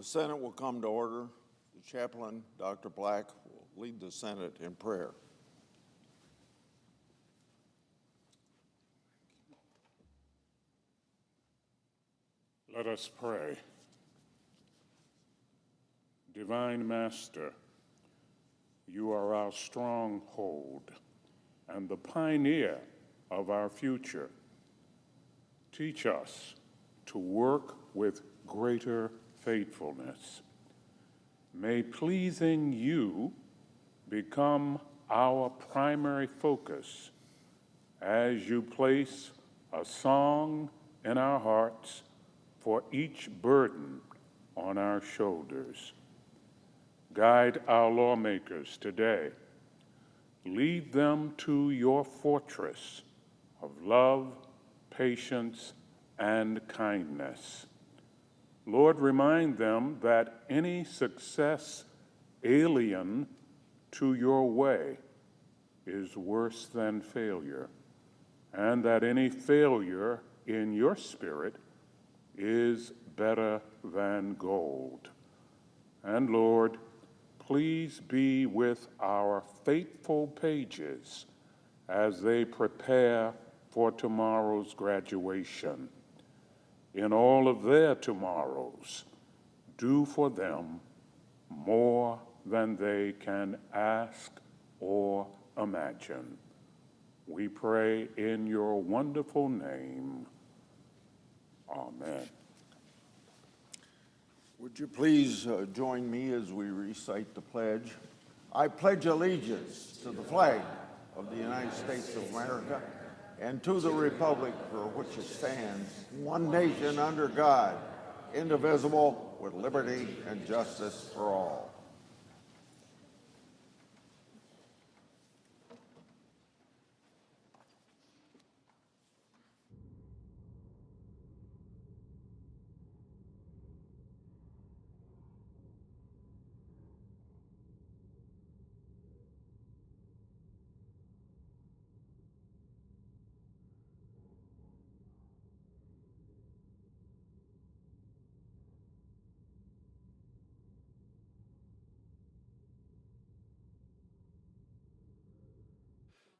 The Senate will come to order. The chaplain, Dr. Black, will lead the Senate in prayer. Let us pray. Divine Master, you are our stronghold and the pioneer of our future. Teach us to work with greater faithfulness. May pleasing you become our primary focus as you place a song in our hearts for each burden on our shoulders. Guide our lawmakers today. Lead them to your fortress of love, patience, and kindness. Lord, remind them that any success alien to your way is worse than failure, and that any failure in your spirit is better than gold. And Lord, please be with our faithful pages as they prepare for tomorrow's graduation. In all of their tomorrows, do for them more than they can ask or imagine. We pray in your wonderful name. Amen. Would you please join me as we recite the pledge? I pledge allegiance to the flag of the United States of America and to the republic for which it stands, one nation under God, indivisible, with liberty and justice for all.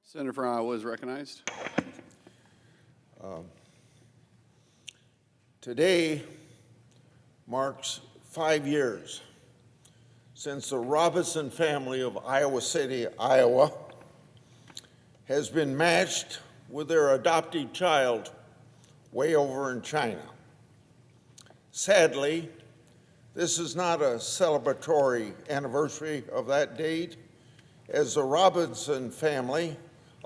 Senator from Iowa is recognized. Today marks 5 years since the Robinson family of Iowa City, Iowa, has been matched with their adopted child way over in China. Sadly, this is not a celebratory anniversary of that date, as the Robinson family,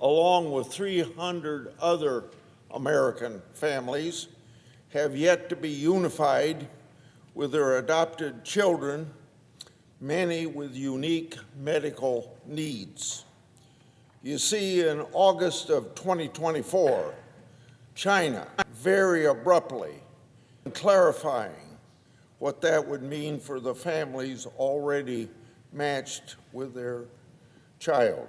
along with 300 other American families, have yet to be unified with their adopted children, many with unique medical needs. You see, in August of 2024, China very abruptly clarifying what that would mean for the families already matched with their child.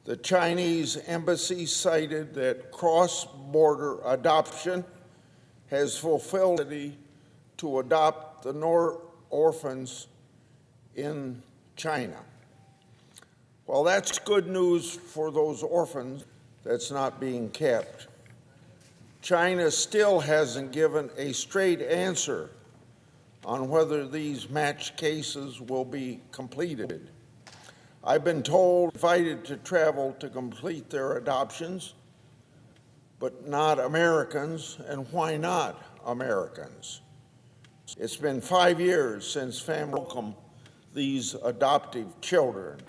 The Chinese embassy cited that cross-border adoption has fulfilled the to adopt the orphans in China. Well, that's good news for those orphans that's not being kept. China still hasn't given a straight answer on whether these match cases will be completed. I've been told, invited to travel to complete their adoptions, but not Americans, and why not Americans? It's been 5 years since families welcomed these adoptive children.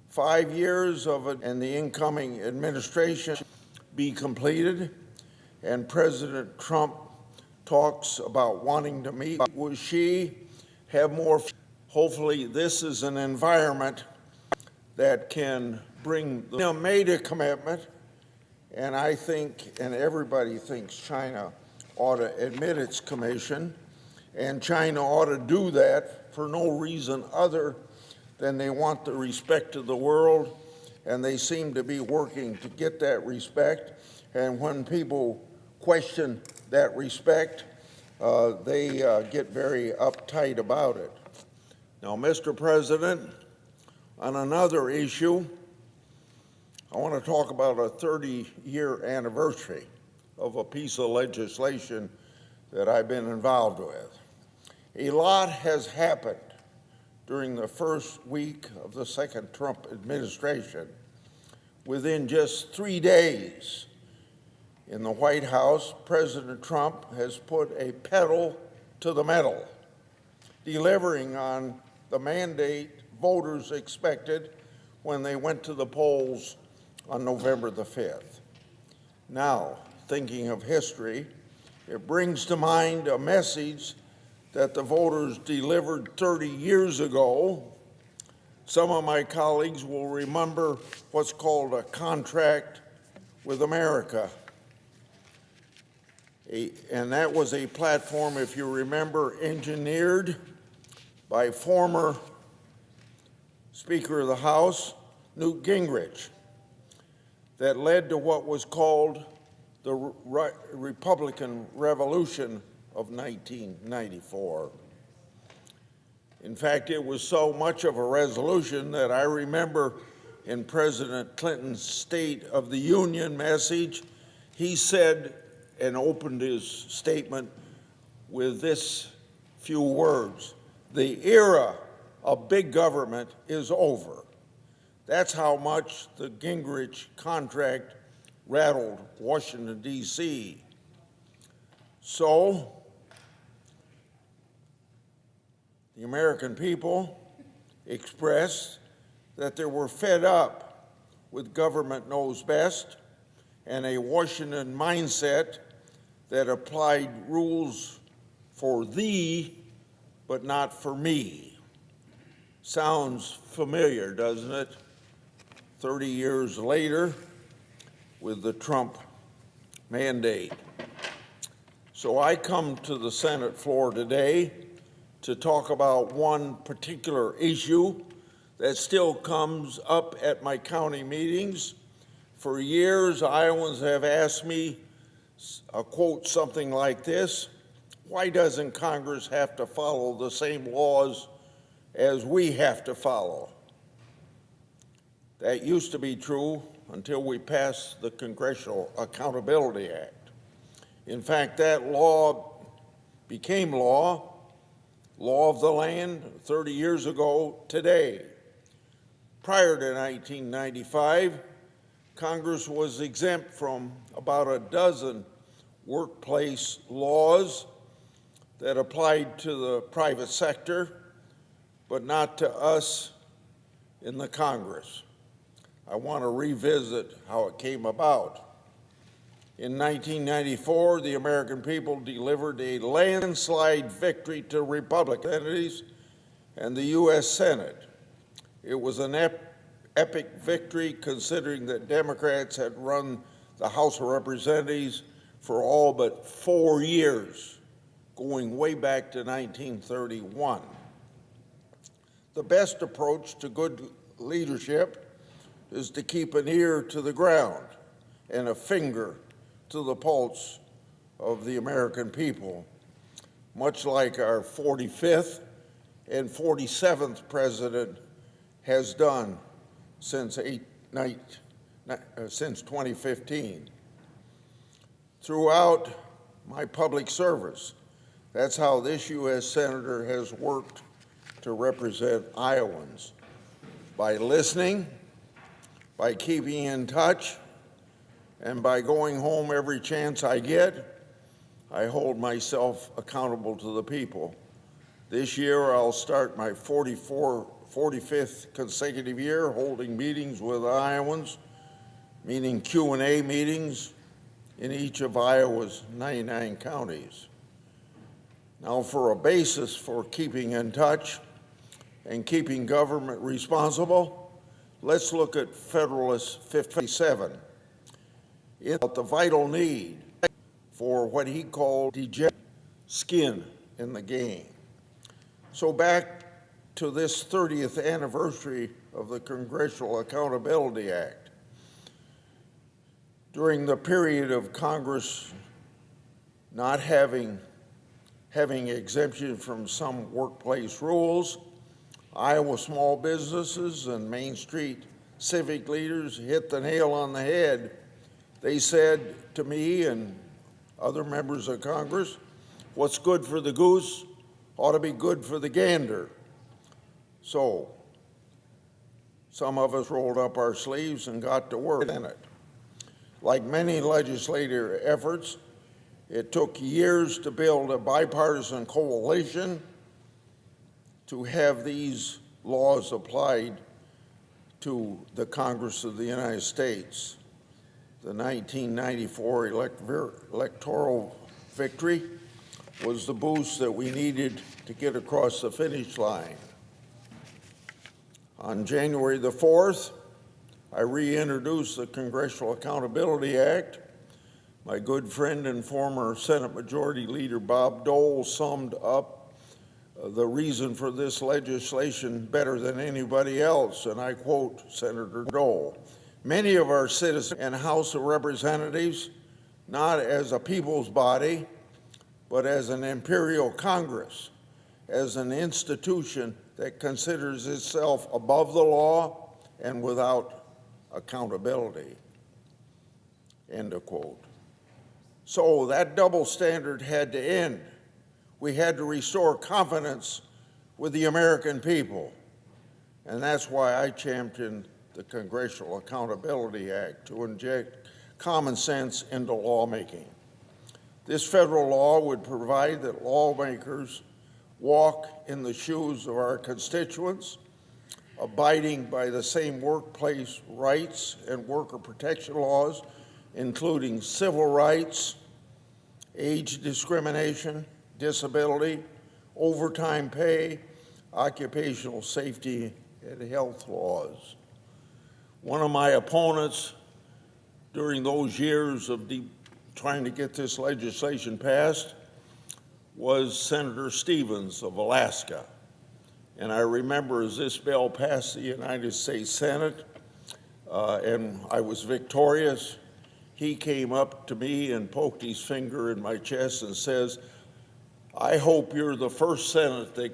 5 years of it, and the incoming administration be completed, and President Trump talks about wanting to meet with Xi, have more. Hopefully this is an environment that can bring made a commitment, and I think, and everybody thinks, China ought to admit its commission, and China ought to do that for no reason other than they want the respect of the world, and they seem to be working to get that respect. And when people question that respect, they get very uptight about it. Now, Mr. President, on another issue, I want to talk about a 30-year anniversary of a piece of legislation that I've been involved with. A lot has happened during the first week of the second Trump administration. Within just 3 days in the White House, President Trump has put a pedal to the metal, delivering on the mandate voters expected when they went to the polls on November the 5th. Now, thinking of history, it brings to mind a message that the voters delivered 30 years ago. Some of my colleagues will remember what's called a contract with America. And that was a platform, if you remember, engineered by former Speaker of the House, Newt Gingrich, that led to what was called the Republican Revolution of 1994. In fact, it was so much of a resolution that I remember in President Clinton's State of the Union message, he said and opened his statement with this few words: "The era of big government is over." That's how much the Gingrich contract rattled Washington, D.C. So, the American people expressed that they were fed up with government knows best and a Washington mindset that applied rules for thee, but not for me. Sounds familiar, doesn't it? 30 years later with the Trump mandate. So I come to the Senate floor today to talk about one particular issue that still comes up at my county meetings. For years, Iowans have asked me, quote, something like this: why doesn't Congress have to follow the same laws as we have to follow? That used to be true until we passed the Congressional Accountability Act. In fact, that law became law of the land 30 years ago today. Prior to 1995, Congress was exempt from about a dozen workplace laws that applied to the private sector, but not to us in the Congress. I want to revisit how it came about. In 1994, the American people delivered a landslide victory to Republicans and the U.S. Senate. It was an epic victory considering that Democrats had run the House of Representatives for all but 4 years, going way back to 1931. The best approach to good leadership is to keep an ear to the ground and a finger to the pulse of the American people, much like our 45th and 47th president has done since 2015. Throughout my public service, that's how this U.S. Senator has worked to represent Iowans, by listening, by keeping in touch, and by going home every chance I get. I hold myself accountable to the people. This year, I'll start my 45th consecutive year holding meetings with Iowans, meaning Q&A meetings in each of Iowa's 99 counties. Now, for a basis for keeping in touch and keeping government responsible, let's look at Federalist 57. It's the vital need for what he called degenerate skin in the game. So back to this 30th anniversary of the Congressional Accountability Act. During the period of Congress not having having exemption from some workplace rules. Iowa small businesses and Main Street civic leaders hit the nail on the head. They said to me and other members of Congress, what's good for the goose ought to be good for the gander. So some of us rolled up our sleeves and got to work in it. Like many legislative efforts, it took years to build a bipartisan coalition to have these laws applied to the Congress of the United States. The 1994 electoral victory was the boost that we needed to get across the finish line. On January the 4th, I reintroduced the Congressional Accountability Act. My good friend and former Senate Majority Leader Bob Dole summed up the reason for this legislation better than anybody else, and I quote Senator Dole: "Many of our citizens and House of Representatives, not as a people's body, but as an imperial Congress, as an institution that considers itself above the law and without accountability." End of quote. So that double standard had to end. We had to restore confidence with the American people. And that's why I championed the Congressional Accountability Act, to inject common sense into lawmaking. This federal law would provide that lawmakers walk in the shoes of our constituents, abiding by the same workplace rights and worker protection laws, including civil rights, age discrimination, disability, overtime pay, occupational safety, and health laws. One of my opponents during those years of trying to get this legislation passed was Senator Stevens of Alaska. And I remember as this bill passed the United States Senate and I was victorious, he came up to me and poked his finger in my chest and says, "I hope you're the first senator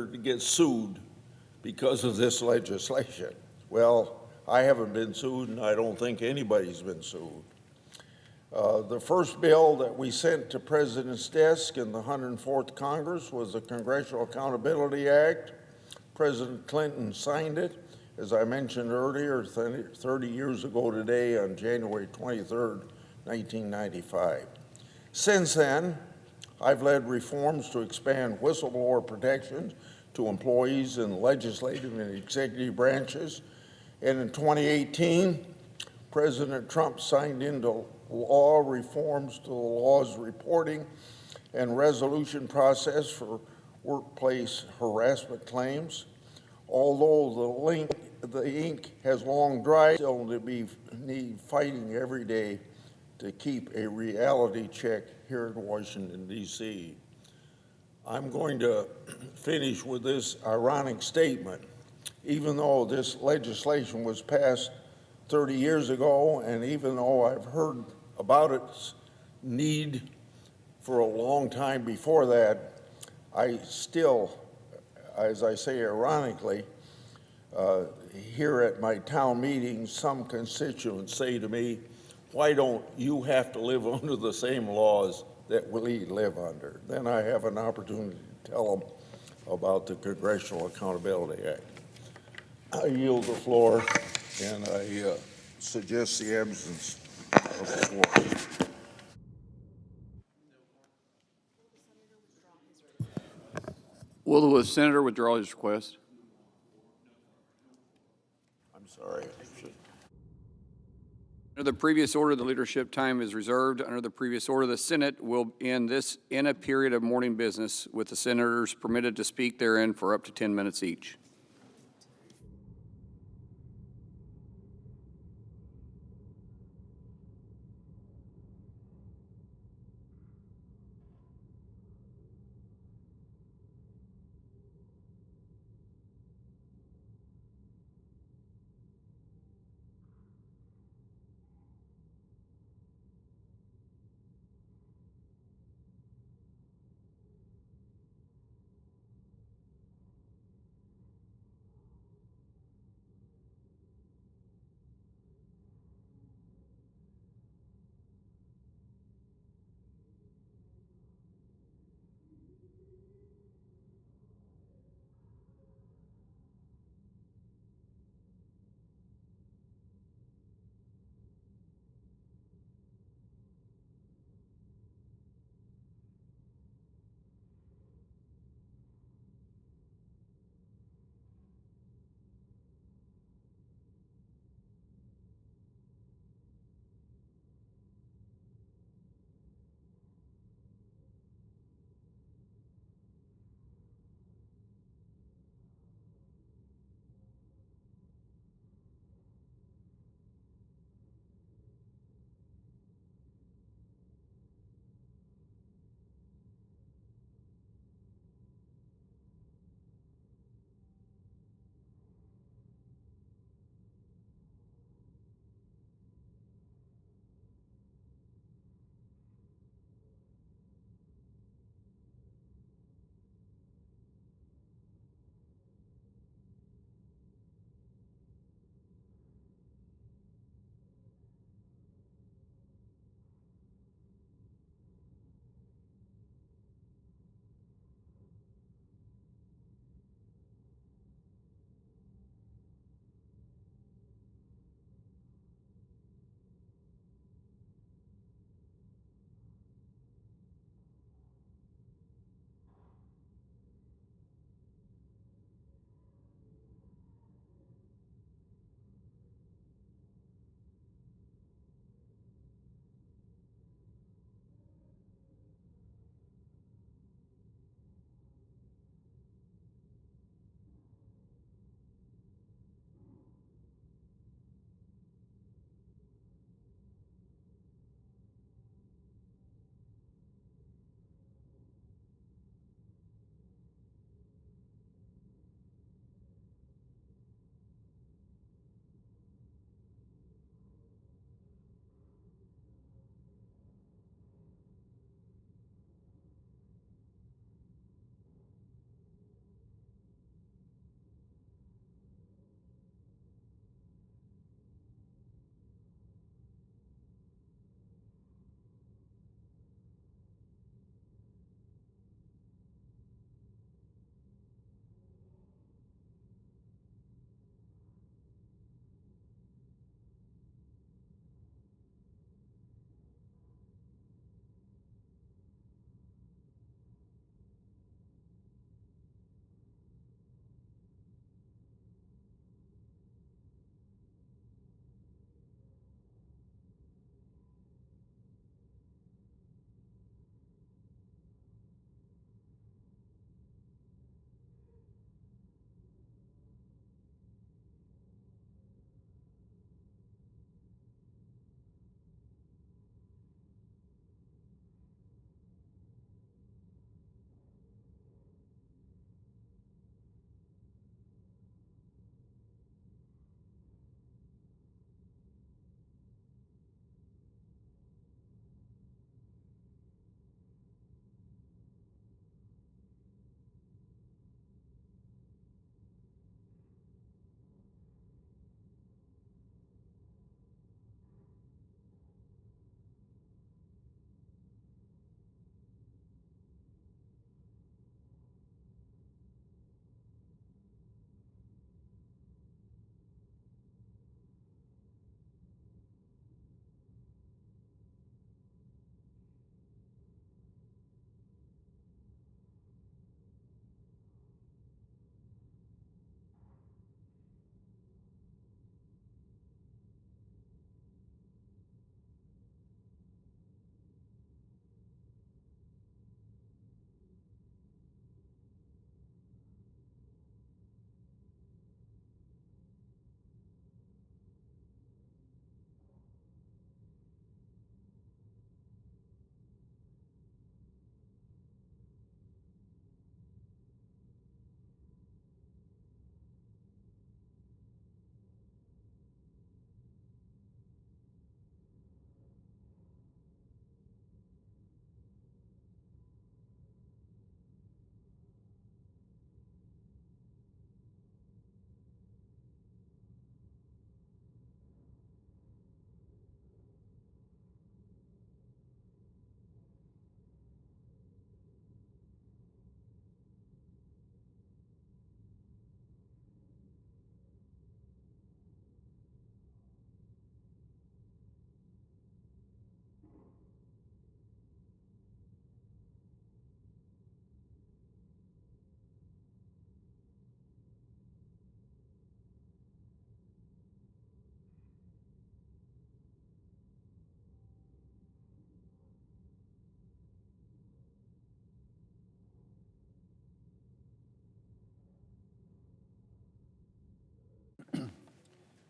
to get sued because of this legislation." Well, I haven't been sued, and I don't think anybody's been sued. The first bill that we sent to President's desk in the 104th Congress was the Congressional Accountability Act. President Clinton signed it, as I mentioned earlier, 30 years ago today on January 23rd, 1995. Since then, I've led reforms to expand whistleblower protections to employees in the legislative and executive branches. And in 2018, President Trump signed into law reforms to the law's reporting and resolution process for workplace harassment claims. Although the ink has long dried, still need fighting every day to keep a reality check here in Washington, D.C. I'm going to finish with this ironic statement. Even though this legislation was passed 30 years ago, and even though I've heard about its need for a long time before that, I still, as I say ironically, here at my town meetings, some constituents say to me, "Why don't you have to live under the same laws that we live under?" Then I have an opportunity to tell them about the Congressional Accountability Act. I yield the floor, and I suggest the absence of the floor. Will the senator withdraw his request? I'm sorry. Under the previous order, the leadership time is reserved. Under the previous order, the Senate will end this in a period of morning business, with the senators permitted to speak therein for up to 10 minutes each.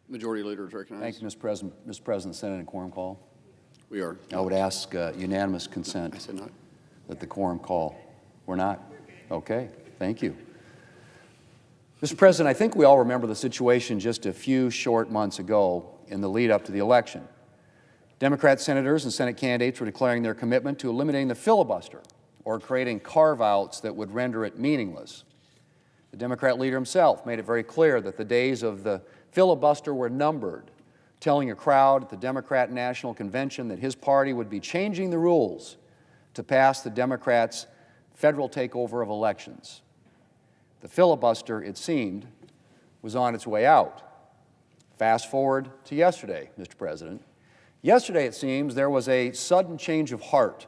Majority Leader is recognized. Thank you, Mr. President. Mr. President, Senate and quorum call. We are. I would ask unanimous I consent said not. that the quorum call. We're not? Okay, thank you. Mr. President, I think we all remember the situation just a few short months ago in the lead up to the election. Democrat senators and Senate candidates were declaring their commitment to eliminating the filibuster or creating carve-outs that would render it meaningless. The Democrat leader himself made it very clear that the days of the filibuster were numbered, telling a crowd at the Democrat National Convention that his party would be changing the rules to pass the Democrats' federal takeover of elections. The filibuster, it seemed, was on its way out. Fast forward to yesterday, Mr. President. Yesterday, it seems, there was a sudden change of heart,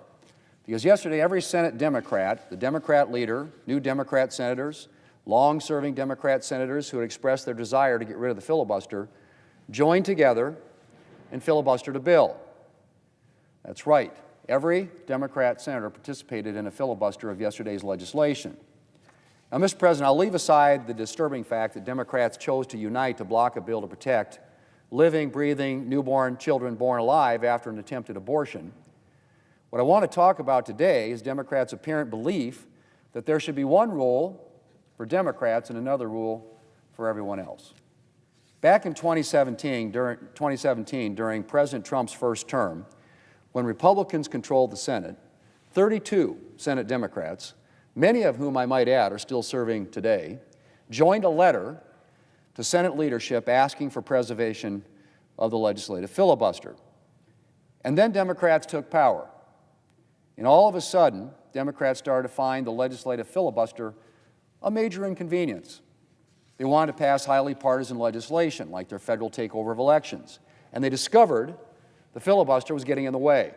because yesterday every Senate Democrat, the Democrat leader, new Democrat senators, long-serving Democrat senators who had expressed their desire to get rid of the filibuster, joined together and filibustered a bill. That's right. Every Democrat senator participated in a filibuster of yesterday's legislation. Now, Mr. President, I'll leave aside the disturbing fact that Democrats chose to unite to block a bill to protect living, breathing, newborn children born alive after an attempted abortion. What I want to talk about today is Democrats' apparent belief that there should be one rule for Democrats and another rule for everyone else. Back in 2017, during President Trump's first term, when Republicans controlled the Senate, 32 Senate Democrats, many of whom I might add are still serving today, joined a letter to Senate leadership asking for preservation of the legislative filibuster. And then Democrats took power. And all of a sudden, Democrats started to find the legislative filibuster a major inconvenience. They wanted to pass highly partisan legislation, like their federal takeover of elections. And they discovered the filibuster was getting in the way.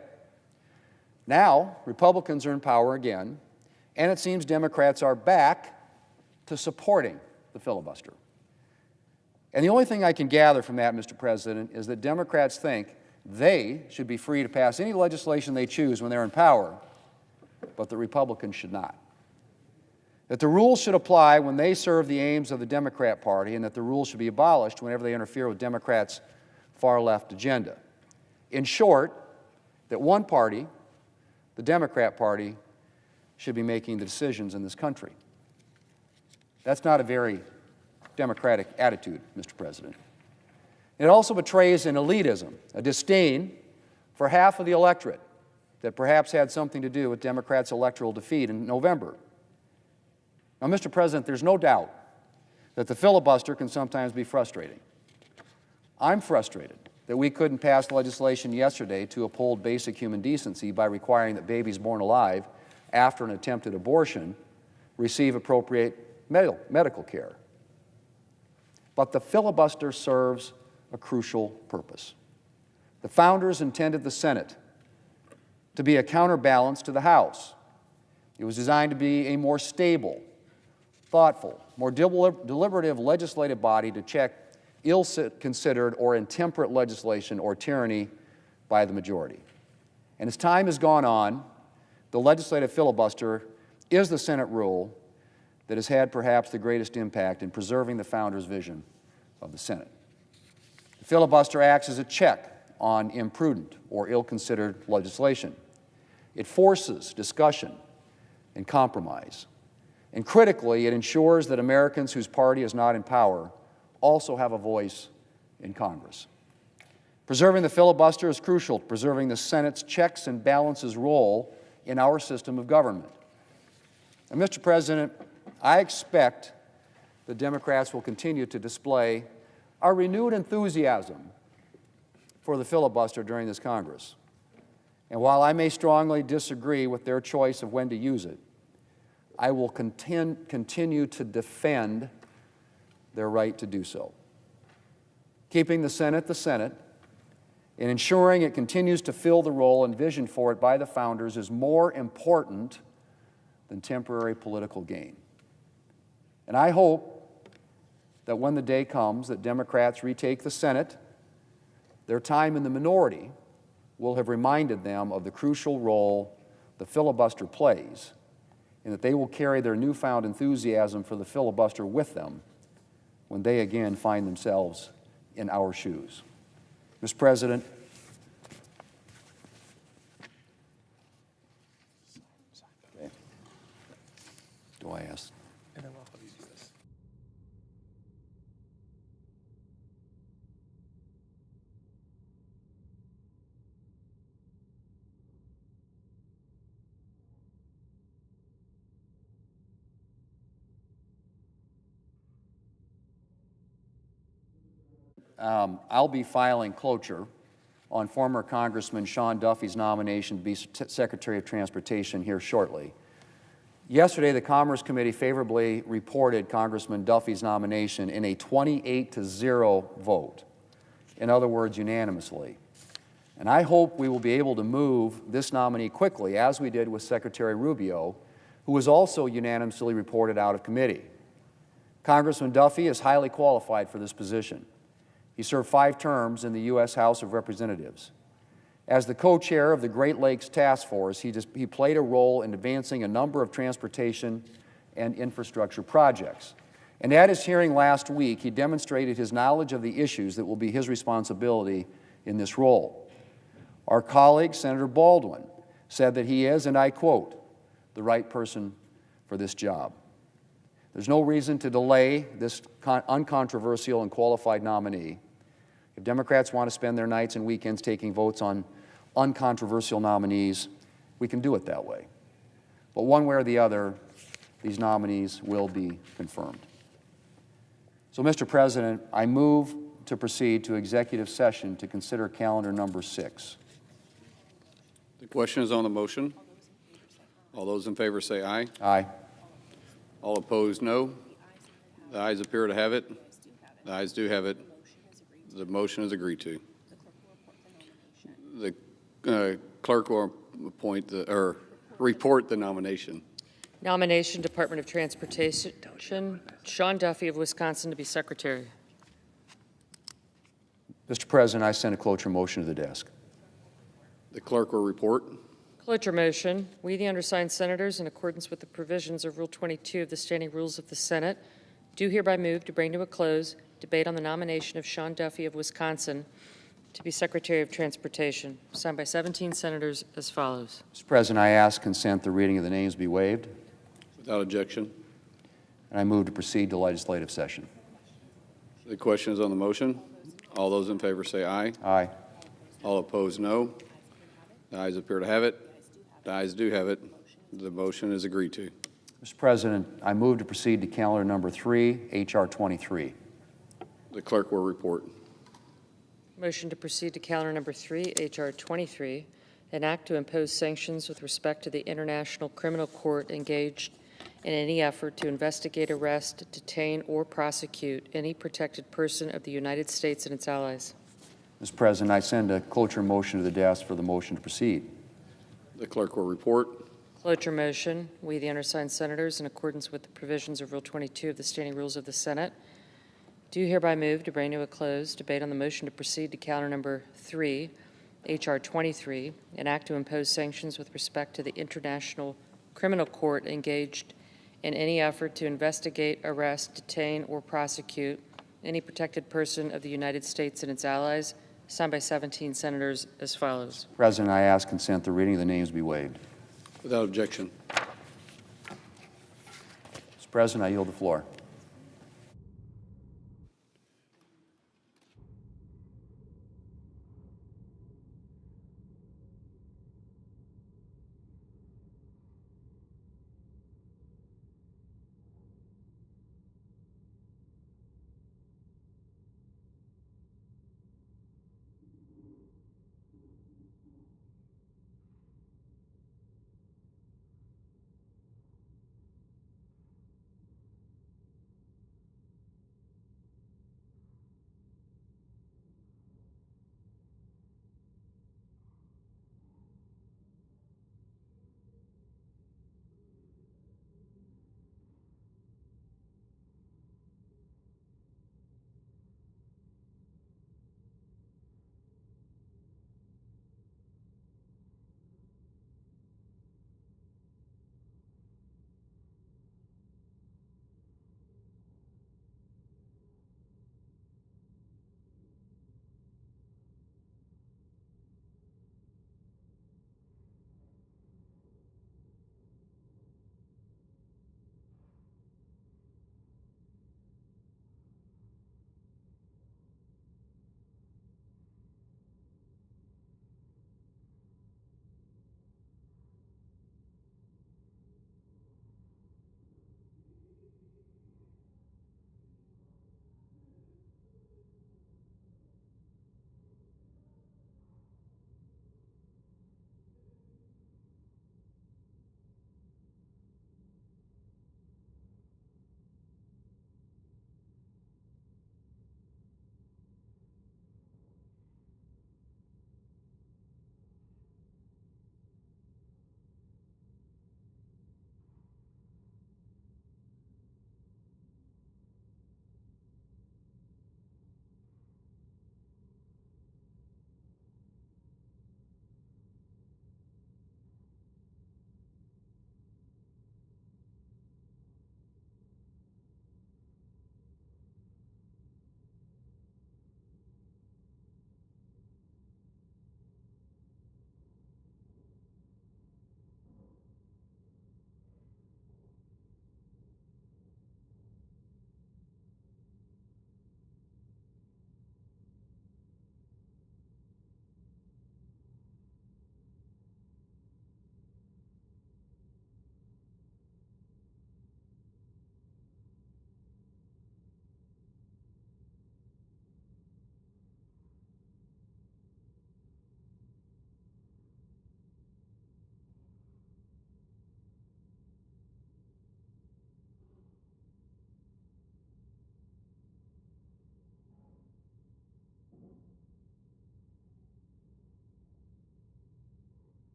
Now, Republicans are in power again, and it seems Democrats are back to supporting the filibuster. And the only thing I can gather from that, Mr. President, is that Democrats think they should be free to pass any legislation they choose when they're in power, but the Republicans should not. That the rules should apply when they serve the aims of the Democrat Party, and that the rules should be abolished whenever they interfere with Democrats' far-left agenda. In short, that one party, the Democrat Party, should be making the decisions in this country. That's not a very democratic attitude, Mr. President. It also betrays an elitism, a disdain for half of the electorate that perhaps had something to do with Democrats' electoral defeat in November. Now, Mr. President, there's no doubt that the filibuster can sometimes be frustrating. I'm frustrated that we couldn't pass legislation yesterday to uphold basic human decency by requiring that babies born alive after an attempted abortion receive appropriate medical care. But the filibuster serves a crucial purpose. The founders intended the Senate to be a counterbalance to the House. It was designed to be a more stable, thoughtful, more deliberative legislative body to check ill-considered or intemperate legislation or tyranny by the majority. And as time has gone on, the legislative filibuster is the Senate rule that has had perhaps the greatest impact in preserving the founders' vision of the Senate. The filibuster acts as a check on imprudent or ill-considered legislation. It forces discussion and compromise. And critically, it ensures that Americans whose party is not in power also have a voice in Congress. Preserving the filibuster is crucial to preserving the Senate's checks and balances role in our system of government. And Mr. President, I expect the Democrats will continue to display a renewed enthusiasm for the filibuster during this Congress. And while I may strongly disagree with their choice of when to use it, I will continue to defend their right to do so. Keeping the Senate, and ensuring it continues to fill the role envisioned for it by the founders is more important than temporary political gain. And I hope that when the day comes that Democrats retake the Senate, their time in the minority will have reminded them of the crucial role the filibuster plays, and that they will carry their newfound enthusiasm for the filibuster with them when they again find themselves in our shoes. Mr. President, okay. Do I ask? I'll be filing cloture on former Congressman Sean Duffy's nomination to be Secretary of Transportation here shortly. Yesterday, the Commerce Committee favorably reported Congressman Duffy's nomination in a 28-0 vote. In other words, unanimously. And I hope we will be able to move this nominee quickly, as we did with Secretary Rubio, who was also unanimously reported out of committee. Congressman Duffy is highly qualified for this position. He served 5 terms in the U.S. House of Representatives. As the co-chair of the Great Lakes Task Force, he played a role in advancing a number of transportation and infrastructure projects. And at his hearing last week, he demonstrated his knowledge of the issues that will be his responsibility in this role. Our colleague, Senator Baldwin, said that he is, and I quote, the right person for this job. There's no reason to delay this uncontroversial and qualified nominee. If Democrats want to spend their nights and weekends taking votes on uncontroversial nominees, we can do it that way. But one way or the other, these nominees will be confirmed. So, Mr. President, I move to proceed to executive session to consider calendar number 6. The question is on the motion. All those in favor say aye. Aye. All opposed, no. The ayes appear to have it. The ayes do have it. The motion is agreed to. The clerk will report the nomination. Nomination, Department of Transportation, Sean Duffy of Wisconsin to be Secretary. Mr. President, I send a cloture motion to the desk. The clerk will report. Cloture motion. We, the undersigned senators, in accordance with the provisions of Rule 22 of the Standing Rules of the Senate, do hereby move to bring to a close debate on the nomination of Sean Duffy of Wisconsin to be Secretary of Transportation, signed by 17 senators as follows. Mr. President, I ask consent the reading of the names be waived, Without objection. and I move to proceed to legislative session. The question is on the motion. All those in favor say aye. Aye. All opposed, no. The ayes appear to have it. The ayes do have it. The motion is agreed to. Mr. President, I move to proceed to calendar number 3, H.R. 23. The clerk will report. Motion to proceed to calendar number 3, H.R. 23, an act to impose sanctions with respect to the International Criminal Court engaged in any effort to investigate, arrest, detain, or prosecute any protected person of the United States and its allies. Mr. President, I send a cloture motion to the desk for the motion to proceed. The clerk will report. Cloture motion. We, the undersigned senators, in accordance with the provisions of Rule 22 of the Standing Rules of the Senate, do hereby move to bring to a close debate on the motion to proceed to calendar number 3, H.R. 23, an act to impose sanctions with respect to the International Criminal Court engaged in any effort to investigate, arrest, detain, or prosecute any protected person of the United States and its allies, signed by 17 senators as follows. President, I ask consent the reading of the names be waived. Without objection. Mr. President, I yield the floor.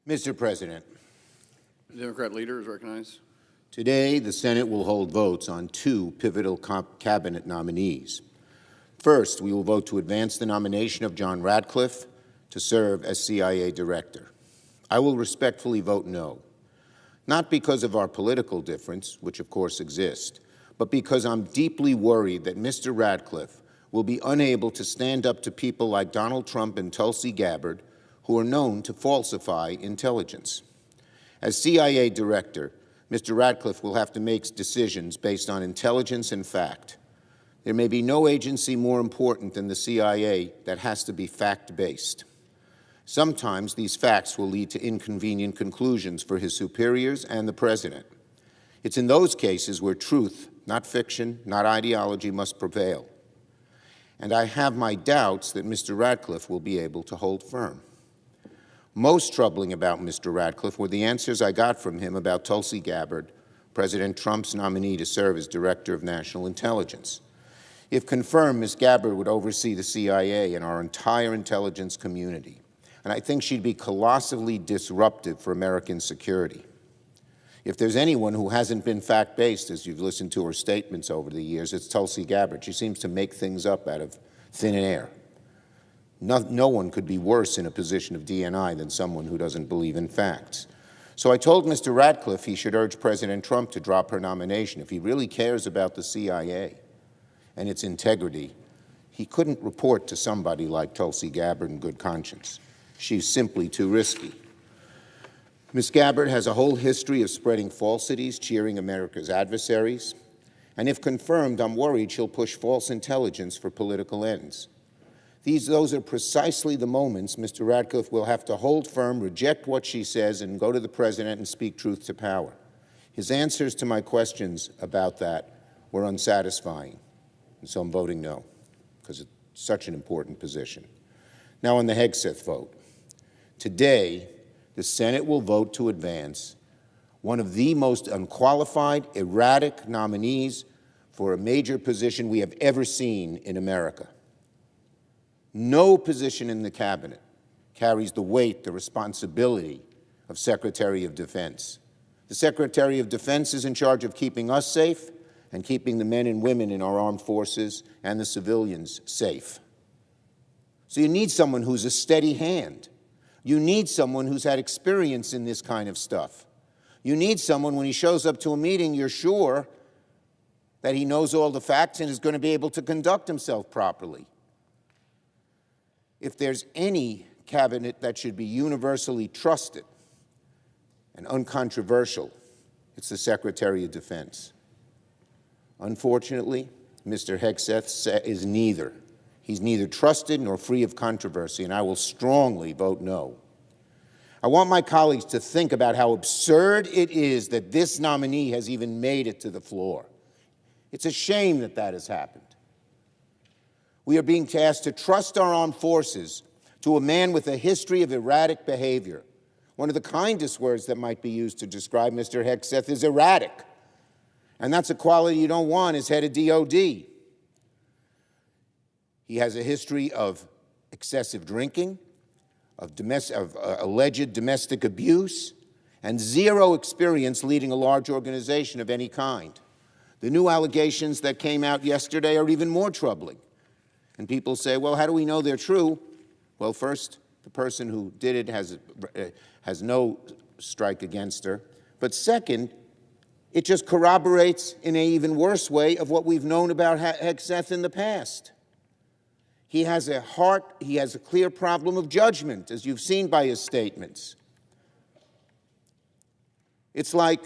Mr. President, The Democrat leader is recognized. today the Senate will hold votes on two pivotal cabinet nominees. First, we will vote to advance the nomination of John Ratcliffe to serve as CIA Director. I will respectfully vote no, not because of our political difference, which of course exists, but because I'm deeply worried that Mr. Ratcliffe will be unable to stand up to people like Donald Trump and Tulsi Gabbard, who are known to falsify intelligence. As CIA Director, Mr. Ratcliffe will have to make decisions based on intelligence and fact. There may be no agency more important than the CIA that has to be fact-based. Sometimes these facts will lead to inconvenient conclusions for his superiors and the President. It's in those cases where truth, not fiction, not ideology, must prevail. And I have my doubts that Mr. Ratcliffe will be able to hold firm. Most troubling about Mr. Ratcliffe were the answers I got from him about Tulsi Gabbard, President Trump's nominee to serve as Director of National Intelligence. If confirmed, Ms. Gabbard would oversee the CIA and our entire intelligence community, and I think she'd be colossally disruptive for American security. If there's anyone who hasn't been fact-based, as you've listened to her statements over the years, it's Tulsi Gabbard. She seems to make things up out of thin air. No one could be worse in a position of DNI than someone who doesn't believe in facts. So I told Mr. Ratcliffe he should urge President Trump to drop her nomination. If he really cares about the CIA and its integrity, he couldn't report to somebody like Tulsi Gabbard in good conscience. She's simply too risky. Ms. Gabbard has a whole history of spreading falsities, cheering America's adversaries, and if confirmed, I'm worried she'll push false intelligence for political ends. Those are precisely the moments Mr. Ratcliffe will have to hold firm, reject what she says, and go to the President and speak truth to power. His answers to my questions about that were unsatisfying, and so I'm voting no, because it's such an important position. Now on the Hegseth vote. Today, the Senate will vote to advance one of the most unqualified, erratic nominees for a major position we have ever seen in America. No position in the cabinet carries the weight, the responsibility of Secretary of Defense. The Secretary of Defense is in charge of keeping us safe and keeping the men and women in our armed forces and the civilians safe. So you need someone who's a steady hand. You need someone who's had experience in this kind of stuff. You need someone, when he shows up to a meeting, you're sure that he knows all the facts and is going to be able to conduct himself properly. If there's any cabinet that should be universally trusted and uncontroversial, it's the Secretary of Defense. Unfortunately, Mr. Hegseth is neither. He's neither trusted nor free of controversy, and I will strongly vote no. I want my colleagues to think about how absurd it is that this nominee has even made it to the floor. It's a shame that that has happened. We are being tasked to trust our armed forces to a man with a history of erratic behavior. One of the kindest words that might be used to describe Mr. Hegseth is erratic. And that's a quality you don't want as head of DOD. He has a history of excessive drinking, of alleged domestic abuse, and zero experience leading a large organization of any kind. The new allegations that came out yesterday are even more troubling. And people say, well, how do we know they're true? Well, first, the person who did it has no strike against her. But second, it just corroborates in an even worse way of what we've known about Hegseth in the past. He has a clear problem of judgment, as you've seen by his statements. It's like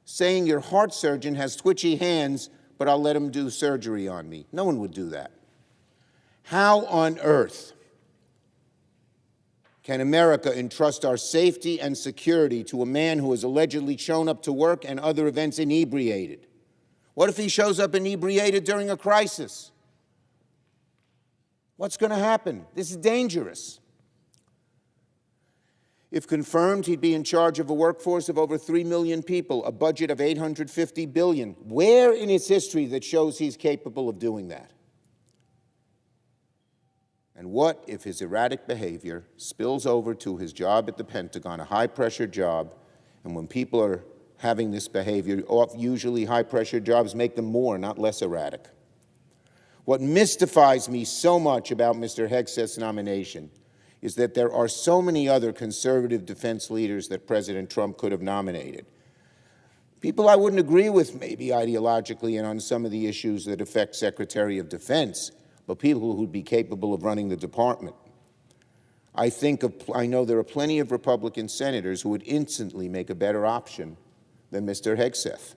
saying your heart surgeon has twitchy hands, but I'll let him do surgery on me. No one would do that. How on earth can America entrust our safety and security to a man who has allegedly shown up to work and other events inebriated? What if he shows up inebriated during a crisis? What's going to happen? This is dangerous. If confirmed, he'd be in charge of a workforce of over 3 million people, a budget of $850 billion. Where in his history that shows he's capable of doing that? And what if his erratic behavior spills over to his job at the Pentagon, a high-pressure job, and when people are having this behavior, usually high-pressure jobs make them more, not less erratic. What mystifies me so much about Mr. Hegseth's nomination is that there are so many other conservative defense leaders that President Trump could have nominated. People I wouldn't agree with maybe ideologically and on some of the issues that affect Secretary of Defense, but people who'd be capable of running the department. I know there are plenty of Republican senators who would instantly make a better option than Mr. Hegseth.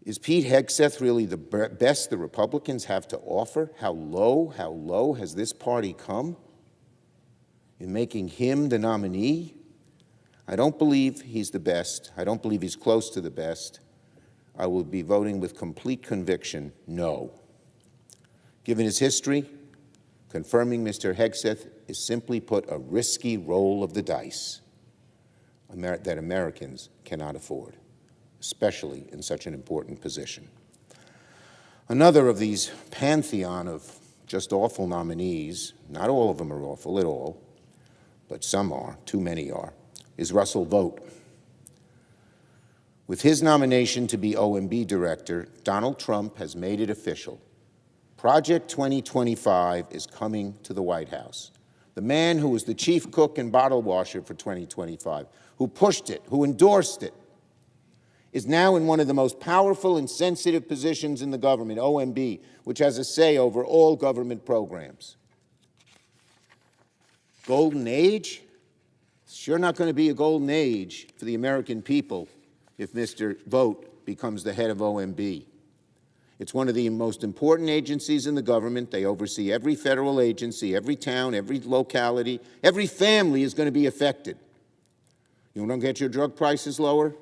Is Pete Hegseth really the best the Republicans have to offer? How low has this party come in making him the nominee? I don't believe he's the best. I don't believe he's close to the best. I will be voting with complete conviction, no. Given his history, confirming Mr. Hegseth is simply put a risky roll of the dice that Americans cannot afford, especially in such an important position. Another of these pantheon of just awful nominees, not all of them are awful at all, but some are, too many are, is Russell Vought. With his nomination to be OMB director, Donald Trump has made it official. Project 2025 is coming to the White House. The man who was the chief cook and bottle washer for 2025, who pushed it, who endorsed it, is now in one of the most powerful and sensitive positions in the government, OMB, which has a say over all government programs. Golden age? It's sure not going to be a golden age for the American people if Mr. Vought becomes the head of OMB. It's one of the most important agencies in the government. They oversee every federal agency, every town, every locality. Every family is going to be affected. You want to get your drug prices lower?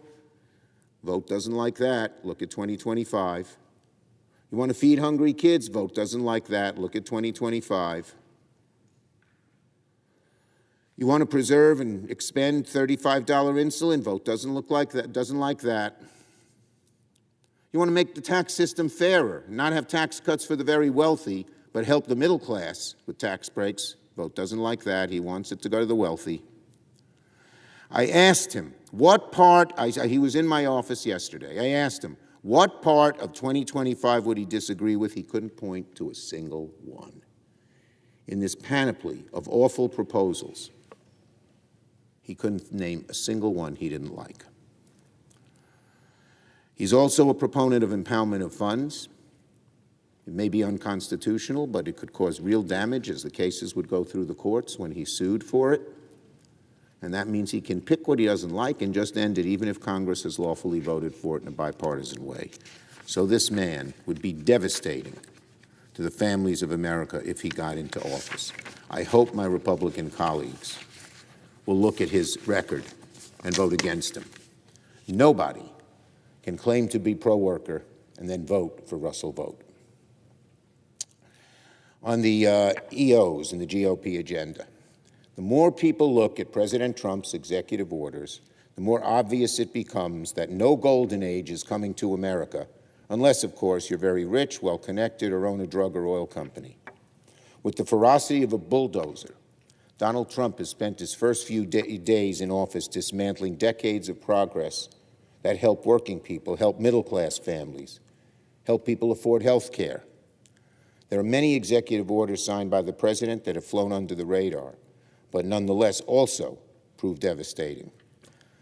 Vought doesn't like that. Look at 2025. You want to feed hungry kids? Vought doesn't like that. Look at 2025. You want to preserve and expend $35 insulin? Vought doesn't look like that. Doesn't like that. You want to make the tax system fairer, not have tax cuts for the very wealthy, but help the middle class with tax breaks? Vought doesn't like that. He wants it to go to the wealthy. I asked him, what part, he was in my office yesterday, I asked him, what part of 2025 would he disagree with? He couldn't point to a single one. In this panoply of awful proposals, he couldn't name a single one he didn't like. He's also a proponent of impoundment of funds. It may be unconstitutional, but it could cause real damage as the cases would go through the courts when he's sued for it. And that means he can pick what he doesn't like and just end it, even if Congress has lawfully voted for it in a bipartisan way. So this man would be devastating to the families of America if he got into office. I hope my Republican colleagues will look at his record and vote against him. Nobody can claim to be pro-worker and then vote for Russell Vought. On the EOs and the GOP agenda, the more people look at President Trump's executive orders, the more obvious it becomes that no golden age is coming to America, unless, of course, you're very rich, well-connected, or own a drug or oil company. With the ferocity of a bulldozer, Donald Trump has spent his first few days in office dismantling decades of progress that help working people, help middle-class families, help people afford health care. There are many executive orders signed by the president that have flown under the radar, but nonetheless also proved devastating.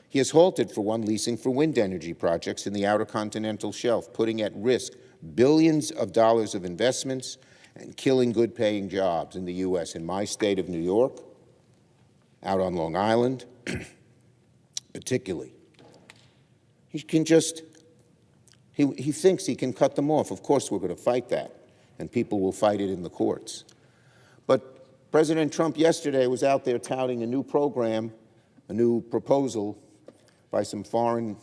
He has halted, for one, leasing for wind energy projects in the outer continental shelf, putting at risk billions of dollars of investments and killing good-paying jobs in the U.S., in my state of New York, out on Long Island, particularly. He can just, he thinks he can cut them off. Of course, we're going to fight that, and people will fight it in the courts. But President Trump yesterday was out there touting a new program, a new proposal by some foreign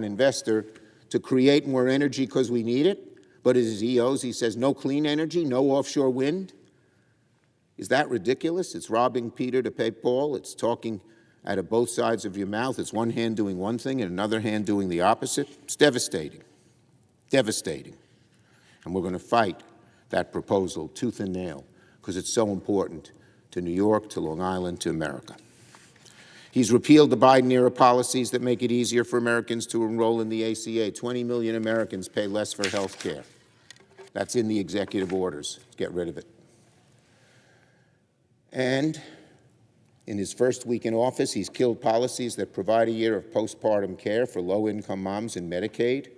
investor to create more energy because we need it. But as his EOs, he says no clean energy, no offshore wind. Is that ridiculous? It's robbing Peter to pay Paul. It's talking out of both sides of your mouth. It's one hand doing one thing and another hand doing the opposite. It's devastating, devastating. And we're going to fight that proposal tooth and nail. because it's so important to New York, to Long Island, to America. He's repealed the Biden-era policies that make it easier for Americans to enroll in the ACA. 20 million Americans pay less for health care. That's in the executive orders. Get rid of it. And in his first week in office, he's killed policies that provide a year of postpartum care for low-income moms in Medicaid.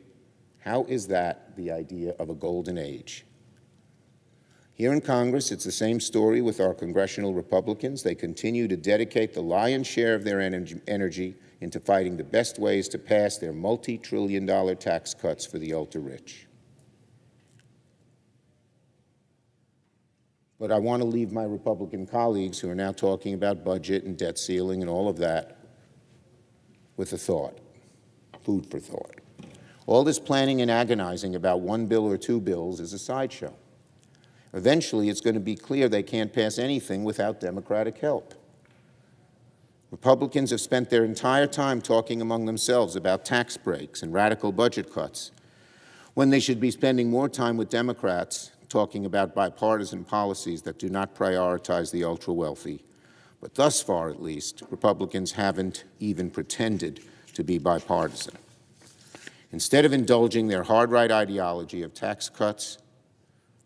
How is that the idea of a golden age? Here in Congress, it's the same story with our congressional Republicans. They continue to dedicate the lion's share of their energy into fighting the best ways to pass their multi-trillion-dollar tax cuts for the ultra-rich. But I want to leave my Republican colleagues who are now talking about budget and debt ceiling and all of that with a thought, food for thought. All this planning and agonizing about one bill or two bills is a sideshow. Eventually, it's going to be clear they can't pass anything without Democratic help. Republicans have spent their entire time talking among themselves about tax breaks and radical budget cuts, when they should be spending more time with Democrats talking about bipartisan policies that do not prioritize the ultra-wealthy. But thus far, at least, Republicans haven't even pretended to be bipartisan. Instead of indulging their hard-right ideology of tax cuts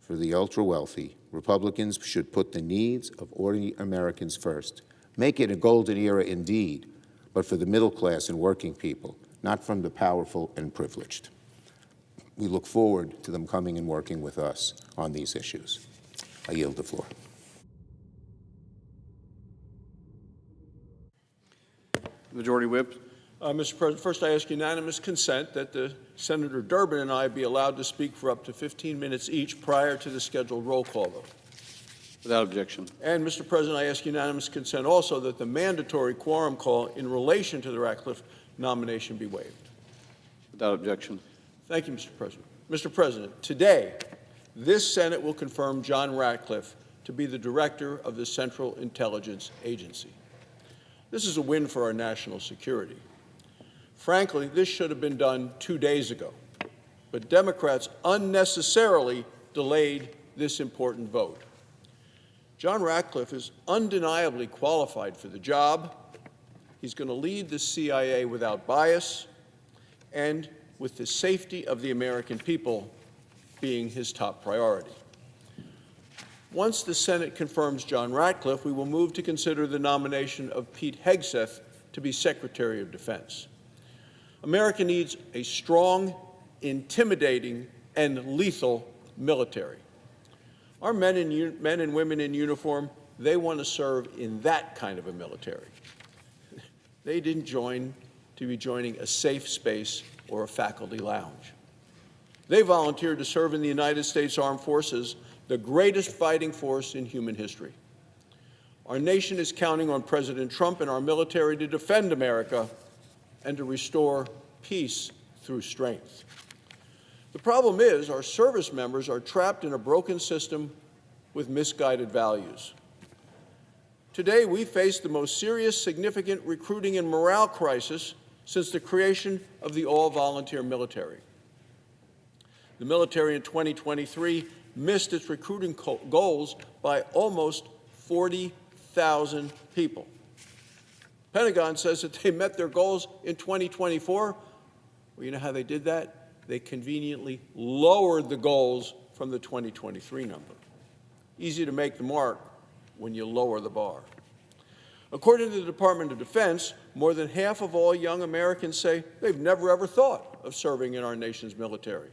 for the ultra-wealthy, Republicans should put the needs of ordinary Americans first. Make it a golden era indeed, but for the middle class and working people, not from the powerful and privileged. We look forward to them coming and working with us on these issues. I yield the floor. Majority Whip. Mr. President, first I ask unanimous consent that Senator Durbin and I be allowed to speak for up to 15 minutes each prior to the scheduled roll call vote. Without objection. And, Mr. President, I ask unanimous consent also that the mandatory quorum call in relation to the Ratcliffe nomination be waived. Without objection. Thank you, Mr. President. Mr. President, today, this Senate will confirm John Ratcliffe to be the director of the Central Intelligence Agency. This is a win for our national security. Frankly, this should have been done 2 days ago, but Democrats unnecessarily delayed this important vote. John Ratcliffe is undeniably qualified for the job. He's going to lead the CIA without bias and with the safety of the American people being his top priority. Once the Senate confirms John Ratcliffe, we will move to consider the nomination of Pete Hegseth to be Secretary of Defense. America needs a strong, intimidating, and lethal military. Our men and women in uniform, they want to serve in that kind of a military. They didn't join to be joining a safe space or a faculty lounge. They volunteered to serve in the United States Armed Forces, the greatest fighting force in human history. Our nation is counting on President Trump and our military to defend America and to restore peace through strength. The problem is our service members are trapped in a broken system with misguided values. Today, we face the most serious, significant recruiting and morale crisis since the creation of the all-volunteer military. The military in 2023 missed its recruiting goals by almost 40,000 people. Pentagon says that they met their goals in 2024. Well, you know how they did that? They conveniently lowered the goals from the 2023 number. Easy to make the mark when you lower the bar. According to the Department of Defense, more than half of all young Americans say they've never ever thought of serving in our nation's military.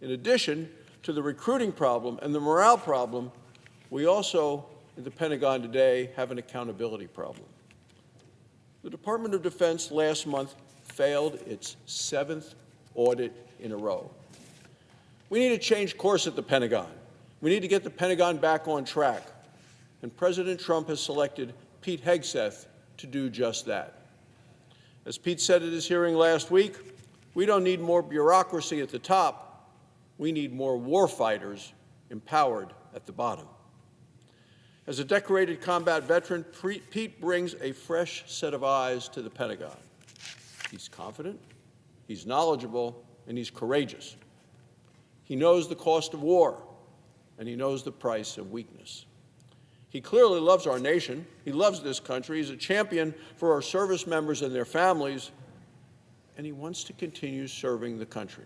In addition to the recruiting problem and the morale problem, we also, at the Pentagon today, have an accountability problem. The Department of Defense last month failed its 7th audit in a row. We need to change course at the Pentagon. We need to get the Pentagon back on track. And President Trump has selected Pete Hegseth to do just that. As Pete said at his hearing last week, we don't need more bureaucracy at the top. We need more warfighters empowered at the bottom. As a decorated combat veteran, Pete brings a fresh set of eyes to the Pentagon. He's confident, he's knowledgeable, and he's courageous. He knows the cost of war, and he knows the price of weakness. He clearly loves our nation. He loves this country. He's a champion for our service members and their families, and he wants to continue serving the country.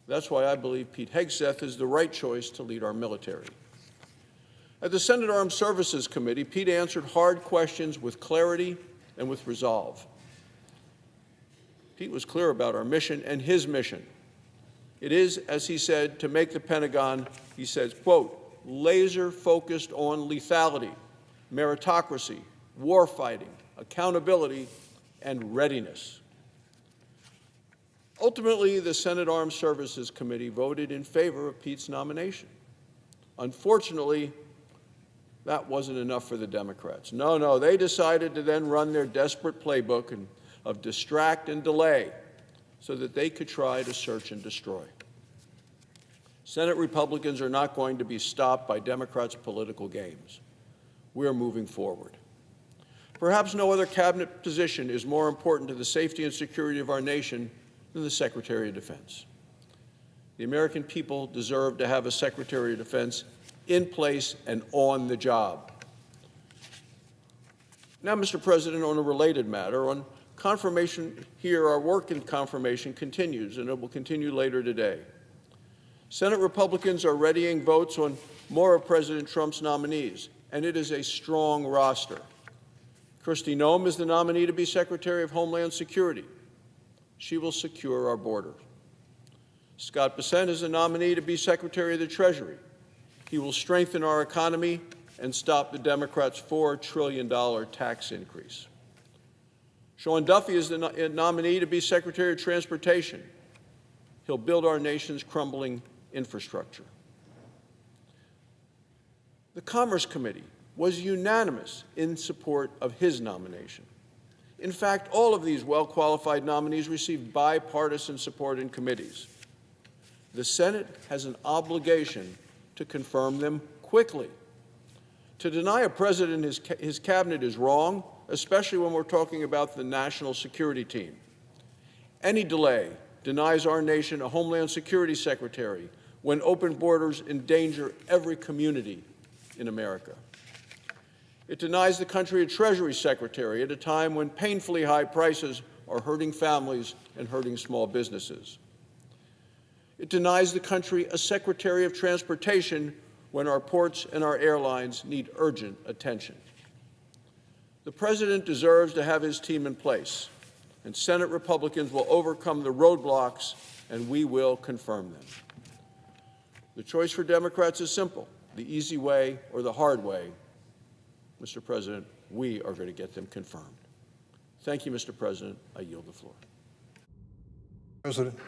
That's why I believe Pete Hegseth is the right choice to lead our military. At the Senate Armed Services Committee, Pete answered hard questions with clarity and with resolve. Pete was clear about our mission and his mission. It is, as he said, to make the Pentagon, he says, quote, laser-focused on lethality, meritocracy, warfighting, accountability, and readiness. Ultimately, the Senate Armed Services Committee voted in favor of Pete's nomination. Unfortunately, that wasn't enough for the Democrats. No, they decided to then run their desperate playbook of distract and delay so that they could try to search and destroy. Senate Republicans are not going to be stopped by Democrats' political games. We're moving forward. Perhaps no other cabinet position is more important to the safety and security of our nation than the Secretary of Defense. The American people deserve to have a Secretary of Defense in place and on the job. Now, Mr. President, on a related matter, on confirmation here, our work in confirmation continues, and it will continue later today. Senate Republicans are readying votes on more of President Trump's nominees, and it is a strong roster. Kristi Noem is the nominee to be Secretary of Homeland Security. She will secure our border. Scott Bessent is the nominee to be Secretary of the Treasury. He will strengthen our economy and stop the Democrats' $4 trillion tax increase. Sean Duffy is the nominee to be Secretary of Transportation. He'll build our nation's crumbling infrastructure. The Commerce Committee was unanimous in support of his nomination. In fact, all of these well-qualified nominees received bipartisan support in committees. The Senate has an obligation to confirm them quickly. To deny a president his cabinet is wrong, especially when we're talking about the national security team. Any delay denies our nation a Homeland Security Secretary when open borders endanger every community in America. It denies the country a Treasury Secretary at a time when painfully high prices are hurting families and hurting small businesses. It denies the country a Secretary of Transportation when our ports and our airlines need urgent attention. The President deserves to have his team in place, and Senate Republicans will overcome the roadblocks, and we will confirm them. The choice for Democrats is simple: the easy way or the hard way. Mr. President, we are going to get them confirmed. Thank you, Mr. President. I yield the floor. President.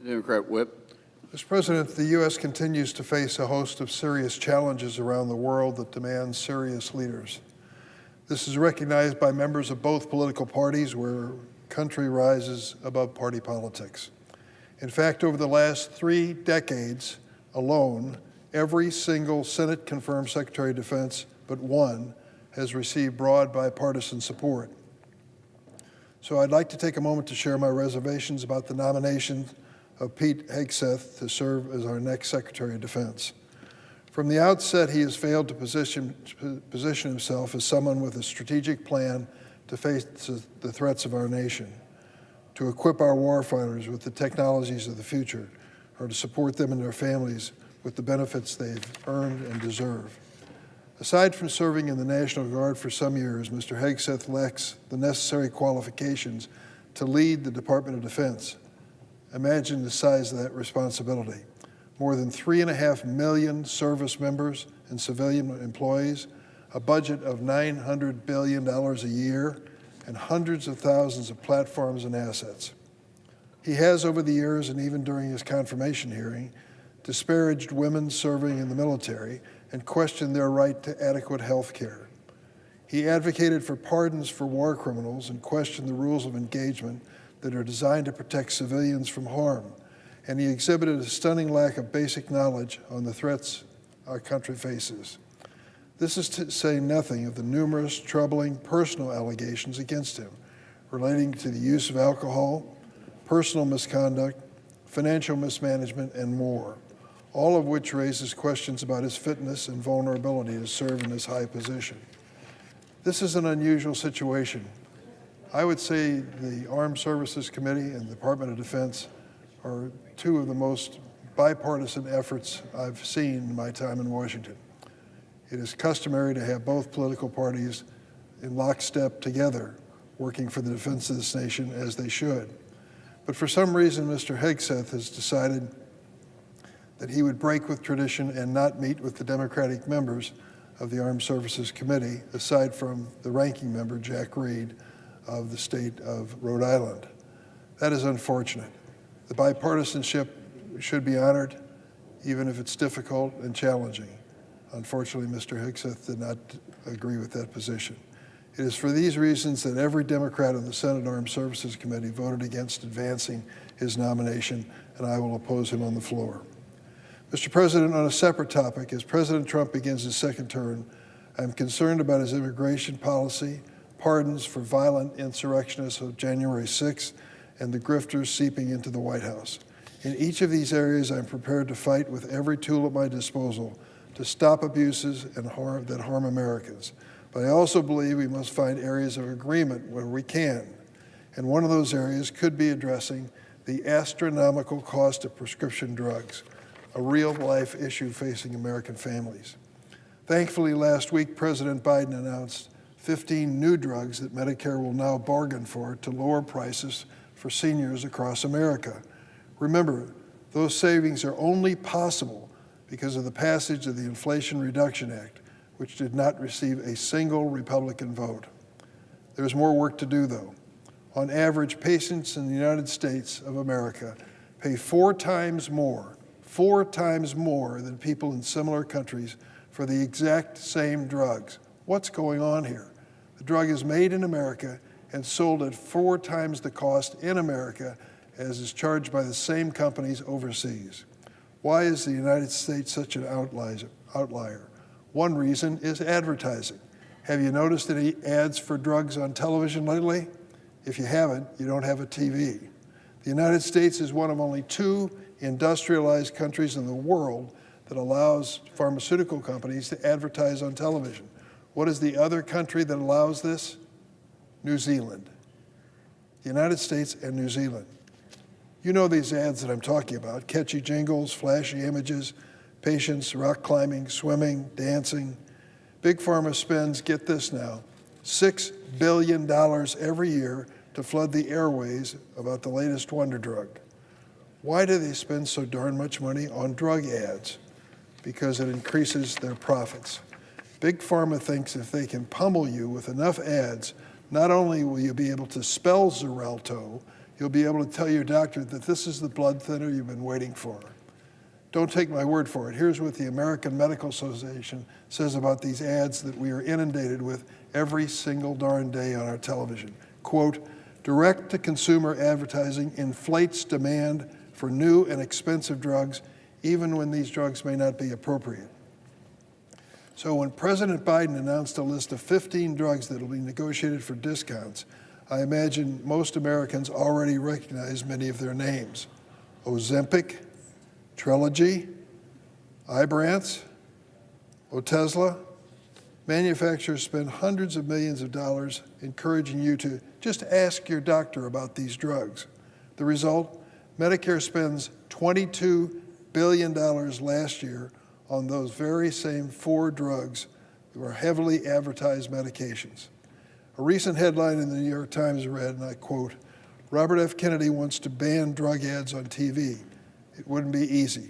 Democrat Whip. Mr. President, the U.S. continues to face a host of serious challenges around the world that demand serious leaders. This is recognized by members of both political parties, where country rises above party politics. In fact, over the last 3 decades alone, every single Senate-confirmed Secretary of Defense but one has received broad bipartisan support. So I'd like to take a moment to share my reservations about the nomination of Pete Hegseth to serve as our next Secretary of Defense. From the outset, he has failed to position himself as someone with a strategic plan to face the threats of our nation, to equip our warfighters with the technologies of the future, or to support them and their families with the benefits they've earned and deserve. Aside from serving in the National Guard for some years, Mr. Hegseth lacks the necessary qualifications to lead the Department of Defense. Imagine the size of that responsibility. More than 3.5 million service members and civilian employees, a budget of $900 billion a year, and hundreds of thousands of platforms and assets. He has, over the years, and even during his confirmation hearing, disparaged women serving in the military and questioned their right to adequate health care. He advocated for pardons for war criminals and questioned the rules of engagement that are designed to protect civilians from harm, and he exhibited a stunning lack of basic knowledge on the threats our country faces. This is to say nothing of the numerous troubling personal allegations against him relating to the use of alcohol, personal misconduct, financial mismanagement, and more, all of which raises questions about his fitness and vulnerability to serve in this high position. This is an unusual situation. I would say the Armed Services Committee and the Department of Defense are two of the most bipartisan efforts I've seen in my time in Washington. It is customary to have both political parties in lockstep together, working for the defense of this nation as they should. But for some reason, Mr. Hegseth has decided that he would break with tradition and not meet with the Democratic members of the Armed Services Committee, aside from the ranking member, Jack Reed, of the state of Rhode Island. That is unfortunate. The bipartisanship should be honored, even if it's difficult and challenging. Unfortunately, Mr. Hegseth did not agree with that position. It is for these reasons that every Democrat on the Senate Armed Services Committee voted against advancing his nomination, and I will oppose him on the floor. Mr. President, on a separate topic, as President Trump begins his second term, I'm concerned about his immigration policy, pardons for violent insurrectionists of January 6th, and the grifters seeping into the White House. In each of these areas, I'm prepared to fight with every tool at my disposal to stop abuses and harm that harm Americans. But I also believe we must find areas of agreement where we can. And one of those areas could be addressing the astronomical cost of prescription drugs, a real-life issue facing American families. Thankfully, last week, President Biden announced 15 new drugs that Medicare will now bargain for to lower prices for seniors across America. Remember, those savings are only possible because of the passage of the Inflation Reduction Act, which did not receive a single Republican vote. There's more work to do, though. On average, patients in the United States of America pay four times more than people in similar countries for the exact same drugs. What's going on here? The drug is made in America and sold at 4 times the cost in America as is charged by the same companies overseas. Why is the United States such an outlier? One reason is advertising. Have you noticed any ads for drugs on television lately? If you haven't, you don't have a TV. The United States is one of only 2 industrialized countries in the world that allows pharmaceutical companies to advertise on television. What is the other country that allows this? New Zealand. The United States and New Zealand. You know these ads that I'm talking about, catchy jingles, flashy images, patients rock climbing, swimming, dancing. Big Pharma spends, get this now, $6 billion every year to flood the airways about the latest wonder drug. Why do they spend so darn much money on drug ads? Because it increases their profits. Big Pharma thinks if they can pummel you with enough ads, not only will you be able to spell Xarelto, you'll be able to tell your doctor that this is the blood thinner you've been waiting for. Don't take my word for it. Here's what the American Medical Association says about these ads that we are inundated with every single darn day on our television. Quote, direct-to-consumer advertising inflates demand for new and expensive drugs, even when these drugs may not be appropriate. So when President Biden announced a list of 15 drugs that will be negotiated for discounts, I imagine most Americans already recognize many of their names. Ozempic, Trelegy, Ibrance, Otezla. Manufacturers spend hundreds of millions of dollars encouraging you to just ask your doctor about these drugs. The result, Medicare spends $22 billion last year on those very same 4 drugs that were heavily advertised medications. A recent headline in the New York Times read, and I quote, Robert F. Kennedy wants to ban drug ads on TV. It wouldn't be easy.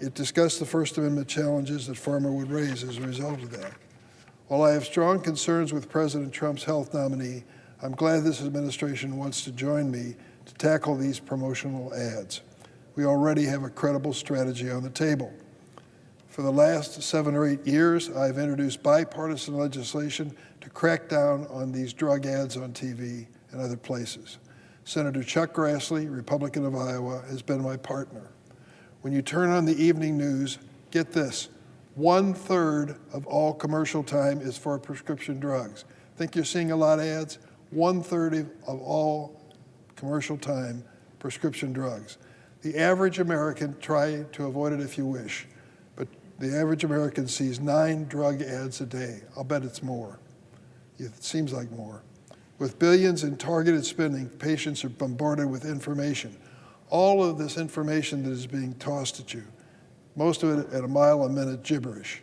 It discussed the First Amendment challenges that pharma would raise as a result of that. While I have strong concerns with President Trump's health nominee, I'm glad this administration wants to join me to tackle these promotional ads. We already have a credible strategy on the table. For the last 7 or 8 years, I've introduced bipartisan legislation to crack down on these drug ads on TV and other places. Senator Chuck Grassley, Republican of Iowa, has been my partner. When you turn on the evening news, get this, 1/3 of all commercial time is for prescription drugs. Think you're seeing a lot of ads? 1/3 of all commercial time, prescription drugs. The average American, try to avoid it if you wish, but the average American sees 9 drug ads a day. I'll bet it's more. It seems like more. With billions in targeted spending, patients are bombarded with information. All of this information that is being tossed at you, most of it at a mile a minute gibberish.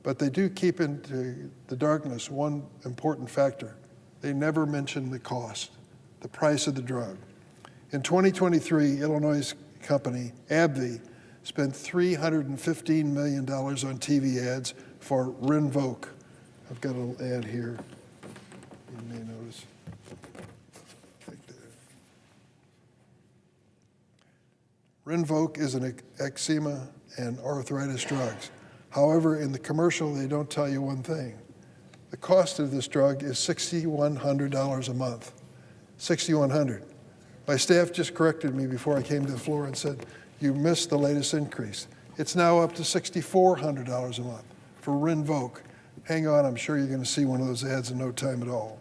But they do keep into the darkness one important factor. They never mention the cost, the price of the drug. In 2023, Illinois company AbbVie spent $315 million on TV ads for Rinvoq. I've got a little ad here. You may notice. Rinvoq is an eczema and arthritis drugs. However, in the commercial, they don't tell you one thing. The cost of this drug is $6,100 a month. $6,100. My staff just corrected me before I came to the floor and said, you missed the latest increase. It's now up to $6,400 a month for Rinvoq. Hang on, I'm sure you're going to see one of those ads in no time at all.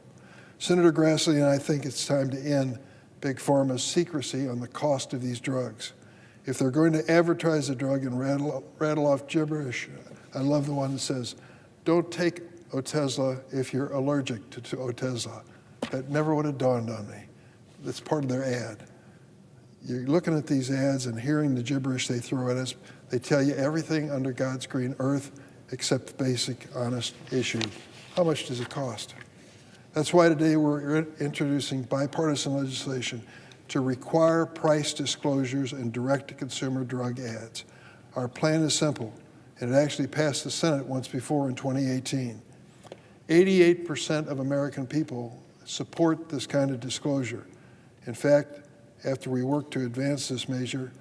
Senator Grassley and I think it's time to end Big Pharma's secrecy on the cost of these drugs. If they're going to advertise a drug and rattle off gibberish, I love the one that says, don't take Otezla if you're allergic to Otezla. That never would have dawned on me. That's part of their ad. You're looking at these ads and hearing the gibberish they throw at us. They tell you everything under God's green earth except the basic, honest issue. How much does it cost? That's why today we're introducing bipartisan legislation to require price disclosures and direct-to-consumer drug ads. Our plan is simple, and it actually passed the Senate once before in 2018. 88% of American people support this kind of disclosure. In fact, after we worked to advance this measure,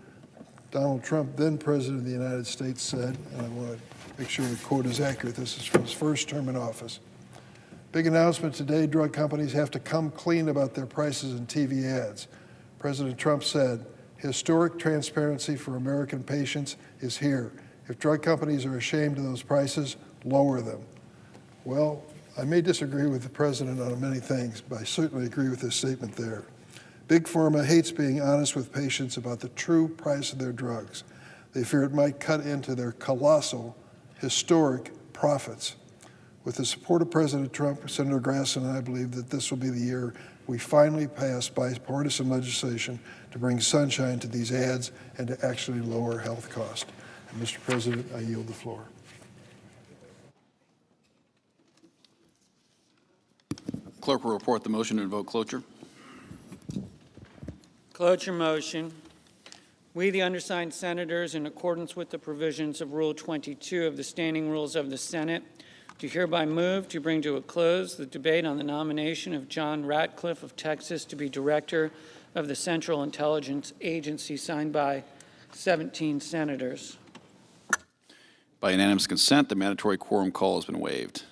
Donald Trump, then President of the United States, said, and I want to make sure the quote is accurate, this is from his first term in office, big announcement today, drug companies have to come clean about their prices in TV ads. President Trump said, historic transparency for American patients is here. If drug companies are ashamed of those prices, lower them. Well, I may disagree with the president on many things, but I certainly agree with his statement there. Big Pharma hates being honest with patients about the true price of their drugs. They fear it might cut into their colossal, historic profits. With the support of President Trump, Senator Grassley and I believe that this will be the year we finally pass bipartisan legislation to bring sunshine to these ads and to actually lower health costs. And Mr. President, I yield the floor. Clerk will report the motion and vote cloture. Cloture motion. We, the undersigned senators, in accordance with the provisions of Rule 22 of the Standing Rules of the Senate, do hereby move to bring to a close the debate on the nomination of John Ratcliffe of Texas to be Director of the Central Intelligence Agency, signed by 17 senators. By unanimous consent, the mandatory quorum call has been waived.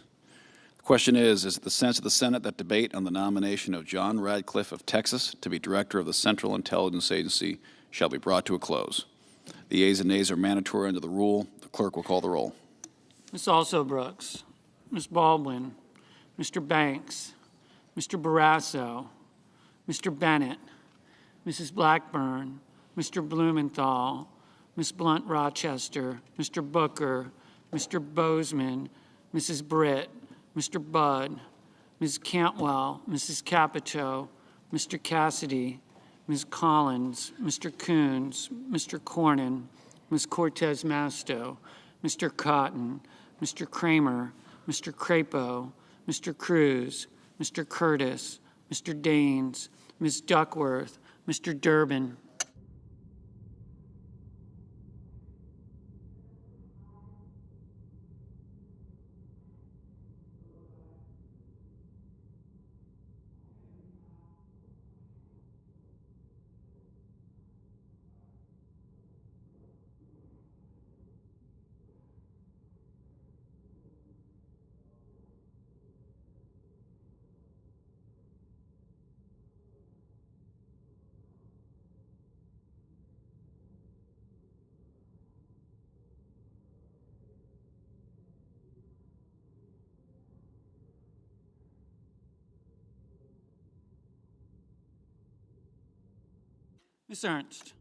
The question is it the sense of the Senate that debate on the nomination of John Ratcliffe of Texas to be Director of the Central Intelligence Agency shall be brought to a close? The yeas and nays are mandatory under the rule. The clerk will call the roll. Ms. Also-Brooks, Ms. Baldwin, Mr. Banks, Mr. Barrasso, Mr. Bennett, Mrs. Blackburn, Mr. Blumenthal, Ms. Blunt Rochester, Mr. Booker, Mr. Bozeman, Mrs. Britt, Mr. Budd, Ms. Cantwell, Mrs. Capito, Mr. Cassidy, Ms. Collins, Mr. Coons, Mr. Cornyn, Ms. Cortez Masto, Mr. Cotton, Mr. Kramer, Mr. Crapo, Mr. Cruz, Mr. Curtis, Mr. Daines, Ms. Duckworth, Mr. Durbin. Ms. Ernst.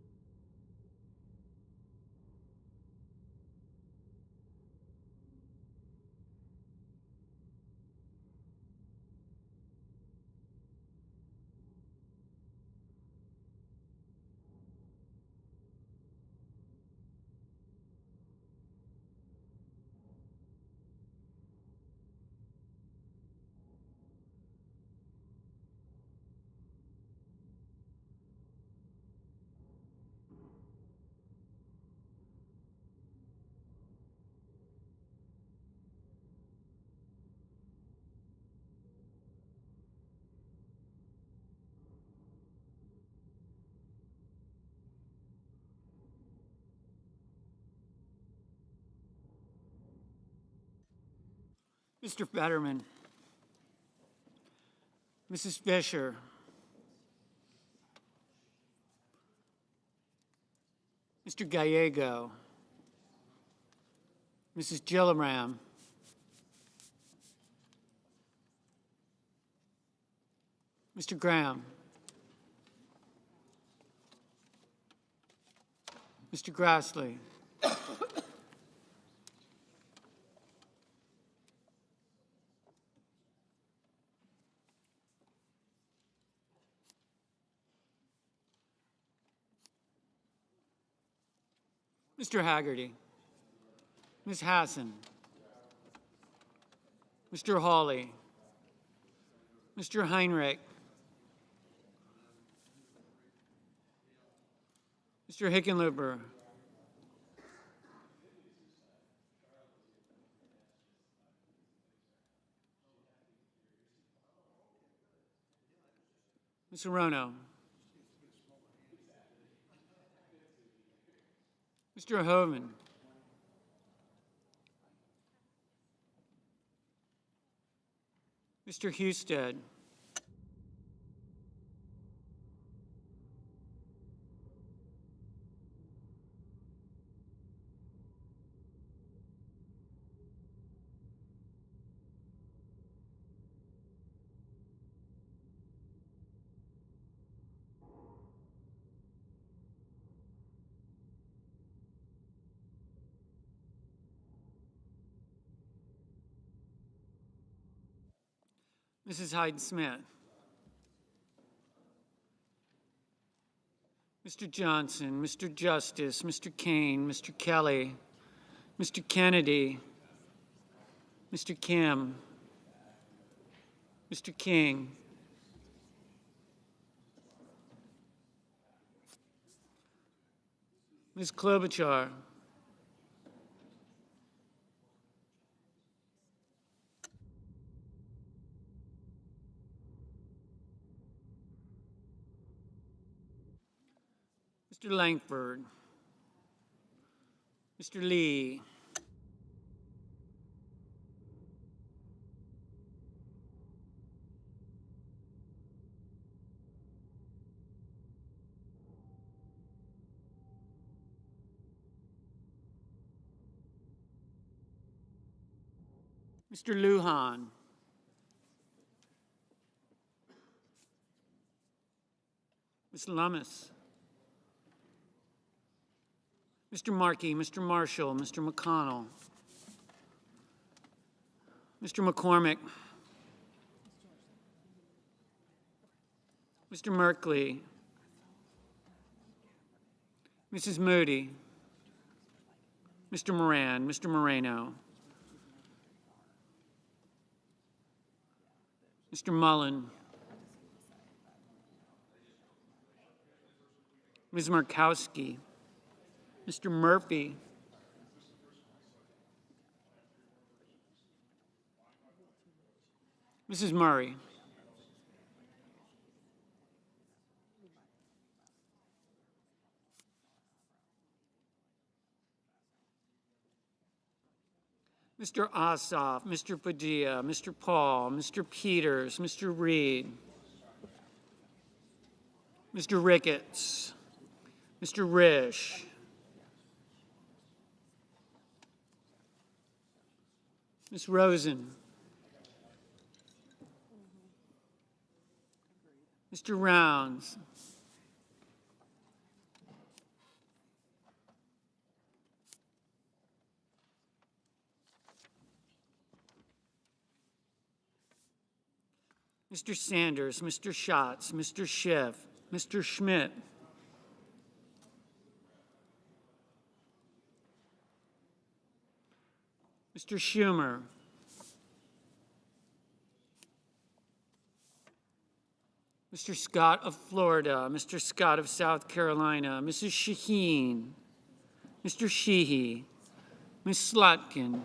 Mr. Fetterman, Mrs. Fisher, Mr. Gallego, Mrs. Gilliram, Mr. Graham, Mr. Grassley, Mr. Haggerty, Ms. Hassan, Mr. Hawley, Mr. Heinrich, Mr. Hickenlooper, Ms. Arono, Mr. Hovind, Mr. Husted, Mrs. Hyde-Smith, Mr. Johnson, Mr. Justice, Mr. Kane, Mr. Kelly, Mr. Kennedy, Mr. Kim, Mr. King, Ms. Klobuchar, Mr. Langford, Mr. Lee, Mr. Lujan, Ms. Lummis, Mr. Markey, Mr. Marshall, Mr. McConnell, Mr. McCormick, Mr. Merkley, Mrs. Moody, Mr. Moran, Mr. Moreno, Mr. Mullen, Ms. Markowski, Mr. Murphy, Mrs. Murray, Mr. Ossoff, Mr. Padilla, Mr. Paul, Mr. Peters, Mr. Reed, Mr. Ricketts, Mr. Risch, Ms. Rosen, Mr. Rounds, Mr. Sanders, Mr. Schatz, Mr. Schiff, Mr. Schmidt, Mr. Schumer, Mr. Scott of Florida, Mr. Scott of South Carolina, Mrs. Shaheen, Mr. Sheehy, Ms. Slotkin,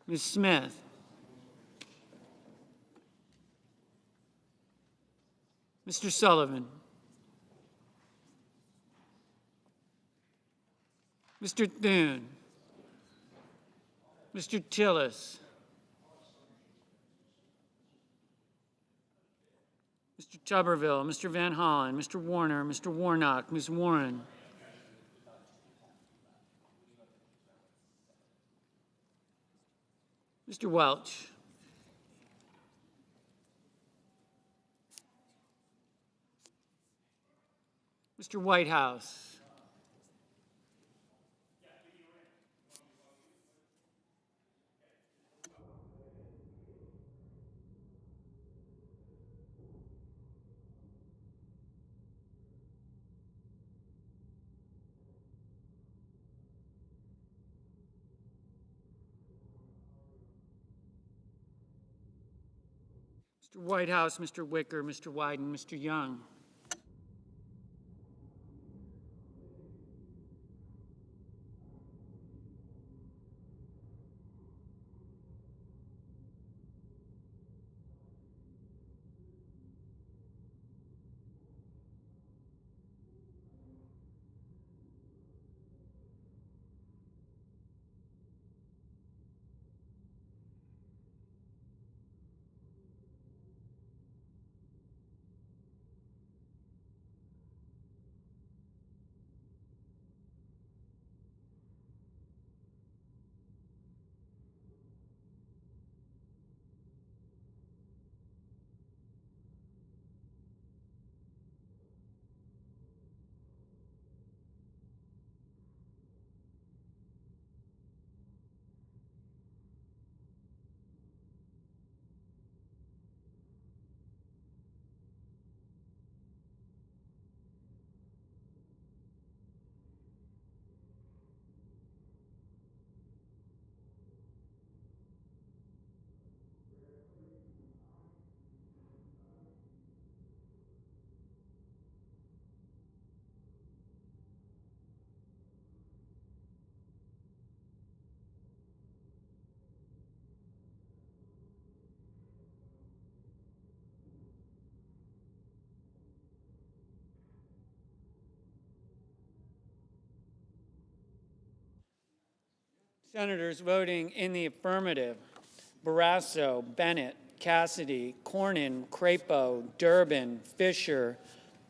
Ms. Smith, Mr. Sullivan, Mr. Thune, Mr. Tillis. Mr. Tuberville, Mr. Van Hollen, Mr. Warner, Mr. Warnock, Ms. Warren. Mr. Welch. Mr. Whitehouse. Mr. Whitehouse, Mr. Wicker, Mr. Wyden, Mr. Young. Senators voting in the affirmative: Barrasso, Bennett, Cassidy, Cornyn, Crapo, Durbin, Fisher,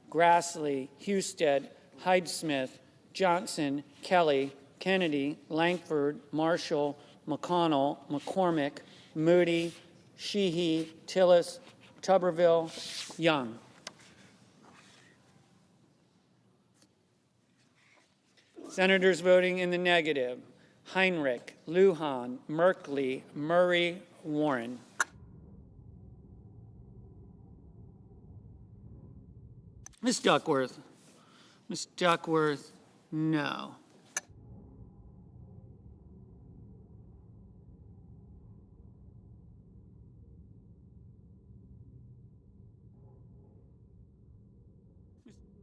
Grassley, Husted, Hyde-Smith, Johnson, Kelly, Kennedy, Langford, Marshall, McConnell, McCormick, Moody, Sheehy, Tillis, Tuberville, Young. Senators voting in the negative: Heinrich, Lujan, Merkley, Murray, Warren. Ms. Duckworth. Ms. Duckworth, no.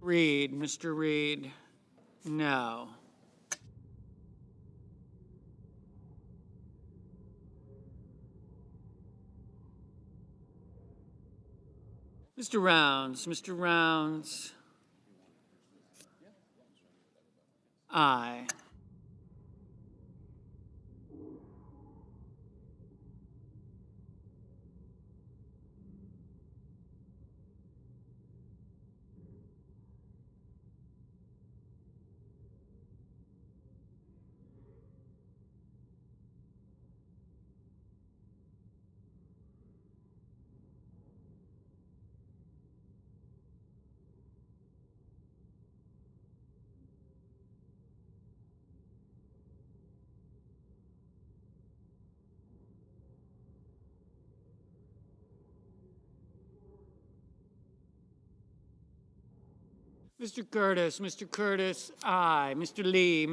Reed, Mr. Reed, no. Mr. Rounds, aye. Mr. Curtis, aye. Mr. Lee,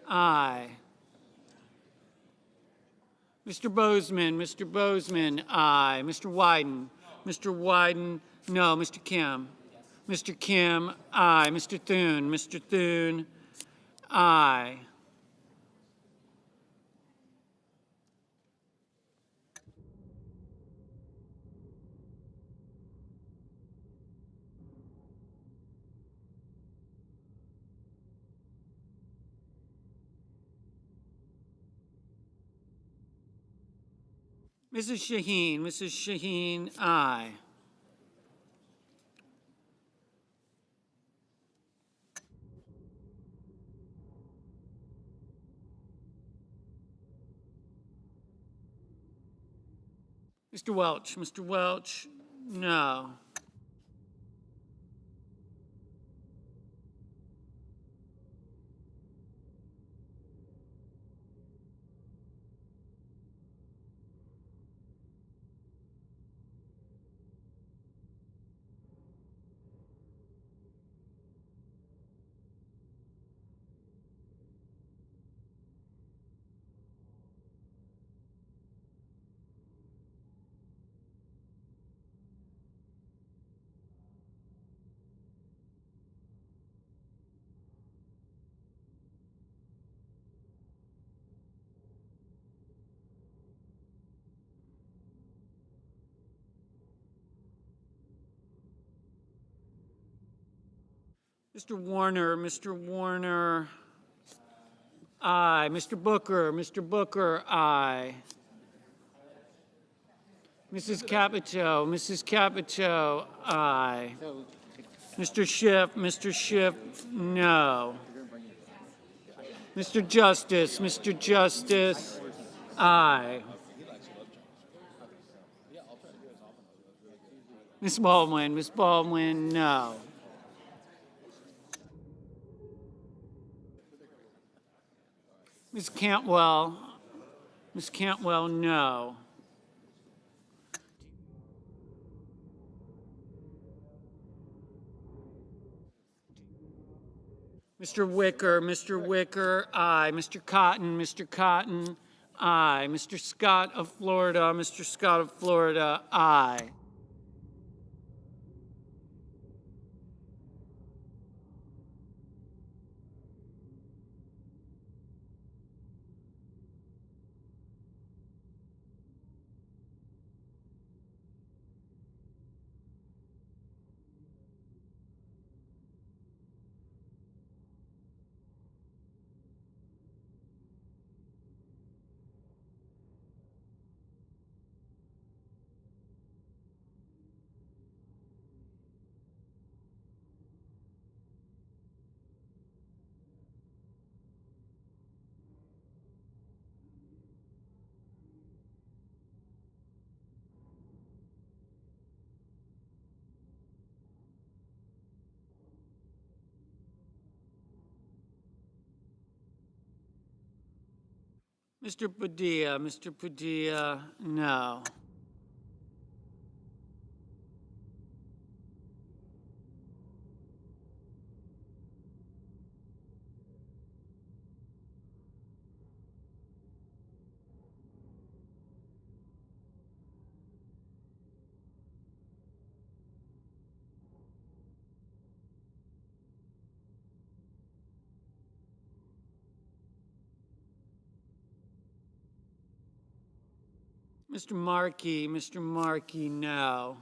aye. Mr. Bozeman, aye. Mr. Wyden, no. Mr. Kim, aye. Mr. Thune, aye. Mrs. Shaheen, aye. Mr. Welch, no. Mr. Warner, aye. Mr. Booker, aye. Mrs. Capito, aye. Mr. Schiff, no. Mr. Justice, aye. Miss Baldwin, no. Ms. Cantwell, no. Mr. Wicker, aye. Mr. Cotton, aye. Mr. Scott of Florida, aye. Mr. Padilla, no. Mr. Markey, no.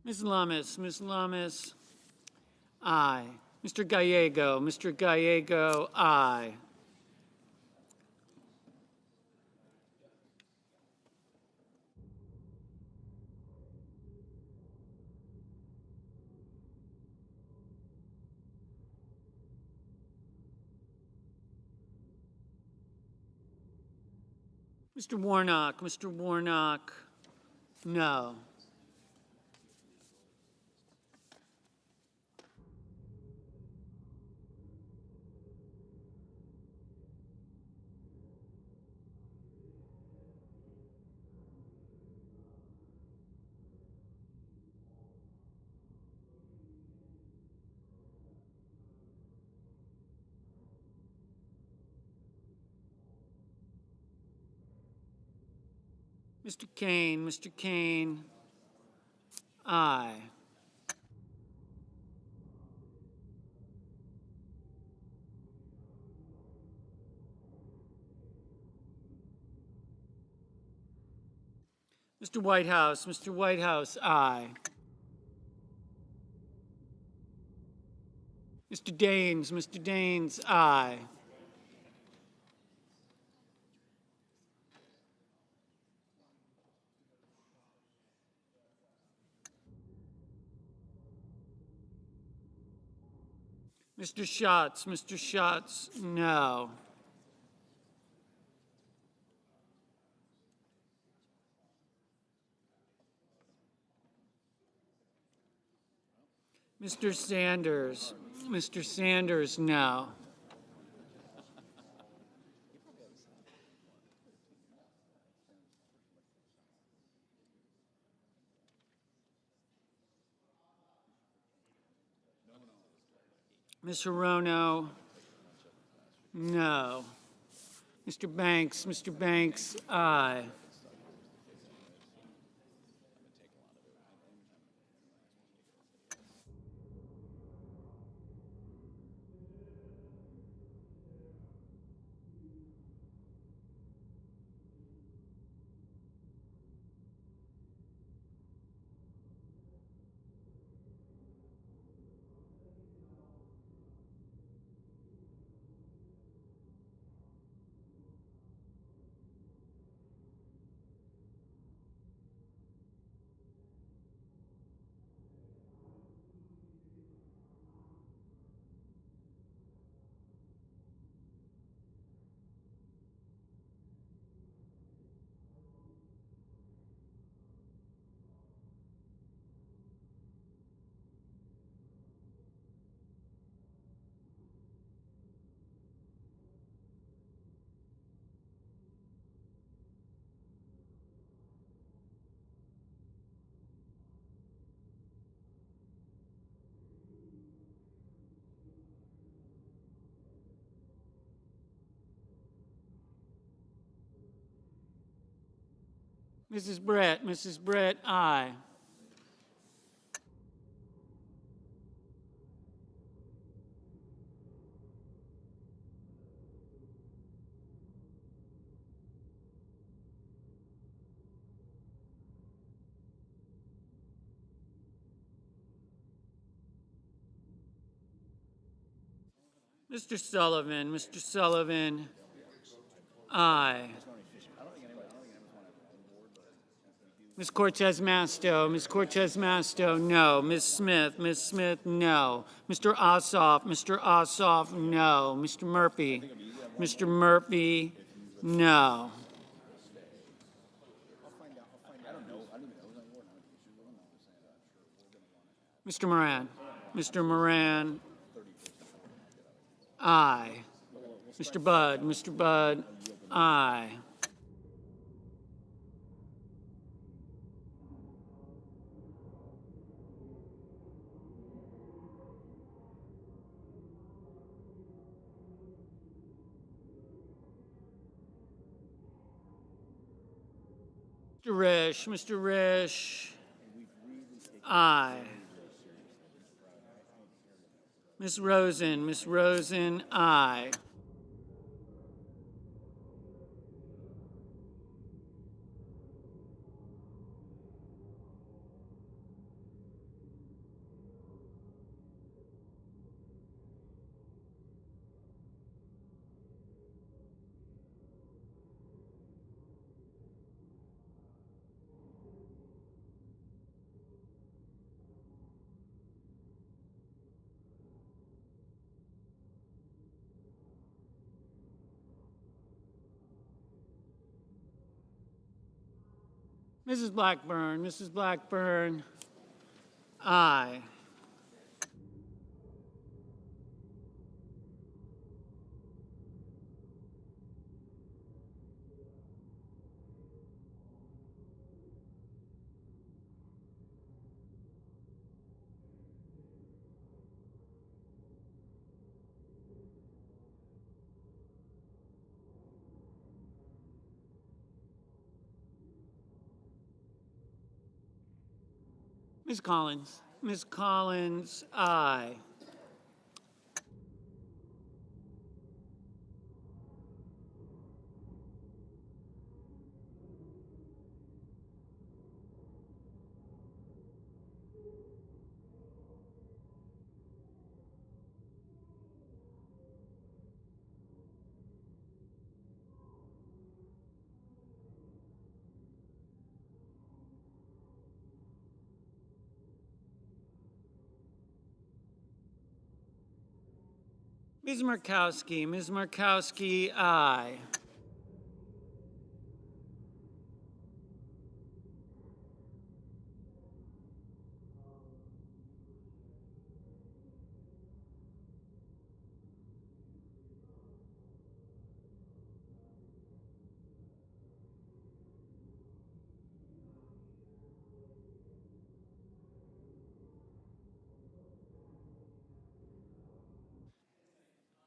Ms. Lummis, aye. Mr. Gallego, aye. Mr. Warnock, no. Mr. Kane, Aye. Mr. Whitehouse, aye. Mr. Daines, aye. Mr. Schatz, no. Mr. Sanders, no. Ms. Hirono, no. Mr. Banks, aye. Mrs. Brett, aye. Mr. Sullivan, aye. Ms. Cortez Masto, no. Ms. Smith, no. Mr. Ossoff, no. Mr. Murphy, no. Mr. Moran, aye. Mr. Budd, aye. Mr. Risch, aye. Ms. Rosen, aye. Mrs. Blackburn, aye. Ms. Collins. Ms. Collins, aye. Ms. Markowski. Ms. Markowski, aye.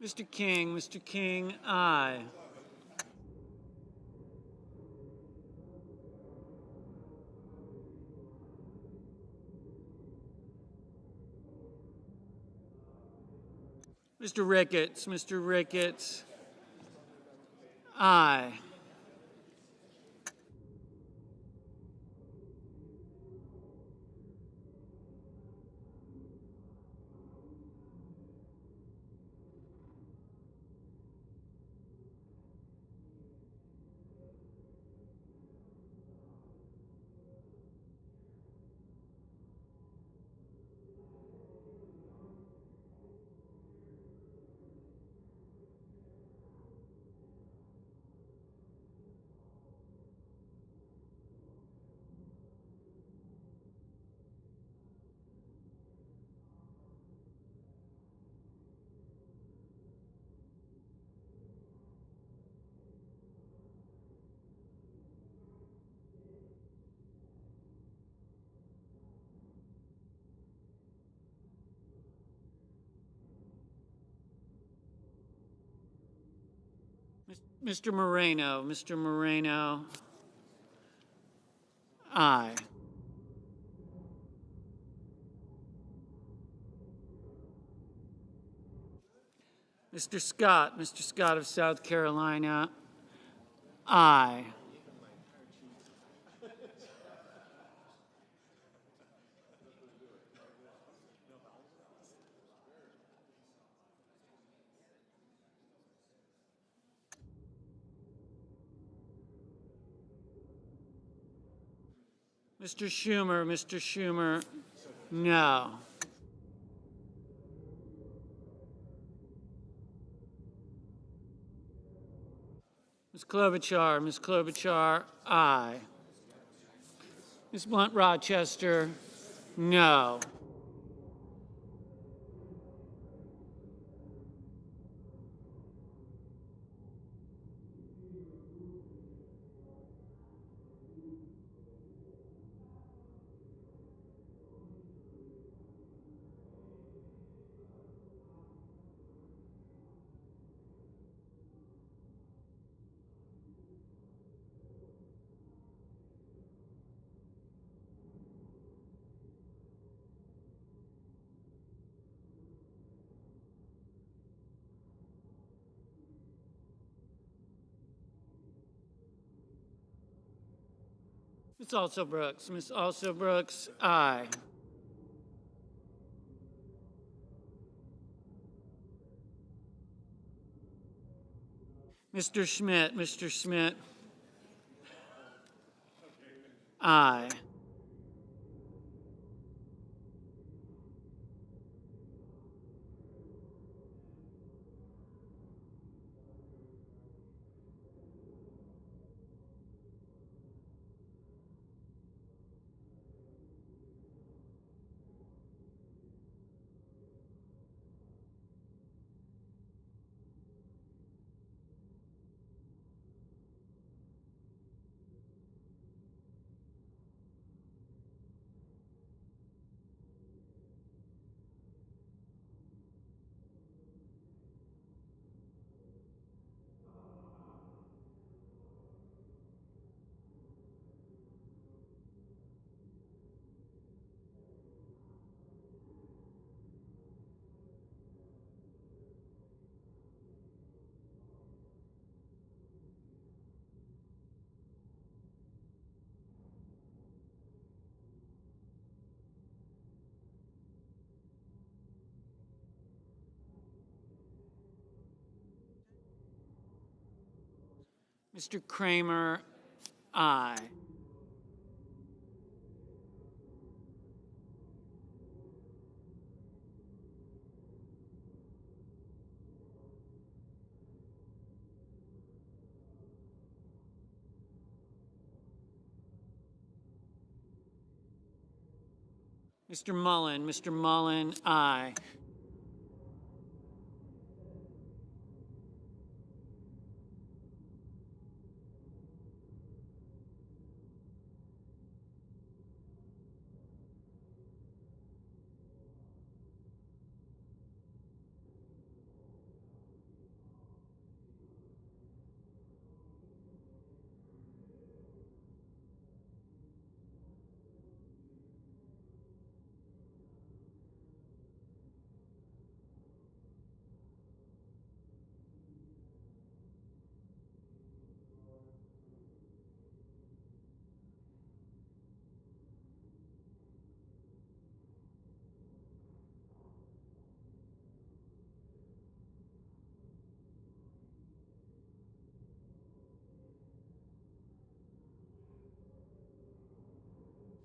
Mr. King. Mr. King, aye. Mr. Ricketts. Mr. Ricketts, aye. Mr. Moreno. Mr. Moreno, aye. Mr. Scott. Mr. Scott of South Carolina, aye. Mr. Schumer. Mr. Schumer, no. Ms. Klobuchar. Ms. Klobuchar, aye. Ms. Blunt Rochester, no. Ms. Also Brooks. Ms. Also Brooks, aye. Mr. Schmidt. Mr. Schmidt, aye. Mr. Kramer, aye. Mr. Mullen, aye.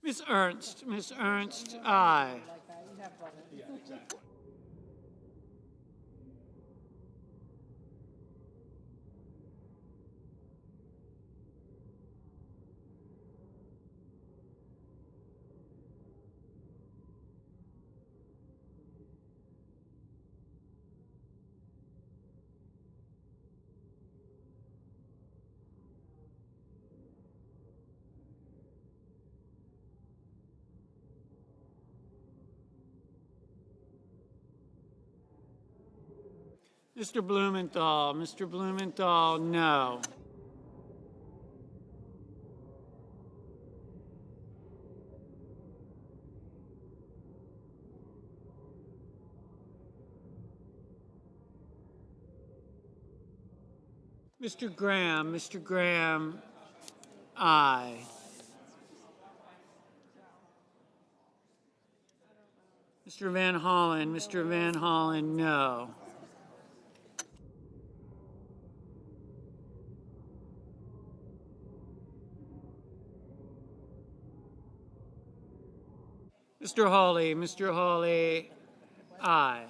Ms. Ernst, aye. Mr. Blumenthal, no. Mr. Graham, aye. Mr. Van Hollen, no. Mr. Hawley, aye.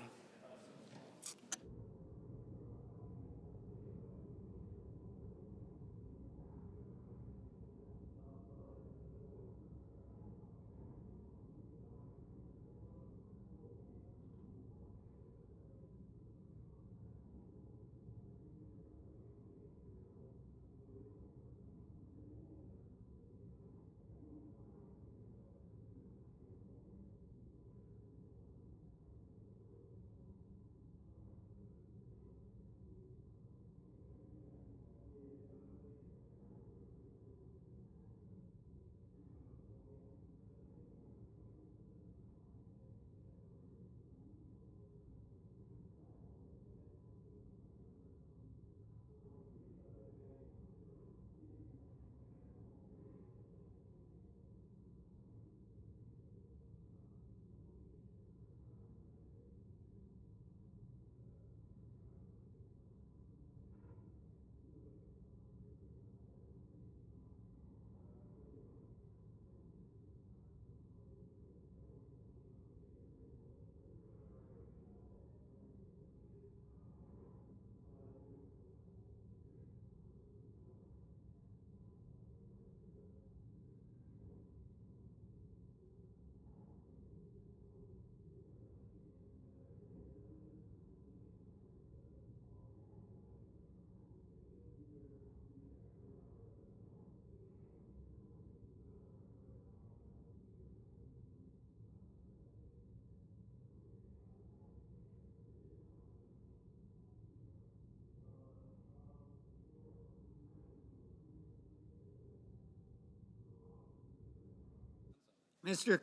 Mr.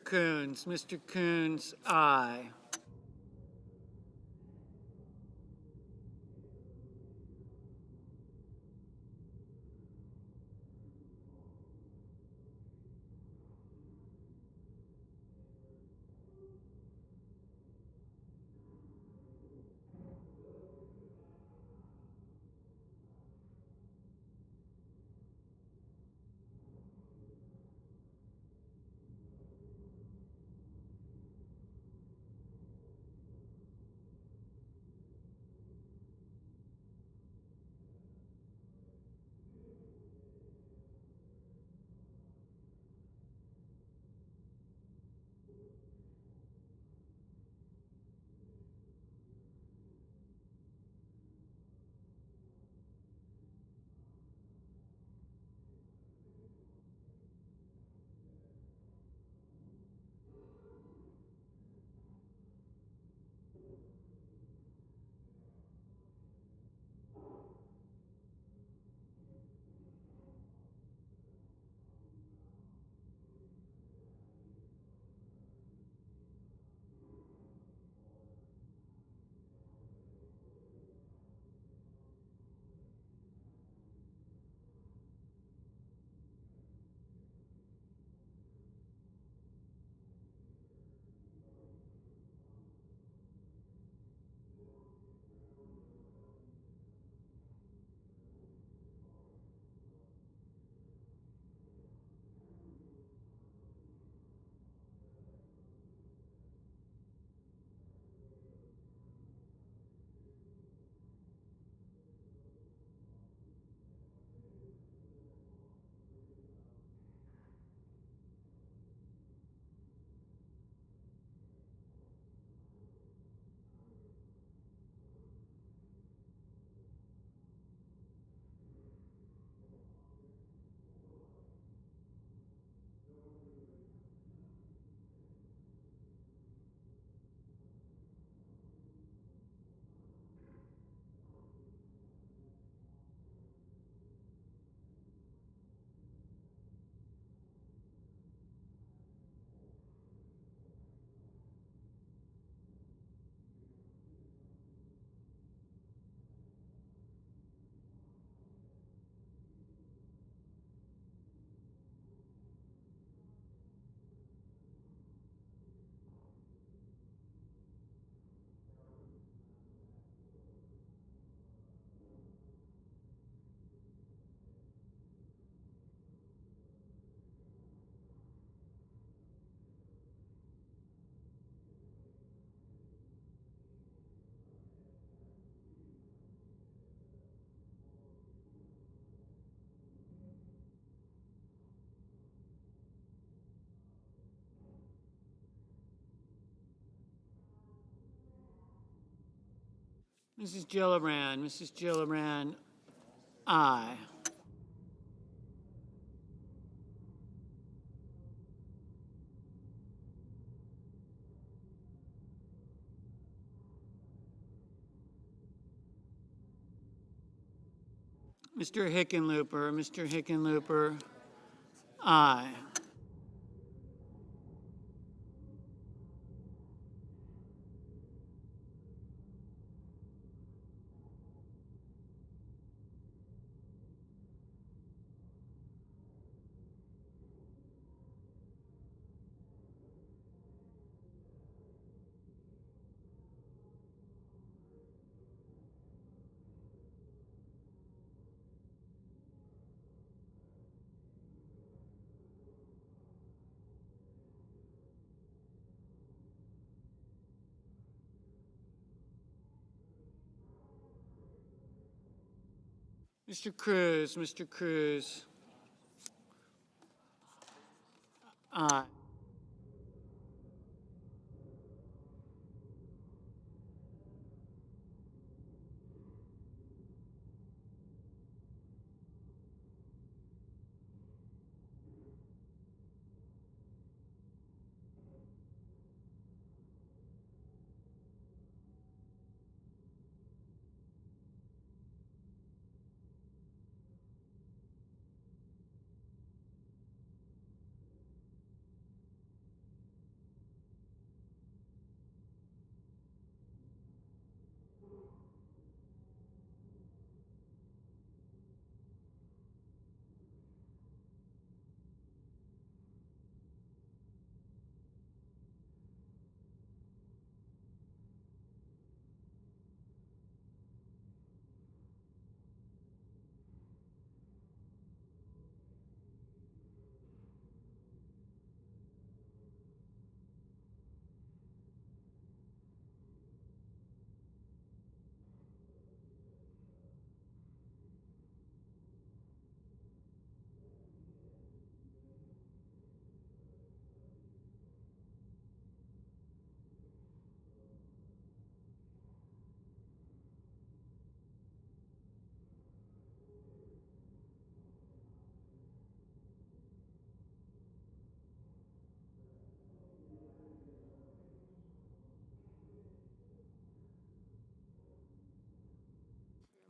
Coons, aye. Mrs. Gillibrand. Mrs. Gillibrand, aye. Mr. Hickenlooper. Mr. Hickenlooper, aye. Mr. Cruz. Mr. Cruz, aye.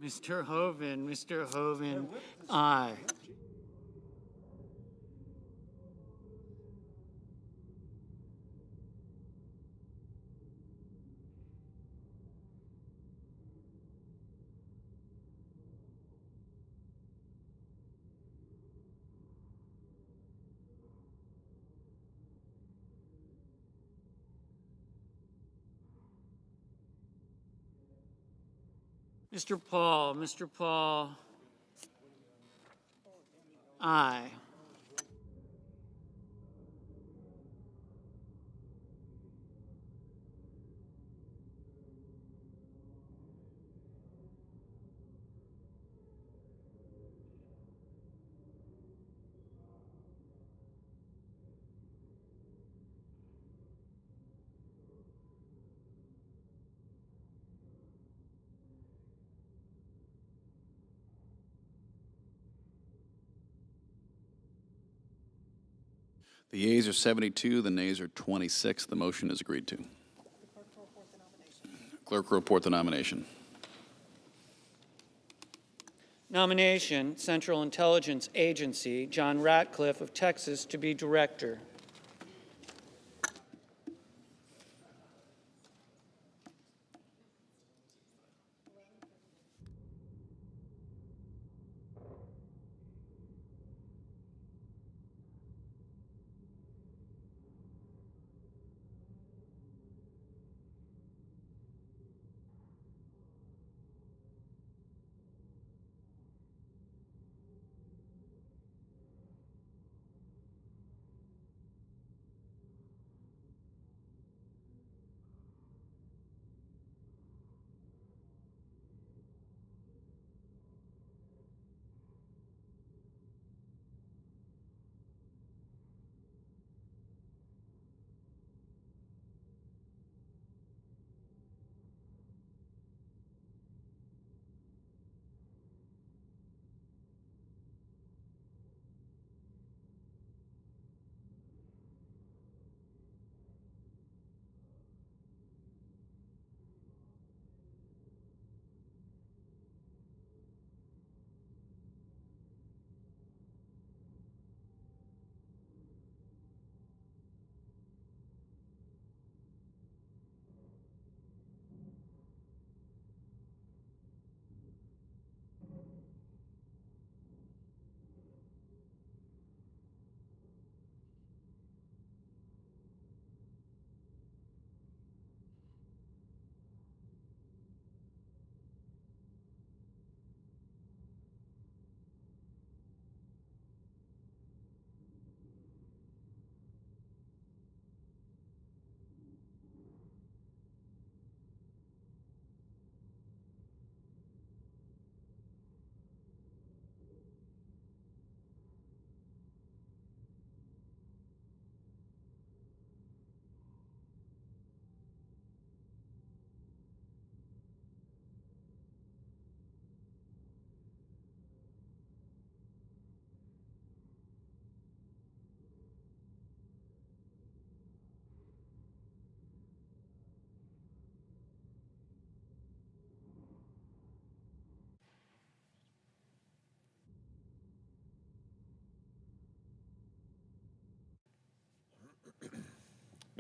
Mr. Hoven. Mr. Hoven, aye. Mr. Paul. Mr. Paul, aye. The yeas are 72, the nays are 26. The motion is agreed to. Clerk will report the nomination. Nomination, Central Intelligence Agency, John Ratcliffe of Texas to be director.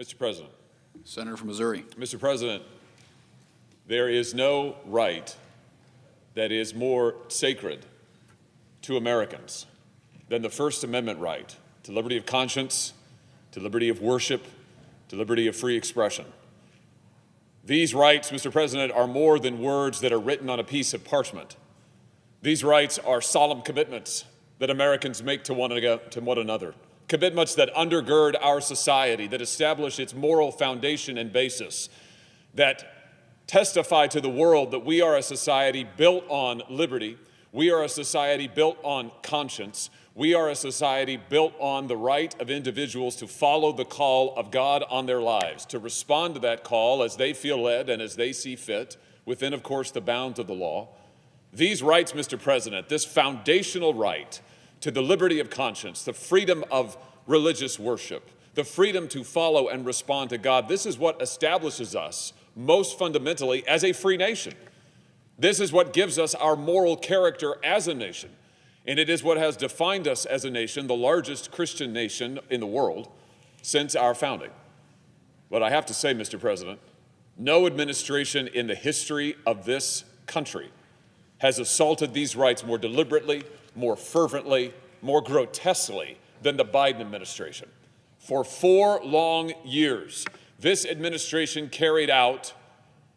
Mr. President. Senator from Missouri. Mr. President, there is no right that is more sacred to Americans than the First Amendment right to liberty of conscience, to liberty of worship, to liberty of free expression. These rights, Mr. President, are more than words that are written on a piece of parchment. These rights are solemn commitments that Americans make to one another, commitments that undergird our society, that establish its moral foundation and basis, that testify to the world that we are a society built on liberty, we are a society built on conscience, we are a society built on the right of individuals to follow the call of God on their lives, to respond to that call as they feel led and as they see fit, within, of course, the bounds of the law. These rights, Mr. President, this foundational right to the liberty of conscience, the freedom of religious worship, the freedom to follow and respond to God, this is what establishes us most fundamentally as a free nation. This is what gives us our moral character as a nation. And it is what has defined us as a nation, the largest Christian nation in the world since our founding. But I have to say, Mr. President, no administration in the history of this country has assaulted these rights more deliberately, more fervently, more grotesquely than the Biden administration. For 4 long years, this administration carried out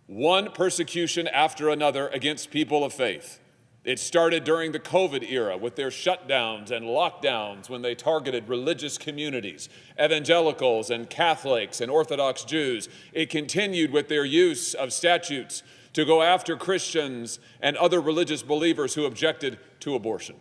one persecution after another against people of faith. It started during the COVID era with their shutdowns and lockdowns when they targeted religious communities, evangelicals and Catholics and Orthodox Jews. It continued with their use of statutes to go after Christians and other religious believers who objected to abortion.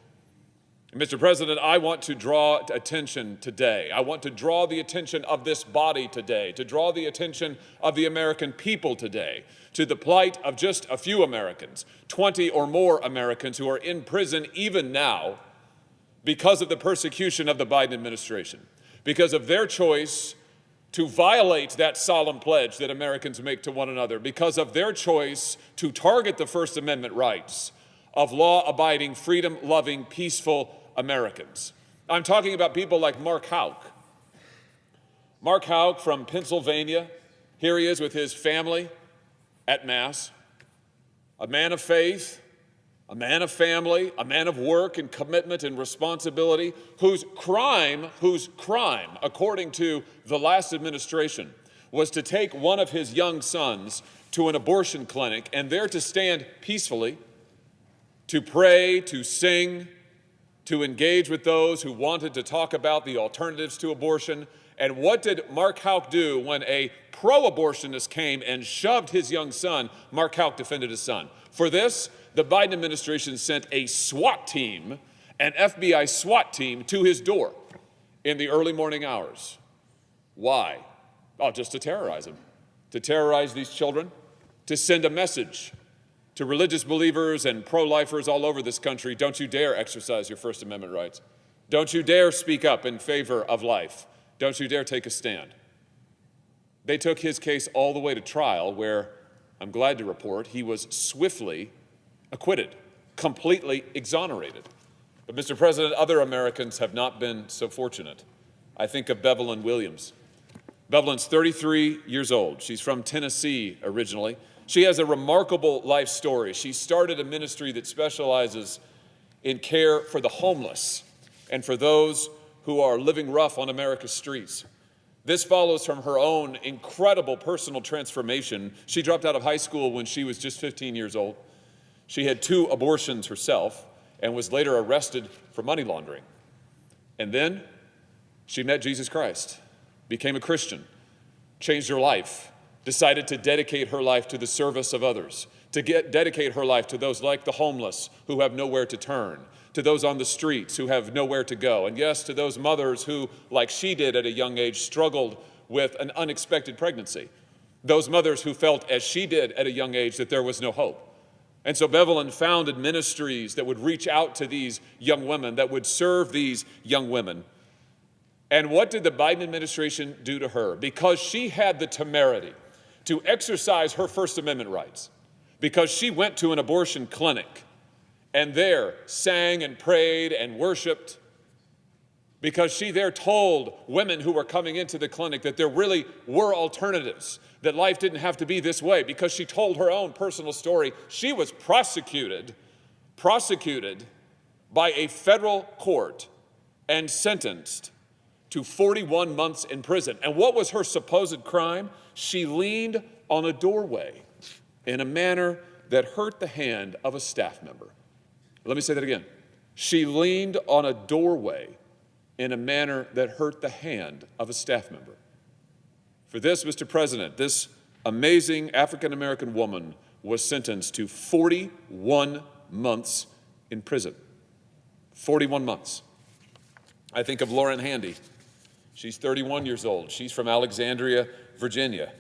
Mr. President, I want to draw attention today. I want to draw the attention of this body today, to draw the attention of the American people today to the plight of just a few Americans, 20 or more Americans who are in prison even now because of the persecution of the Biden administration, because of their choice to violate that solemn pledge that Americans make to one another, because of their choice to target the First Amendment rights of law-abiding, freedom-loving, peaceful Americans. I'm talking about people like Mark Houck. Mark Houck from Pennsylvania. Here he is with his family at Mass. A man of faith, a man of family, a man of work and commitment and responsibility, whose crime, according to the last administration, was to take one of his young sons to an abortion clinic and there to stand peacefully, to pray, to sing, to engage with those who wanted to talk about the alternatives to abortion. And what did Mark Houck do when a pro-abortionist came and shoved his young son? Mark Houck defended his son. For this, the Biden administration sent a SWAT team, an FBI SWAT team, to his door in the early morning hours. Why? Oh, just to terrorize him, to terrorize these children, to send a message to religious believers and pro-lifers all over this country: don't you dare exercise your First Amendment rights. Don't you dare speak up in favor of life. Don't you dare take a stand. They took his case all the way to trial, where I'm glad to report he was swiftly acquitted, completely exonerated. But, Mr. President, other Americans have not been so fortunate. I think of Bevelyn Williams. Bevelyn's 33 years old. She's from Tennessee originally. She has a remarkable life story. She started a ministry that specializes in care for the homeless and for those who are living rough on America's streets. This follows from her own incredible personal transformation. She dropped out of high school when she was just 15 years old. She had 2 abortions herself and was later arrested for money laundering. And then she met Jesus Christ, became a Christian, changed her life, decided to dedicate her life to the service of others, to dedicate her life to those like the homeless who have nowhere to turn, to those on the streets who have nowhere to go, and yes, to those mothers who, like she did at a young age, struggled with an unexpected pregnancy, those mothers who felt, as she did at a young age, that there was no hope. And so Bevelyn founded ministries that would reach out to these young women, that would serve these young women. And what did the Biden administration do to her? Because she had the temerity to exercise her First Amendment rights, because she went to an abortion clinic and there sang and prayed and worshiped, because she there told women who were coming into the clinic that there really were alternatives, that life didn't have to be this way. Because she told her own personal story, she was prosecuted by a federal court and sentenced to 41 months in prison. And what was her supposed crime? She leaned on a doorway in a manner that hurt the hand of a staff member. Let me say that again. She leaned on a doorway in a manner that hurt the hand of a staff member. For this, Mr. President, this amazing African-American woman was sentenced to 41 months in prison. 41 months. I think of Lauren Handy. She's 31 years old. She's from Alexandria, Virginia.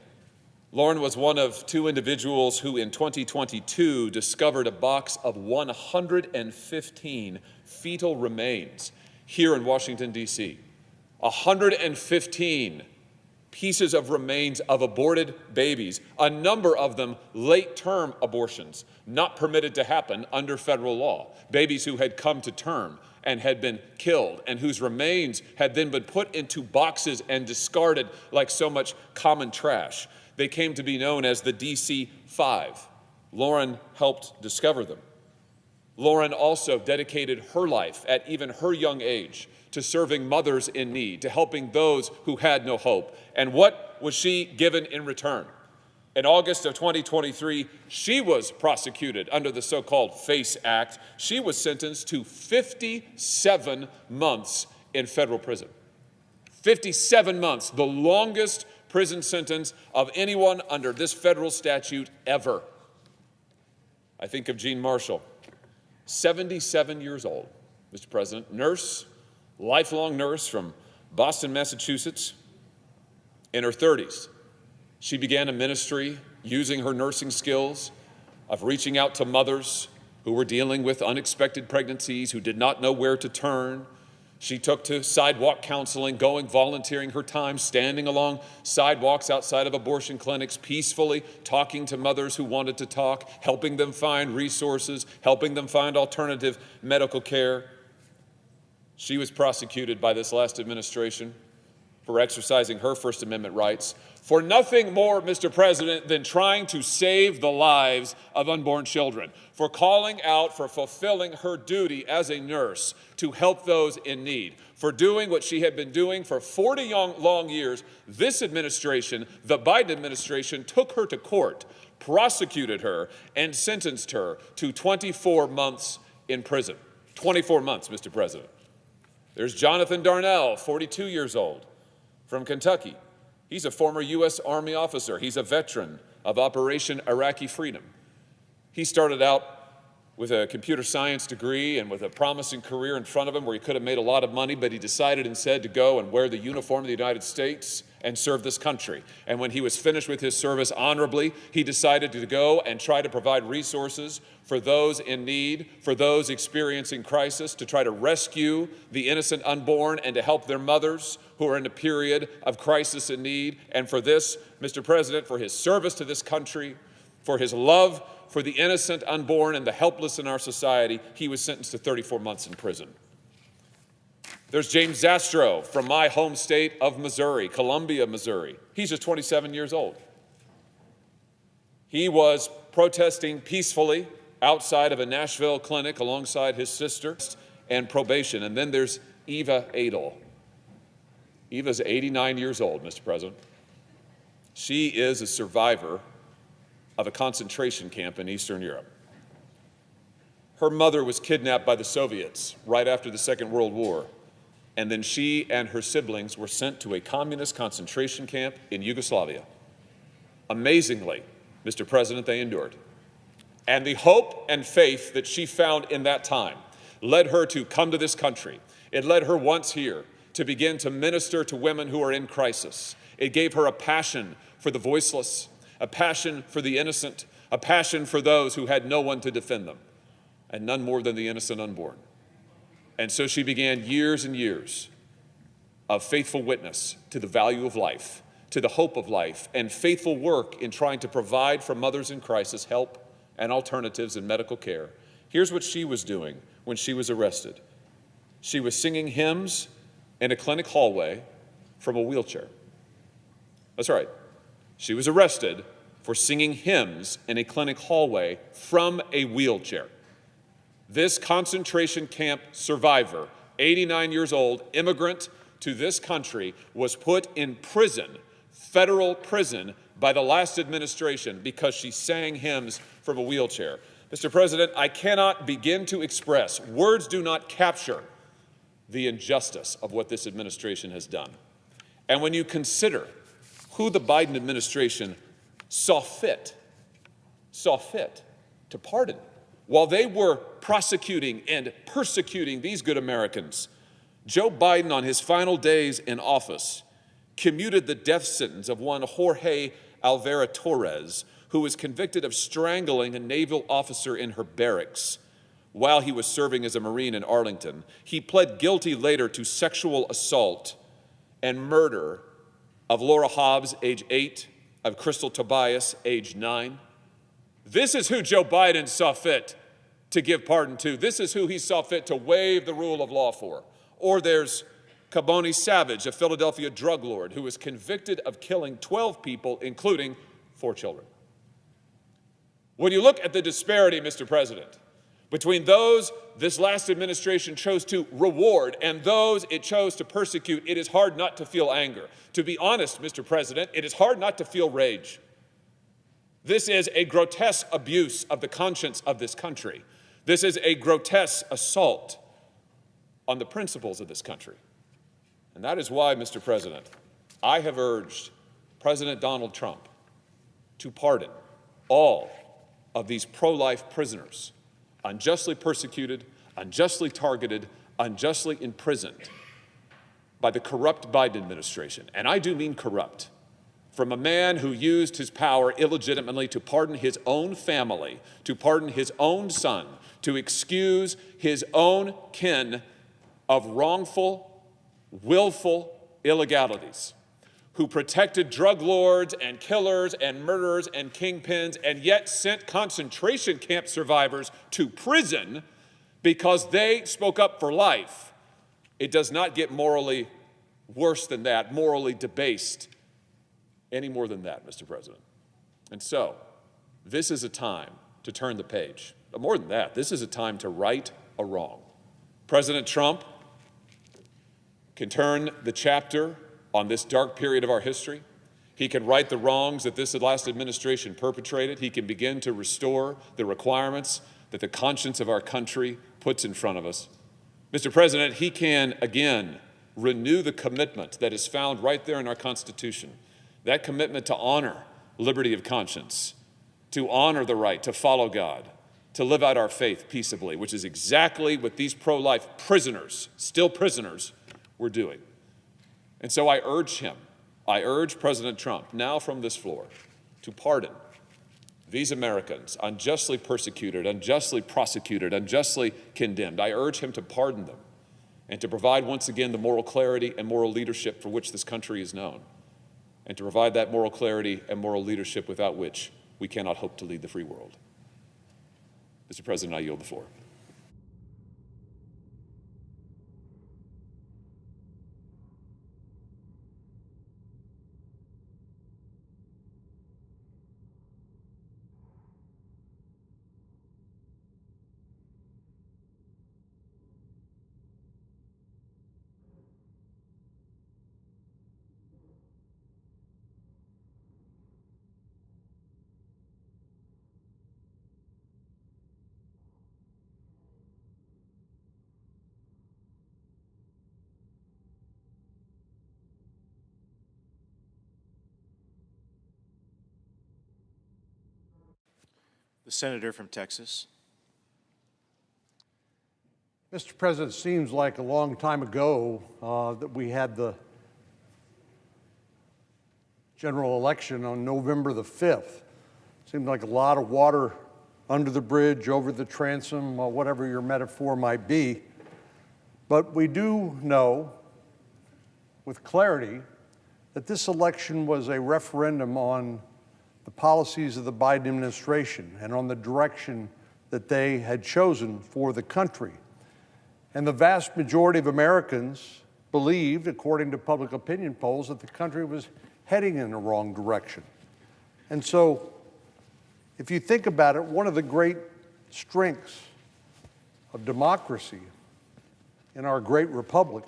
Lauren was one of two individuals who in 2022 discovered a box of 115 fetal remains here in Washington, D.C. 115 pieces of remains of aborted babies, a number of them late-term abortions, not permitted to happen under federal law, babies who had come to term and had been killed, and whose remains had then been put into boxes and discarded like so much common trash. They came to be known as the DC-5. Lauren helped discover them. Lauren also dedicated her life at even her young age to serving mothers in need, to helping those who had no hope. And what was she given in return? In August of 2023, she was prosecuted under the so-called FACE Act. She was sentenced to 57 months in federal prison. 57 months, the longest prison sentence of anyone under this federal statute ever. I think of Jean Marshall, 77 years old, Mr. President, nurse, lifelong nurse from Boston, Massachusetts. In her 30s, she began a ministry using her nursing skills of reaching out to mothers who were dealing with unexpected pregnancies, who did not know where to turn. She took to sidewalk counseling, volunteering her time, standing along sidewalks outside of abortion clinics, peacefully talking to mothers who wanted to talk, helping them find resources, helping them find alternative medical care. She was prosecuted by this last administration for exercising her First Amendment rights for nothing more, Mr. President, than trying to save the lives of unborn children, for calling out, for fulfilling her duty as a nurse to help those in need, for doing what she had been doing for 40 long years. This administration, the Biden administration, took her to court, prosecuted her, and sentenced her to 24 months in prison. 24 months, Mr. President. There's Jonathan Darnell, 42 years old, from Kentucky. He's a former U.S. Army officer. He's a veteran of Operation Iraqi Freedom. He started out with a computer science degree and with a promising career in front of him where he could have made a lot of money, but he decided instead to go and wear the uniform of the United States and serve this country. And when he was finished with his service honorably, he decided to go and try to provide resources for those in need, for those experiencing crisis, to try to rescue the innocent unborn and to help their mothers who are in a period of crisis and need. And for this, Mr. President, for his service to this country, for his love for the innocent unborn and the helpless in our society, he was sentenced to 34 months in prison. There's James Zastro from my home state of Missouri, Columbia, Missouri. He's just 27 years old. He was protesting peacefully outside of a Nashville clinic alongside his sister and probation. And then there's Eva Adel. Eva's 89 years old, Mr. President. She is a survivor of a concentration camp in Eastern Europe. Her mother was kidnapped by the Soviets right after the Second World War, and then she and her siblings were sent to a communist concentration camp in Yugoslavia. Amazingly, Mr. President, they endured. And the hope and faith that she found in that time led her to come to this country. It led her once here to begin to minister to women who are in crisis. It gave her a passion for the voiceless, a passion for the innocent, a passion for those who had no one to defend them, and none more than the innocent unborn. And so she began years and years of faithful witness to the value of life, to the hope of life, and faithful work in trying to provide for mothers in crisis help and alternatives in medical care. Here's what she was doing when she was arrested. She was singing hymns in a clinic hallway from a wheelchair. That's right. She was arrested for singing hymns in a clinic hallway from a wheelchair. This concentration camp survivor, 89 years old, immigrant to this country, was put in prison, federal prison, by the last administration because she sang hymns from a wheelchair. Mr. President, I cannot begin to express, words do not capture the injustice of what this administration has done. And when you consider who the Biden administration saw fit to pardon while they were prosecuting and persecuting these good Americans, Joe Biden, on his final days in office, commuted the death sentence of one Jorge Alvera Torres, who was convicted of strangling a naval officer in her barracks while he was serving as a Marine in Arlington. He pled guilty later to sexual assault and murder of Laura Hobbs, age 8, of Crystal Tobias, age 9. This is who Joe Biden saw fit to give pardon to. This is who he saw fit to waive the rule of law for. Or there's Caboni Savage, a Philadelphia drug lord who was convicted of killing 12 people, including 4 children. When you look at the disparity, Mr. President, between those this last administration chose to reward and those it chose to persecute, it is hard not to feel anger. To be honest, Mr. President, it is hard not to feel rage. This is a grotesque abuse of the conscience of this country. This is a grotesque assault on the principles of this country. And that is why, Mr. President, I have urged President Donald Trump to pardon all of these pro-life prisoners, unjustly persecuted, unjustly targeted, unjustly imprisoned by the corrupt Biden administration. And I do mean corrupt. From a man who used his power illegitimately to pardon his own family, to pardon his own son, to excuse his own kin of wrongful, willful illegalities, who protected drug lords and killers and murderers and kingpins and yet sent concentration camp survivors to prison because they spoke up for life. It does not get morally worse than that, morally debased any more than that, Mr. President. And so, this is a time to turn the page. But more than that, this is a time to right a wrong. President Trump can turn the chapter on this dark period of our history. He can right the wrongs that this last administration perpetrated. He can begin to restore the requirements that the conscience of our country puts in front of us. Mr. President, he can again renew the commitment that is found right there in our Constitution, that commitment to honor liberty of conscience, to honor the right to follow God, to live out our faith peaceably, which is exactly what these pro-life prisoners, still prisoners, were doing. And so I urge President Trump, now from this floor, to pardon these Americans unjustly persecuted, unjustly prosecuted, unjustly condemned. I urge him to pardon them and to provide once again the moral clarity and moral leadership for which this country is known, and to provide that moral clarity and moral leadership without which we cannot hope to lead the free world. Mr. President, I yield the floor. The senator from Texas. Mr. President, it seems like a long time ago that we had the general election on November the 5th. Seemed like a lot of water under the bridge, over the transom, whatever your metaphor might be. But we do know with clarity that this election was a referendum on the policies of the Biden administration and on the direction that they had chosen for the country. And the vast majority of Americans believed, according to public opinion polls, that the country was heading in the wrong direction. And so, if you think about it, one of the great strengths of democracy in our great republic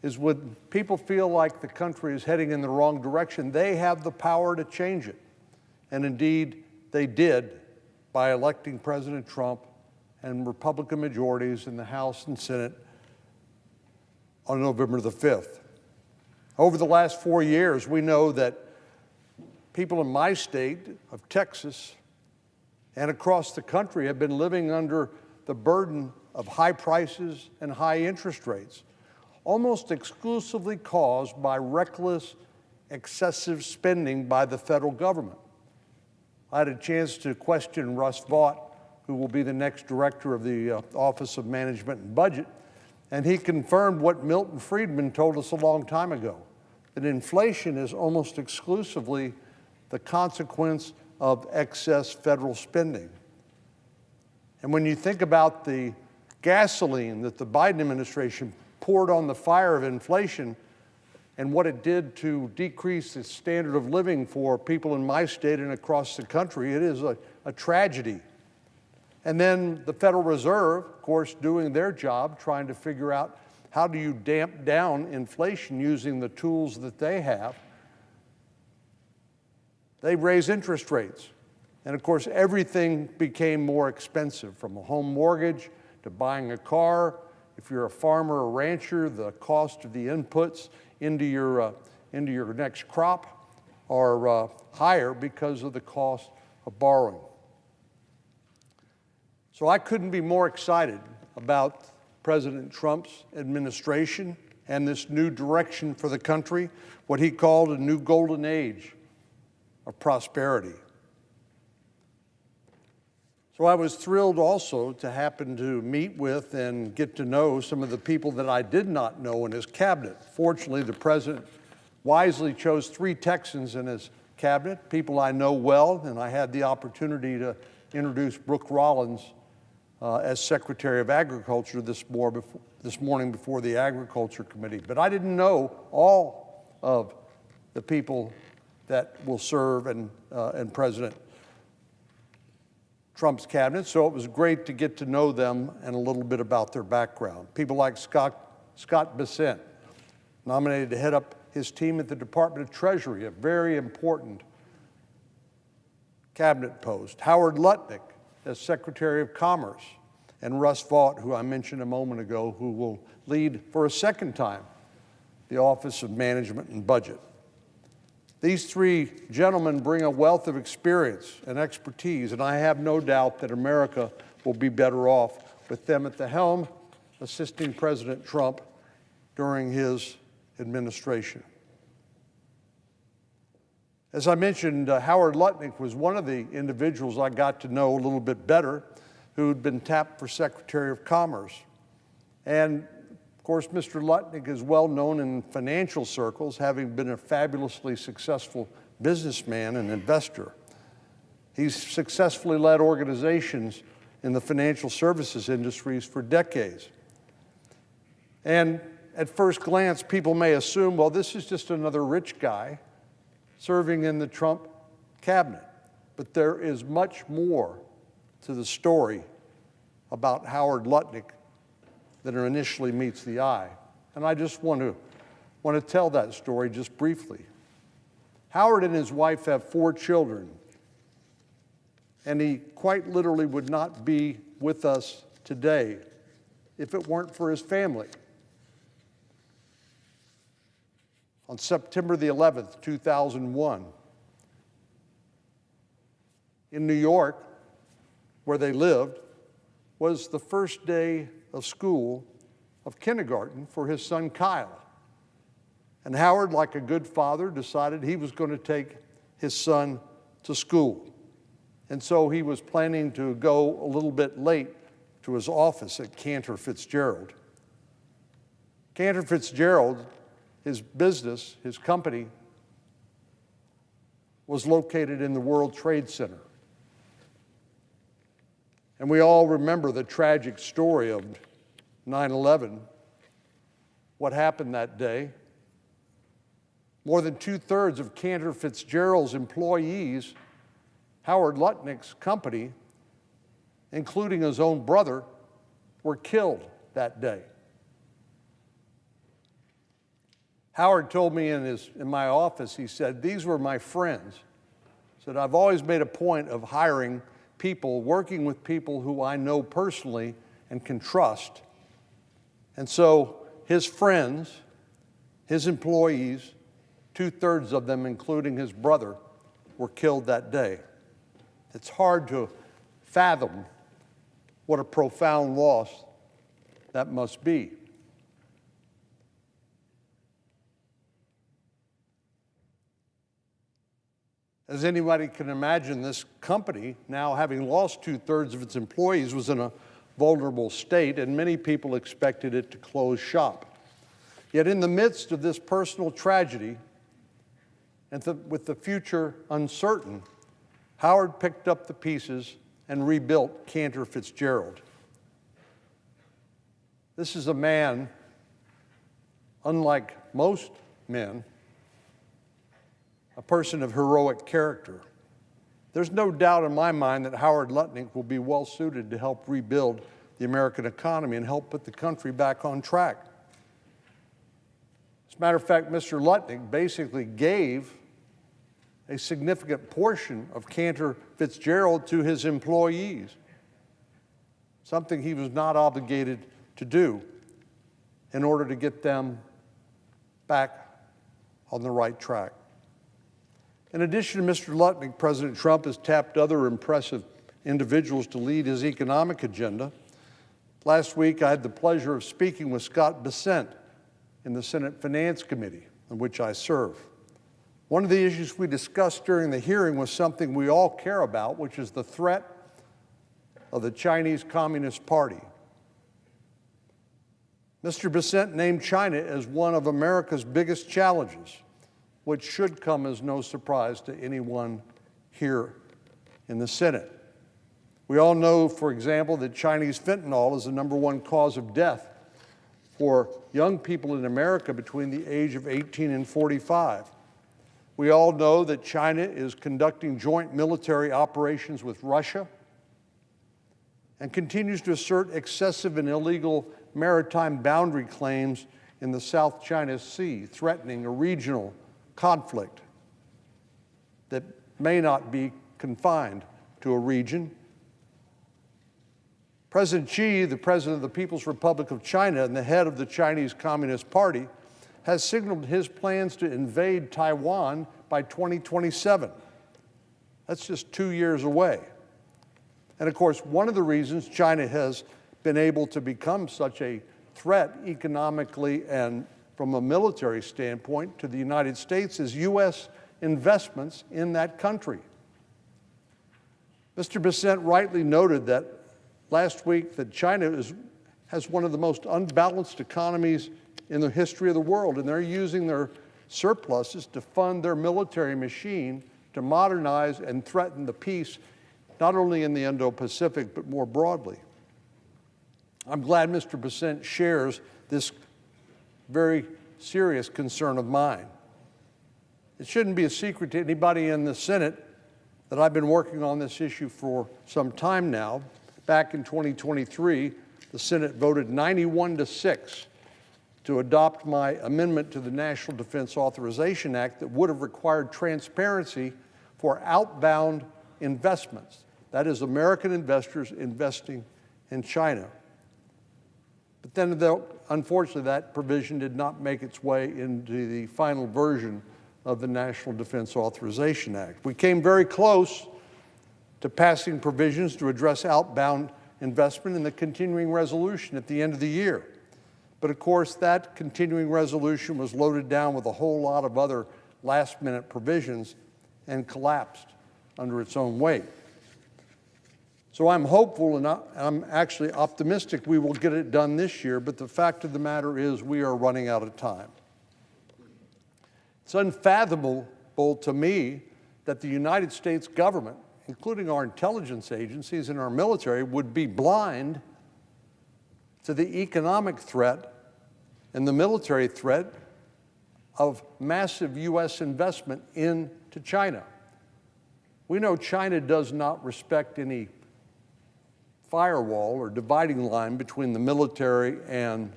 is when people feel like the country is heading in the wrong direction, they have the power to change it. And indeed, they did by electing President Trump and Republican majorities in the House and Senate on November the 5th. Over the last 4 years, we know that people in my state of Texas and across the country have been living under the burden of high prices and high interest rates, almost exclusively caused by reckless, excessive spending by the federal government. I had a chance to question Russ Vought, who will be the next director of the Office of Management and Budget, and he confirmed what Milton Friedman told us a long time ago, that inflation is almost exclusively the consequence of excess federal spending. And when you think about the gasoline that the Biden administration poured on the fire of inflation and what it did to decrease the standard of living for people in my state and across the country, it is a tragedy. And then the Federal Reserve, of course, doing their job, trying to figure out how do you damp down inflation using the tools that they have. They raise interest rates. And of course, everything became more expensive, from a home mortgage to buying a car. If you're a farmer or rancher, the cost of the inputs into your next crop are higher because of the cost of borrowing. So I couldn't be more excited about President Trump's administration and this new direction for the country, what he called a new golden age of prosperity. So I was thrilled also to happen to meet with and get to know some of the people that I did not know in his cabinet. Fortunately, the president wisely chose 3 Texans in his cabinet, people I know well, and I had the opportunity to introduce Brooke Rollins as Secretary of Agriculture this morning before the Agriculture Committee. But I didn't know all of the people that will serve in President Trump's cabinet, so it was great to get to know them and a little bit about their background. People like Scott Bessent, nominated to head up his team at the Department of Treasury, a very important cabinet post. Howard Lutnick as Secretary of Commerce, and Russ Vought, who I mentioned a moment ago, who will lead for a second time the Office of Management and Budget. These 3 gentlemen bring a wealth of experience and expertise, and I have no doubt that America will be better off with them at the helm, assisting President Trump during his administration. As I mentioned, Howard Lutnick was one of the individuals I got to know a little bit better, who had been tapped for Secretary of Commerce. And of course, Mr. Lutnick is well known in financial circles, having been a fabulously successful businessman and investor. He's successfully led organizations in the financial services industries for decades. And at first glance, people may assume, well, this is just another rich guy serving in the Trump cabinet. But there is much more to the story about Howard Lutnick than initially meets the eye. And I just want to tell that story just briefly. Howard and his wife have 4 children, and he quite literally would not be with us today if it weren't for his family. On September the 11th, 2001, in New York, where they lived, was the first day of school of kindergarten for his son Kyle. And Howard, like a good father, decided he was going to take his son to school. And so he was planning to go a little bit late to his office at Cantor Fitzgerald. Cantor Fitzgerald, his business, his company, was located in the World Trade Center. And we all remember the tragic story of 9/11, what happened that day. More than 2/3 of Cantor Fitzgerald's employees, Howard Lutnick's company, including his own brother, were killed that day. Howard told me in my office, he said, these were my friends. He said, I've always made a point of hiring people, working with people who I know personally and can trust. And so his friends, his employees, 2/3 of them, including his brother, were killed that day. It's hard to fathom what a profound loss that must be. As anybody can imagine, this company, now having lost 2/3 of its employees, was in a vulnerable state, and many people expected it to close shop. Yet in the midst of this personal tragedy, and with the future uncertain, Howard picked up the pieces and rebuilt Cantor Fitzgerald. This is a man, unlike most men, a person of heroic character. There's no doubt in my mind that Howard Lutnick will be well suited to help rebuild the American economy and help put the country back on track. As a matter of fact, Mr. Lutnick basically gave a significant portion of Cantor Fitzgerald to his employees, something he was not obligated to do in order to get them back on the right track. In addition to Mr. Lutnick, President Trump has tapped other impressive individuals to lead his economic agenda. Last week, I had the pleasure of speaking with Scott Bessent in the Senate Finance Committee, in which I serve. One of the issues we discussed during the hearing was something we all care about, which is the threat of the Chinese Communist Party. Mr. Bessent named China as one of America's biggest challenges, which should come as no surprise to anyone here in the Senate. We all know, for example, that Chinese fentanyl is the #1 cause of death for young people in America between the age of 18 and 45. We all know that China is conducting joint military operations with Russia and continues to assert excessive and illegal maritime boundary claims in the South China Sea, threatening a regional conflict that may not be confined to a region. President Xi, the president of the People's Republic of China and the head of the Chinese Communist Party, has signaled his plans to invade Taiwan by 2027. That's just 2 years away. And of course, one of the reasons China has been able to become such a threat economically and from a military standpoint to the United States is U.S. investments in that country. Mr. Bessent rightly noted that last week that China has one of the most unbalanced economies in the history of the world, and they're using their surpluses to fund their military machine to modernize and threaten the peace, not only in the Indo-Pacific, but more broadly. I'm glad Mr. Bessent shares this very serious concern of mine. It shouldn't be a secret to anybody in the Senate that I've been working on this issue for some time now. Back in 2023, the Senate voted 91-6 to adopt my amendment to the National Defense Authorization Act that would have required transparency for outbound investments. That is, American investors investing in China. But then, unfortunately, that provision did not make its way into the final version of the National Defense Authorization Act. We came very close to passing provisions to address outbound investment in the continuing resolution at the end of the year. But of course, that continuing resolution was loaded down with a whole lot of other last-minute provisions and collapsed under its own weight. So I'm hopeful and I'm actually optimistic we will get it done this year, but the fact of the matter is we are running out of time. It's unfathomable to me that the United States government, including our intelligence agencies and our military, would be blind to the economic threat and the military threat of massive U.S. investment into China. We know China does not respect any firewall or dividing line between the military and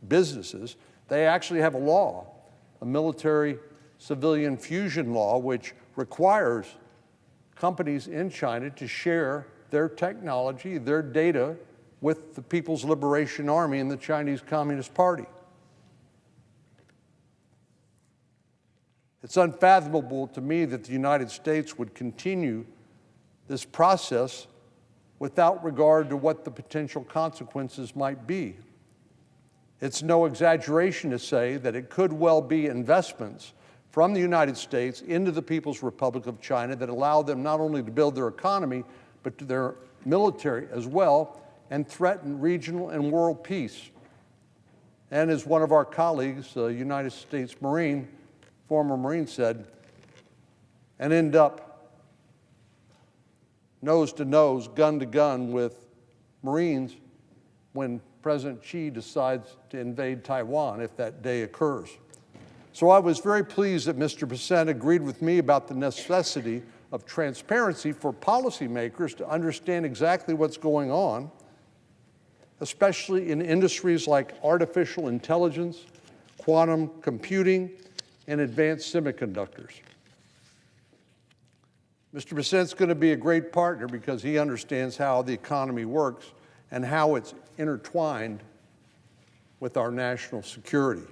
businesses. They actually have a law, a military-civilian fusion law, which requires companies in China to share their technology, their data with the People's Liberation Army and the Chinese Communist Party. It's unfathomable to me that the United States would continue this process without regard to what the potential consequences might be. It's no exaggeration to say that it could well be investments from the United States into the People's Republic of China that allow them not only to build their economy, but to their military as well, and threaten regional and world peace. And as one of our colleagues, a United States Marine, former Marine said, and end up nose to nose, gun to gun with Marines when President Xi decides to invade Taiwan, if that day occurs. So I was very pleased that Mr. Bessent agreed with me about the necessity of transparency for policymakers to understand exactly what's going on, especially in industries like artificial intelligence, quantum computing, and advanced semiconductors. Mr. Bessent's going to be a great partner because he understands how the economy works and how it's intertwined with our national security.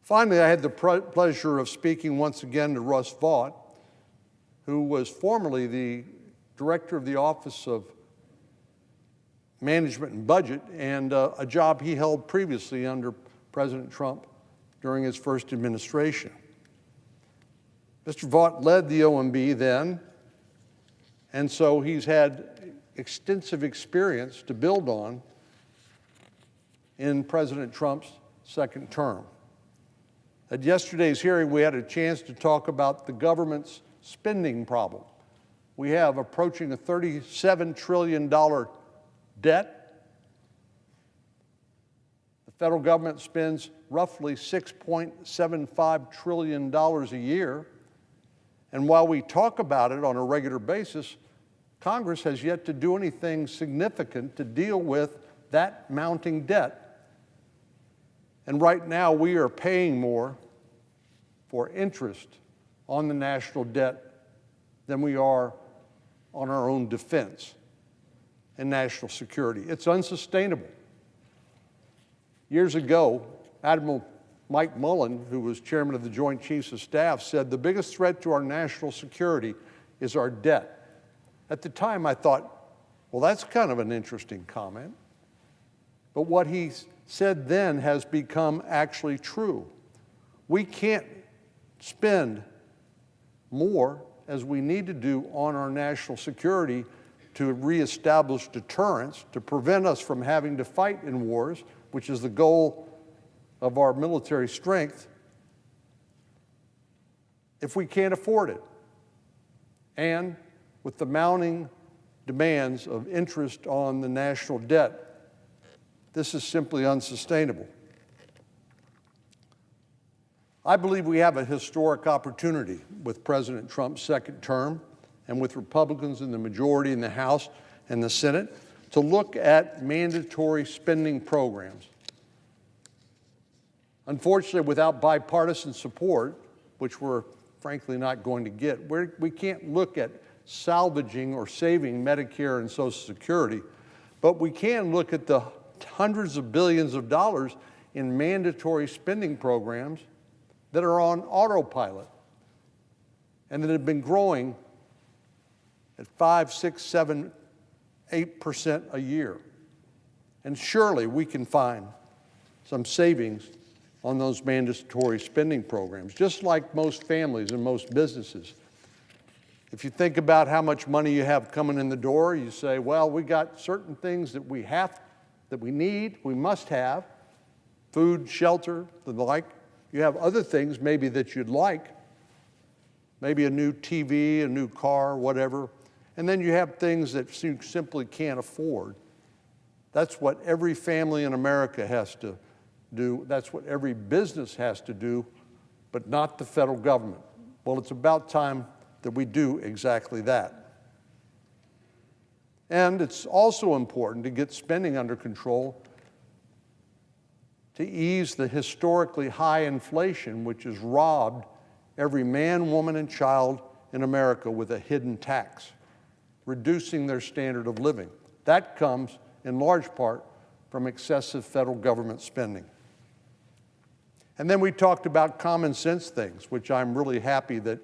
Finally, I had the pleasure of speaking once again to Russ Vought, who was formerly the director of the Office of Management and Budget, and a job he held previously under President Trump during his first administration. Mr. Vought led the OMB then, and so he's had extensive experience to build on in President Trump's second term. At yesterday's hearing, we had a chance to talk about the government's spending problem. We have approaching a $37 trillion debt. The federal government spends roughly $6.75 trillion a year. And while we talk about it on a regular basis, Congress has yet to do anything significant to deal with that mounting debt. And right now, we are paying more for interest on the national debt than we are on our own defense and national security. It's unsustainable. Years ago, Admiral Mike Mullen, who was chairman of the Joint Chiefs of Staff, said the biggest threat to our national security is our debt. At the time, I thought, well, that's kind of an interesting comment. But what he said then has become actually true. We can't spend more as we need to do on our national security to reestablish deterrence, to prevent us from having to fight in wars, which is the goal of our military strength, if we can't afford it. And with the mounting demands of interest on the national debt, this is simply unsustainable. I believe we have a historic opportunity with President Trump's second term and with Republicans in the majority in the House and the Senate to look at mandatory spending programs. Unfortunately, without bipartisan support, which we're frankly not going to get, we can't look at salvaging or saving Medicare and Social Security, but we can look at the hundreds of billions of dollars in mandatory spending programs that are on autopilot and that have been growing at 5, 6, 7, 8% a year. And surely we can find some savings on those mandatory spending programs, just like most families and most businesses. If you think about how much money you have coming in the door, you say, well, we got certain things that we need, we must have, food, shelter, the like. You have other things maybe that you'd like, maybe a new TV, a new car, whatever. And then you have things that you simply can't afford. That's what every family in America has to do. That's what every business has to do, but not the federal government. Well, it's about time that we do exactly that. And it's also important to get spending under control to ease the historically high inflation which has robbed every man, woman, and child in America with a hidden tax, reducing their standard of living. That comes in large part from excessive federal government spending. And then we talked about common sense things, which I'm really happy that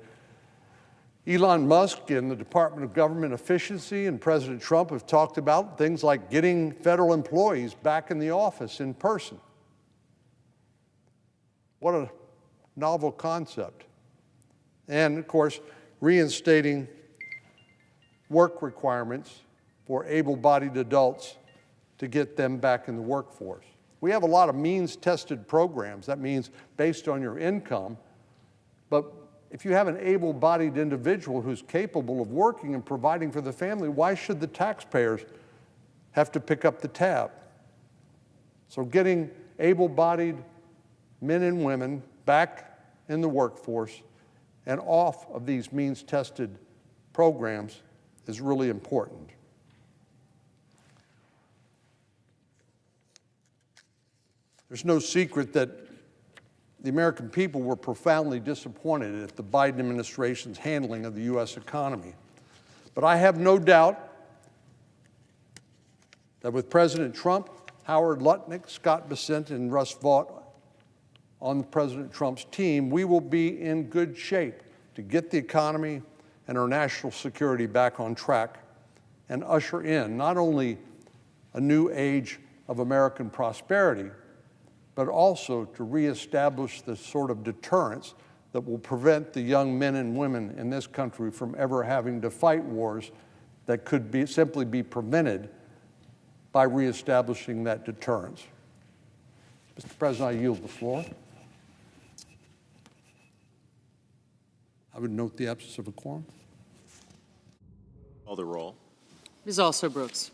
Elon Musk and the Department of Government Efficiency and President Trump have talked about, things like getting federal employees back in the office in person. What a novel concept. And, of course, reinstating work requirements for able-bodied adults to get them back in the workforce. We have a lot of means-tested programs. That means based on your income. But if you have an able-bodied individual who's capable of working and providing for the family, why should the taxpayers have to pick up the tab? So getting able-bodied men and women back in the workforce and off of these means-tested programs is really important. There's no secret that the American people were profoundly disappointed at the Biden administration's handling of the U.S. economy. But I have no doubt that with President Trump, Howard Lutnick, Scott Bessent, and Russ Vought on President Trump's team, we will be in good shape to get the economy and our national security back on track and usher in not only a new age of American prosperity, but also to reestablish the sort of deterrence that will prevent the young men and women in this country from ever having to fight wars that could simply be prevented by reestablishing that deterrence. Mr. President, I yield the floor. I would note the absence of a quorum. Call the roll. Ms. Also Brooks.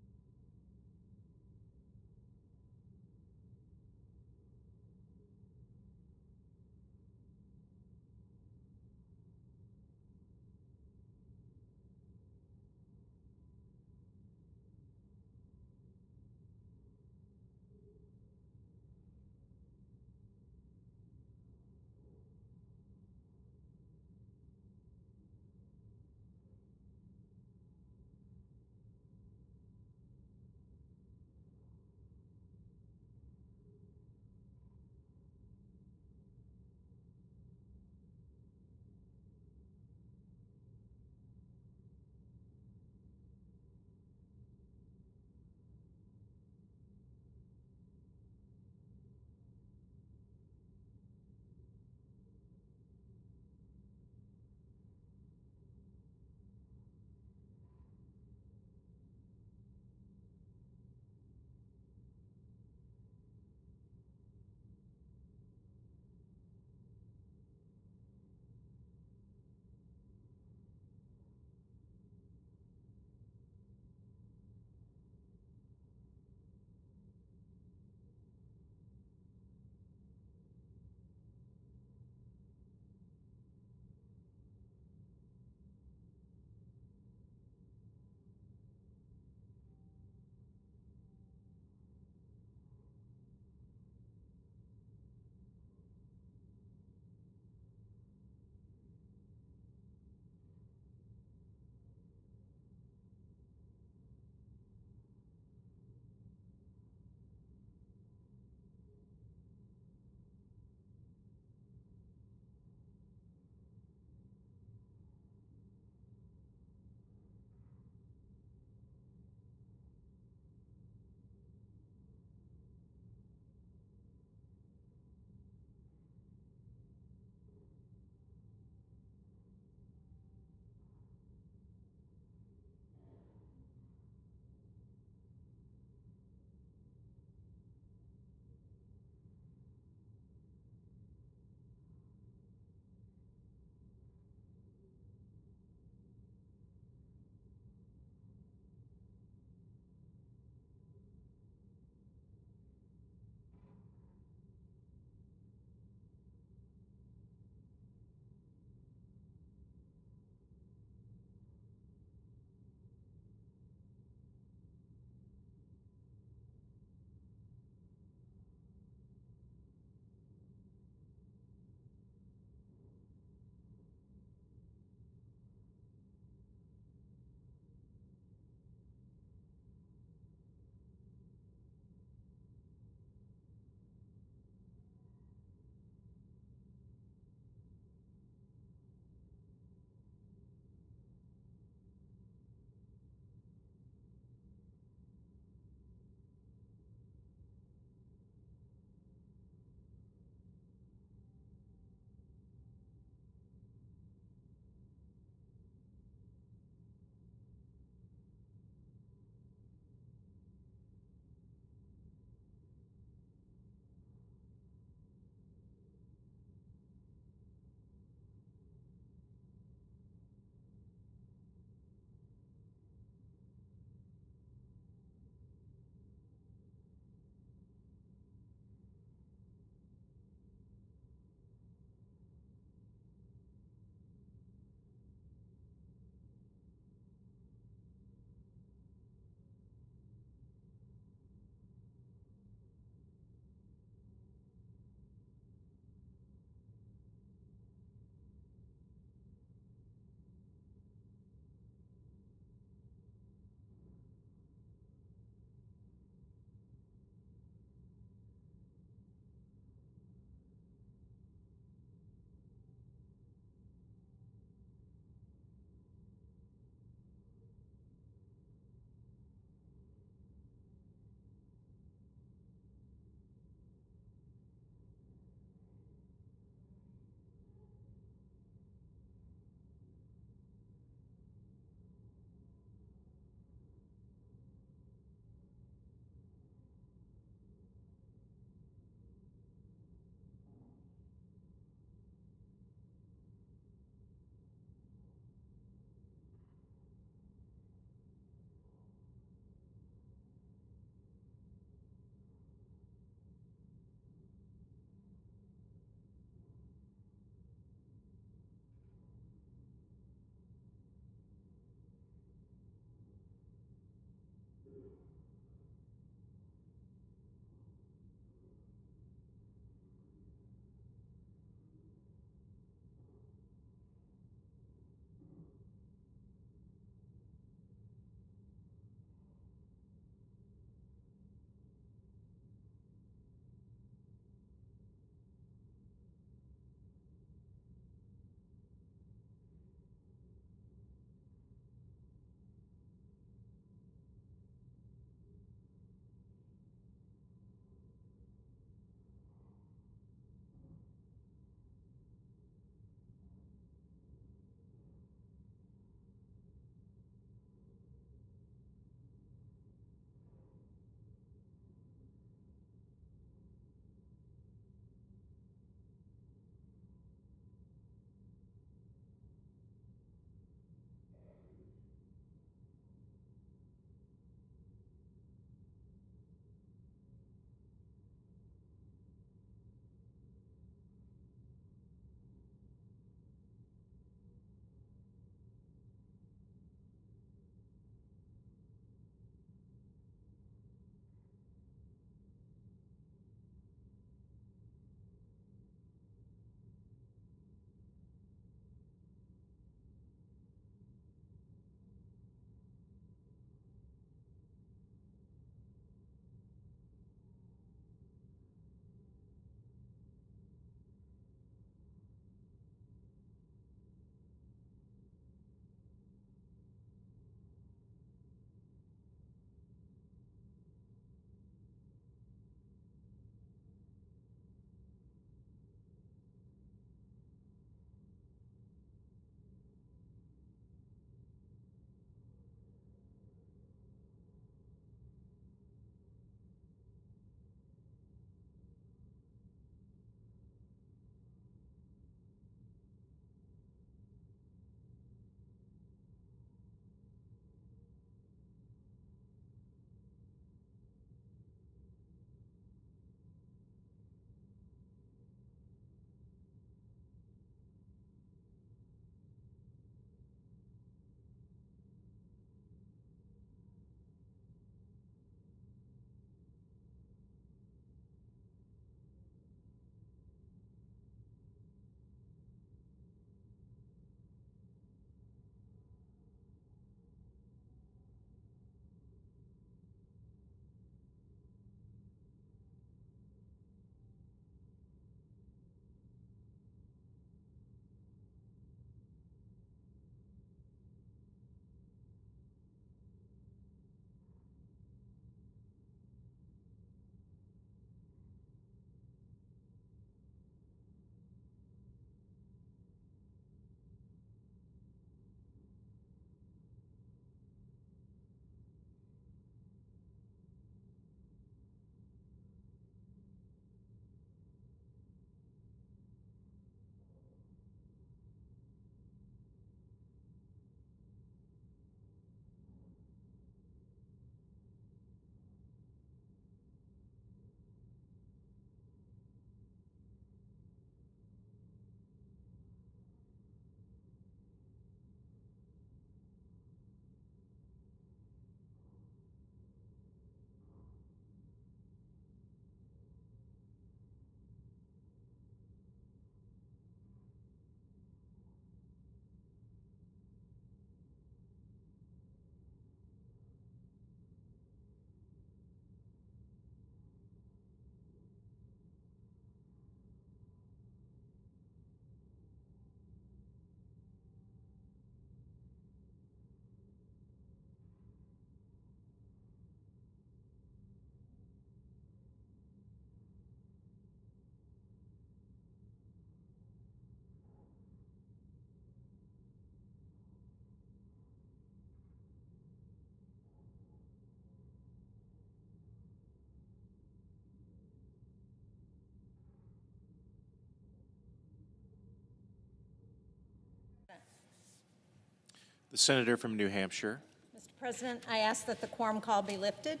The senator from New Hampshire. Mr. President, I ask that the quorum call be lifted.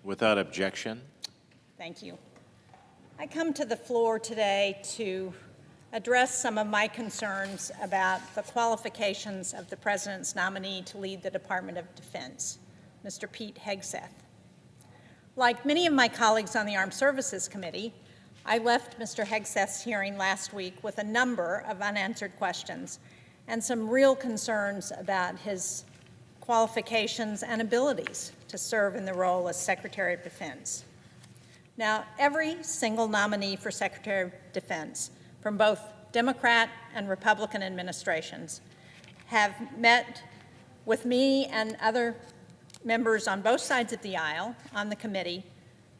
Without objection. Thank you. I come to the floor today to address some of my concerns about the qualifications of the President's nominee to lead the Department of Defense, Mr. Pete Hegseth. Like many of my colleagues on the Armed Services Committee, I left Mr. Hegseth's hearing last week with a number of unanswered questions and some real concerns about his qualifications and abilities to serve in the role as Secretary of Defense. Now, every single nominee for Secretary of Defense from both Democrat and Republican administrations have met with me and other members on both sides of the aisle on the committee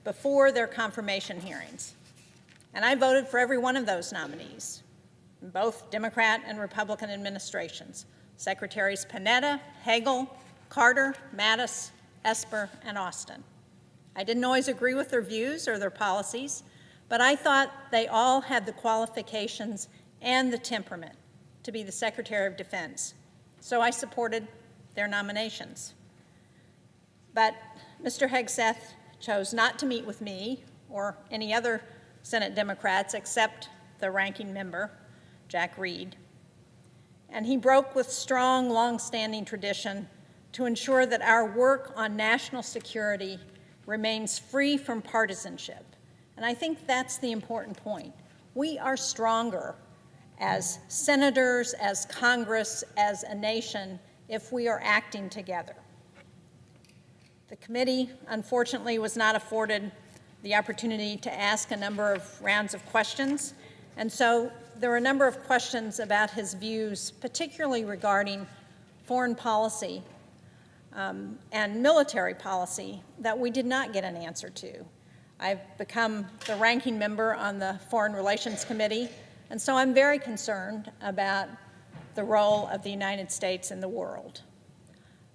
before their confirmation hearings. And I voted for every one of those nominees, in both Democrat and Republican administrations, Secretaries Panetta, Hagel, Carter, Mattis, Esper, and Austin. I didn't always agree with their views or their policies, but I thought they all had the qualifications and the temperament to be the Secretary of Defense, so I supported their nominations. But Mr. Hegseth chose not to meet with me or any other Senate Democrats except the ranking member, Jack Reed. And he broke with strong, long-standing tradition to ensure that our work on national security remains free from partisanship. And I think that's the important point. We are stronger as senators, as Congress, as a nation, if we are acting together. The committee, unfortunately, was not afforded the opportunity to ask a number of rounds of questions, and so there were a number of questions about his views, particularly regarding foreign policy and military policy, that we did not get an answer to. I've become the ranking member on the Foreign Relations Committee, and so I'm very concerned about the role of the United States in the world.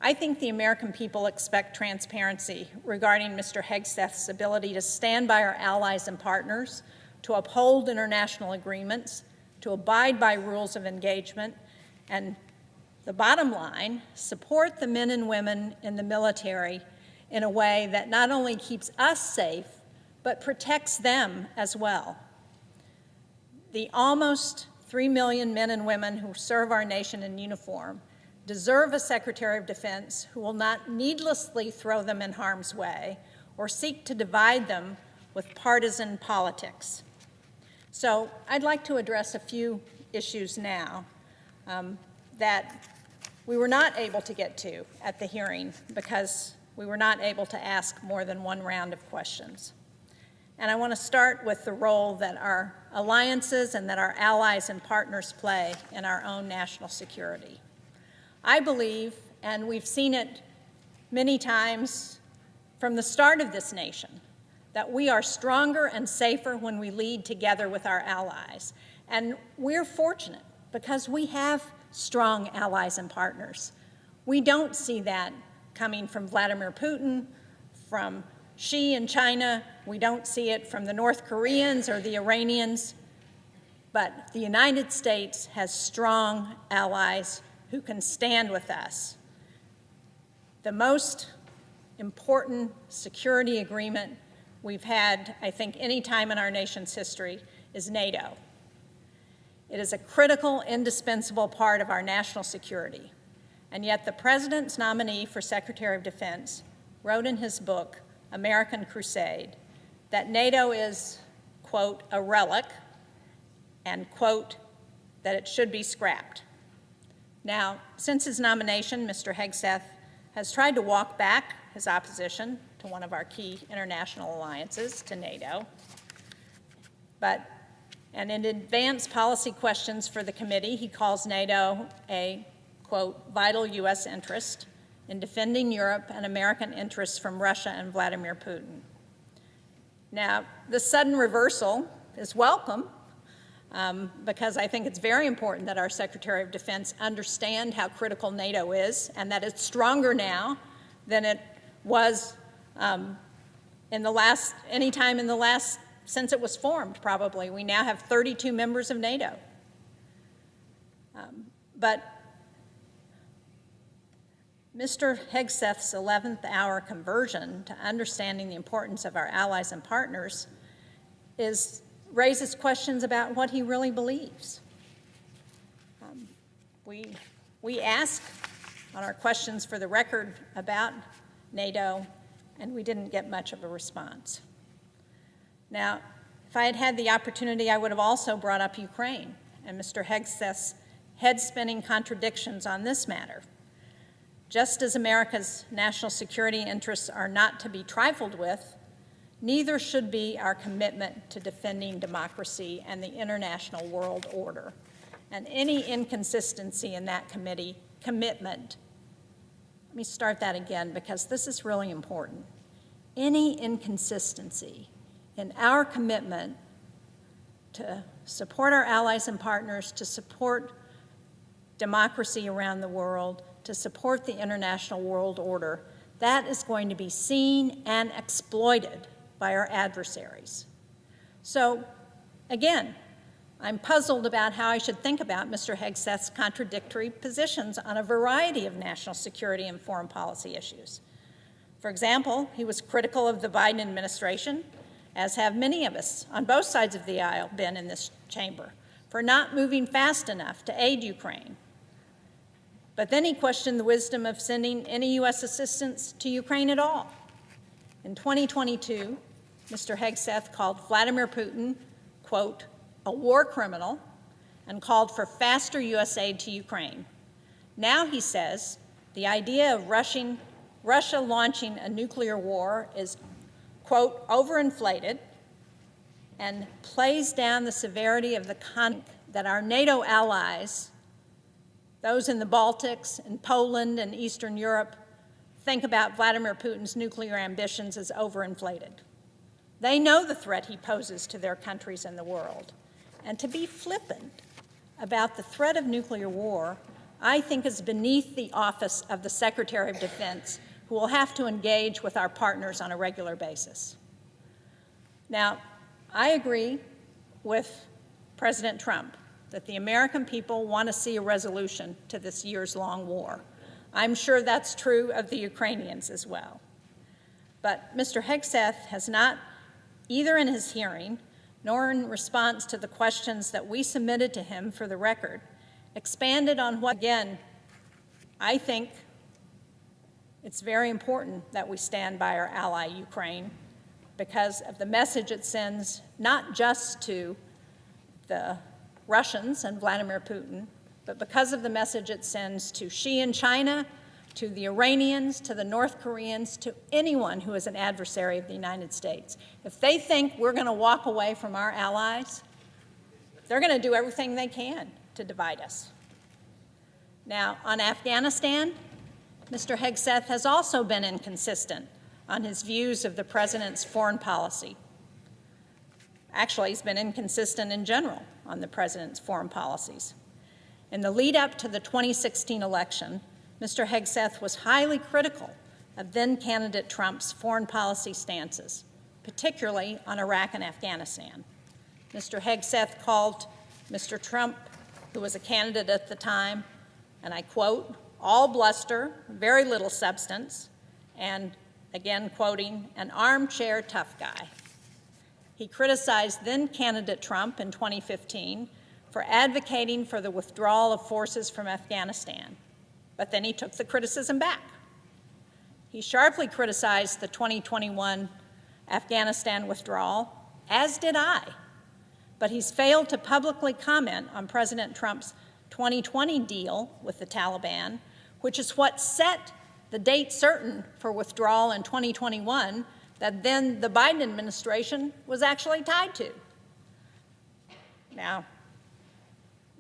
I think the American people expect transparency regarding Mr. Hegseth's ability to stand by our allies and partners, to uphold international agreements, to abide by rules of engagement, and the bottom line, support the men and women in the military in a way that not only keeps us safe, but protects them as well. The almost 3 million men and women who serve our nation in uniform deserve a Secretary of Defense who will not needlessly throw them in harm's way or seek to divide them with partisan politics. So I'd like to address a few issues now that we were not able to get to at the hearing because we were not able to ask more than one round of questions. And I want to start with the role that our alliances and that our allies and partners play in our own national security. I believe, and we've seen it many times from the start of this nation, that we are stronger and safer when we lead together with our allies. And we're fortunate because we have strong allies and partners. We don't see that coming from Vladimir Putin, from Xi in China. We don't see it from the North Koreans or the Iranians. But the United States has strong allies who can stand with us. The most important security agreement we've had, I think, any time in our nation's history is NATO. It is a critical, indispensable part of our national security. And yet the President's nominee for Secretary of Defense wrote in his book, American Crusade, that NATO is, quote, a relic, and, quote, that it should be scrapped. Now, since his nomination, Mr. Hegseth has tried to walk back his opposition to one of our key international alliances, to NATO. And in advanced policy questions for the committee, he calls NATO a, quote, vital U.S. interest in defending Europe and American interests from Russia and Vladimir Putin. Now, the sudden reversal is welcome, because I think it's very important that our Secretary of Defense understand how critical NATO is and that it's stronger now than it was any time in the last, since it was formed, probably. We now have 32 members of NATO. But Mr. Hegseth's 11th hour conversion to understanding the importance of our allies and partners raises questions about what he really believes. We ask on our questions for the record about NATO, and we didn't get much of a response. Now, if I had had the opportunity, I would have also brought up Ukraine and Mr. Hegseth's head-spinning contradictions on this matter. Just as America's national security interests are not to be trifled with, neither should be our commitment to defending democracy and the international world order. And any inconsistency in that commitment, let me start that again because this is really important. Any inconsistency in our commitment to support our allies and partners, to support democracy around the world, to support the international world order, that is going to be seen and exploited by our adversaries. So, again, I'm puzzled about how I should think about Mr. Hegseth's contradictory positions on a variety of national security and foreign policy issues. For example, he was critical of the Biden administration, as have many of us on both sides of the aisle been in this chamber, for not moving fast enough to aid Ukraine. But then he questioned the wisdom of sending any U.S. assistance to Ukraine at all. In 2022, Mr. Hegseth called Vladimir Putin, quote, a war criminal, and called for faster U.S. aid to Ukraine. Now he says the idea of Russia launching a nuclear war is, quote, overinflated and plays down the severity of the conflict that our NATO allies, those in the Baltics and Poland and Eastern Europe, think about Vladimir Putin's nuclear ambitions as overinflated. They know the threat he poses to their countries and the world. And to be flippant about the threat of nuclear war, I think is beneath the office of the Secretary of Defense, who will have to engage with our partners on a regular basis. Now, I agree with President Trump that the American people want to see a resolution to this years-long war. I'm sure that's true of the Ukrainians as well. But Mr. Hegseth has not, either in his hearing nor in response to the questions that we submitted to him for the record, expanded on what, again, I think it's very important that we stand by our ally, Ukraine, because of the message it sends not just to the Russians and Vladimir Putin, but because of the message it sends to Xi in China, to the Iranians, to the North Koreans, to anyone who is an adversary of the United States. If they think we're going to walk away from our allies, they're going to do everything they can to divide us. Now, on Afghanistan, Mr. Hegseth has also been inconsistent on his views of the president's foreign policy. Actually, he's been inconsistent in general on the president's foreign policies. In the lead up to the 2016 election, Mr. Hegseth was highly critical of then-candidate Trump's foreign policy stances, particularly on Iraq and Afghanistan. Mr. Hegseth called Mr. Trump, who was a candidate at the time, and I quote, all bluster, very little substance, and, again quoting, an armchair tough guy. He criticized then-candidate Trump in 2015 for advocating for the withdrawal of forces from Afghanistan, but then he took the criticism back. He sharply criticized the 2021 Afghanistan withdrawal, as did I, but he's failed to publicly comment on President Trump's 2020 deal with the Taliban, which is what set the date certain for withdrawal in 2021 that then the Biden administration was actually tied to. Now,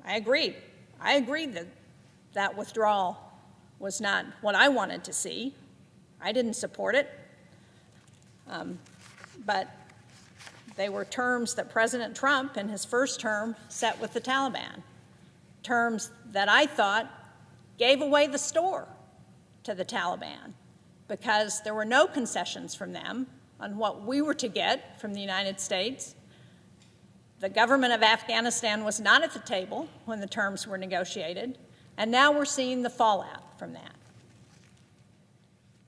I agreed that that withdrawal was not what I wanted to see. I didn't support it. But they were terms that President Trump in his first term set with the Taliban, terms that I thought gave away the store to the Taliban because there were no concessions from them on what we were to get from the United States. The government of Afghanistan was not at the table when the terms were negotiated, and now we're seeing the fallout from that.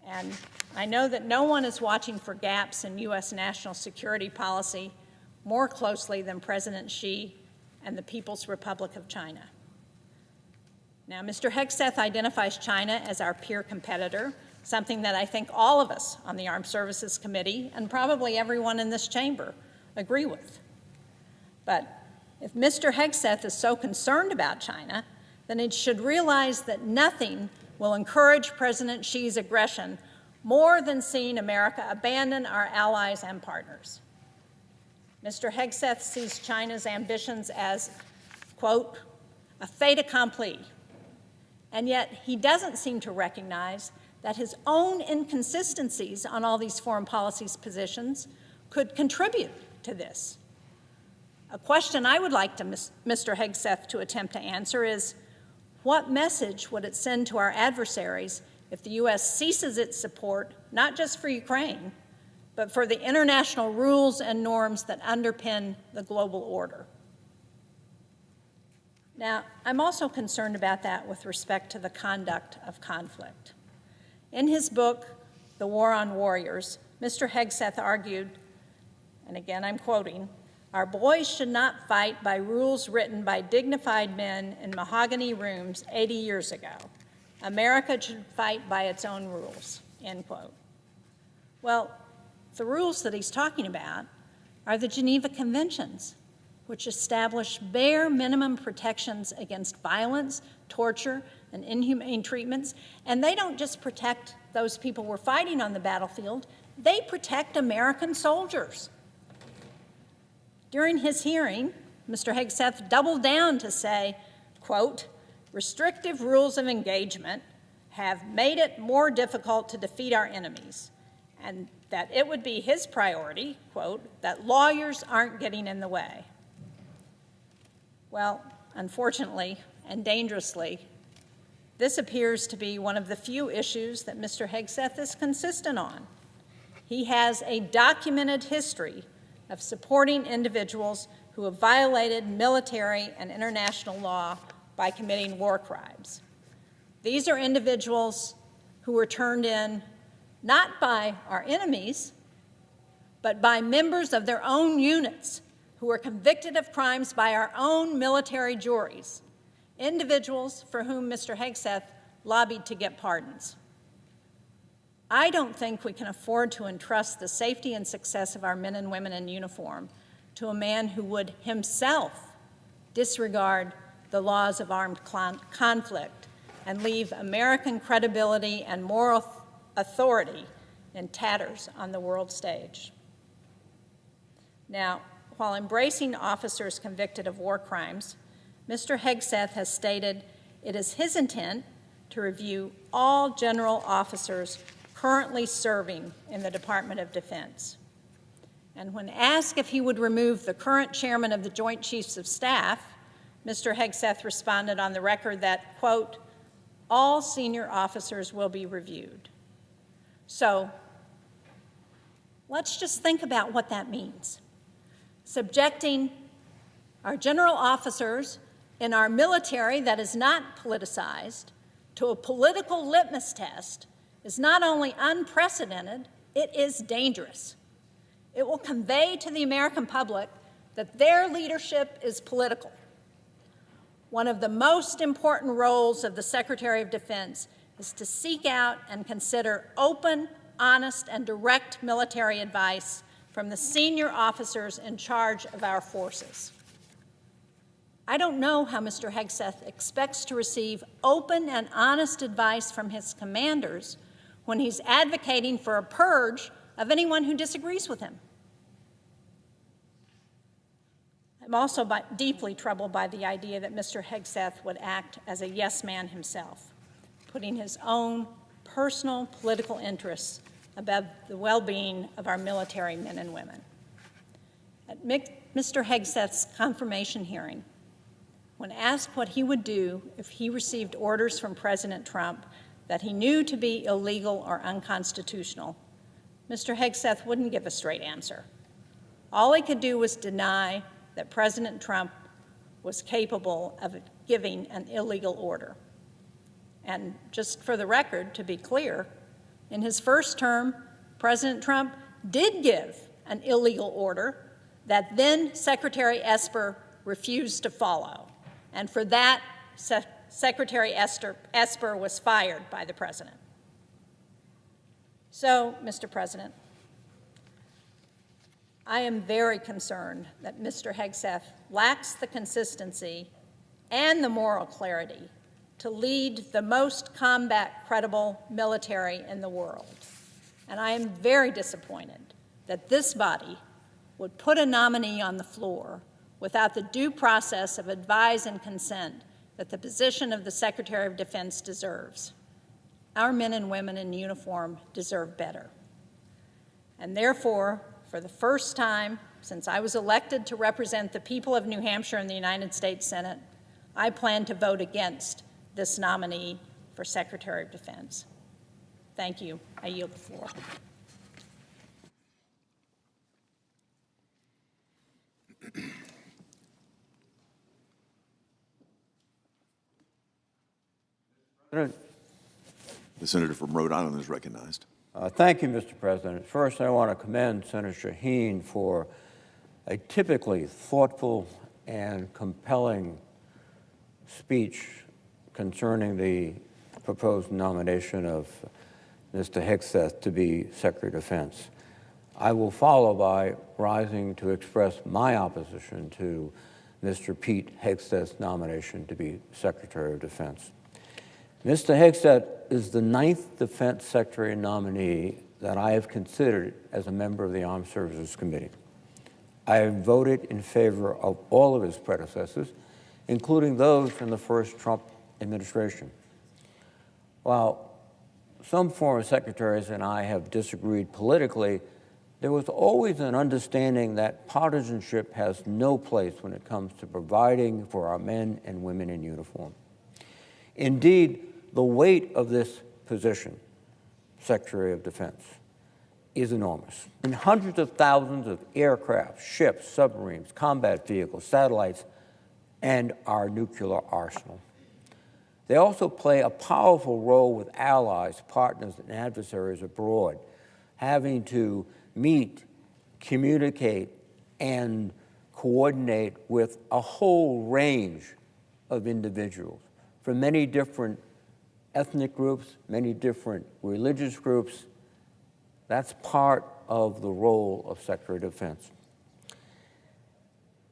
And I know that no one is watching for gaps in U.S. national security policy more closely than President Xi and the People's Republic of China. Now, Mr. Hegseth identifies China as our peer competitor, something that I think all of us on the Armed Services Committee and probably everyone in this chamber agree with. But if Mr. Hegseth is so concerned about China, then it should realize that nothing will encourage President Xi's aggression more than seeing America abandon our allies and partners. Mr. Hegseth sees China's ambitions as, quote, a fait accompli, and yet he doesn't seem to recognize that his own inconsistencies on all these foreign policy positions could contribute to this. A question I would like Mr. Hegseth to attempt to answer is, what message would it send to our adversaries if the U.S. ceases its support, not just for Ukraine, but for the international rules and norms that underpin the global order? Now, I'm also concerned about that with respect to the conduct of conflict. In his book, The War on Warriors, Mr. Hegseth argued, and again I'm quoting, "Our boys should not fight by rules written by dignified men in mahogany rooms 80 years ago. America should fight by its own rules," end quote. Well, the rules that he's talking about are the Geneva Conventions, which establish bare minimum protections against violence, torture, and inhumane treatments. And they don't just protect those people we're fighting on the battlefield, they protect American soldiers. During his hearing, Mr. Hegseth doubled down to say, quote, "Restrictive rules of engagement have made it more difficult to defeat our enemies," and that it would be his priority, quote, "that lawyers aren't getting in the way." Well, unfortunately and dangerously, this appears to be one of the few issues that Mr. Hegseth is consistent on. He has a documented history of supporting individuals who have violated military and international law by committing war crimes. These are individuals who were turned in not by our enemies, but by members of their own units who were convicted of crimes by our own military juries, individuals for whom Mr. Hegseth lobbied to get pardons. I don't think we can afford to entrust the safety and success of our men and women in uniform to a man who would himself disregard the laws of armed conflict and leave American credibility and moral authority in tatters on the world stage. Now, while embracing officers convicted of war crimes, Mr. Hegseth has stated it is his intent to review all general officers currently serving in the Department of Defense. And when asked if he would remove the current chairman of the Joint Chiefs of Staff, Mr. Hegseth responded on the record that, quote, "all senior officers will be reviewed." So let's just think about what that means. Subjecting our general officers in our military that is not politicized to a political litmus test is not only unprecedented, it is dangerous. It will convey to the American public that their leadership is political. One of the most important roles of the Secretary of Defense is to seek out and consider open, honest, and direct military advice from the senior officers in charge of our forces. I don't know how Mr. Hegseth expects to receive open and honest advice from his commanders when he's advocating for a purge of anyone who disagrees with him. I'm also deeply troubled by the idea that Mr. Hegseth would act as a yes man himself, putting his own personal political interests above the well-being of our military men and women. At Mr. Hegseth's confirmation hearing, when asked what he would do if he received orders from President Trump that he knew to be illegal or unconstitutional, Mr. Hegseth wouldn't give a straight answer. All he could do was deny that President Trump was capable of giving an illegal order. And just for the record, to be clear, In his first term, President Trump did give an illegal order that then Secretary Esper refused to follow. And for that, Secretary Esper was fired by the President. So, Mr. President, I am very concerned that Mr. Hegseth lacks the consistency and the moral clarity to lead the most combat-credible military in the world. And I am very disappointed that this body would put a nominee on the floor without the due process of advise and consent that the position of the Secretary of Defense deserves. Our men and women in uniform deserve better. And therefore, for the first time since I was elected to represent the people of New Hampshire in the United States Senate, I plan to vote against this nominee for Secretary of Defense. Thank you. I yield the floor. The senator from Rhode Island is recognized. Thank you, Mr. President. First, I want to commend Senator Shaheen for a typically thoughtful and compelling speech concerning the proposed nomination of Mr. Hegseth to be Secretary of Defense. I will follow by rising to express my opposition to Mr. Pete Hegseth's nomination to be Secretary of Defense. Mr. Hegseth is the 9th Defense Secretary nominee that I have considered as a member of the Armed Services Committee. I have voted in favor of all of his predecessors, including those in the first Trump administration. While some former secretaries and I have disagreed politically, there was always an understanding that partisanship has no place when it comes to providing for our men and women in uniform. Indeed, the weight of this position, Secretary of Defense, is enormous. And hundreds of thousands of aircraft, ships, submarines, combat vehicles, satellites, and our nuclear arsenal. They also play a powerful role with allies, partners, and adversaries abroad, having to meet, communicate, and coordinate with a whole range of individuals from many different ethnic groups, many different religious groups. That's part of the role of Secretary of Defense.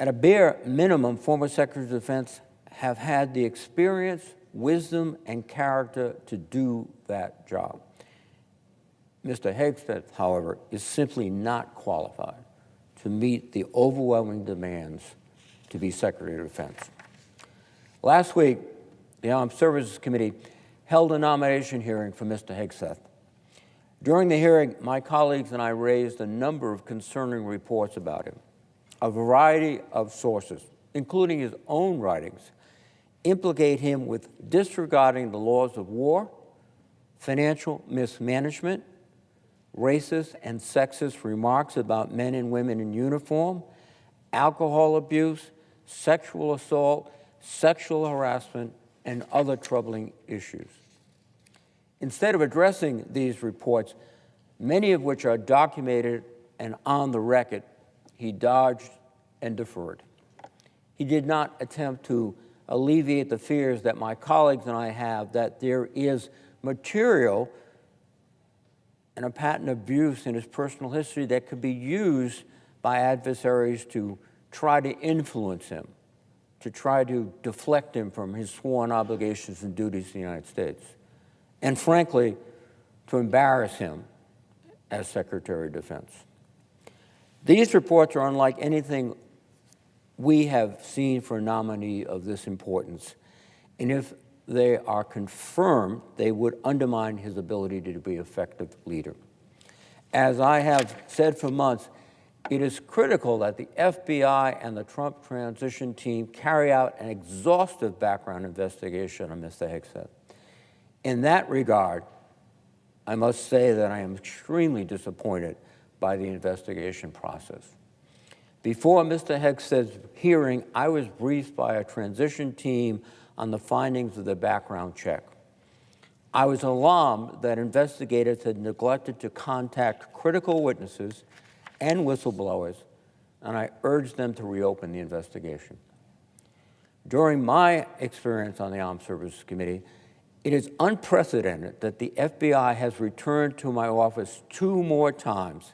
At a bare minimum, former Secretaries of Defense have had the experience, wisdom, and character to do that job. Mr. Hegseth, however, is simply not qualified to meet the overwhelming demands to be Secretary of Defense. Last week, the Armed Services Committee held a nomination hearing for Mr. Hegseth. During the hearing, my colleagues and I raised a number of concerning reports about him. A variety of sources, including his own writings, implicate him with disregarding the laws of war, financial mismanagement, racist and sexist remarks about men and women in uniform, alcohol abuse, sexual assault, sexual harassment, and other troubling issues. Instead of addressing these reports, many of which are documented and on the record, he dodged and deferred. He did not attempt to alleviate the fears that my colleagues and I have that there is material and a pattern of abuse in his personal history that could be used by adversaries to try to influence him, to try to deflect him from his sworn obligations and duties to the United States, and frankly, to embarrass him as Secretary of Defense. These reports are unlike anything we have seen for a nominee of this importance, and if they are confirmed, they would undermine his ability to be an effective leader. As I have said for months, it is critical that the FBI and the Trump transition team carry out an exhaustive background investigation on Mr. Hegseth. In that regard, I must say that I am extremely disappointed by the investigation process. Before Mr. Hegseth's hearing, I was briefed by a transition team on the findings of the background check. I was alarmed that investigators had neglected to contact critical witnesses and whistleblowers, and I urged them to reopen the investigation. During my experience on the Armed Services Committee, it is unprecedented that the FBI has returned to my office 2 more times,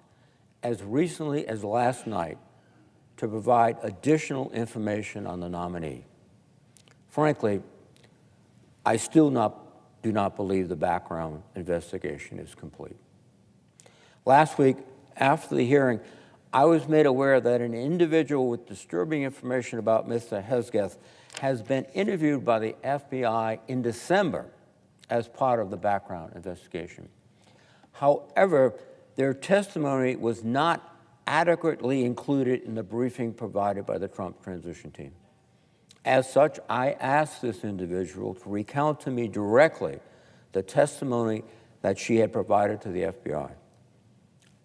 as recently as last night, to provide additional information on the nominee. Frankly, I still do not believe the background investigation is complete. Last week, after the hearing, I was made aware that an individual with disturbing information about Mr. Hesketh has been interviewed by the FBI in December as part of the background investigation. However, their testimony was not adequately included in the briefing provided by the Trump transition team. As such, I asked this individual to recount to me directly the testimony that she had provided to the FBI.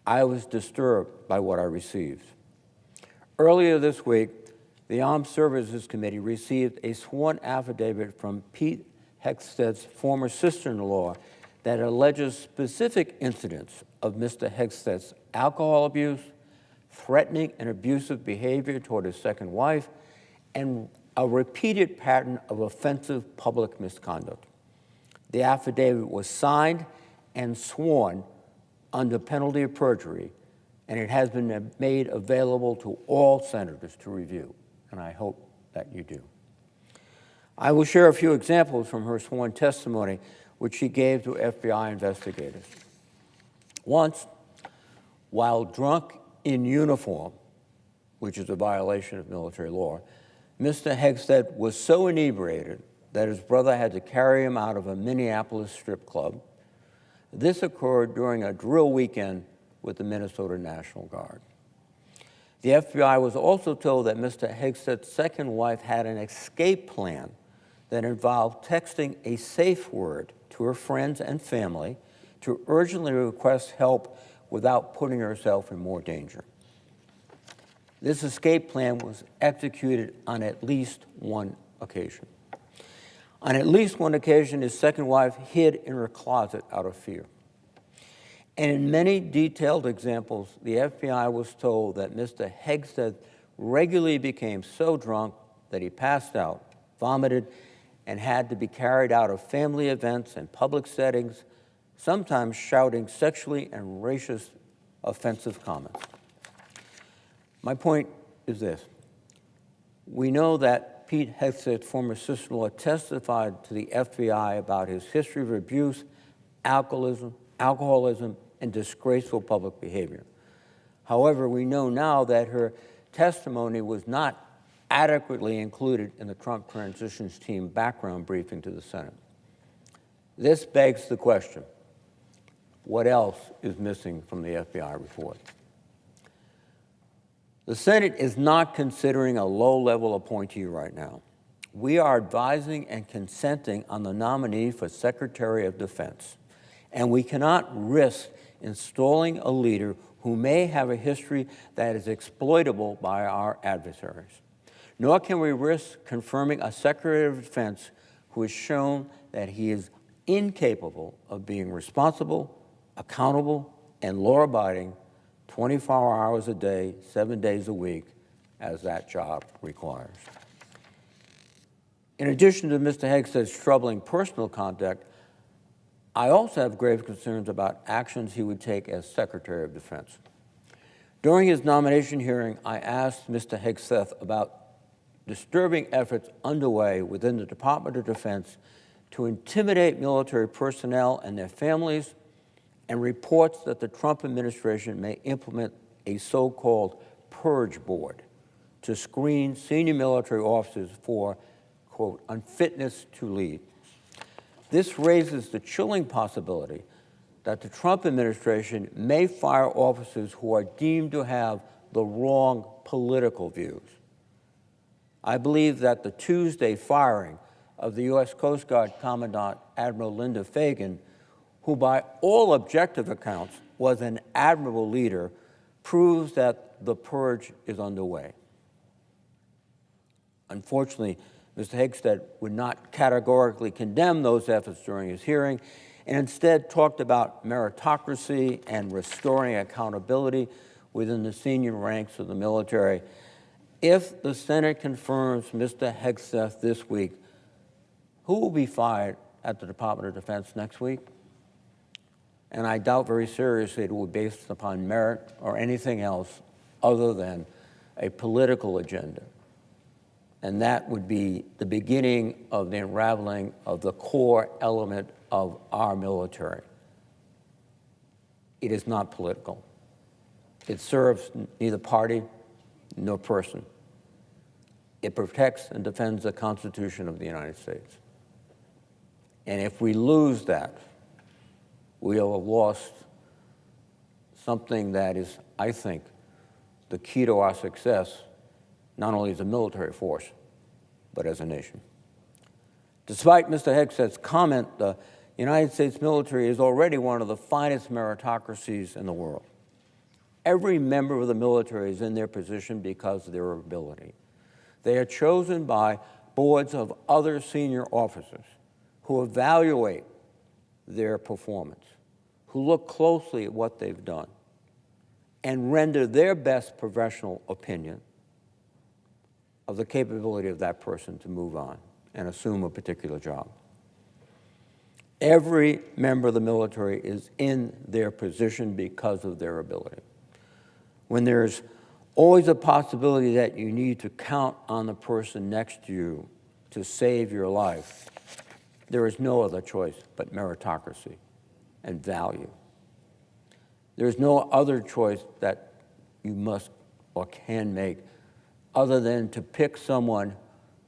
I was disturbed by what I received. Earlier this week, the Armed Services Committee received a sworn affidavit from Pete Hegseth's former sister-in-law that alleges specific incidents of Mr. Hegseth's alcohol abuse, threatening and abusive behavior toward his second wife, and a repeated pattern of offensive public misconduct. The affidavit was signed and sworn under penalty of perjury, and it has been made available to all senators to review, and I hope that you do. I will share a few examples from her sworn testimony, which she gave to FBI investigators. Once, while drunk in uniform, which is a violation of military law, Mr. Hegseth was so inebriated that his brother had to carry him out of a Minneapolis strip club. This occurred during a drill weekend with the Minnesota National Guard. The FBI was also told that Mr. Hegseth's second wife had an escape plan that involved texting a safe word to her friends and family to urgently request help without putting herself in more danger. This escape plan was executed on at least one occasion. On at least one occasion, his second wife hid in her closet out of fear. And in many detailed examples, the FBI was told that Mr. Hegseth regularly became so drunk that he passed out, vomited, and had to be carried out of family events and public settings, sometimes shouting sexually and racist offensive comments. My point is this. We know that Pete Hegseth's former sister-in-law testified to the FBI about his history of abuse, alcoholism, and disgraceful public behavior. However, we know now that her testimony was not adequately included in the Trump transitions team background briefing to the Senate. This begs the question, what else is missing from the FBI report? The Senate is not considering a low-level appointee right now. We are advising and consenting on the nominee for Secretary of Defense, and we cannot risk installing a leader who may have a history that is exploitable by our adversaries. Nor can we risk confirming a Secretary of Defense who has shown that he is incapable of being responsible, accountable, and law-abiding 24 hours a day, 7 days a week, as that job requires. In addition to Mr. Hegseth's troubling personal conduct, I also have grave concerns about actions he would take as Secretary of Defense. During his nomination hearing, I asked Mr. Hegseth about disturbing efforts underway within the Department of Defense to intimidate military personnel and their families, and reports that the Trump administration may implement a so-called purge board to screen senior military officers for, quote, unfitness to lead. This raises the chilling possibility that the Trump administration may fire officers who are deemed to have the wrong political views. I believe that the Tuesday firing of the U.S. Coast Guard Commandant Admiral Linda Fagan, who by all objective accounts was an admirable leader, proves that the purge is underway. Unfortunately, Mr. Hegstead would not categorically condemn those efforts during his hearing and instead talked about meritocracy and restoring accountability within the senior ranks of the military. If the Senate confirms Mr. Hegseth this week, who will be fired at the Department of Defense next week? And I doubt very seriously it will be based upon merit or anything else other than a political agenda. And that would be the beginning of the unraveling of the core element of our military. It is not political. It serves neither party nor person. It protects and defends the Constitution of the United States. And if we lose that, we will have lost something that is, I think, the key to our success, not only as a military force, but as a nation. Despite Mr. Hegseth's comment, the United States military is already one of the finest meritocracies in the world. Every member of the military is in their position because of their ability. They are chosen by boards of other senior officers who evaluate their performance, who look closely at what they've done, and render their best professional opinion of the capability of that person to move on and assume a particular job. Every member of the military is in their position because of their ability. When there's always a possibility that you need to count on the person next to you to save your life, there is no other choice but meritocracy and value. There is no other choice that you must or can make other than to pick someone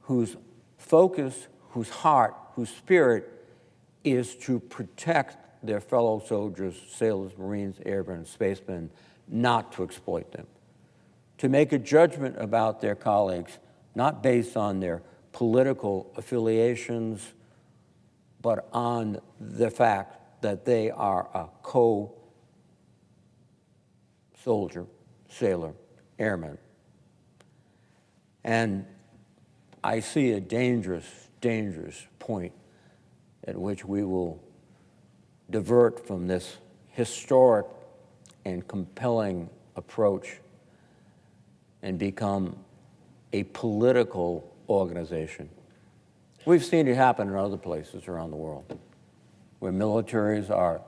whose focus, whose heart, whose spirit is to protect their fellow soldiers, sailors, Marines, airmen, spacemen, not to exploit them. To make a judgment about their colleagues, not based on their political affiliations, but on the fact that they are a co-soldier, sailor, airman. And I see a dangerous, dangerous point at which we will divert from this historic and compelling approach and become a political organization. We've seen it happen in other places around the world, where militaries are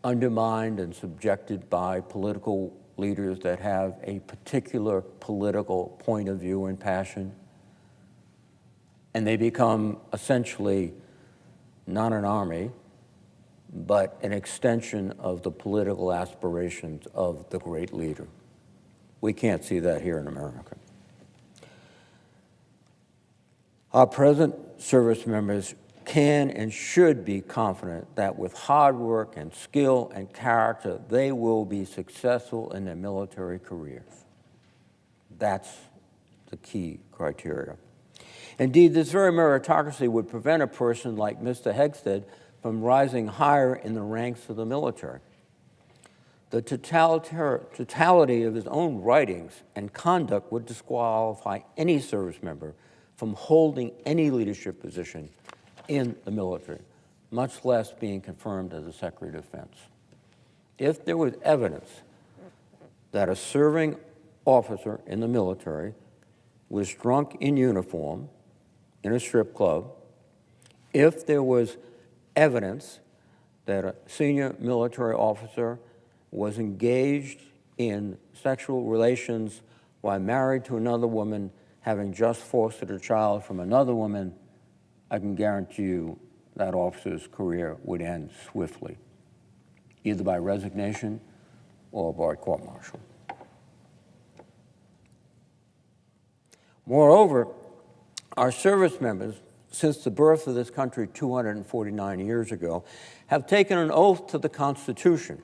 undermined and subjected by political leaders that have a particular political point of view and passion, and they become essentially not an army, but an extension of the political aspirations of the great leader. We can't see that here in America. Our present service members can and should be confident that with hard work and skill and character, they will be successful in their military careers. That's the key criteria. Indeed, this very meritocracy would prevent a person like Mr. Hegseth from rising higher in the ranks of the military. The totality of his own writings and conduct would disqualify any service member from holding any leadership position in the military, much less being confirmed as a Secretary of Defense. If there was evidence that a serving officer in the military was drunk in uniform in a strip club, if there was evidence that a senior military officer was engaged in sexual relations while married to another woman, having just fostered a child from another woman, I can guarantee you that officer's career would end swiftly, either by resignation or by court-martial. Moreover, our service members, since the birth of this country 249 years ago, have taken an oath to the Constitution.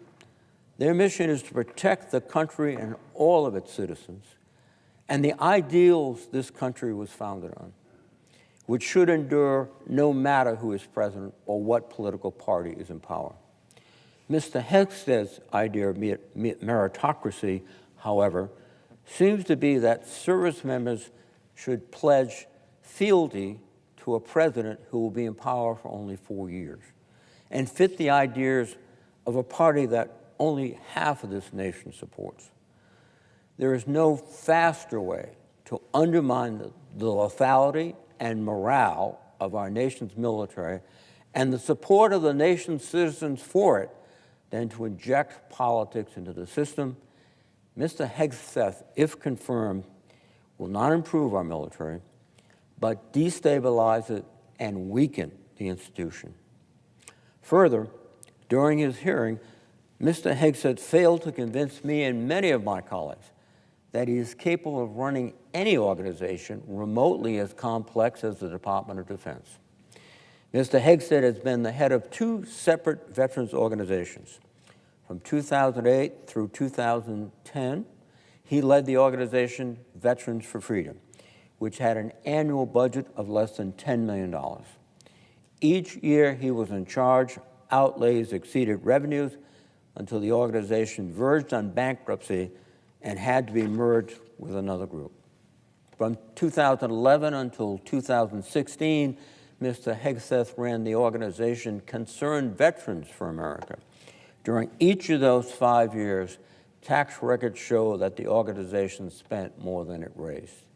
Their mission is to protect the country and all of its citizens and the ideals this country was founded on, which should endure no matter who is president or what political party is in power. Mr. Hegseth's idea of meritocracy, however, seems to be that service members should pledge fealty to a president who will be in power for only 4 years and fit the ideas of a party that only half of this nation supports. There is no faster way to undermine the lethality and morale of our nation's military and the support of the nation's citizens for it than to inject politics into the system. Mr. Hegseth, if confirmed, will not improve our military, but destabilize it and weaken the institution. Further, during his hearing, Mr. Hegseth failed to convince me and many of my colleagues that he is capable of running any organization remotely as complex as the Department of Defense. Mr. Hegseth has been the head of 2 separate veterans organizations. From 2008 through 2010, he led the organization Veterans for Freedom, which had an annual budget of less than $10 million. Each year he was in charge, outlays exceeded revenues until the organization verged on bankruptcy and had to be merged with another group. From 2011 until 2016, Mr. Hegseth ran the organization Concerned Veterans for America. During each of those 5 years, tax records show that the organization spent more than it raised.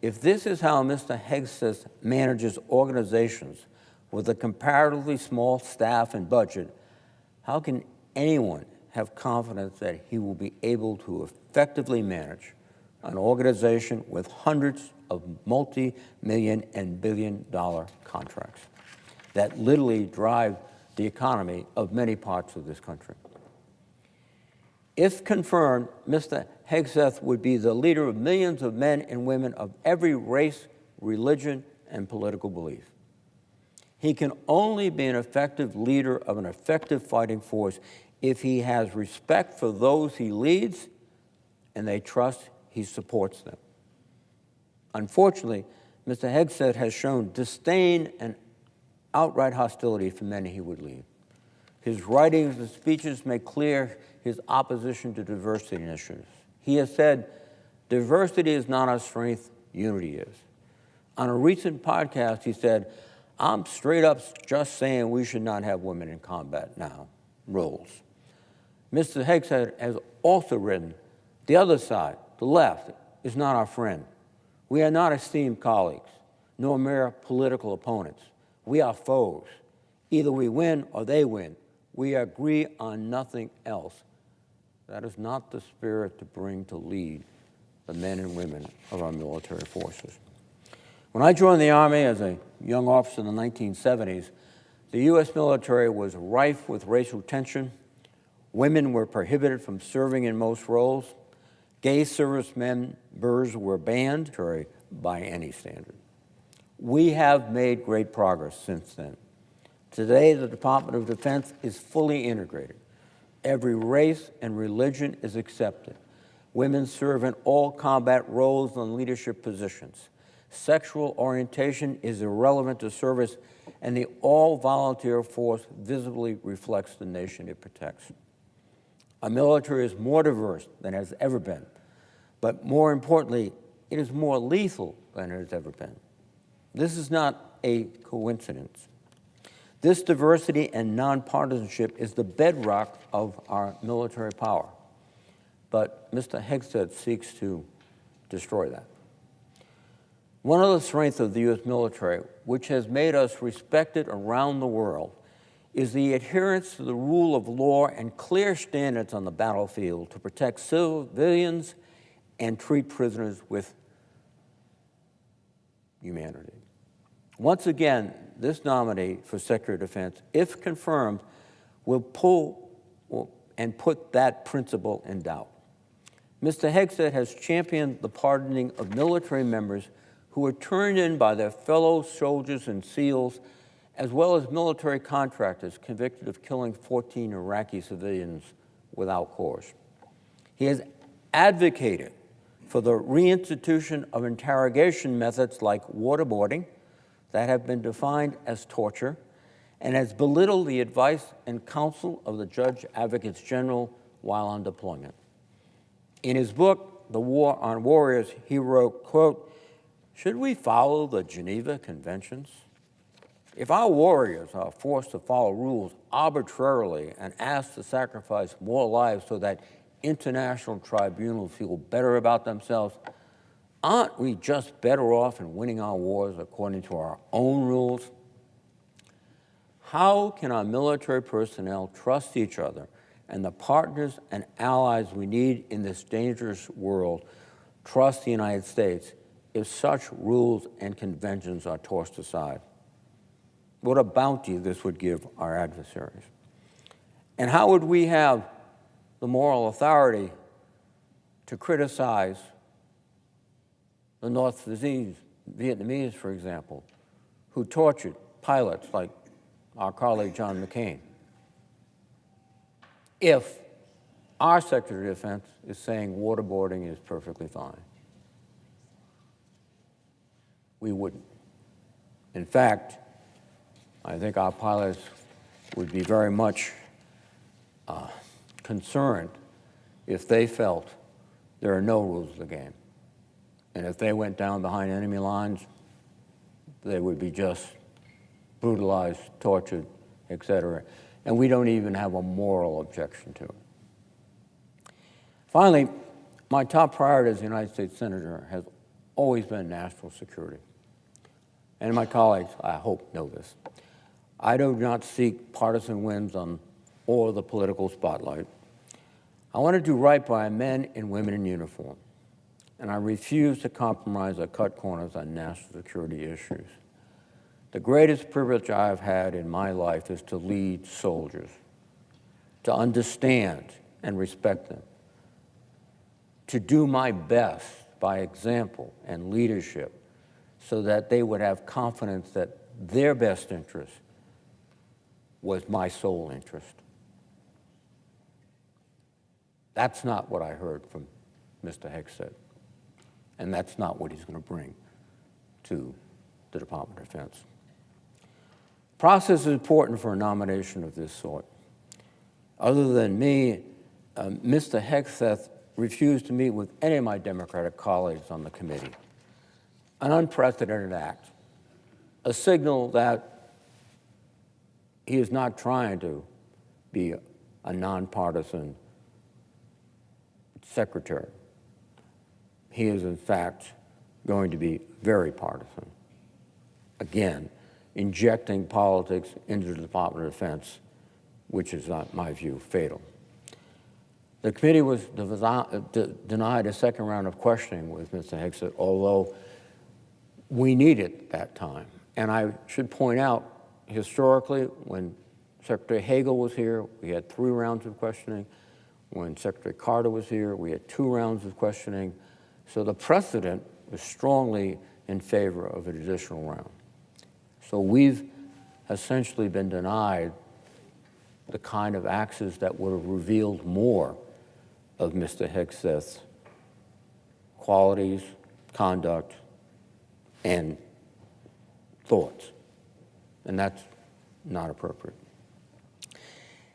If this is how Mr. Hegseth manages organizations with a comparatively small staff and budget, how can anyone have confidence that he will be able to effectively manage an organization with hundreds of multi-million and billion-dollar contracts that literally drive the economy of many parts of this country? If confirmed, Mr. Hegseth would be the leader of millions of men and women of every race, religion, and political belief. He can only be an effective leader of an effective fighting force if he has respect for those he leads and they trust he supports them. Unfortunately, Mr. Hegseth has shown disdain and outright hostility for many he would lead. His writings and speeches make clear his opposition to diversity initiatives. He has said, "Diversity is not our strength, unity is." On a recent podcast, he said, "I'm straight up just saying we should not have women in combat now roles." Mr. Hegseth has also written, "The other side, the left, is not our friend. We are not esteemed colleagues, nor mere political opponents. We are foes. Either we win or they win. We agree on nothing else." That is not the spirit to bring to lead the men and women of our military forces. When I joined the Army as a young officer in the 1970s, the U.S. military was rife with racial tension. Women were prohibited from serving in most roles. Gay service members were banned by any standard. We have made great progress since then. Today, the Department of Defense is fully integrated. Every race and religion is accepted. Women serve in all combat roles and leadership positions. Sexual orientation is irrelevant to service, and the all-volunteer force visibly reflects the nation it protects. Our military is more diverse than it has ever been, but more importantly, it is more lethal than it has ever been. This is not a coincidence. This diversity and nonpartisanship is the bedrock of our military power, but Mr. Hegseth seeks to destroy that. One of the strengths of the U.S. military, which has made us respected around the world, is the adherence to the rule of law and clear standards on the battlefield to protect civilians and treat prisoners with humanity. Once again, this nominee for Secretary of Defense, if confirmed, will put that principle in doubt. Mr. Hegseth has championed the pardoning of military members who were turned in by their fellow soldiers and SEALs, as well as military contractors convicted of killing 14 Iraqi civilians without cause. He has advocated for the reinstitution of interrogation methods like waterboarding that have been defined as torture, and has belittled the advice and counsel of the Judge Advocates General while on deployment. In his book, The War on Warriors, he wrote, quote, Should we follow the Geneva Conventions? If our warriors are forced to follow rules arbitrarily and asked to sacrifice more lives so that international tribunals feel better about themselves, aren't we just better off in winning our wars according to our own rules? How can our military personnel trust each other and the partners and allies we need in this dangerous world trust the United States if such rules and conventions are tossed aside? What a bounty this would give our adversaries. And how would we have the moral authority to criticize the North Vietnamese, for example, who tortured pilots like our colleague John McCain, if our Secretary of Defense is saying waterboarding is perfectly fine? We wouldn't. In fact, I think our pilots would be very much concerned if they felt there are no rules of the game. And if they went down behind enemy lines, they would be just brutalized, tortured, etc. And we don't even have a moral objection to it. Finally, my top priority as a United States Senator has always been national security. And my colleagues, I hope, know this. I do not seek partisan wins or the political spotlight. I want to do right by men and women in uniform, and I refuse to compromise or cut corners on national security issues. The greatest privilege I have had in my life is to lead soldiers, to understand and respect them, to do my best by example and leadership so that they would have confidence that their best interest was my sole interest. That's not what I heard from Mr. Hegseth, and that's not what he's going to bring to the Department of Defense. Process is important for a nomination of this sort. Other than me, Mr. Hegseth refused to meet with any of my Democratic colleagues on the committee. An unprecedented act, a signal that he is not trying to be a nonpartisan secretary. He is, in fact, going to be very partisan. Again, injecting politics into the Department of Defense, which is, in my view, fatal. The committee was denied a second round of questioning with Mr. Hegseth, although we needed that time. And I should point out, historically, when Secretary Hagel was here, we had 3 rounds of questioning. When Secretary Carter was here, we had 2 rounds of questioning. So the precedent was strongly in favor of an additional round. So we've essentially been denied the kind of access that would have revealed more of Mr. Hegseth's qualities, conduct, and thoughts. And that's not appropriate.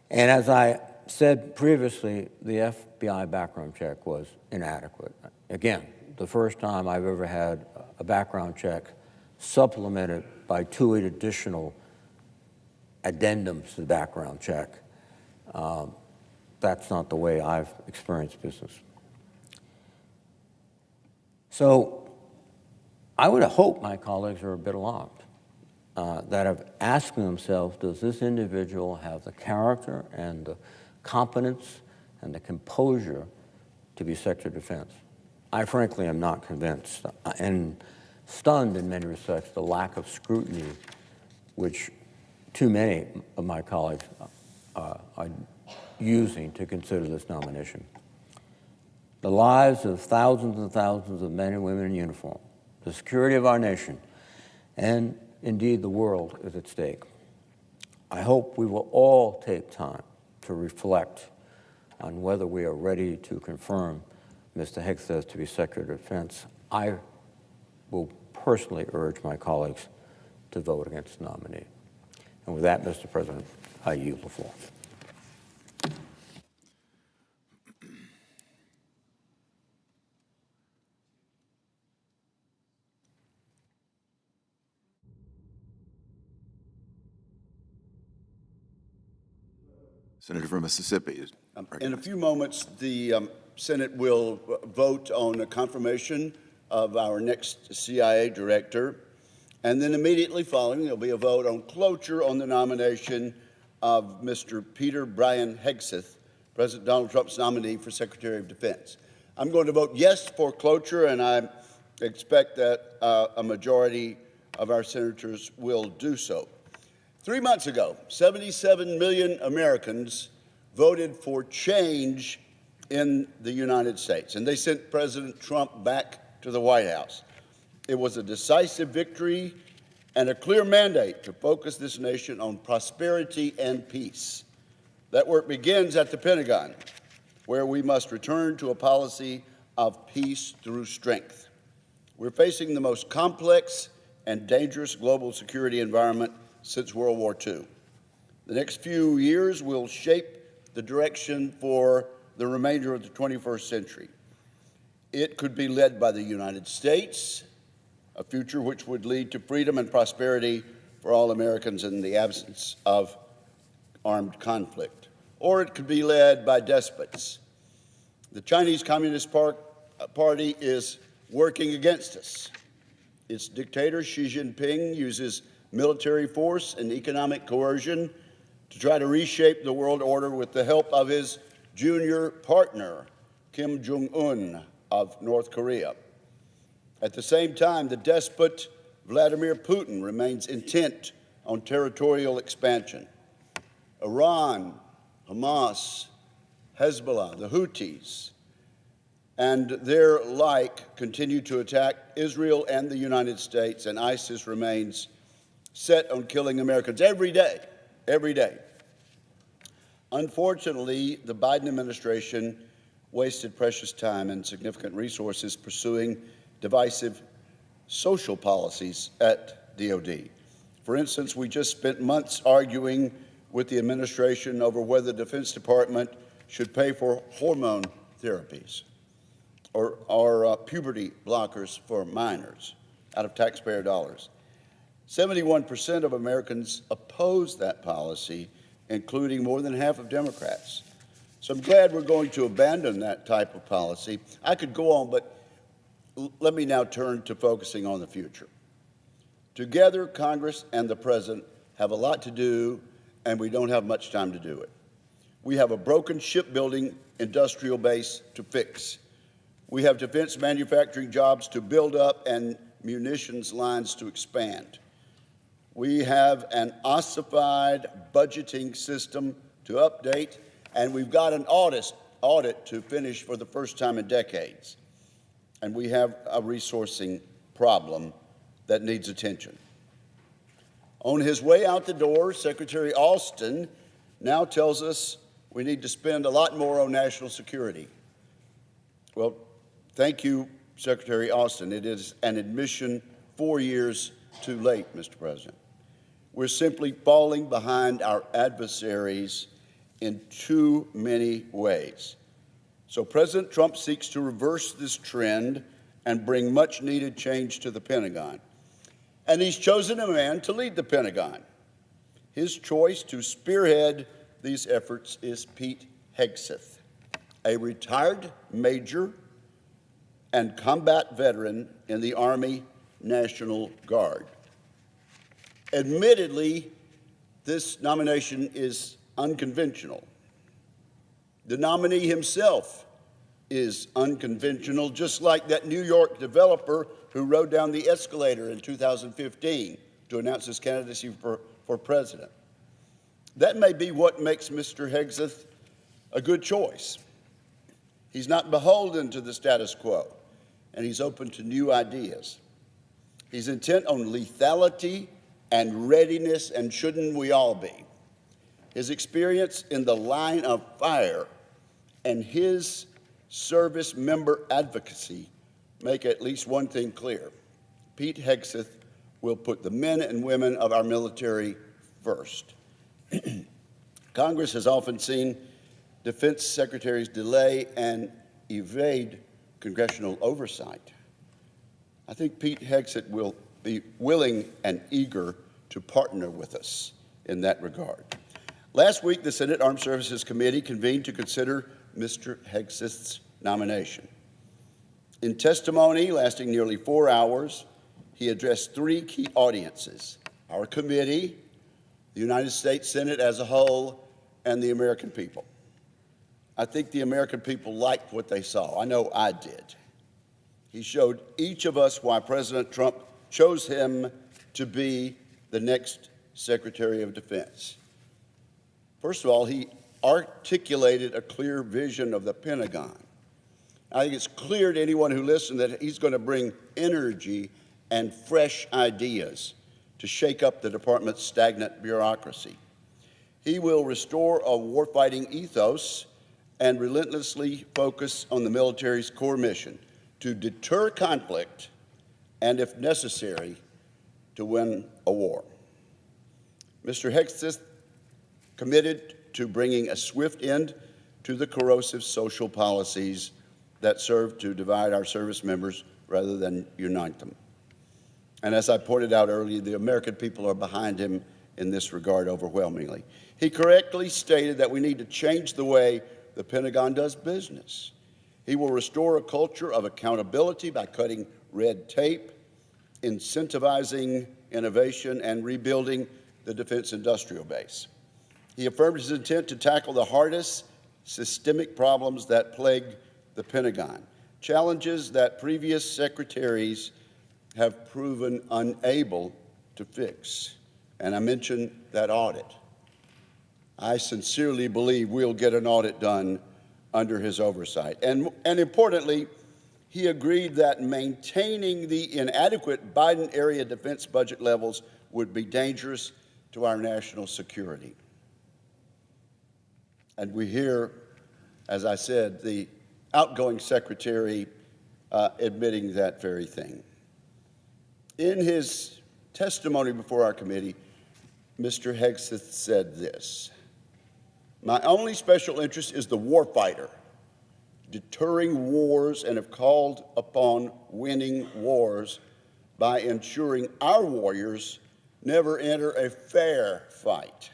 And as I said previously, the FBI background check was inadequate. Again, the first time I've ever had a background check supplemented by 2 additional addendums to the background check. That's not the way I've experienced business. So I would hope my colleagues are a bit alarmed, that are asking themselves, does this individual have the character and the competence and the composure to be Secretary of Defense? I frankly am not convinced, and stunned in many respects, the lack of scrutiny which too many of my colleagues are using to consider this nomination. The lives of thousands and thousands of men and women in uniform, the security of our nation, and indeed the world is at stake. I hope we will all take time to reflect on whether we are ready to confirm Mr. Hegseth to be Secretary of Defense. I will personally urge my colleagues to vote against the nominee. And with that, Mr. President, I yield the floor. Senator from Mississippi is In a recognized. few moments, the Senate will vote on a confirmation of our next CIA director. And then immediately following, there'll be a vote on cloture on the nomination of Mr. Peter Brian Hegseth, President Donald Trump's nominee for Secretary of Defense. I'm going to vote yes for cloture, and I expect that a majority of our senators will do so. 3 months ago, 77 million Americans voted for change in the United States, and they sent President Trump back to the White House. It was a decisive victory and a clear mandate to focus this nation on prosperity and peace. That work begins at the Pentagon, where we must return to a policy of peace through strength. We're facing the most complex and dangerous global security environment since World War II. The next few years will shape the direction for the remainder of the 21st century. It could be led by the United States, a future which would lead to freedom and prosperity for all Americans in the absence of armed conflict. Or it could be led by despots. The Chinese Communist Party is working against us. Its dictator, Xi Jinping, uses military force and economic coercion to try to reshape the world order with the help of his junior partner, Kim Jong-un of North Korea. At the same time, the despot Vladimir Putin remains intent on territorial expansion. Iran, Hamas, Hezbollah, the Houthis, and their like continue to attack Israel and the United States, and ISIS remains set on killing Americans every day. Unfortunately, the Biden administration wasted precious time and significant resources pursuing divisive social policies at DOD. For instance, we just spent months arguing with the administration over whether the Defense Department should pay for hormone therapies or puberty blockers for minors out of taxpayer dollars. 71% of Americans oppose that policy, including more than half of Democrats. So I'm glad we're going to abandon that type of policy. I could go on, but let me now turn to focusing on the future. Together, Congress and the President have a lot to do, and we don't have much time to do it. We have a broken shipbuilding industrial base to fix. We have defense manufacturing jobs to build up and munitions lines to expand. We have an ossified budgeting system to update, and we've got an audit to finish for the first time in decades. And we have a resourcing problem that needs attention. On his way out the door, Secretary Austin now tells us we need to spend a lot more on national security. Well, thank you, Secretary Austin. It is an admission 4 years too late, Mr. President. We're simply falling behind our adversaries in too many ways. So President Trump seeks to reverse this trend and bring much-needed change to the Pentagon. And he's chosen a man to lead the Pentagon. His choice to spearhead these efforts is Pete Hegseth, a retired major and combat veteran in the Army National Guard. Admittedly, this nomination is unconventional. The nominee himself is unconventional, just like that New York developer who rode down the escalator in 2015 to announce his candidacy for president. That may be what makes Mr. Hegseth a good choice. He's not beholden to the status quo, and he's open to new ideas. He's intent on lethality and readiness, and shouldn't we all be? His experience in the line of fire and his service member advocacy make at least one thing clear. Pete Hegseth will put the men and women of our military first. Congress has often seen defense secretaries delay and evade congressional oversight. I think Pete Hegseth will be willing and eager to partner with us in that regard. Last week, the Senate Armed Services Committee convened to consider Mr. Hegseth's nomination. In testimony lasting nearly 4 hours, he addressed 3 key audiences: our committee, the United States Senate as a whole, and the American people. I think the American people liked what they saw. I know I did. He showed each of us why President Trump chose him to be the next Secretary of Defense. First of all, he articulated a clear vision of the Pentagon. I think it's clear to anyone who listened that he's going to bring energy and fresh ideas to shake up the department's stagnant bureaucracy. He will restore a warfighting ethos and relentlessly focus on the military's core mission to deter conflict and, if necessary, to win a war. Mr. Hegseth committed to bringing a swift end to the corrosive social policies that serve to divide our service members rather than unite them. And as I pointed out earlier, the American people are behind him in this regard overwhelmingly. He correctly stated that we need to change the way the Pentagon does business. He will restore a culture of accountability by cutting red tape, incentivizing innovation, and rebuilding the defense industrial base. He affirmed his intent to tackle the hardest systemic problems that plague the Pentagon, challenges that previous secretaries have proven unable to fix. And I mentioned that audit. I sincerely believe we'll get an audit done under his oversight. And importantly, he agreed that maintaining the inadequate Biden-era defense budget levels would be dangerous to our national security. And we hear, as I said, the outgoing secretary admitting that very thing. In his testimony before our committee, Mr. Hegseth said this: "My only special interest is the warfighter, deterring wars, and have called upon winning wars by ensuring our warriors never enter a fair fight.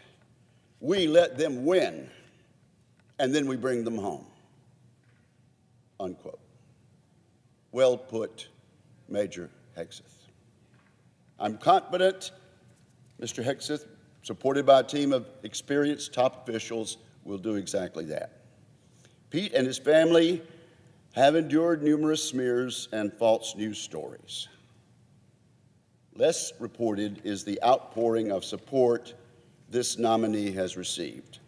We let them win, and then we bring them home." Unquote. Well put, Major Hegseth. I'm confident Mr. Hegseth, supported by a team of experienced top officials, will do exactly that. Pete and his family have endured numerous smears and false news stories. Less reported is the outpouring of support this nominee has received.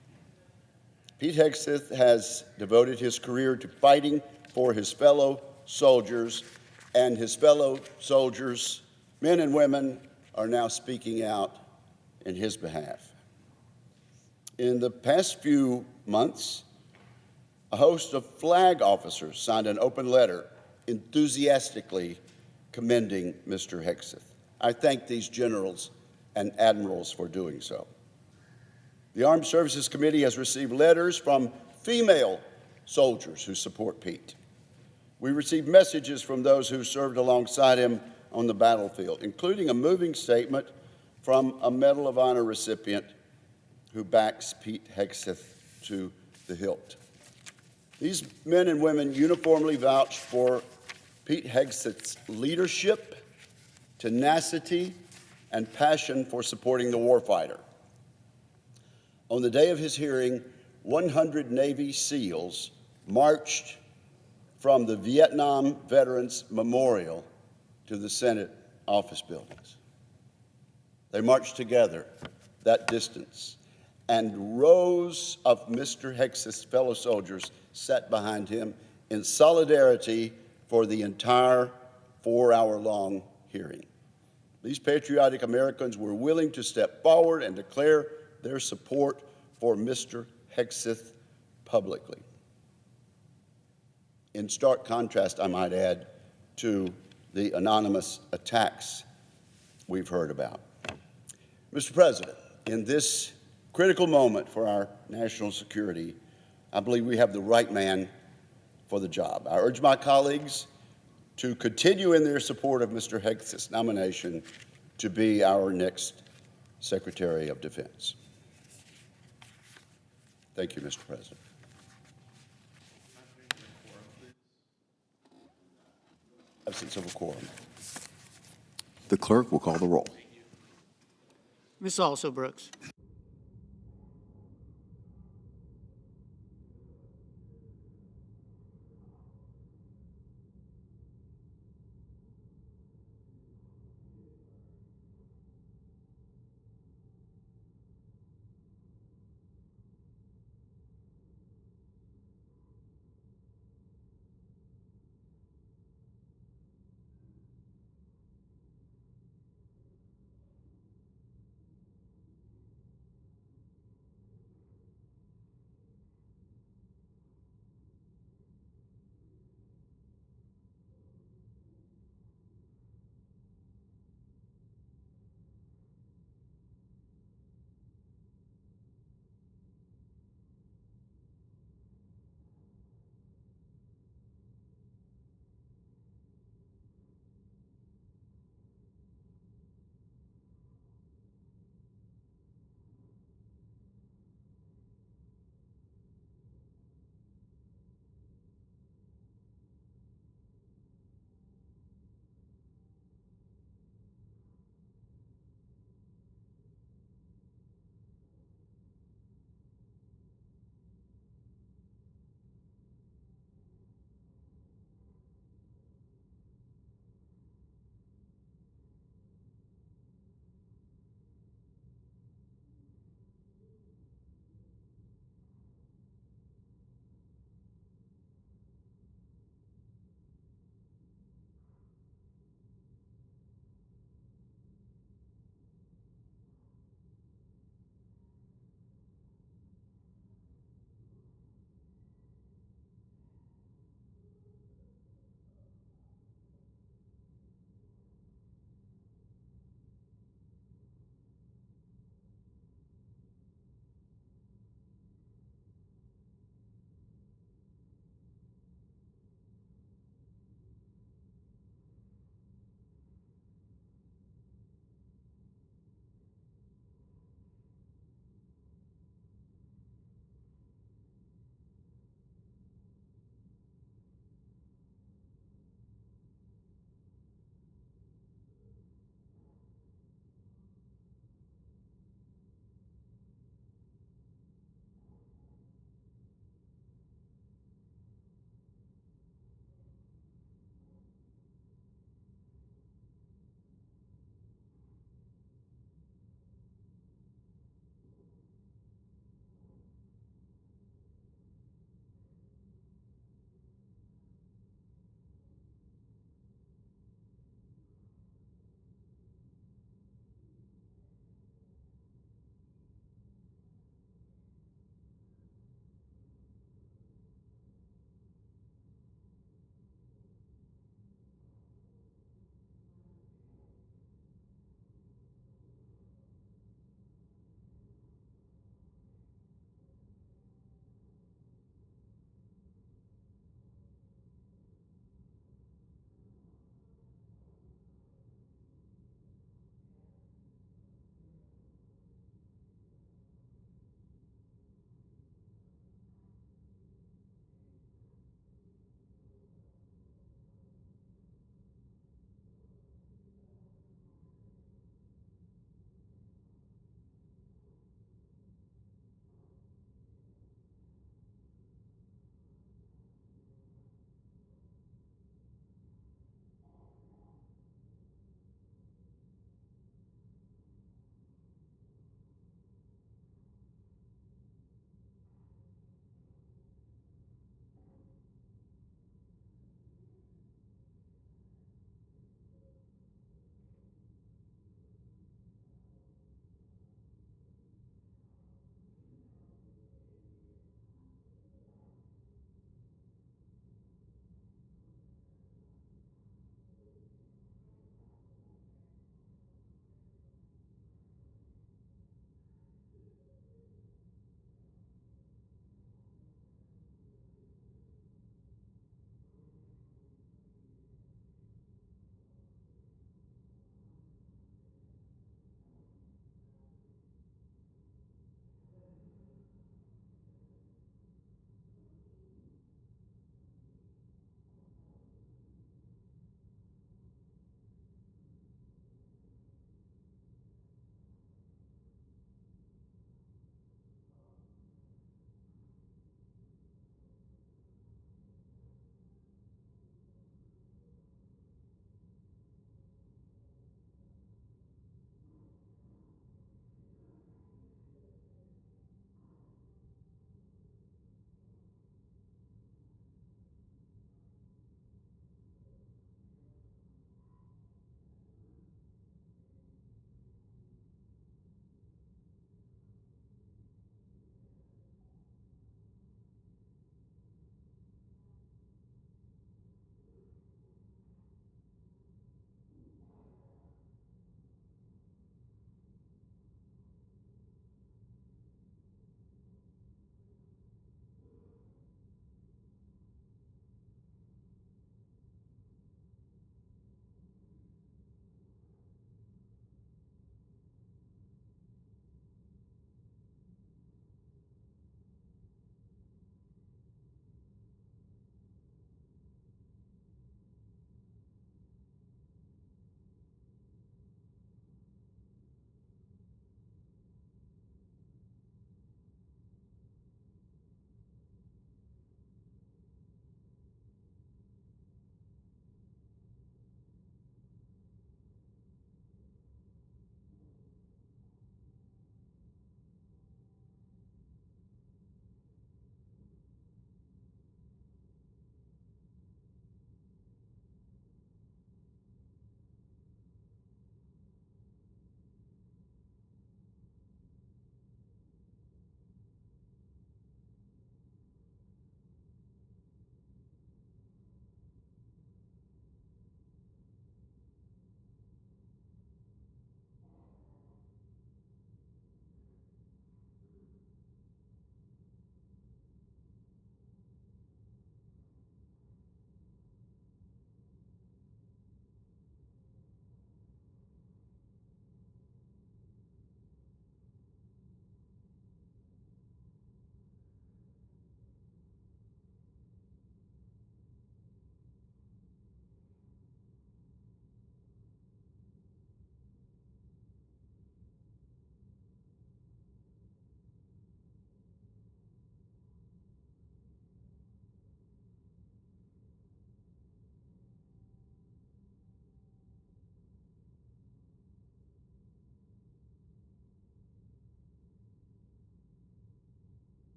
Pete Hegseth has devoted his career to fighting for his fellow soldiers, and his fellow soldiers, men and women, are now speaking out in his behalf. In the past few months, a host of flag officers signed an open letter enthusiastically commending Mr. Hegseth. I thank these generals and admirals for doing so. The Armed Services Committee has received letters from female soldiers who support Pete. We received messages from those who served alongside him on the battlefield, including a moving statement from a Medal of Honor recipient who backs Pete Hegseth to the hilt. These men and women uniformly vouch for Pete Hegseth's leadership, tenacity, and passion for supporting the warfighter. On the day of his hearing, 100 Navy SEALs marched from the Vietnam Veterans Memorial to the Senate office buildings. They marched together that distance, and rows of Mr. Hegseth's fellow soldiers sat behind him in solidarity for the entire 4-hour-long hearing. These patriotic Americans were willing to step forward and declare their support for Mr. Hegseth publicly. In stark contrast, I might add, to the anonymous attacks we've heard about. Mr. President, in this critical moment for our national security, I believe we have the right man for the job. I urge my colleagues to continue in their support of Mr. Hegseth's nomination to be our next Secretary of Defense. Thank you, Mr. President. Absence of a quorum. The clerk will call the roll. Ms. Also Brooks.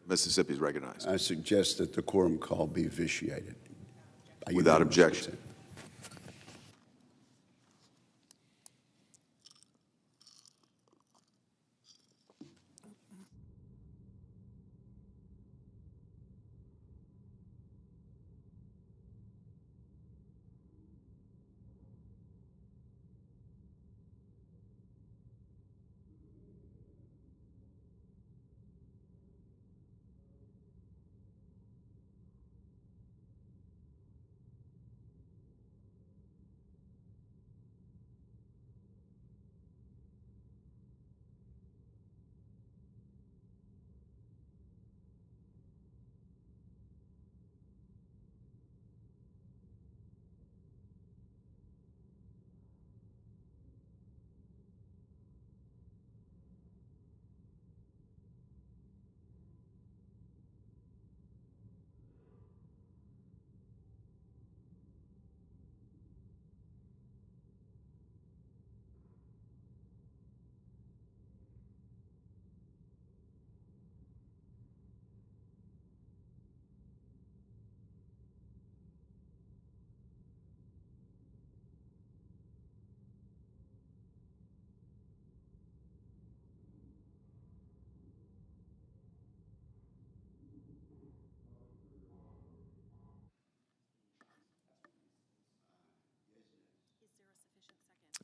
Mississippi is recognized. I suggest that the quorum call be vitiated. Without objection.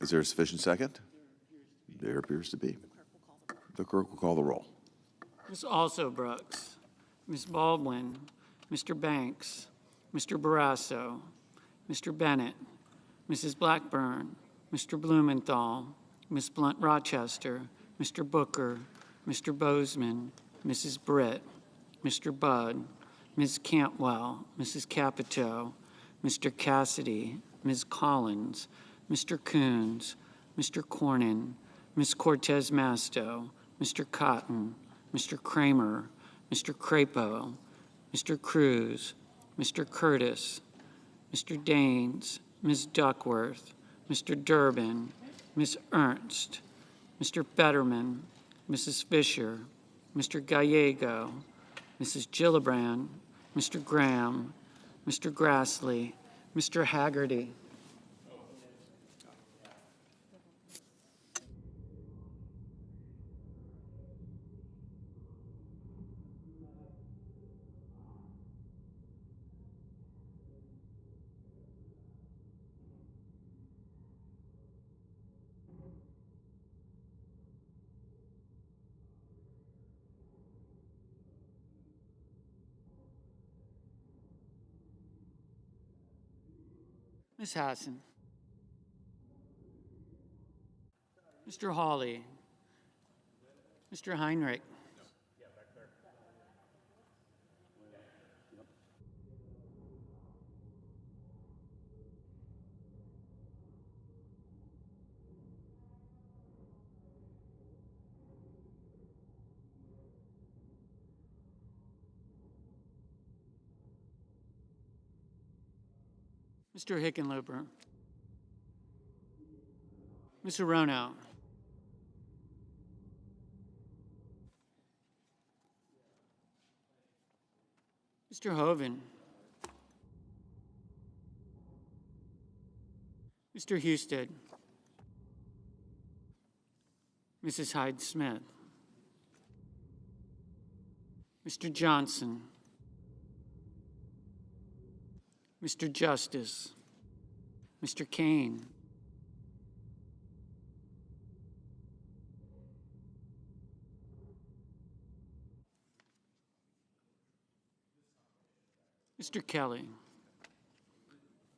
Is there a sufficient second? There appears to be. The clerk will call the roll. Ms. Also Brooks, Ms. Baldwin, Mr. Banks, Mr. Barrasso, Mr. Bennett, Mrs. Blackburn, Mr. Blumenthal, Ms. Blunt Rochester, Mr. Booker, Mr. Bozeman, Mrs. Britt, Mr. Budd, Ms. Cantwell, Mrs. Capito, Mr. Cassidy, Ms. Collins, Mr. Coons, Mr. Cornyn, Ms. Cortez Masto, Mr. Cotton, Mr. Kramer, Mr. Crapo, Mr. Cruz, Mr. Curtis, Mr. Daines, Ms. Duckworth, Mr. Durbin, Ms. Ernst, Mr. Fetterman, Mrs. Fisher, Mr. Gallego, Mrs. Gillibrand, Mr. Graham, Mr. Grassley, Mr. Haggerty. Ms. Hassan. Mr. Hawley. Mr. Heinrich. Mr. Hickenlooper. Ms. Arono. Mr. Hoven. Mr. Husted. Mrs. Hyde-Smith. Mr. Johnson. Mr. Justice. Mr. Kane. Mr. Kelly.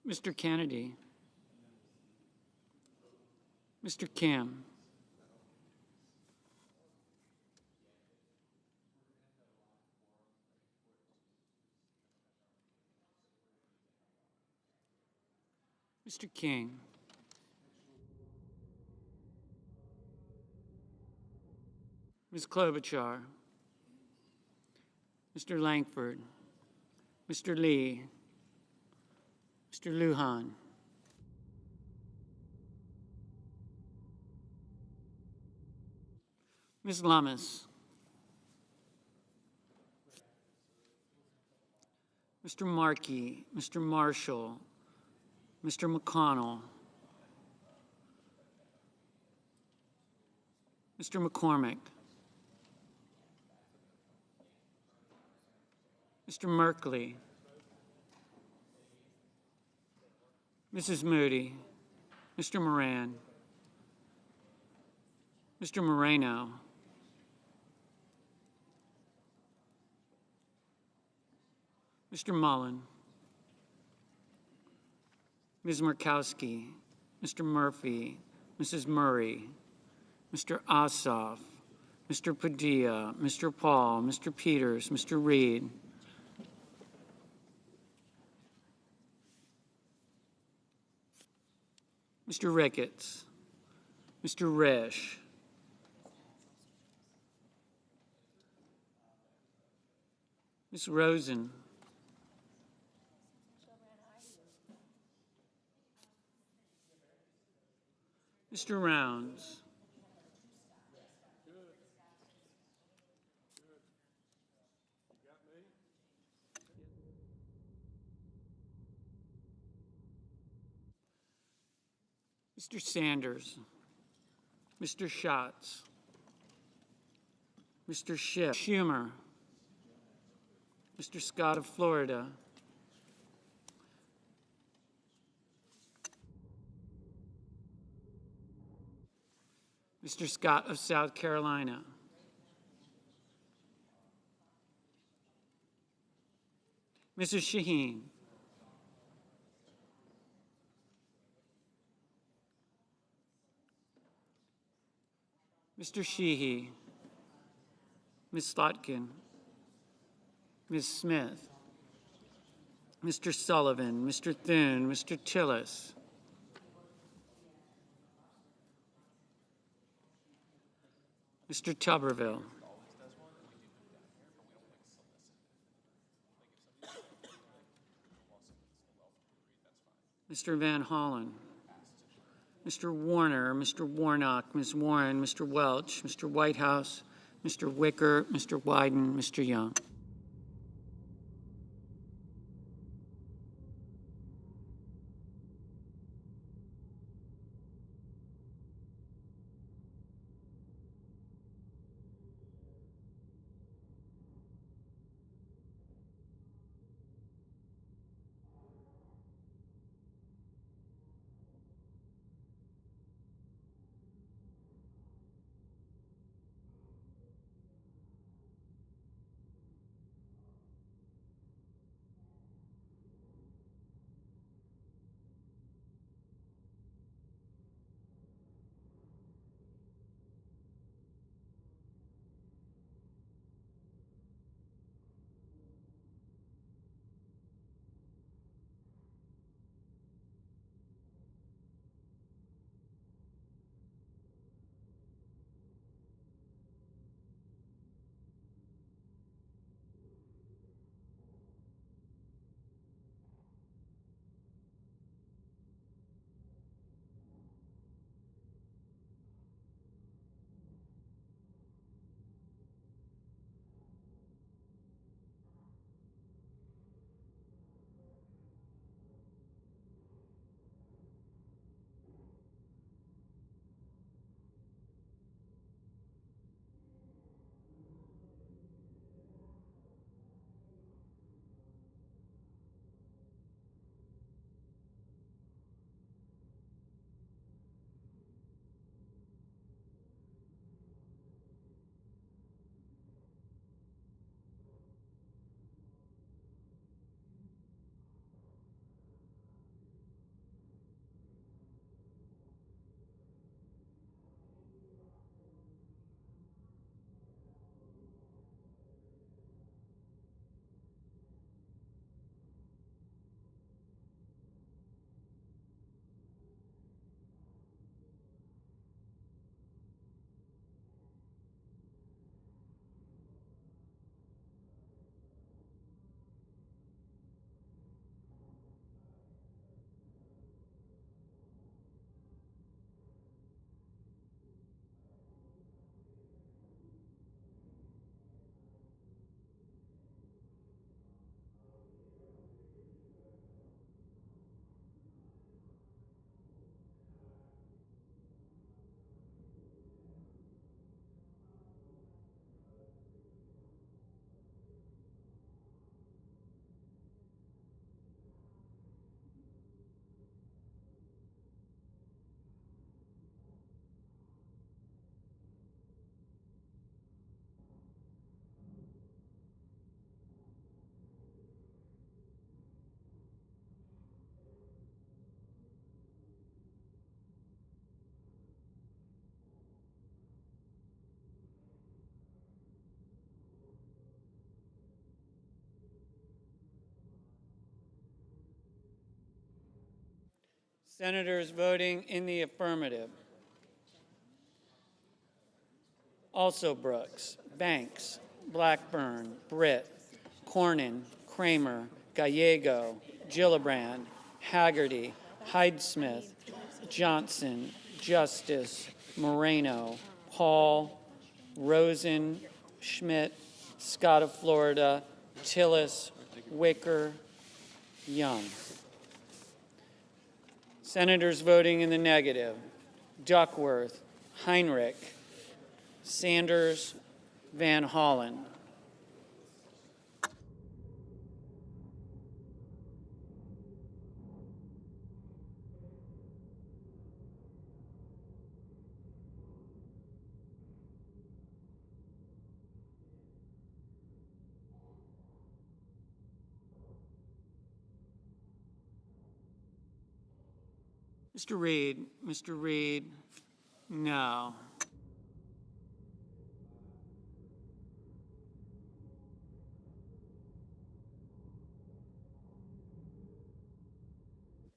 Mr. Kennedy. Mr. Kim. Mr. King. Ms. Klobuchar. Mr. Langford. Mr. Lee. Mr. Lujan. Ms. Lummis. Mr. Markey, Mr. Marshall, Mr. McConnell, Mr. McCormick, Mr. Merkley, Mrs. Moody, Mr. Moran, Mr. Moreno, Mr. Mullen, Ms. Murkowski, Mr. Murphy, Mrs. Murray, Mr. Ossoff, Mr. Padilla, Mr. Paul, Mr. Peters, Mr. Reed, Mr. Ricketts, Mr. Resch, Ms. Rosen, Mr. Rounds, Mr. Sanders, Mr. Schatz, Mr. Schiff, Schumer, Mr. Scott of Florida, Mr. Scott of South Carolina, Mrs. Shaheen, Mr. Sheehy, Ms. Slotkin, Ms. Smith, Mr. Sullivan, Mr. Thune, Mr. Tillis, Mr. Tuberville, Mr. Van Hollen, Mr. Warner, Mr. Warnock, Ms. Warren, Mr. Welch, Mr. Whitehouse, Mr. Wicker, Mr. Wyden, Mr. Young. Senators voting in the affirmative: Also Brooks, Banks, Blackburn, Britt, Cornyn, Kramer, Gallego, Gillibrand, Haggerty, Hyde-Smith, Johnson, Justice, Moreno, Paul, Rosen, Schmidt, Scott of Florida, Tillis, Wicker, Young. Senators voting in the negative: Duckworth, Heinrich, Sanders, Van Hollen. Mr. Reed, no.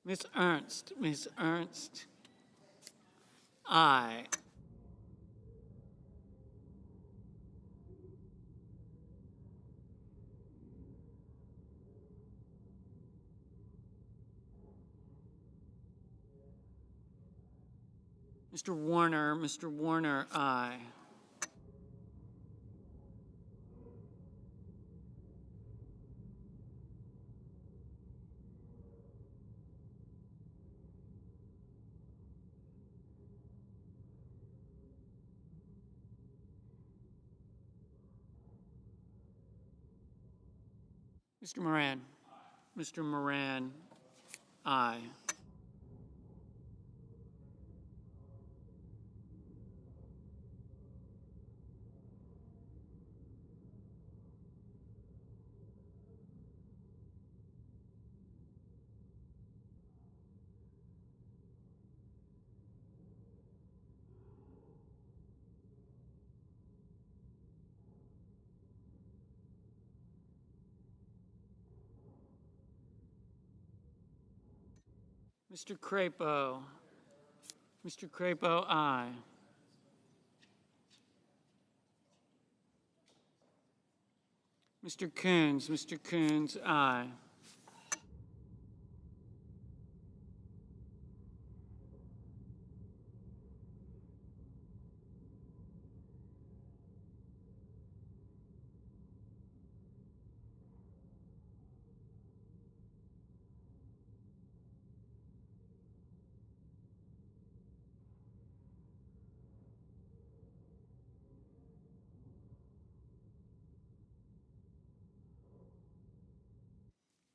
Ms. Ernst, aye. Mr. Warner, aye. Mr. Moran, aye. Mr. Crapo, aye. Mr. Coons, aye.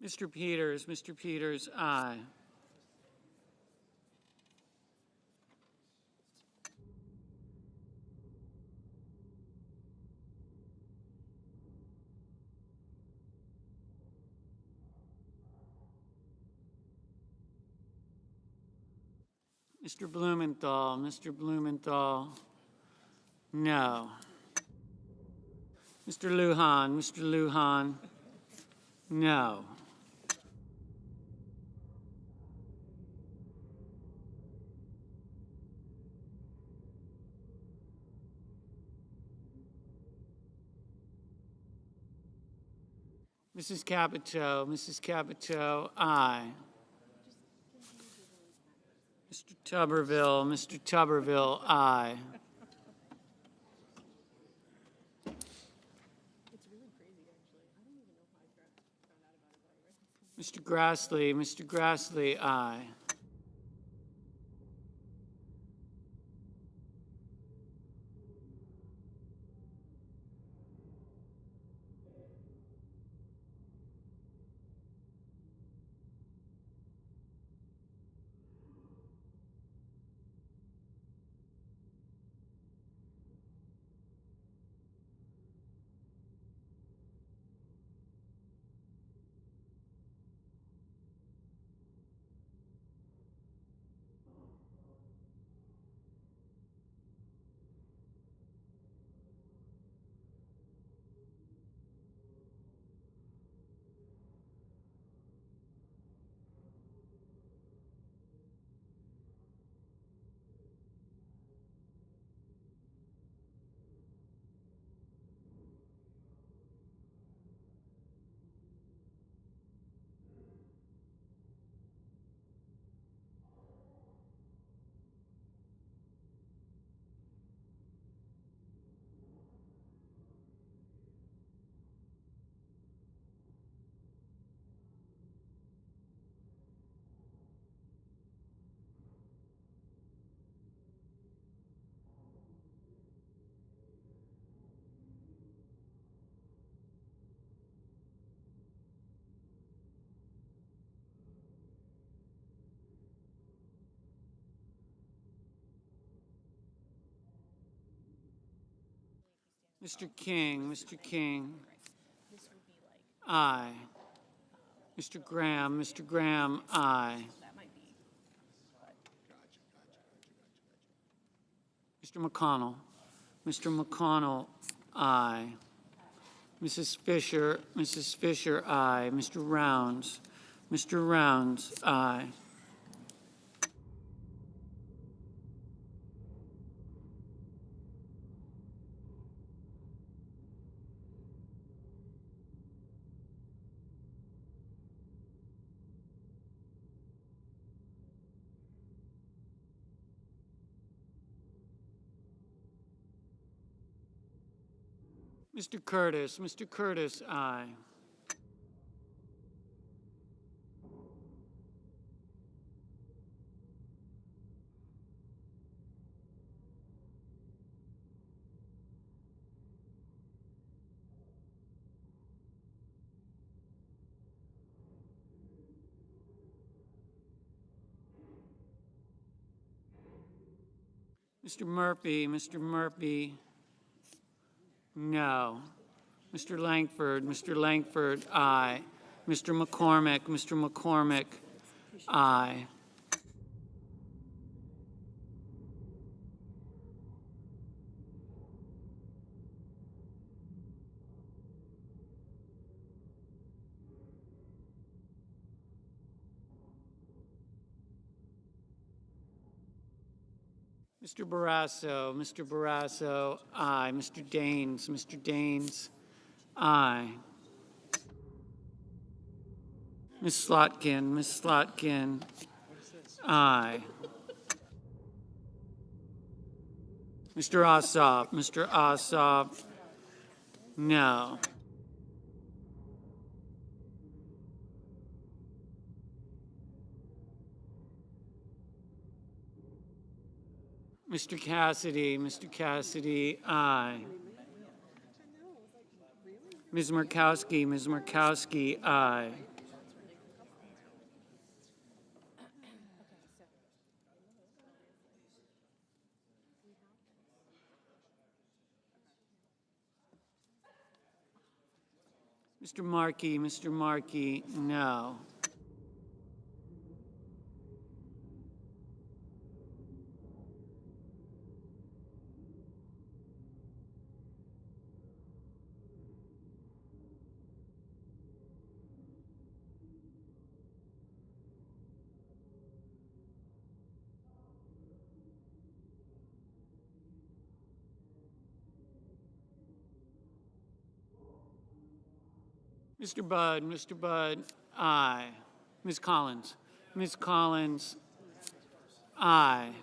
Mr. Peters, aye. Mr. Blumenthal, no. Mr. Lujan, no. Mrs. Capito, aye. Mr. Tuberville, aye. Mr. Grassley, aye. Mr. King, Mr. King. Aye. Mr. Graham, aye. Mr. McConnell, aye. Mrs. Fisher, aye. Mr. Rounds, aye. Mr. Curtis, aye. Mr. Murphy, no. Mr. Langford, aye. Mr. McCormick, aye. Mr. Barrasso, aye. Mr. Daines, aye. Ms. Slotkin, aye. Mr. Ossoff, no. Mr. Cassidy, aye. Ms. Murkowski, aye. Mr. Markey, no. Mr. Budd, aye. Ms. Collins, aye.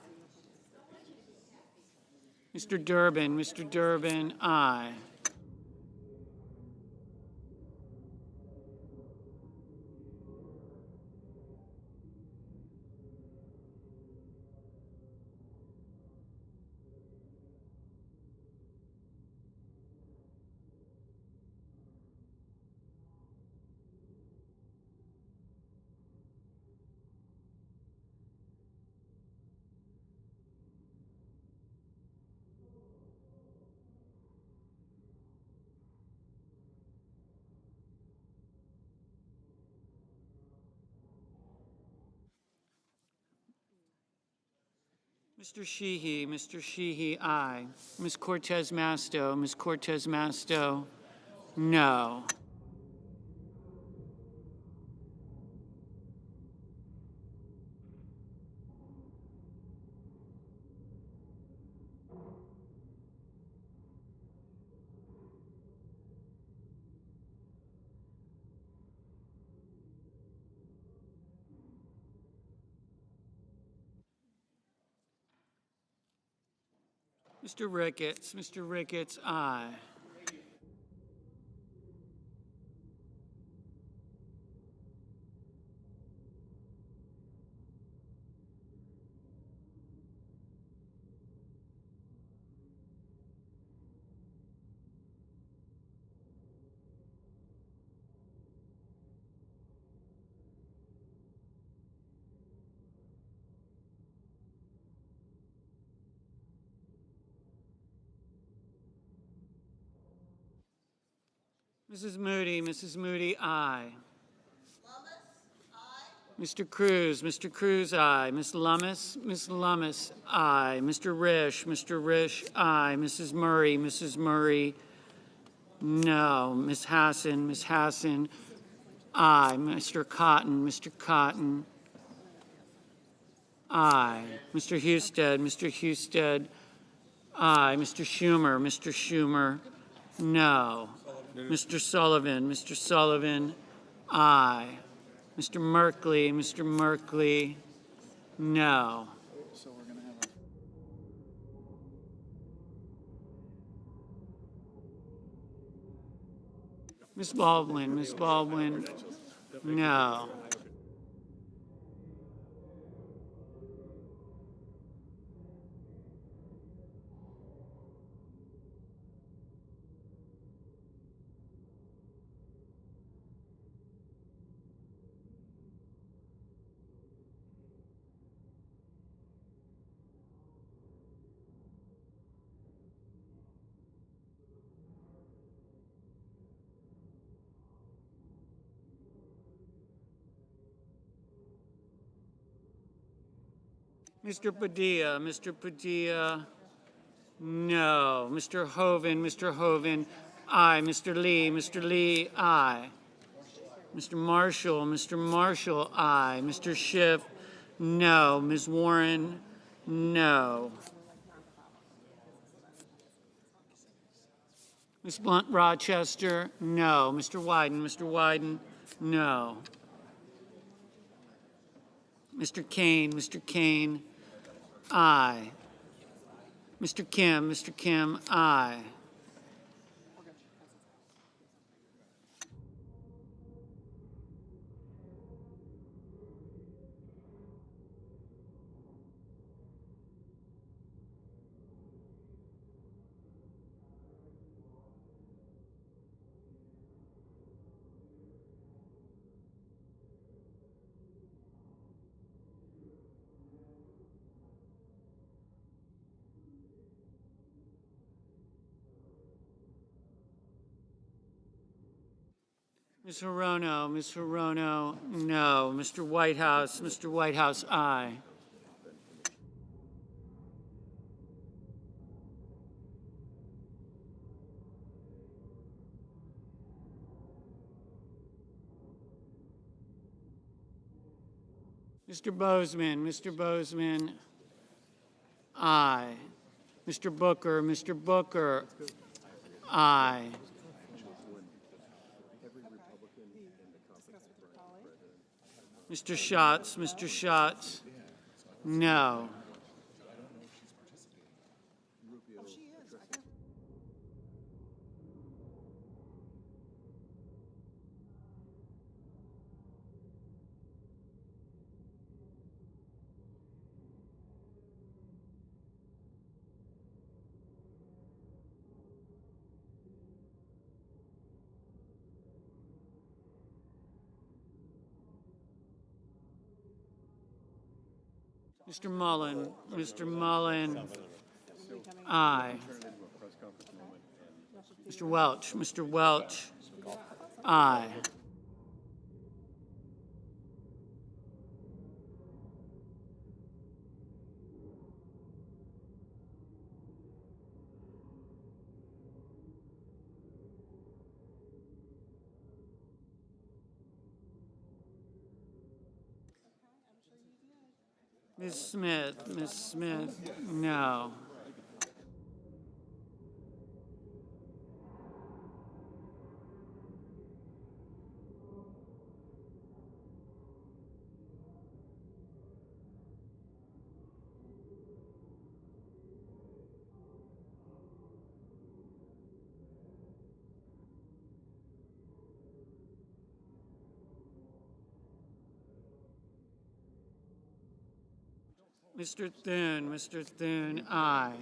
Mr. Durbin, aye. Mr. Sheehy, aye. Ms. Cortez Masto, no. Mr. Ricketts, aye. Mrs. Moody, aye. Mr. Cruz, aye. Ms. Lummis, aye. Mr. Risch, aye. Mrs. Murray, no. Ms. Hassan, aye. Mr. Cotton, aye. Mr. Husted, aye. Mr. Schumer, no. Mr. Sullivan, aye. Mr. Merkley, no. Ms. Baldwin, no. Mr. Padilla, no. Mr. Hoven, aye. Mr. Lee, aye. Mr. Marshall, aye. Mr. Schiff, no. Ms. Warren, no. Ms. Blunt Rochester, no. Mr. Wyden, no. Mr. Kane, aye. Mr. Kim, aye. Ms. Hirono, no. Mr. Whitehouse, aye. Mr. Bozeman, aye. Mr. Booker, aye. Mr. Schatz, no. Mr. Mullen, aye. Mr. Welch, aye. Ms. Smith, no. Mr. Thune, aye.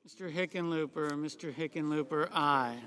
Mr. Hickenlooper, aye.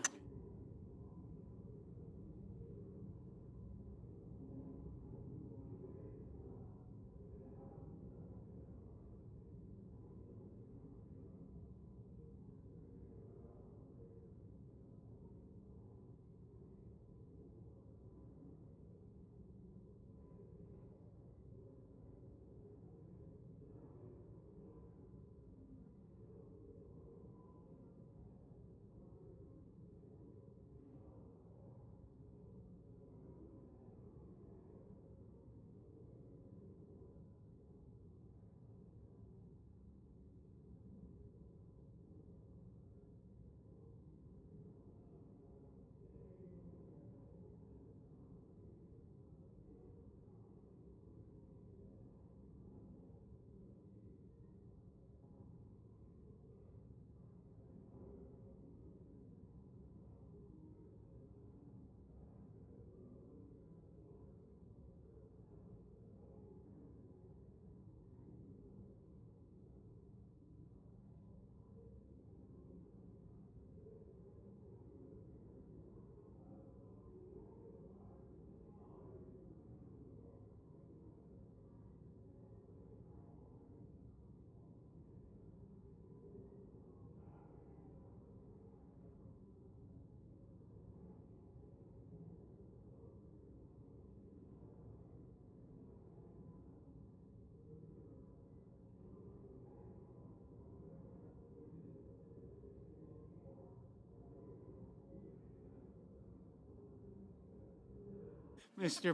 Mr.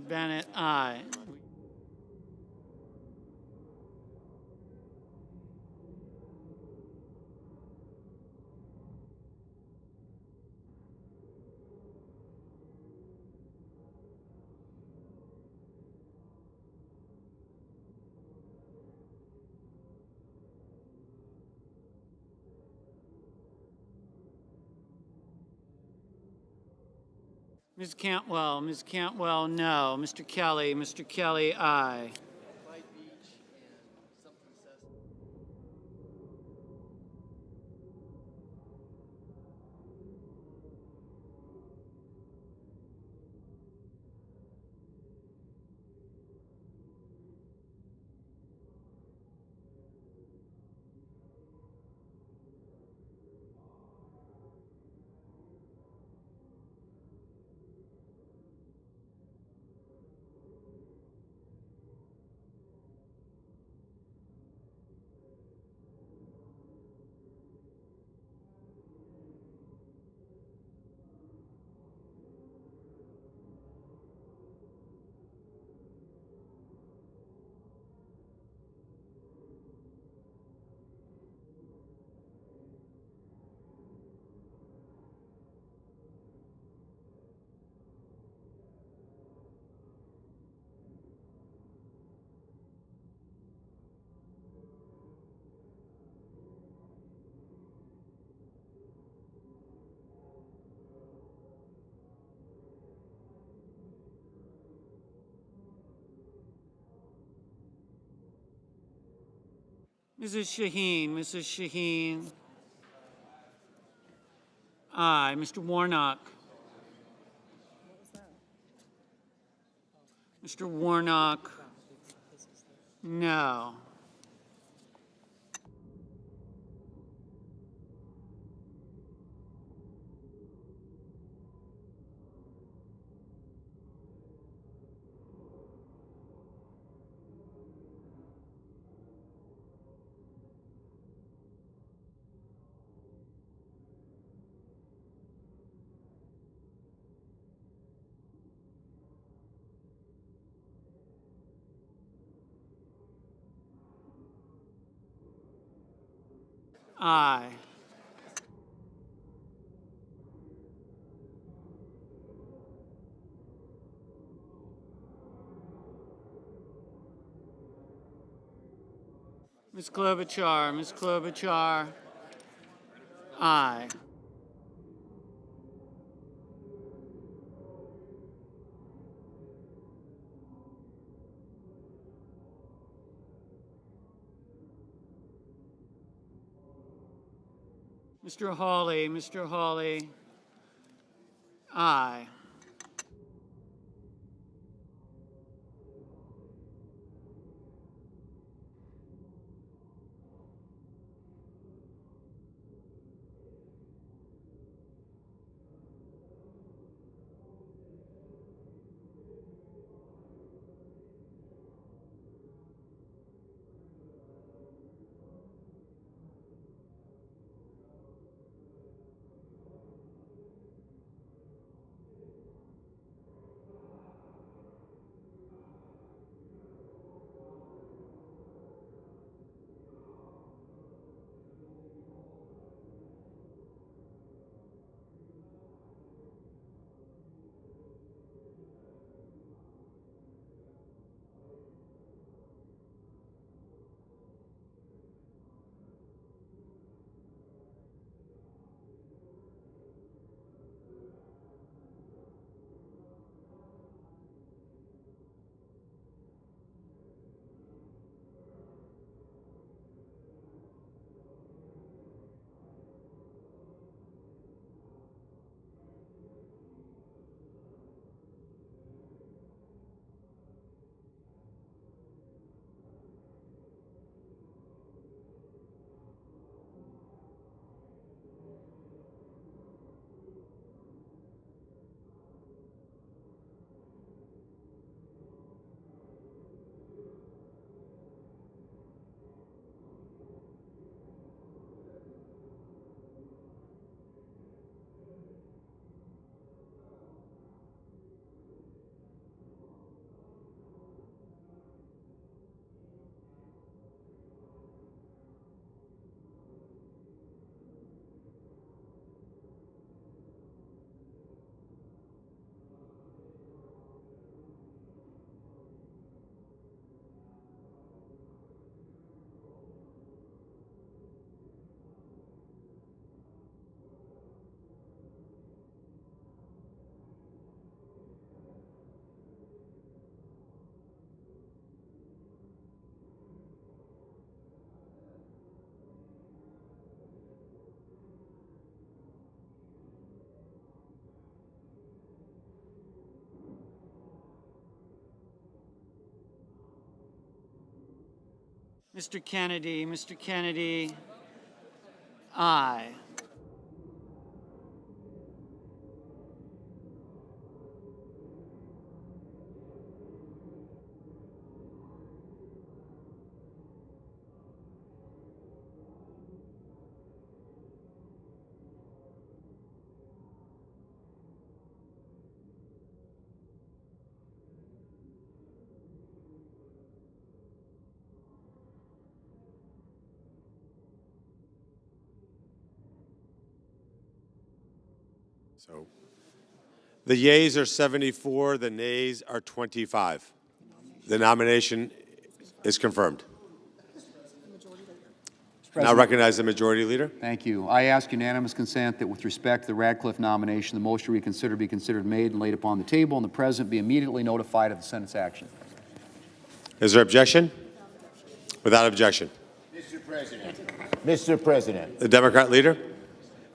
Bennett, aye. Ms. Cantwell, no. Mr. Kelly, aye. Mrs. Shaheen, aye. Mr. Warnock. Mr. Warnock, no. Aye. Ms. Klobuchar, aye. Mr. Hawley. Mr. Hawley. Aye. Mr. Kennedy. Mr. Kennedy. Aye. So the yeas are 74, the nays are 25. The nomination is confirmed. Now recognize the Majority Leader. Thank you. I ask unanimous consent that with respect to the Radcliffe nomination, the motion to reconsider be considered made and laid upon the table, and the President be immediately notified of the Senate's action. Is there objection? Without objection. Mr. President. Mr. President. The Democrat Leader.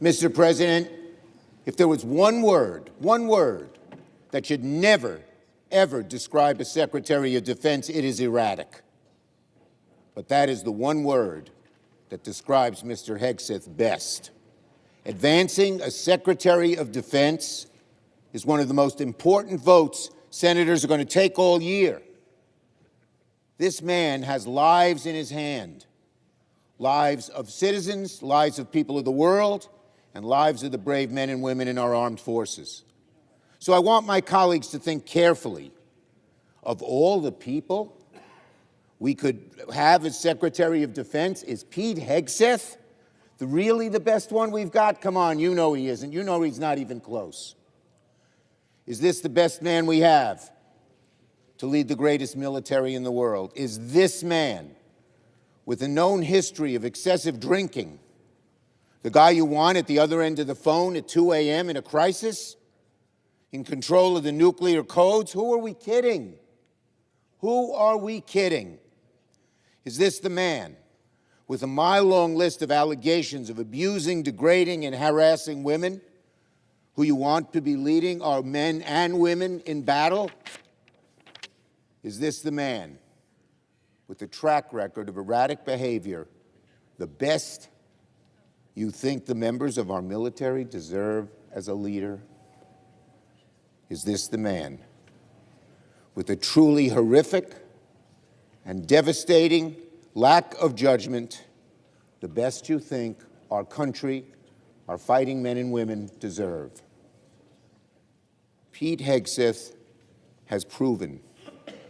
Mr. President, if there was one word that should never, ever describe a Secretary of Defense, it is erratic. But that is the one word that describes Mr. Hegseth best. Advancing a Secretary of Defense is one of the most important votes senators are going to take all year. This man has lives in his hand, lives of citizens, lives of people of the world, and lives of the brave men and women in our armed forces. So I want my colleagues to think carefully of all the people we could have as Secretary of Defense. Is Pete Hegseth really the best one we've got? Come on, you know he isn't. You know he's not even close. Is this the best man we have to lead the greatest military in the world? Is this man, with a known history of excessive drinking, the guy you want at the other end of the phone at 2 a.m. in a crisis? In control of the nuclear codes? Who are we kidding? Who are we kidding? Is this the man with a mile-long list of allegations of abusing, degrading, and harassing women who you want to be leading our men and women in battle? Is this the man with a track record of erratic behavior, the best you think the members of our military deserve as a leader? Is this the man with a truly horrific and devastating lack of judgment, the best you think our country, our fighting men and women deserve? Pete Hegseth has proven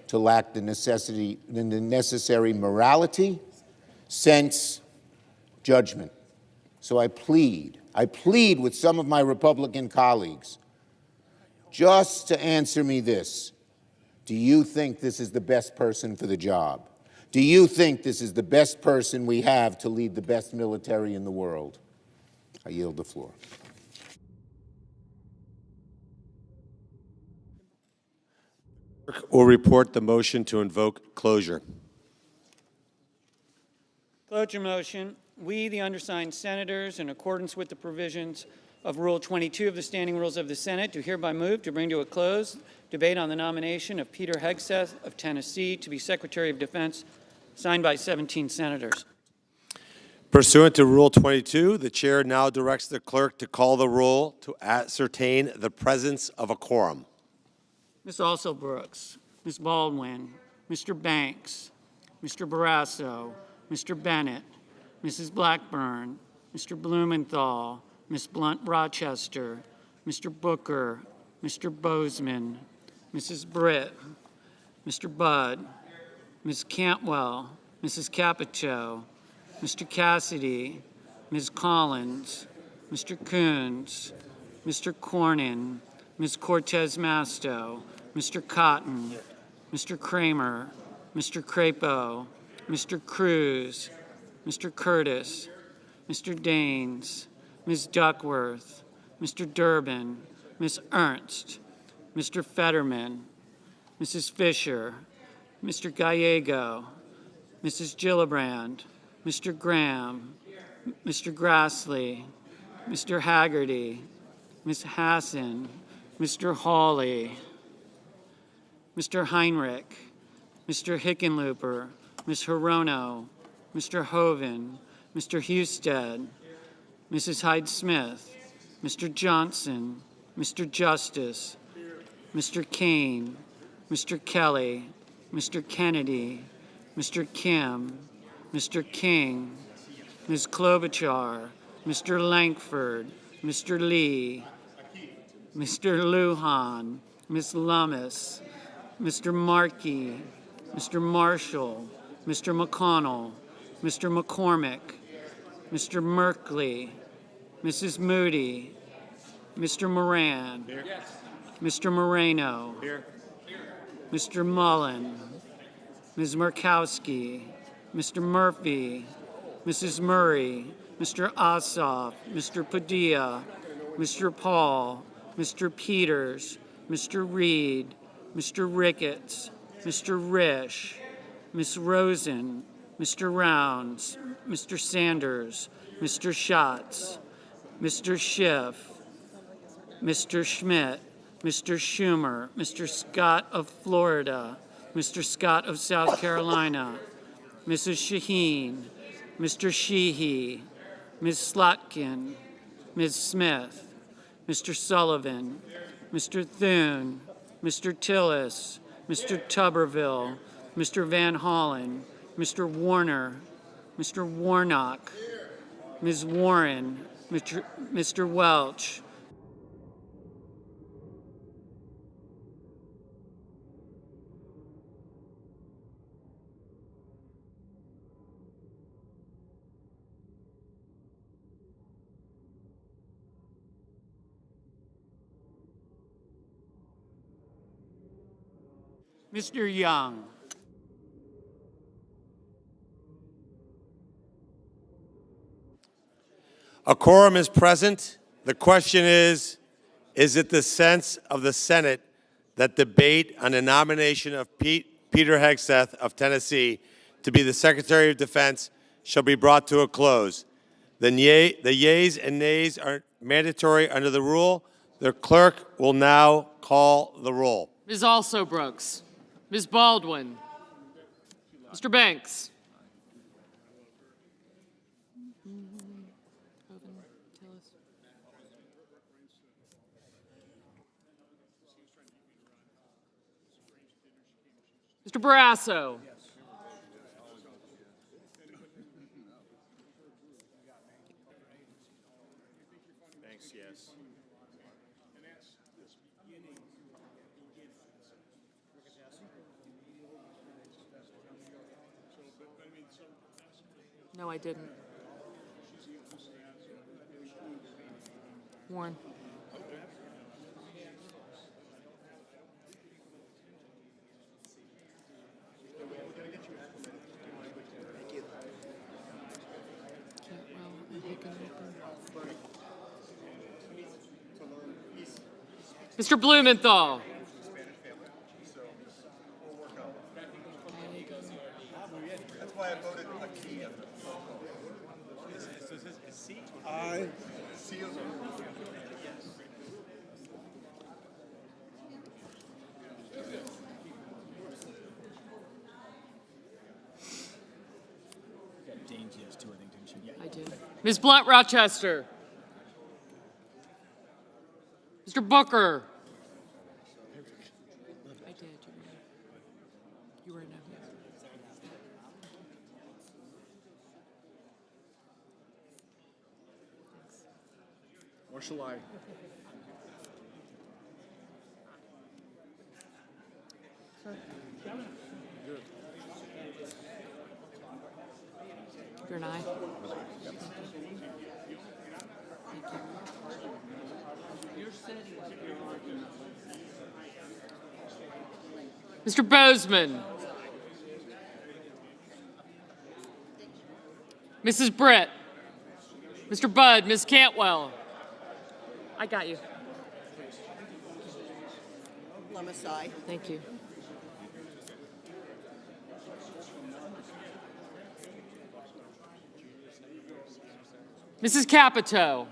to lack the necessary morality, sense, judgment. So I plead with some of my Republican colleagues just to answer me this. Do you think this is the best person for the job? Do you think this is the best person we have to lead the best military in the world? I yield the floor. Will report the motion to invoke closure. Closure motion. We, the undersigned senators, in accordance with the provisions of Rule 22 of the Standing Rules of the Senate, do hereby move to bring to a close debate on the nomination of Peter Hegseth of Tennessee to be Secretary of Defense, signed by 17 senators. Pursuant to Rule 22, the chair now directs the clerk to call the roll to ascertain the presence of a quorum. Ms. Alsobrooks, Ms. Baldwin, Mr. Banks, Mr. Barrasso, Mr. Bennett, Mrs. Blackburn, Mr. Blumenthal, Ms. Blunt-Rochester, Mr. Booker, Mr. Bozeman, Mrs. Britt, Mr. Budd, Ms. Cantwell, Mrs. Capito, Mr. Cassidy, Ms. Collins, Mr. Coons, Mr. Cornyn, Ms. Cortez Masto, Mr. Cotton, Mr. Kramer, Mr. Crapo, Mr. Cruz, Mr. Curtis, Mr. Daines, Ms. Duckworth, Mr. Durbin, Ms. Ernst, Mr. Fetterman, Mrs. Fisher, Mr. Gallego, Mrs. Gillibrand, Mr. Graham, Mr. Grassley, Mr. Haggerty, Ms. Hassan, Mr. Hawley, Mr. Heinrich, Mr. Hickenlooper, Ms. Hirono, Mr. Hoven, Mr. Husted, Mrs. Hyde-Smith, Mr. Johnson, Mr. Justice, Mr. Kane, Mr. Kelly, Mr. Kennedy, Mr. Kim, Mr. King, Ms. Klobuchar, Mr. Lankford, Mr. Lee, Mr. Lujan, Ms. Lummis, Mr. Markey, Mr. Marshall, Mr. McConnell, Mr. McCormick, Mr. Merkley, Mrs. Moody, Mr. Moran, Mr. Moreno, Mr. Mullen, Ms. Murkowski, Mr. Murphy, Mrs. Murray, Mr. Ossoff, Mr. Padilla, Mr. Paul, Mr. Peters, Mr. Reed, Mr. Ricketts, Mr. Risch, Ms. Rosen, Mr. Rounds, Mr. Sanders, Mr. Schatz, Mr. Schiff, Mr. Schmidt, Mr. Schumer, Mr. Scott of Florida, Mr. Scott of South Carolina, Mrs. Shaheen, Mr. Sheehy, Ms. Slotkin, Ms. Smith, Mr. Sullivan, Mr. Thune, Mr. Tillis, Mr. Tuberville, Mr. Van Hollen, Mr. Warner, Mr. Warnock, Ms. Warren, Mr. Welch, Mr. Young. A quorum is present. The question is it the sense of the Senate that debate on the nomination of Peter Hegseth of Tennessee to be the Secretary of Defense shall be brought to a close. The yeas and nays are mandatory under the rule. The clerk will now call the roll. Ms. Also Brooks. Ms. Baldwin. Mr. Banks. Mr. Barrasso. Thanks, yes. No, I didn't. Warren. Mr. Blumenthal. That's why I voted a key. I see you. I did. Ms. Blunt Rochester. Mr. Booker. I did. You were no. Or shall I? You're an aye. Mr. Bozeman. Mrs. Britt. Mr. Budd, Ms. Cantwell. I got you. Lummis, aye. Thank you. Mrs. Capito.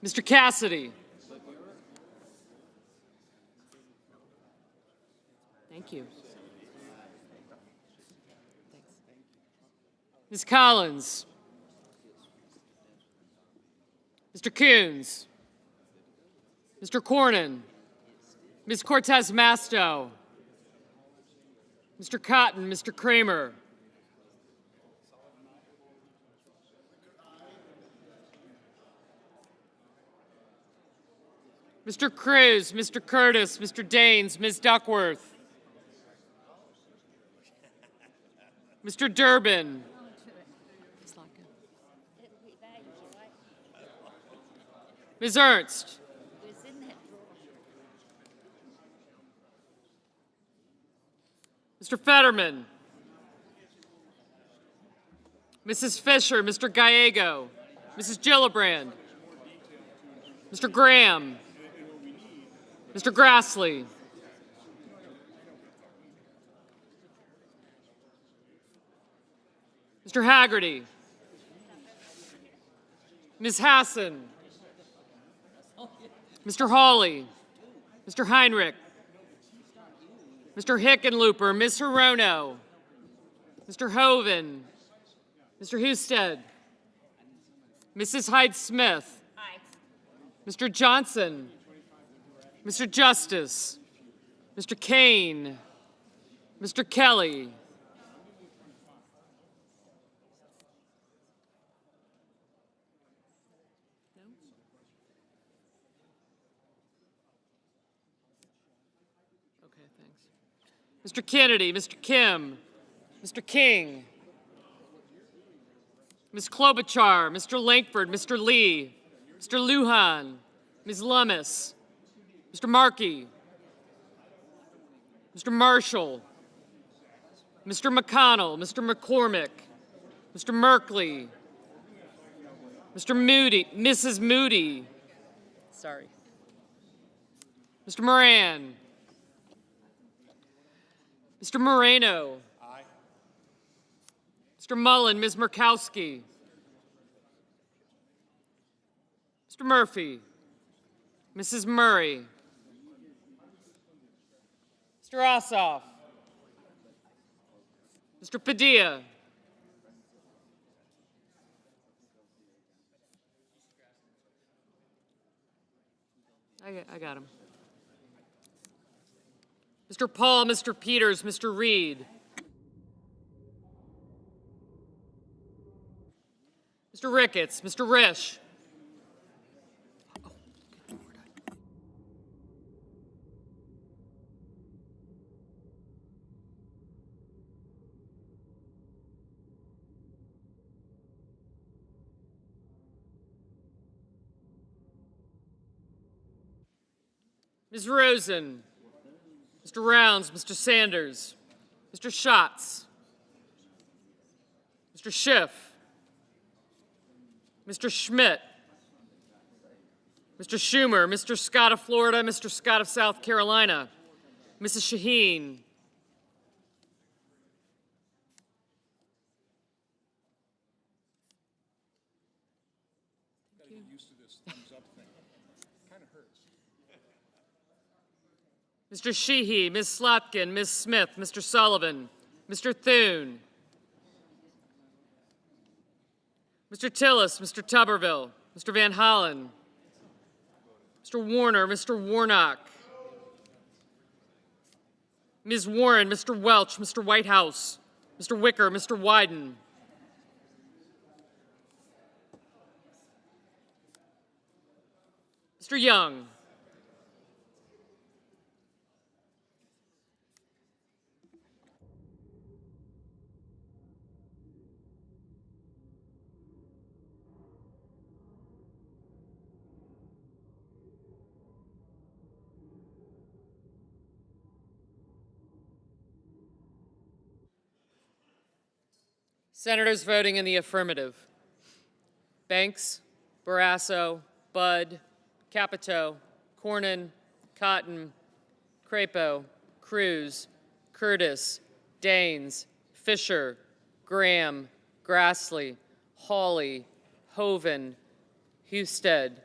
Mr. Cassidy. Thank you. Ms. Collins. Mr. Coons. Mr. Cornyn. Ms. Cortez Masto. Mr. Cotton, Mr. Kramer. Mr. Cruz, Mr. Curtis, Mr. Daines, Ms. Duckworth. Mr. Durbin. Ms. Ernst. Mr. Fetterman. Mrs. Fisher, Mr. Gallego, Mrs. Gillibrand. Mr. Graham. Mr. Grassley. Mr. Haggerty. Ms. Hassan. Mr. Hawley. Mr. Heinrich. Mr. Hickenlooper. Ms. Hirono. Mr. Hoven. Mr. Husted. Mrs. Hyde-Smith. Mr. Johnson. Mr. Justice. Mr. Kane. Mr. Kelly. Okay, thanks. Mr. Kennedy, Mr. Kim, Mr. King, Ms. Klobuchar, Mr. Lankford, Mr. Lee, Mr. Lujan, Ms. Lummis, Mr. Markey, Mr. Marshall, Mr. McConnell, Mr. McCormick, Mr. Merkley, Mr. Moody, Mrs. Moody, sorry, Mr. Moran, Mr. Moreno, Mr. Mullen, Ms. Murkowski. Mr. Murphy. Mrs. Murray. Mr. Ossoff. Mr. Padilla. I got him. Mr. Paul, Mr. Peters, Mr. Reed. Mr. Ricketts, Mr. Risch. Ms. Rosen, Mr. Rounds, Mr. Sanders, Mr. Schatz, Mr. Schiff, Mr. Schmidt, Mr. Schumer, Mr. Scott of Florida, Mr. Scott of South Carolina, Mrs. Shaheen, Mr. Sheehy, Ms. Slotkin, Ms. Smith, Mr. Sullivan, Mr. Thune, Mr. Tillis, Mr. Tuberville, Mr. Van Hollen, Mr. Warner, Mr. Warnock, Ms. Warren, Mr. Welch, Mr. Whitehouse, Mr. Wicker, Mr. Wyden, Mr. Young, Senators voting in the affirmative: Banks, Barrasso, Budd, Capito, Cornyn, Cotton, Crapo, Cruz, Curtis, Daines, Fisher, Graham, Grassley, Hawley, Hoeven, Husted,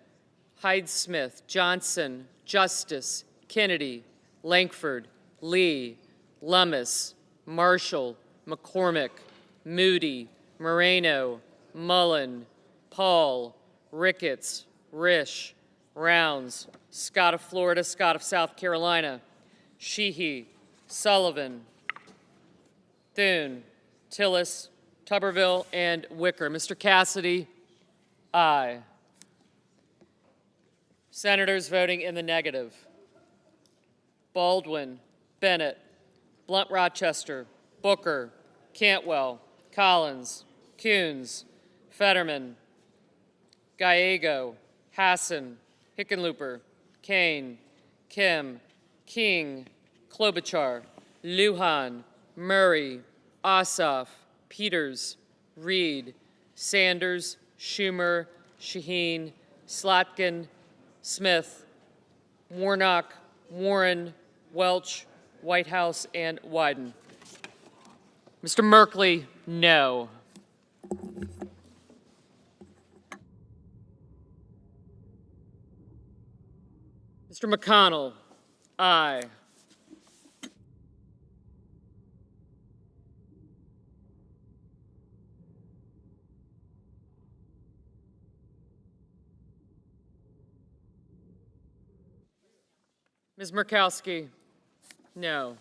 Hyde-Smith, Johnson, Justice, Kennedy, Lankford, Lee, Lummis, Marshall, McCormick, Moody, Moreno, Mullen, Paul, Ricketts, Risch, Rounds, Scott of Florida, Scott of South Carolina, Sheehy, Sullivan, Thune, Tillis, Tuberville, and Wicker. Mr. Cassidy, aye. Senators voting in the negative: Baldwin, Bennett, Blunt Rochester, Booker, Cantwell, Collins, Coons, Fetterman, Gallego, Hassan, Hickenlooper, Kane, Kim, King, Klobuchar, Lujan, Murray, Ossoff, Peters, Reed, Sanders, Schumer, Shaheen, Slotkin, Smith, Warnock, Warren, Welch, Whitehouse, and Wyden. Mr. Merkley, no. Mr. McConnell, aye. Ms. Murkowski, no.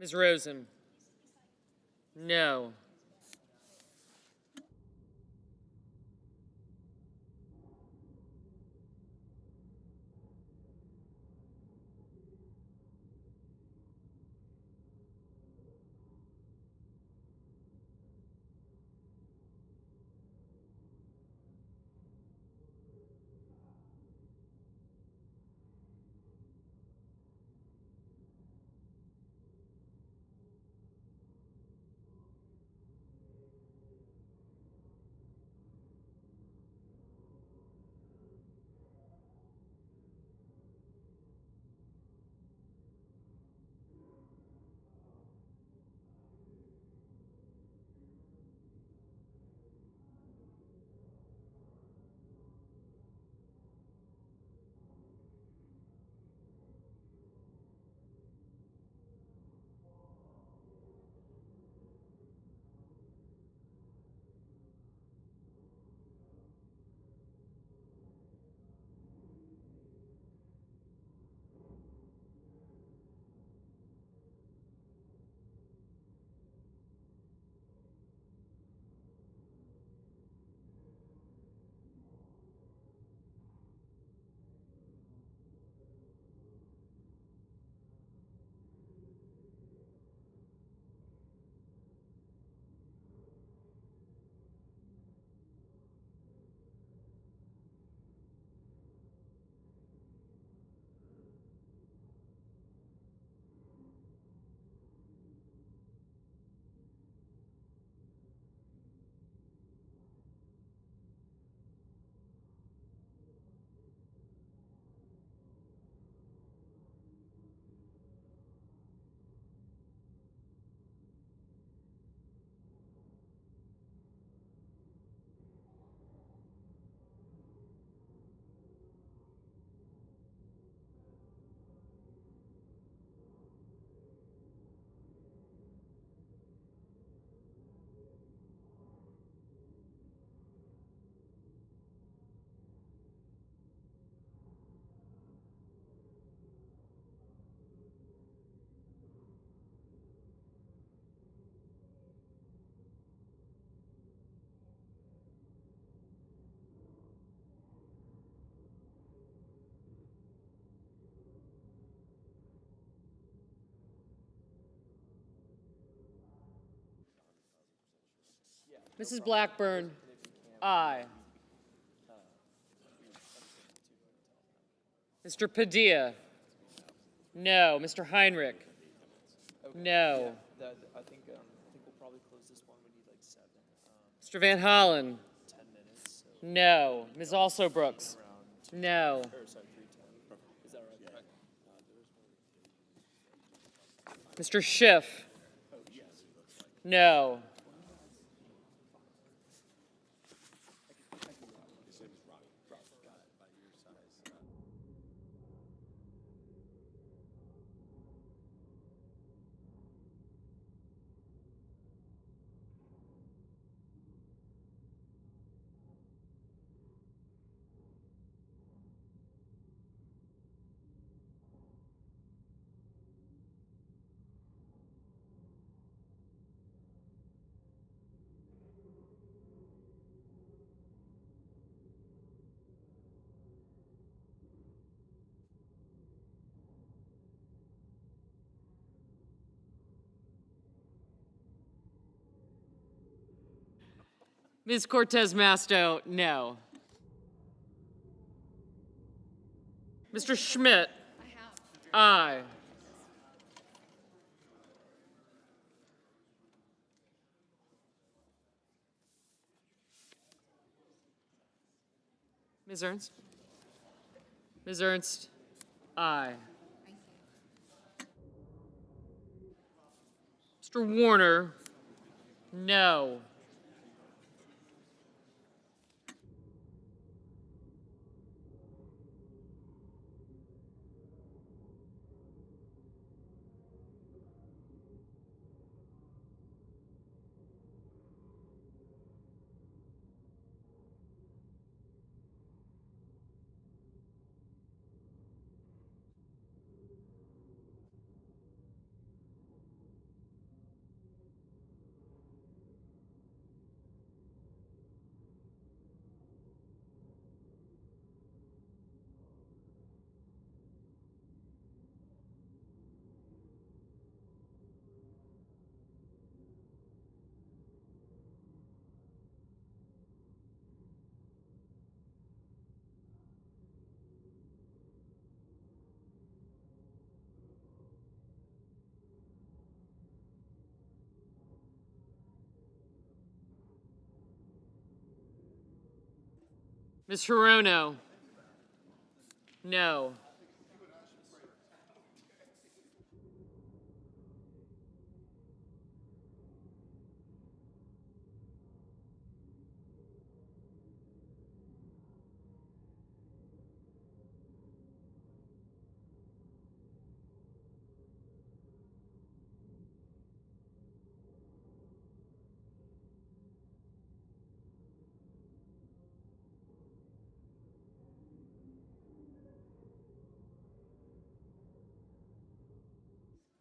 Ms. Rosen, no. Mrs. Blackburn, aye. Mr. Padilla, no. Mr. Heinrich, no. I think we'll probably close this one. We need like 7. Mr. Van Hollen, 10 minutes. So no. Ms. Also Brooks, no. or sorry, 3:10. Is that right? Mr. Schiff, no. Ms. Cortez Masto, no. Mr. Schmidt, aye. Ms. Ernst? Ms. Ernst, aye. Mr. Warner, no. Ms. Hirono, no.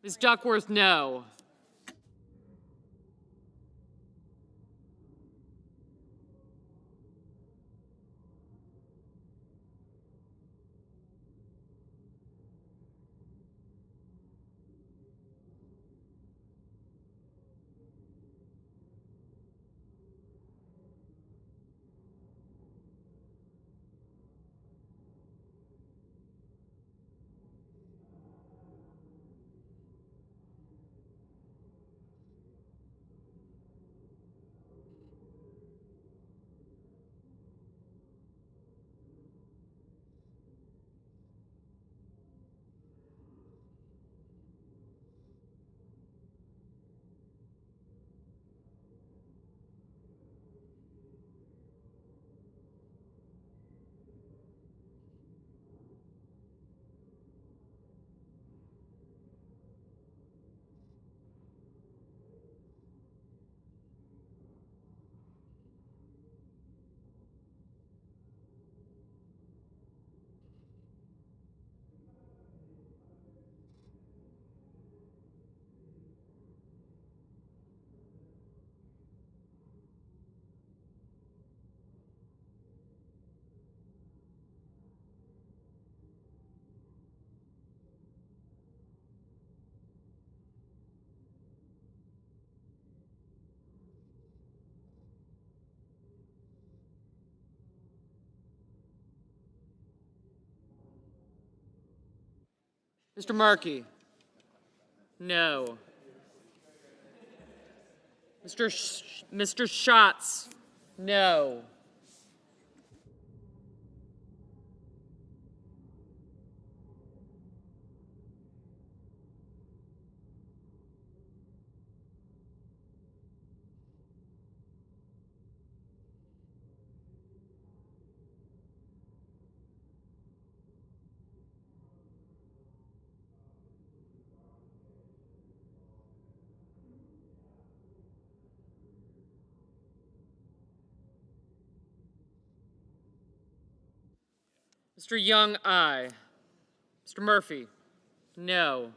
Ms. Duckworth, no. Mr. Markey? No. Mr. Schatz? No. Mr. Young, aye. Mr. Murphy? No.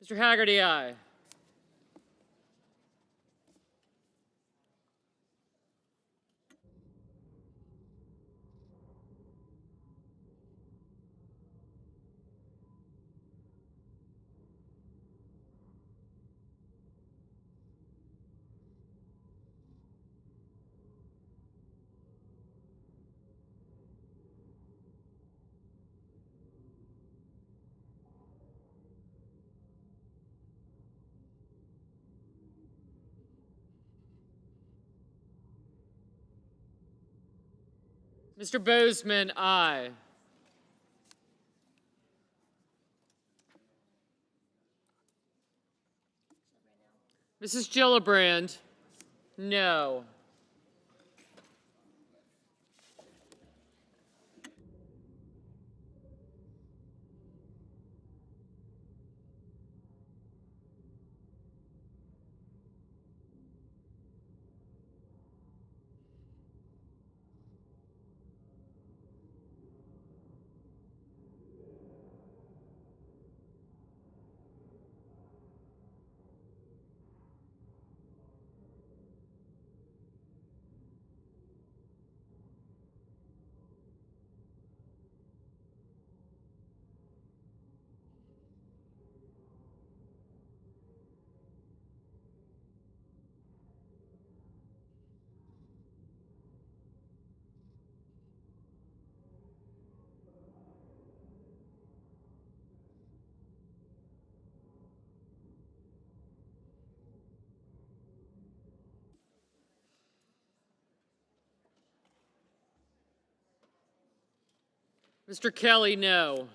Mr. Haggerty, aye. Mr. Bozeman, aye. Mrs. Gillibrand? No. Mr. Kelly, no.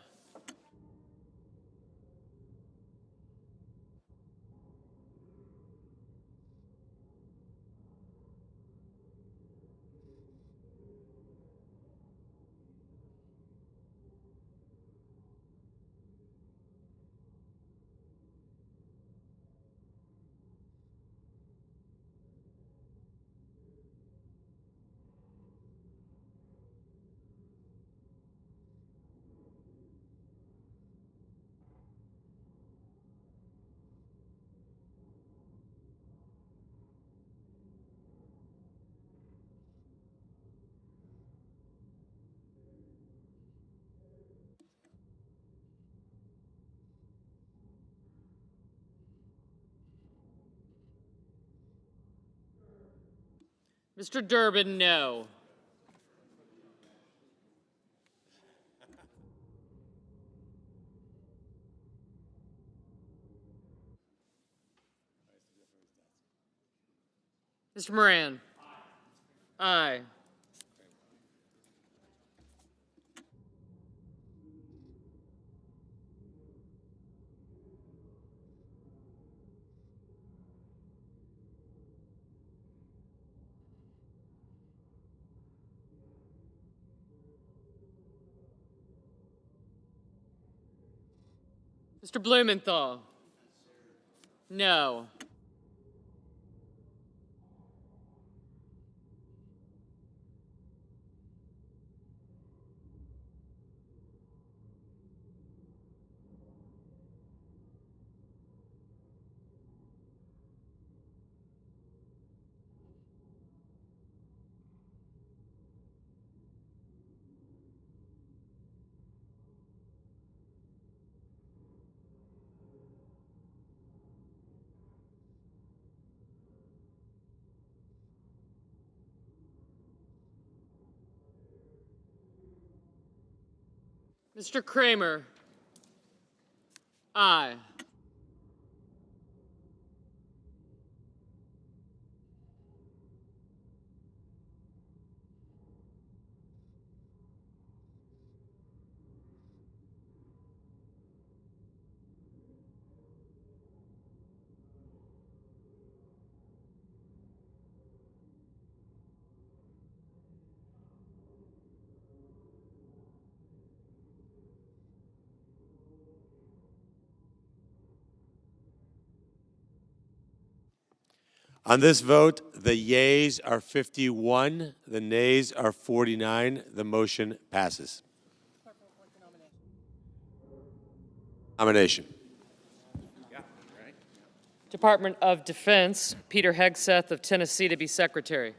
Mr. Durbin, no. Mr. Moran? Aye. Mr. Blumenthal? No. Mr. Kramer? Aye. On this vote, the yeas are 51, the nays are 49. The motion passes. Nomination. Department of Defense, Peter Hegseth of Tennessee to be Secretary.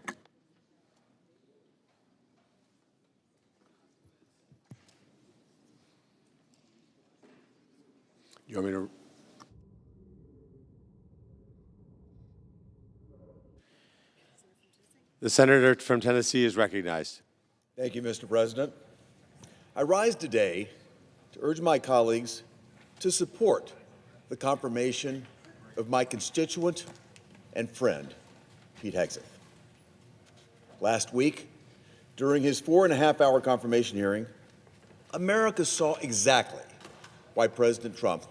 You want me to? The senator from Tennessee is recognized. Thank you, Mr. President. I rise today to urge my colleagues to support the confirmation of my constituent and friend, Pete Hegseth. Last week, during his 4.5-hour confirmation hearing, America saw exactly why President Trump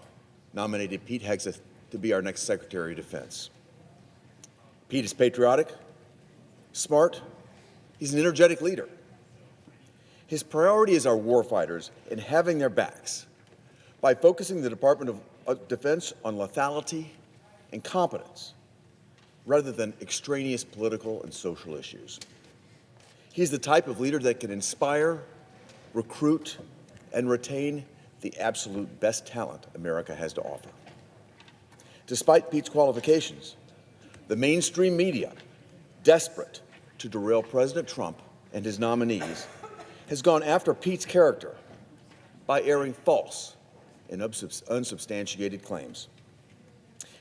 nominated Pete Hegseth to be our next Secretary of Defense. Pete is patriotic, smart, he's an energetic leader. His priority is our warfighters and having their backs by focusing the Department of Defense on lethality and competence rather than extraneous political and social issues. He's the type of leader that can inspire, recruit, and retain the absolute best talent America has to offer. Despite Pete's qualifications, the mainstream media, desperate to derail President Trump and his nominees, has gone after Pete's character by airing false and unsubstantiated claims.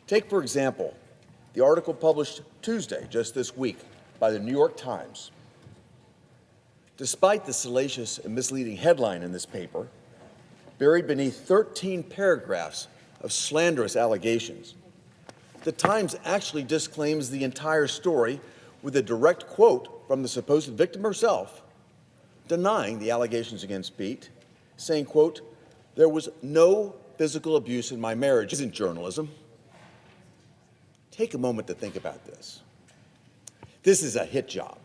Take, for example, the article published Tuesday, just this week, by the New York Times. Despite the salacious and misleading headline in this paper, buried beneath 13 paragraphs of slanderous allegations, the Times actually disclaims the entire story with a direct quote from the supposed victim herself, denying the allegations against Pete, saying, quote, "There was no physical abuse in my marriage." Isn't journalism? Take a moment to think about this. This is a hit job.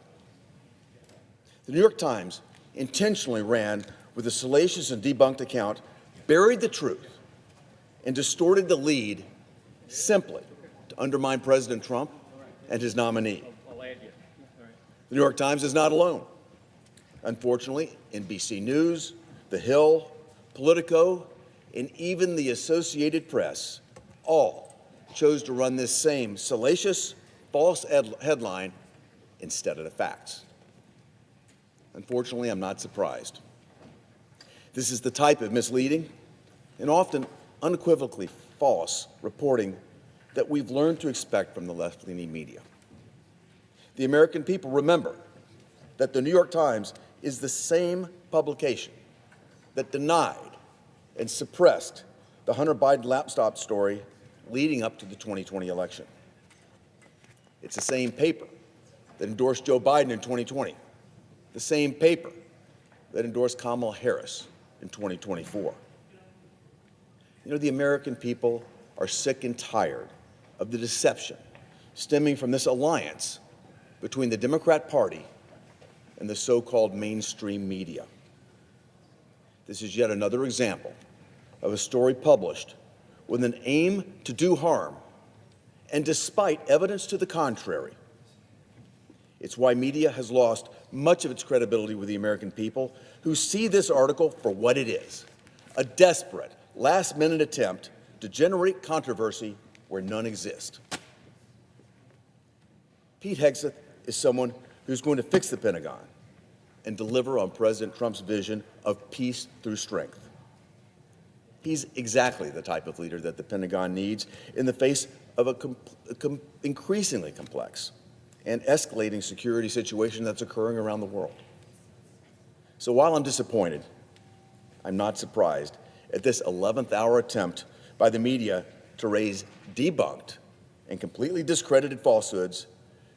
The New York Times intentionally ran with a salacious and debunked account, buried the truth, and distorted the lead simply to undermine President Trump and his nominee. The New York Times is not alone. Unfortunately, NBC News, The Hill, Politico, and even the Associated Press all chose to run this same salacious, false headline instead of the facts. Unfortunately, I'm not surprised. This is the type of misleading and often unequivocally false reporting that we've learned to expect from the left-leaning media. The American people remember that the New York Times is the same publication that denied and suppressed the Hunter Biden laptop story leading up to the 2020 election. It's the same paper that endorsed Joe Biden in 2020, the same paper that endorsed Kamala Harris in 2024. You know, the American people are sick and tired of the deception stemming from this alliance between the Democrat Party and the so-called mainstream media. This is yet another example of a story published with an aim to do harm, and despite evidence to the contrary. It's why media has lost much of its credibility with the American people, who see this article for what it is, a desperate, last-minute attempt to generate controversy where none exists. Pete Hegseth is someone who's going to fix the Pentagon and deliver on President Trump's vision of peace through strength. He's exactly the type of leader that the Pentagon needs in the face of an increasingly complex and escalating security situation that's occurring around the world. So while I'm disappointed, I'm not surprised at this 11th hour attempt by the media to raise debunked and completely discredited falsehoods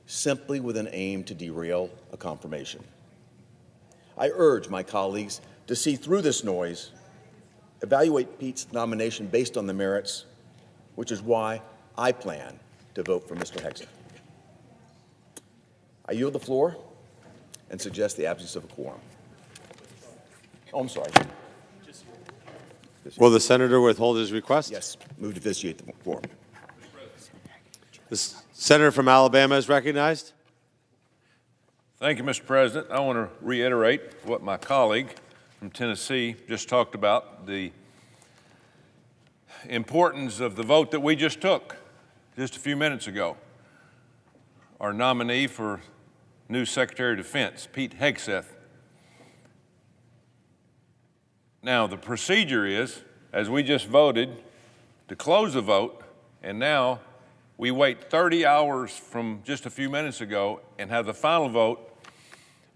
simply with an aim to derail a confirmation. I urge my colleagues to see through this noise, evaluate Pete's nomination based on the merits, which is why I plan to vote for Mr. Hegseth. I yield the floor and suggest the absence of a quorum. Oh, I'm sorry. Will the senator withhold his request? Yes, move to vitiate the quorum. The senator from Alabama is recognized. Thank you, Mr. President. I want to reiterate what my colleague from Tennessee just talked about, the importance of the vote that we just took just a few minutes ago. Our nominee for new Secretary of Defense, Pete Hegseth. Now, the procedure is, as we just voted, to close the vote, and now we wait 30 hours from just a few minutes ago and have the final vote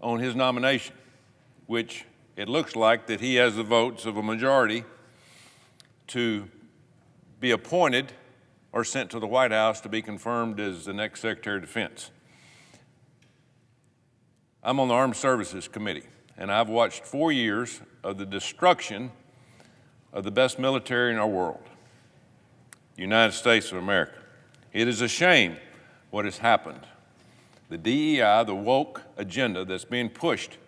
on his nomination, which it looks like that he has the votes of a majority to be appointed or sent to the White House to be confirmed as the next Secretary of Defense. I'm on the Armed Services Committee, and I've watched 4 years of the destruction of the best military in our world, the United States of America. It is a shame what has happened. The DEI, the woke agenda that's being pushed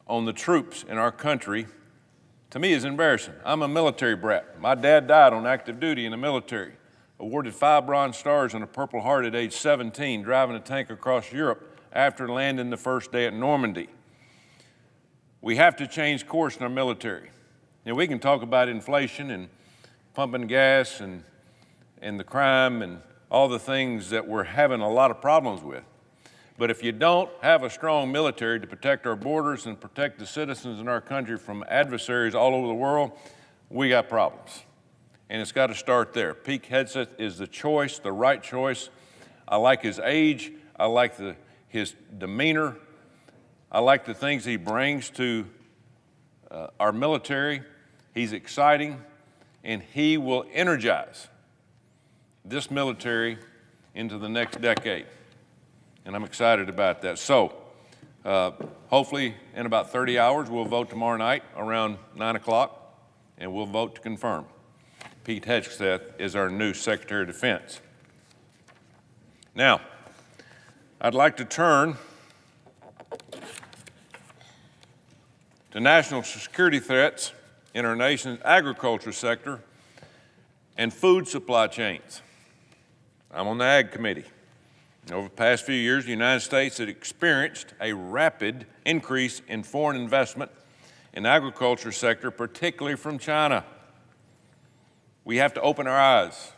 on the troops in our country, to me is embarrassing. I'm a military brat. My dad died on active duty in the military, awarded 5 Bronze Stars and a Purple Heart at age 17, driving a tank across Europe after landing the first day at Normandy. We have to change course in our military. You know, we can talk about inflation and pumping gas and the crime and all the things that we're having a lot of problems with. But if you don't have a strong military to protect our borders and protect the citizens in our country from adversaries all over the world, we got problems. And it's got to start there. Pete Hegseth is the choice, the right choice. I like his age. I like his demeanor. I like the things he brings to our military. He's exciting, and he will energize this military into the next decade. And I'm excited about that. So hopefully in about 30 hours, we'll vote tomorrow night around 9 o'clock, and we'll vote to confirm Pete Hegseth is our new Secretary of Defense. Now, I'd like to turn to national security threats in our nation's agriculture sector and food supply chains. I'm on the Ag Committee. Over the past few years, the United States has experienced a rapid increase in foreign investment in the agriculture sector, particularly from China. We have to open our eyes.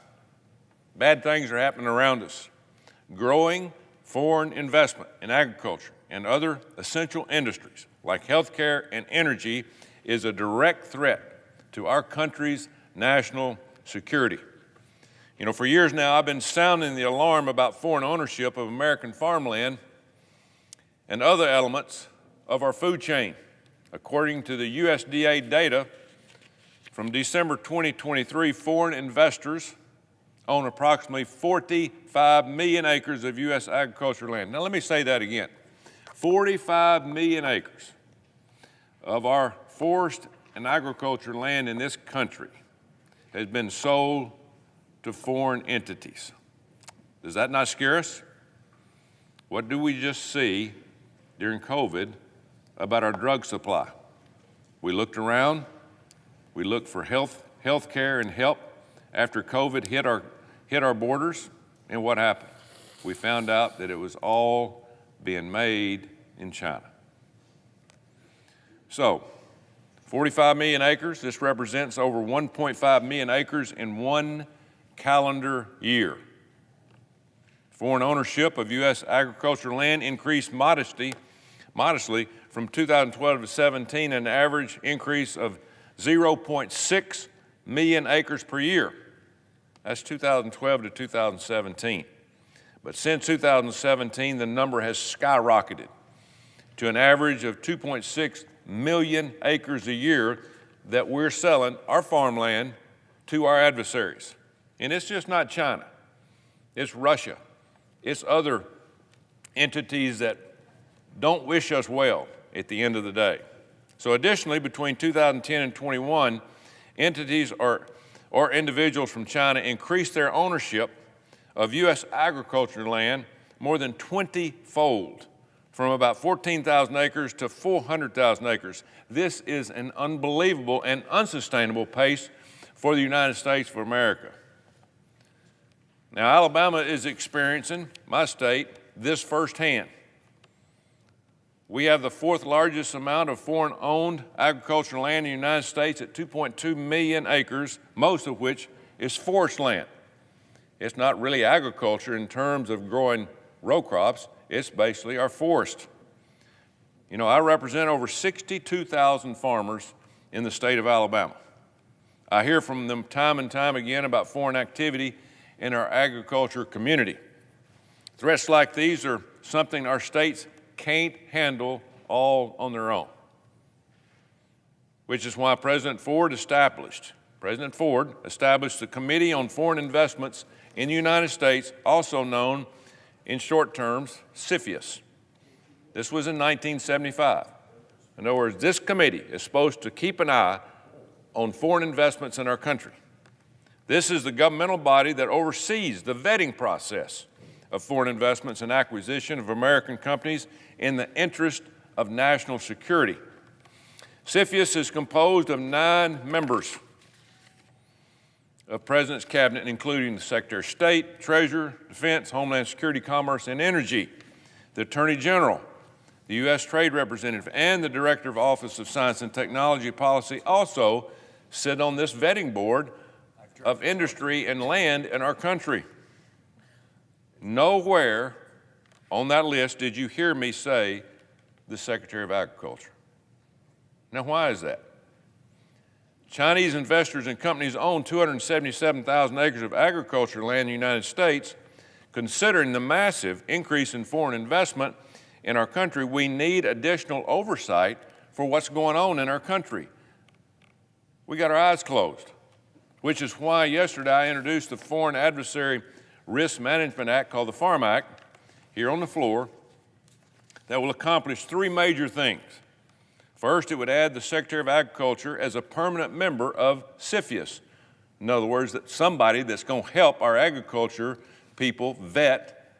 Bad things are happening around us. Growing foreign investment in agriculture and other essential industries like healthcare and energy is a direct threat to our country's national security. You know, for years now, I've been sounding the alarm about foreign ownership of American farmland and other elements of our food chain. According to the USDA data from December 2023, foreign investors own approximately 45 million acres of U.S. agricultural land. Now, let me say that again. 45 million acres of our forest and agriculture land in this country has been sold to foreign entities. Does that not scare us? What do we just see during COVID about our drug supply? We looked around, we looked for health care and help, after COVID hit our borders, and what happened? We found out that it was all being made in China. So, 45 million acres, this represents over 1.5 million acres in one calendar year. Foreign ownership of U.S. agricultural land increased modestly from 2012 to 17, an average increase of 0.6 million acres per year. That's 2012 to 2017. But since 2017, the number has skyrocketed to an average of 2.6 million acres a year that we're selling our farmland to our adversaries. And it's just not China. It's Russia. It's other entities that don't wish us well at the end of the day. So additionally, between 2010 and 21, entities or individuals from China increased their ownership of U.S. agricultural land more than 20-fold, from about 14,000 acres to 400,000 acres. This is an unbelievable and unsustainable pace for the United States of America. Now, Alabama is experiencing, my state, this firsthand. We have the fourth largest amount of foreign-owned agricultural land in the United States at 2.2 million acres, most of which is forest land. It's not really agriculture in terms of growing row crops. It's basically our forest. You know, I represent over 62,000 farmers in the state of Alabama. I hear from them time and time again about foreign activity in our agriculture community. Threats like these are something our states can't handle all on their own, which is why President Ford established the Committee on Foreign Investments in the United States, also known in short terms, CFIUS. This was in 1975. In other words, this committee is supposed to keep an eye on foreign investments in our country. This is the governmental body that oversees the vetting process of foreign investments and acquisition of American companies in the interest of national security. CFIUS is composed of 9 members of President's Cabinet, including the Secretary of State, Treasurer, Defense, Homeland Security, Commerce, and Energy, the Attorney General, the U.S. Trade Representative, and the Director of Office of Science and Technology Policy also sit on this vetting board of industry and land in our country. Nowhere on that list did you hear me say the Secretary of Agriculture. Now, why is that? Chinese investors and companies own 277,000 acres of agricultural land in the United States. Considering the massive increase in foreign investment in our country, we need additional oversight for what's going on in our country. We got our eyes closed, which is why yesterday I introduced the Foreign Adversary Risk Management Act, called the FARM Act, here on the floor, that will accomplish 3 major things. First, it would add the Secretary of Agriculture as a permanent member of CFIUS. In other words, that somebody that's going to help our agriculture people vet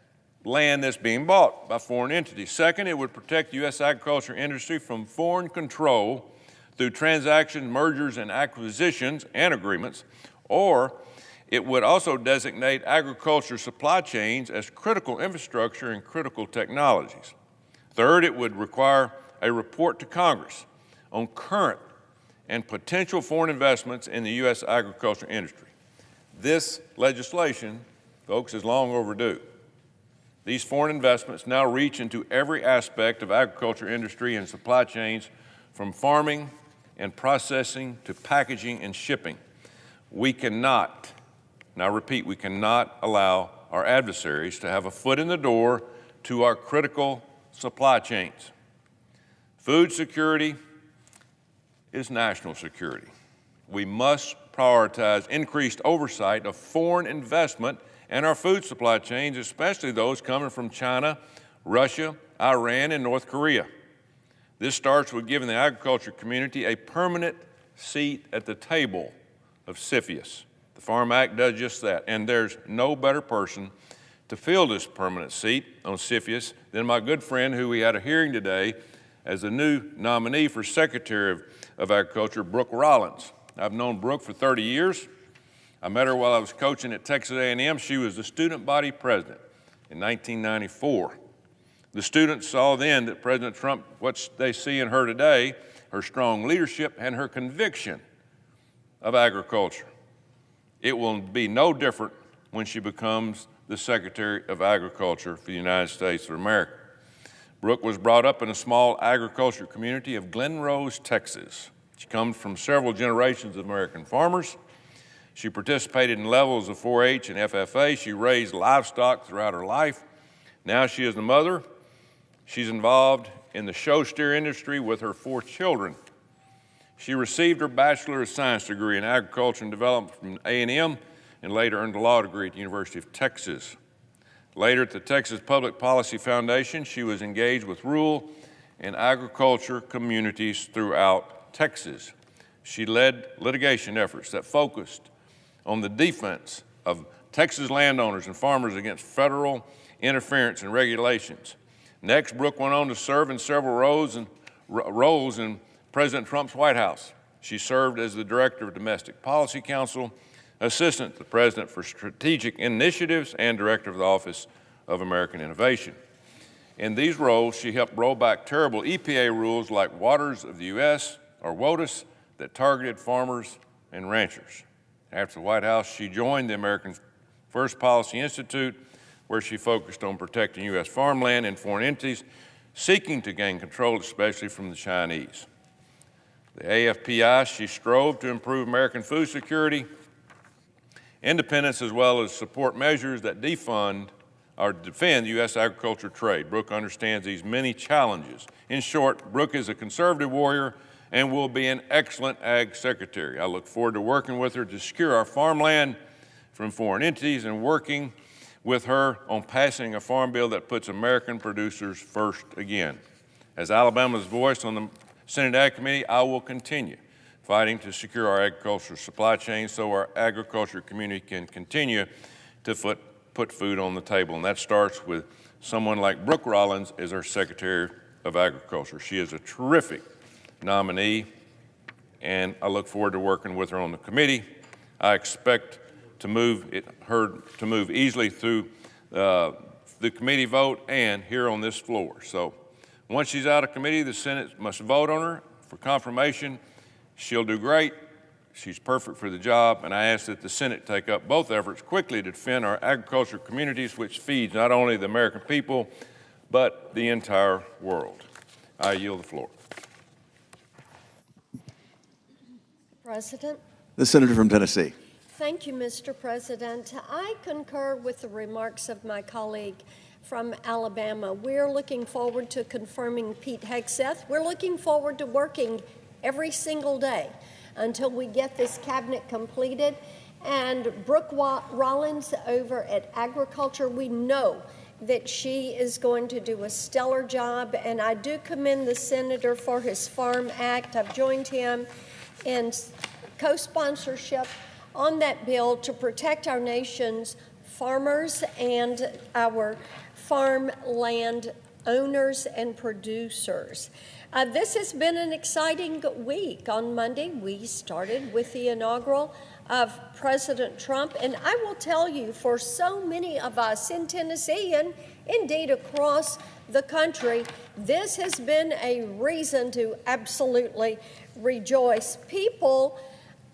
land that's being bought by foreign entities. Second, it would protect the U.S. agriculture industry from foreign control through transactions, mergers, and acquisitions and agreements, or it would also designate agriculture supply chains as critical infrastructure and critical technologies. Third, it would require a report to Congress on current and potential foreign investments in the U.S. agriculture industry. This legislation, folks, is long overdue. These foreign investments now reach into every aspect of agriculture industry and supply chains, from farming and processing to packaging and shipping. We cannot, and I repeat, we cannot allow our adversaries to have a foot in the door to our critical supply chains. Food security is national security. We must prioritize increased oversight of foreign investment in our food supply chains, especially those coming from China, Russia, Iran, and North Korea. This starts with giving the agriculture community a permanent seat at the table of CFIUS. The FARM Act does just that, and there's no better person to fill this permanent seat on CFIUS than my good friend who we had a hearing today as the new nominee for Secretary of Agriculture, Brooke Rollins. I've known Brooke for 30 years. I met her while I was coaching at Texas A&M. She was the student body president in 1994. The students saw then that President Trump, what they see in her today, her strong leadership and her conviction of agriculture. It will be no different when she becomes the Secretary of Agriculture for the United States of America. Brooke was brought up in a small agriculture community of Glen Rose, Texas. She comes from several generations of American farmers. She participated in levels of 4-H and FFA. She raised livestock throughout her life. Now she is a mother. She's involved in the show steer industry with her 4 children. She received her Bachelor of Science degree in Agriculture and Development from A&M and later earned a law degree at the University of Texas. Later at the Texas Public Policy Foundation, she was engaged with rural and agriculture communities throughout Texas. She led litigation efforts that focused on the defense of Texas landowners and farmers against federal interference and regulations. Next, Brooke went on to serve in several roles in President Trump's White House. She served as the Director of Domestic Policy Council, Assistant to the President for Strategic Initiatives, and Director of the Office of American Innovation. In these roles, she helped roll back terrible EPA rules like Waters of the U.S., or WOTUS, that targeted farmers and ranchers. After the White House, she joined the American First Policy Institute, where she focused on protecting U.S. farmland and foreign entities seeking to gain control, especially from the Chinese. The AFPI, she strove to improve American food security, independence, as well as support measures that defend U.S. agriculture trade. Brooke understands these many challenges. In short, Brooke is a conservative warrior and will be an excellent ag secretary. I look forward to working with her to secure our farmland from foreign entities and working with her on passing a farm bill that puts American producers first again. As Alabama's voice on the Senate Ag Committee, I will continue fighting to secure our agricultural supply chain so our agriculture community can continue to put food on the table. And that starts with someone like Brooke Rollins as our Secretary of Agriculture. She is a terrific nominee, and I look forward to working with her on the committee. I expect her to move easily through the committee vote and here on this floor. So once she's out of committee, the Senate must vote on her for confirmation. She'll do great. She's perfect for the job, and I ask that the Senate take up both efforts quickly to defend our agriculture communities, which feeds not only the American people, but the entire world. I yield the floor. President. The senator from Tennessee. Thank you, Mr. President. I concur with the remarks of my colleague from Alabama. We're looking forward to confirming Pete Hegseth. We're looking forward to working every single day until we get this cabinet completed. And Brooke Rollins over at Agriculture, we know that she is going to do a stellar job, and I do commend the senator for his Farm Act. I've joined him in co-sponsorship on that bill to protect our nation's farmers and our farmland owners and producers. This has been an exciting week. On Monday, we started with the inaugural of President Trump, and I will tell you, for so many of us in Tennessee and indeed across the country, this has been a reason to absolutely rejoice. People,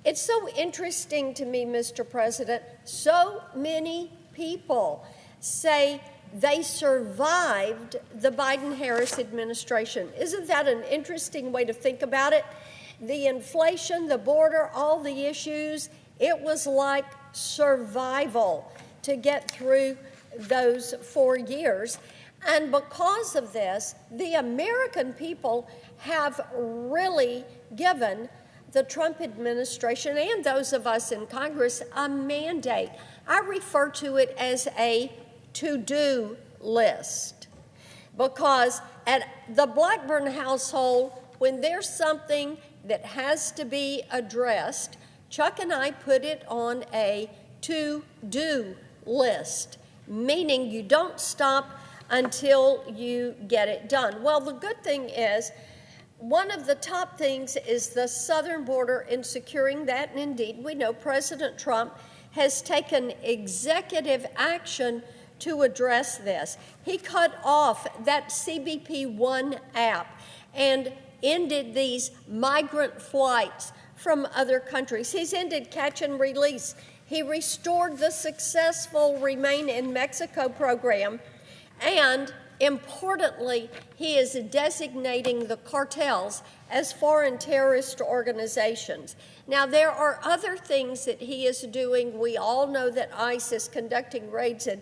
it's so interesting to me, Mr. President, so many people say they survived the Biden-Harris administration. Isn't that an interesting way to think about it? The inflation, the border, all the issues, it was like survival to get through those 4 years. And because of this, the American people have really given the Trump administration and those of us in Congress a mandate. I refer to it as a to-do list, because at the Blackburn household, when there's something that has to be addressed, Chuck and I put it on a to-do list, meaning you don't stop until you get it done. Well, the good thing is, one of the top things is the southern border and securing that, and indeed we know President Trump has taken executive action to address this. He cut off that CBP One app and ended these migrant flights from other countries. He's ended catch and release. He restored the successful Remain in Mexico program, and importantly, he is designating the cartels as foreign terrorist organizations. Now, there are other things that he is doing. We all know that ICE is conducting raids and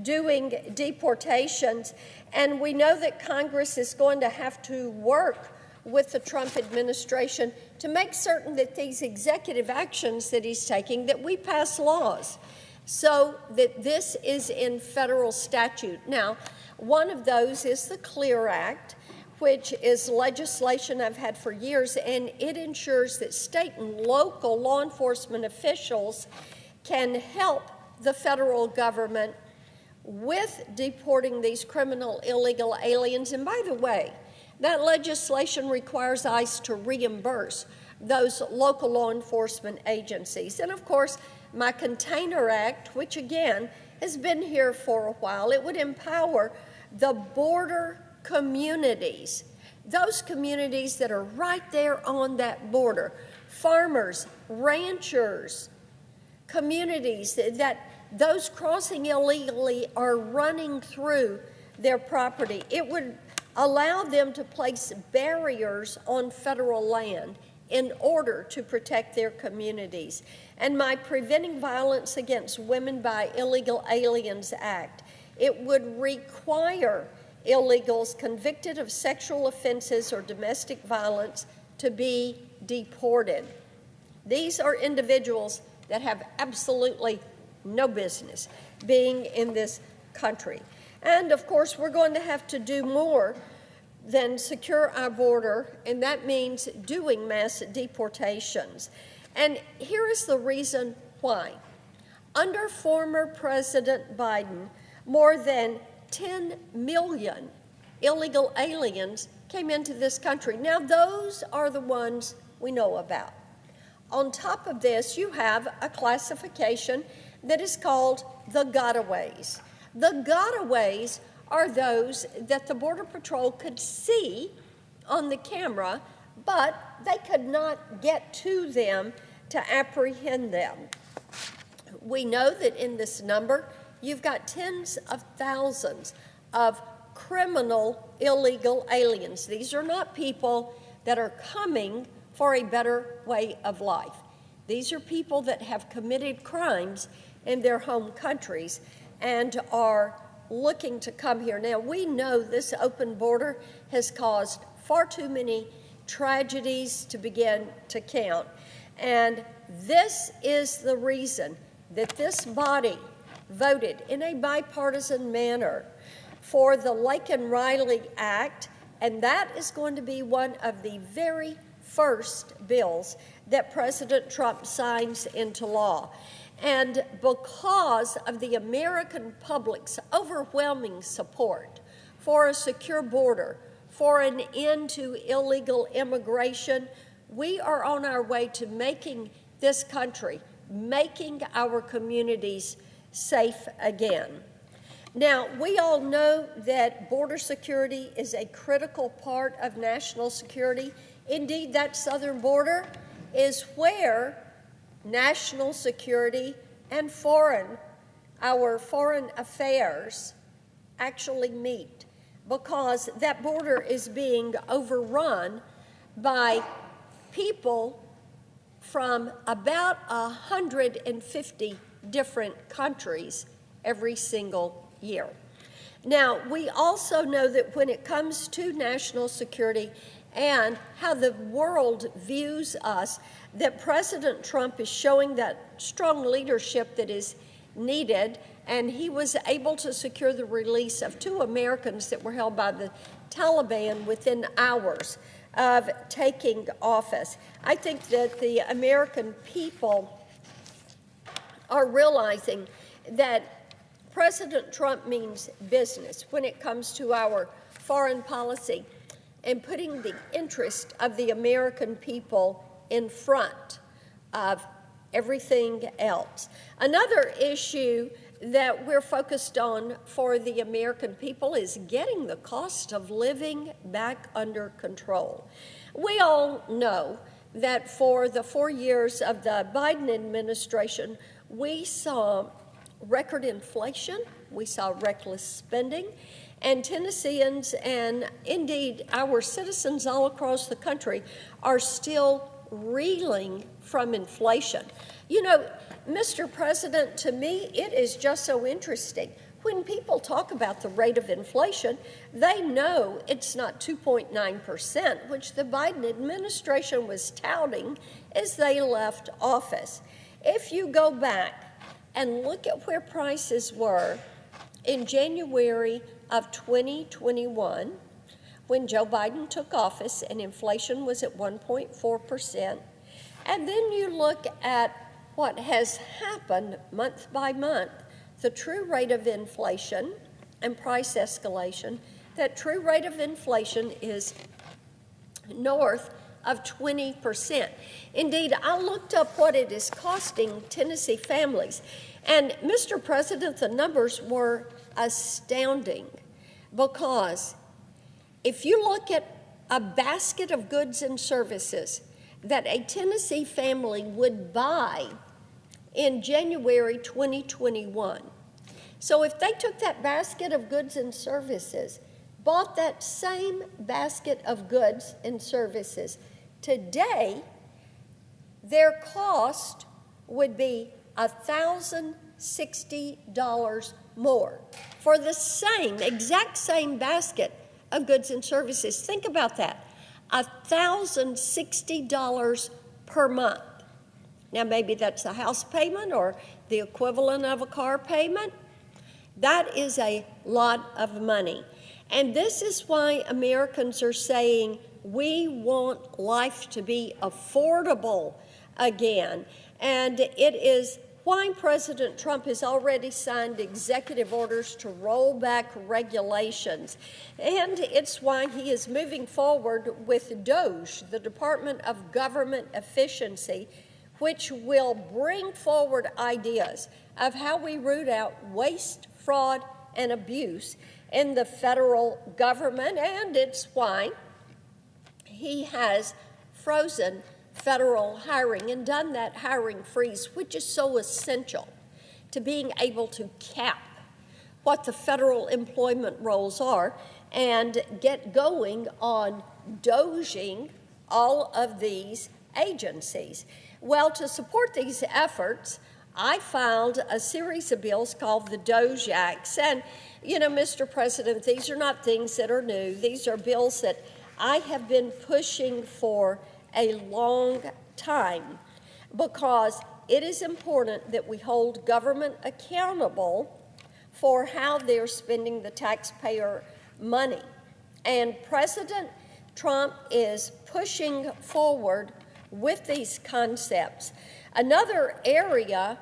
doing deportations, and we know that Congress is going to have to work with the Trump administration to make certain that these executive actions that he's taking, that we pass laws so that this is in federal statute. Now, one of those is the CLEAR Act, which is legislation I've had for years, and it ensures that state and local law enforcement officials can help the federal government with deporting these criminal illegal aliens. And by the way, that legislation requires ICE to reimburse those local law enforcement agencies. And of course, my Container Act, which again has been here for a while, it would empower the border communities, those communities that are right there on that border, farmers, ranchers, communities that those crossing illegally are running through their property. It would allow them to place barriers on federal land in order to protect their communities. And my Preventing Violence Against Women by Illegal Aliens Act, it would require illegals convicted of sexual offenses or domestic violence to be deported. These are individuals that have absolutely no business being in this country. And of course, we're going to have to do more than secure our border, and that means doing mass deportations. And here is the reason why. Under former President Biden, more than 10 million illegal aliens came into this country. Now, those are the ones we know about. On top of this, you have a classification that is called the gotaways. The gotaways are those that the Border Patrol could see on the camera, but they could not get to them to apprehend them. We know that in this number, you've got tens of thousands of criminal illegal aliens. These are not people that are coming for a better way of life. These are people that have committed crimes in their home countries and are looking to come here. Now, we know this open border has caused far too many tragedies to begin to count. And this is the reason that this body voted in a bipartisan manner for the Laken-Riley Act, and that is going to be one of the very first bills that President Trump signs into law. And because of the American public's overwhelming support for a secure border, for an end to illegal immigration, we are on our way to making this country, making our communities safe again. Now, we all know that border security is a critical part of national security. Indeed, that southern border is where national security and our foreign affairs actually meet, because that border is being overrun by people from about 150 different countries every single year. Now, we also know that when it comes to national security and how the world views us, that President Trump is showing that strong leadership that is needed, and he was able to secure the release of 2 Americans that were held by the Taliban within hours of taking office. I think that the American people are realizing that President Trump means business when it comes to our foreign policy and putting the interest of the American people in front of everything else. Another issue that we're focused on for the American people is getting the cost of living back under control. We all know that for the 4 years of the Biden administration, we saw record inflation, we saw reckless spending, and Tennesseans and indeed our citizens all across the country are still reeling from inflation. You know, Mr. President, to me, it is just so interesting. When people talk about the rate of inflation, they know it's not 2.9%, which the Biden administration was touting as they left office. If you go back and look at where prices were in January of 2021, when Joe Biden took office and inflation was at 1.4%, and then you look at what has happened month by month, the true rate of inflation and price escalation, that true rate of inflation is north of 20%. Indeed, I looked up what it is costing Tennessee families, and Mr. President, the numbers were astounding, because if you look at a basket of goods and services that a Tennessee family would buy in January 2021. So if they took that basket of goods and services, bought that same basket of goods and services, today their cost would be $1,060 more for the exact same basket of goods and services. Think about that, $1,060 per month. Now, maybe that's a house payment or the equivalent of a car payment. That is a lot of money. And this is why Americans are saying we want life to be affordable again. And it is why President Trump has already signed executive orders to roll back regulations. And it's why he is moving forward with DOGE, the Department of Government Efficiency, which will bring forward ideas of how we root out waste, fraud, and abuse in the federal government. And it's why he has frozen federal hiring and done that hiring freeze, which is so essential to being able to cap what the federal employment roles are and get going on doging all of these agencies. Well, to support these efforts, I filed a series of bills called the DOGE Acts. And, you know, Mr. President, these are not things that are new. These are bills that I have been pushing for a long time, because it is important that we hold government accountable for how they're spending the taxpayer money. And President Trump is pushing forward with these concepts. Another area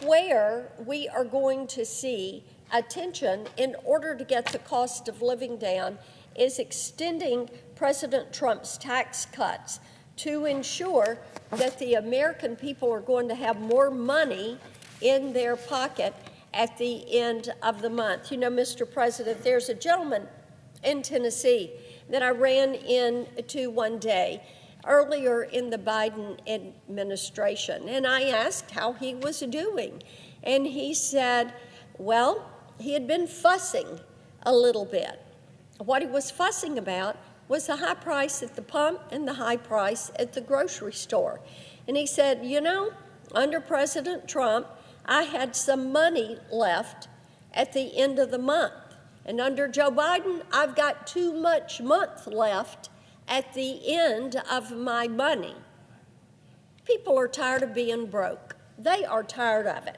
where we are going to see attention in order to get the cost of living down is extending President Trump's tax cuts to ensure that the American people are going to have more money in their pocket at the end of the month. You know, Mr. President, there's a gentleman in Tennessee that I ran into one day earlier in the Biden administration, and I asked how he was doing. And he said, well, he had been fussing a little bit. What he was fussing about was the high price at the pump and the high price at the grocery store. And he said, you know, under President Trump, I had some money left at the end of the month. And under Joe Biden, I've got too much month left at the end of my money. People are tired of being broke. They are tired of it.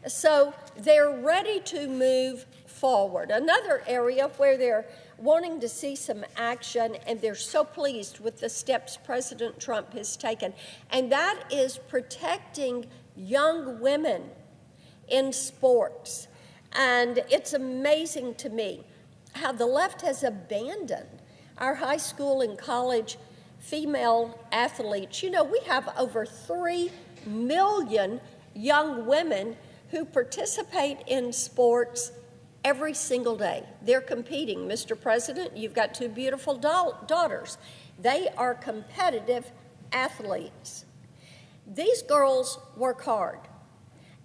So they're ready to move forward. Another area where they're wanting to see some action, and they're so pleased with the steps President Trump has taken, and that is protecting young women in sports. And it's amazing to me how the left has abandoned our high school and college female athletes. You know, we have over 3 million young women who participate in sports every single day. They're competing. Mr. President, you've got two beautiful daughters. They are competitive athletes. These girls work hard,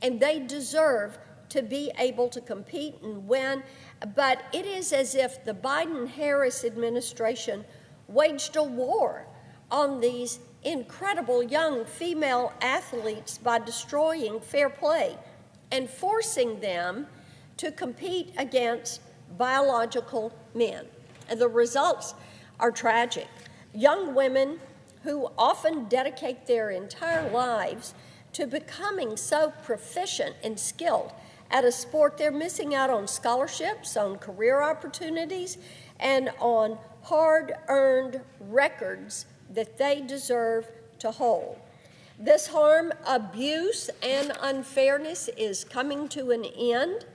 and they deserve to be able to compete and win, but it is as if the Biden-Harris administration waged a war on these incredible young female athletes by destroying fair play and forcing them to compete against biological men. And the results are tragic. Young women who often dedicate their entire lives to becoming so proficient and skilled at a sport, they're missing out on scholarships, on career opportunities, and on hard-earned records that they deserve to hold. This harm, abuse, and unfairness is coming to an end.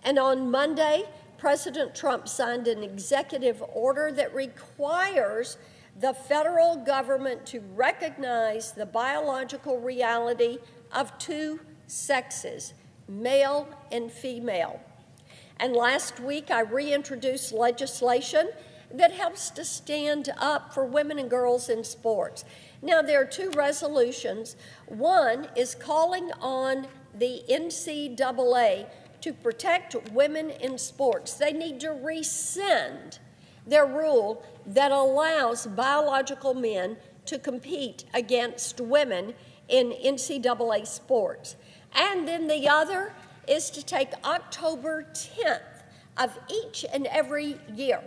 And on Monday, President Trump signed an executive order that requires the federal government to recognize the biological reality of two sexes, male and female. And last week, I reintroduced legislation that helps to stand up for women and girls in sports. Now, there are two resolutions. One is calling on the NCAA to protect women in sports. They need to rescind their rule that allows biological men to compete against women in NCAA sports. And then the other is to take October 10th of each and every year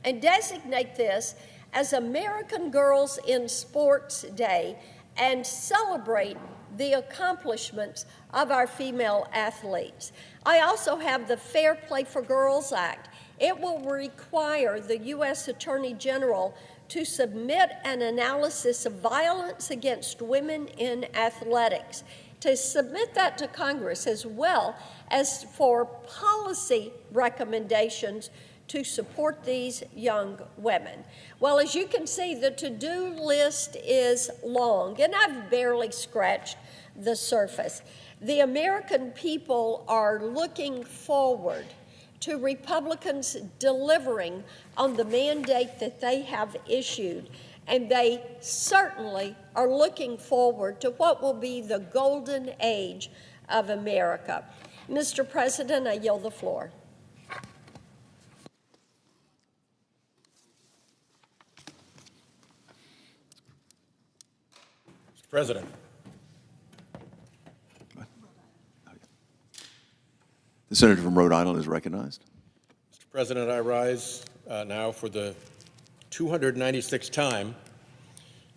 and designate this as American Girls in Sports Day and celebrate the accomplishments of our female athletes. I also have the Fair Play for Girls Act. It will require the U.S. Attorney General to submit an analysis of violence against women in athletics, to submit that to Congress, as well as for policy recommendations to support these young women. Well, as you can see, the to-do list is long, and I've barely scratched the surface. The American people are looking forward to Republicans delivering on the mandate that they have issued, and they certainly are looking forward to what will be the golden age of America. Mr. President, I yield the floor. Mr. President. The senator from Rhode Island is recognized. Mr. President, I rise now for the 296th time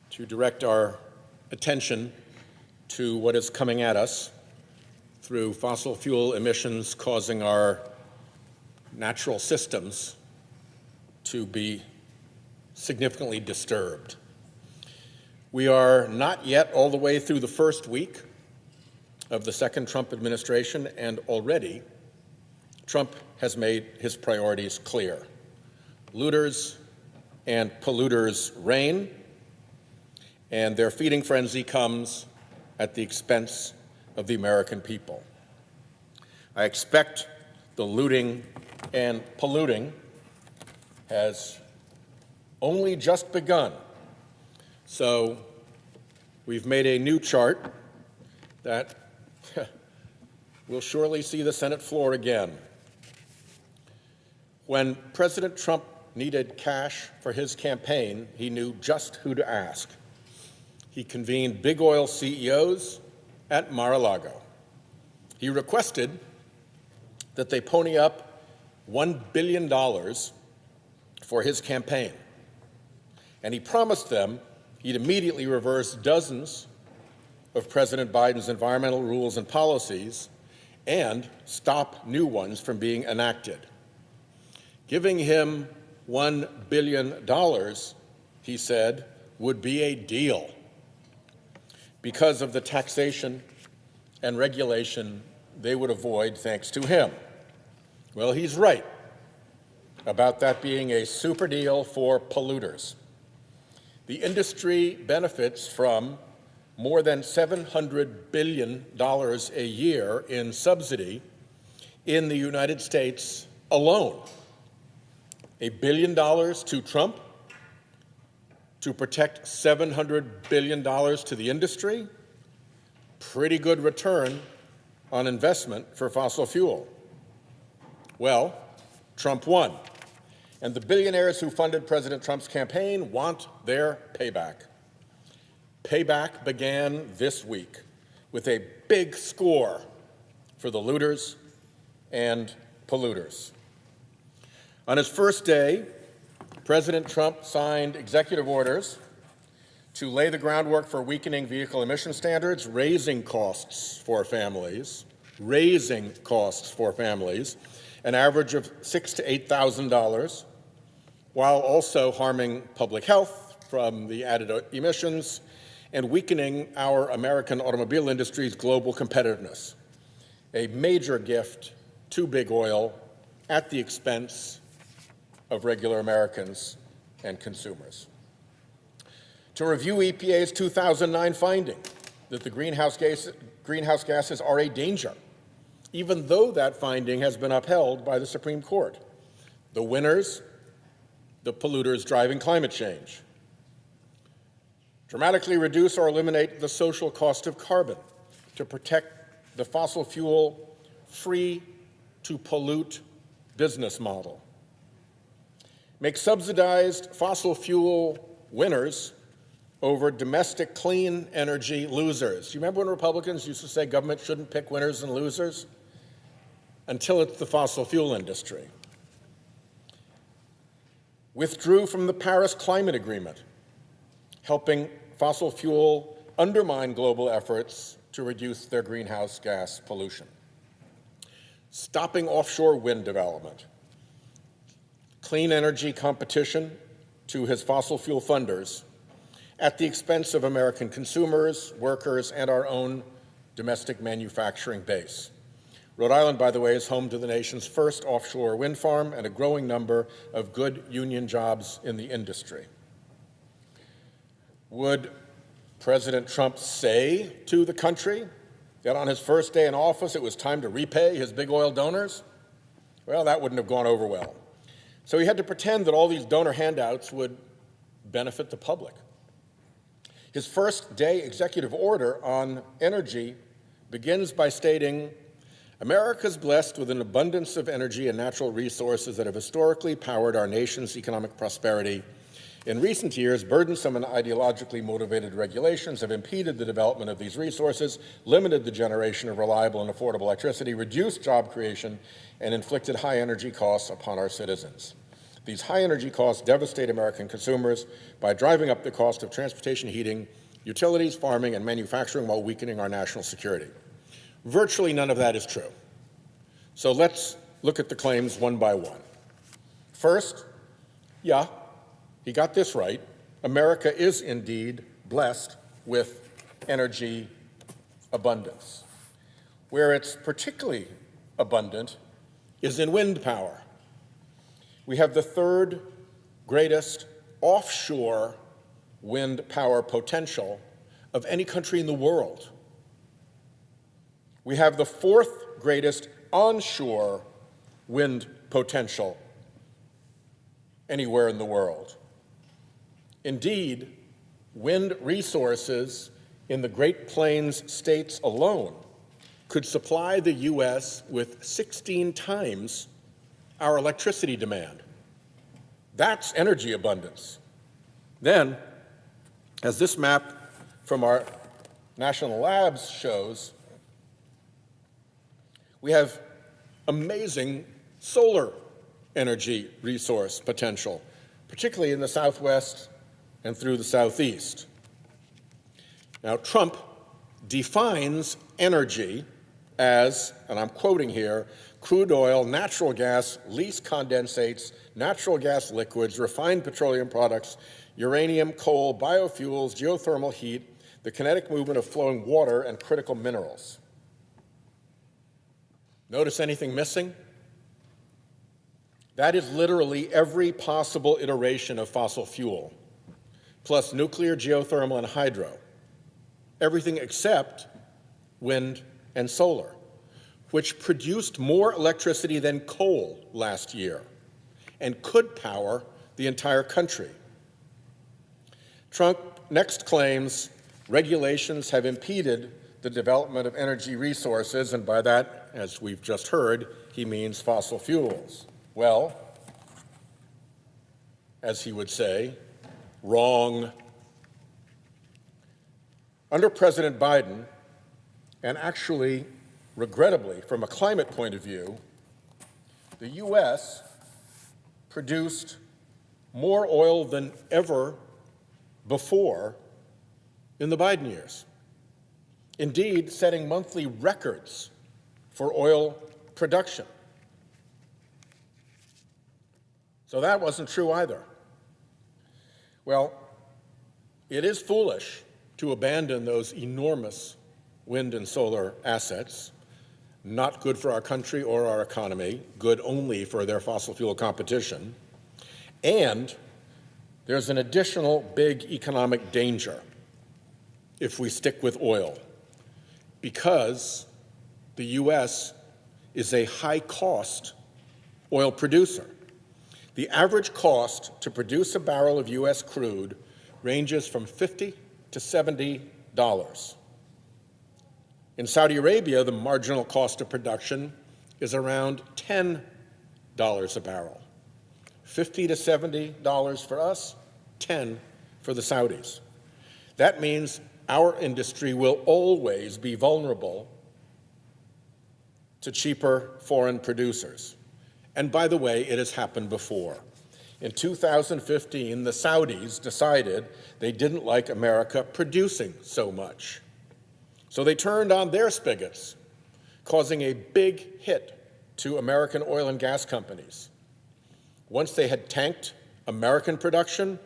to direct our attention to what is coming at us through fossil fuel emissions causing our natural systems to be significantly disturbed. We are not yet all the way through the first week of the second Trump administration, and already Trump has made his priorities clear. Looters and polluters reign, and their feeding frenzy comes at the expense of the American people. I expect the looting and polluting has only just begun. So we've made a new chart that will surely see the Senate floor again. When President Trump needed cash for his campaign, he knew just who to ask. He convened big oil CEOs at Mar-a-Lago. He requested that they pony up $1 billion for his campaign. And he promised them he'd immediately reverse dozens of President Biden's environmental rules and policies and stop new ones from being enacted. Giving him $1 billion, he said, would be a deal because of the taxation and regulation they would avoid thanks to him. Well, he's right about that being a super deal for polluters. The industry benefits from more than $700 billion a year in subsidy in the United States alone. $1 billion to Trump to protect $700 billion to the industry. Pretty good return on investment for fossil fuel. Well, Trump won, and the billionaires who funded President Trump's campaign want their payback. Payback began this week with a big score for the looters and polluters. On his first day, President Trump signed executive orders to lay the groundwork for weakening vehicle emission standards, raising costs for families, an average of $6,000 to $8,000, while also harming public health from the added emissions and weakening our American automobile industry's global competitiveness. A major gift to big oil at the expense of regular Americans and consumers. To review EPA's 2009 finding that the greenhouse gases are a danger, even though that finding has been upheld by the Supreme Court. The winners, the polluters driving climate change. Dramatically reduce or eliminate the social cost of carbon to protect the fossil fuel free to pollute business model. Make subsidized fossil fuel winners over domestic clean energy losers. Do you remember when Republicans used to say government shouldn't pick winners and losers? Until it's the fossil fuel industry. Withdrew from the Paris Climate Agreement, helping fossil fuel undermine global efforts to reduce their greenhouse gas pollution. Stopping offshore wind development. Clean energy competition to his fossil fuel funders at the expense of American consumers, workers, and our own domestic manufacturing base. Rhode Island, by the way, is home to the nation's first offshore wind farm and a growing number of good union jobs in the industry. Would President Trump say to the country that on his first day in office it was time to repay his big oil donors? Well, that wouldn't have gone over well. So he had to pretend that all these donor handouts would benefit the public. His first day executive order on energy begins by stating, America's blessed with an abundance of energy and natural resources that have historically powered our nation's economic prosperity. In recent years, burdensome and ideologically motivated regulations have impeded the development of these resources, limited the generation of reliable and affordable electricity, reduced job creation, and inflicted high energy costs upon our citizens. These high energy costs devastate American consumers by driving up the cost of transportation, heating, utilities, farming, and manufacturing while weakening our national security. Virtually none of that is true. So let's look at the claims one by one. First, yeah, he got this right. America is indeed blessed with energy abundance. Where it's particularly abundant is in wind power. We have the third greatest offshore wind power potential of any country in the world. We have the fourth greatest onshore wind potential anywhere in the world. Indeed, wind resources in the Great Plains states alone could supply the U.S. with 16 times our electricity demand. That's energy abundance. Then, as this map from our national labs shows, we have amazing solar energy resource potential, particularly in the Southwest and through the Southeast. Now, Trump defines energy as, and I'm quoting here, crude oil, natural gas, least condensates, natural gas liquids, refined petroleum products, uranium, coal, biofuels, geothermal heat, the kinetic movement of flowing water, and critical minerals. Notice anything missing? That is literally every possible iteration of fossil fuel, plus nuclear, geothermal, and hydro. everything except wind and solar, which produced more electricity than coal last year and could power the entire country. Trump next claims regulations have impeded the development of energy resources, and by that, as we've just heard, he means fossil fuels. Well, as he would say, wrong. Under President Biden, and actually, regrettably, from a climate point of view, the U.S. produced more oil than ever before in the Biden years. Indeed, setting monthly records for oil production. So that wasn't true either. Well, it is foolish to abandon those enormous wind and solar assets, not good for our country or our economy, good only for their fossil fuel competition. And there's an additional big economic danger if we stick with oil, because the U.S. is a high-cost oil producer. The average cost to produce a barrel of U.S. crude ranges from $50 to $70. In Saudi Arabia, the marginal cost of production is around $10 a barrel. $50 to $70 for us, $10 for the Saudis. That means our industry will always be vulnerable to cheaper foreign producers. And by the way, it has happened before. In 2015, the Saudis decided they didn't like America producing so much. So they turned on their spigots, causing a big hit to American oil and gas companies. Once they had tanked American production,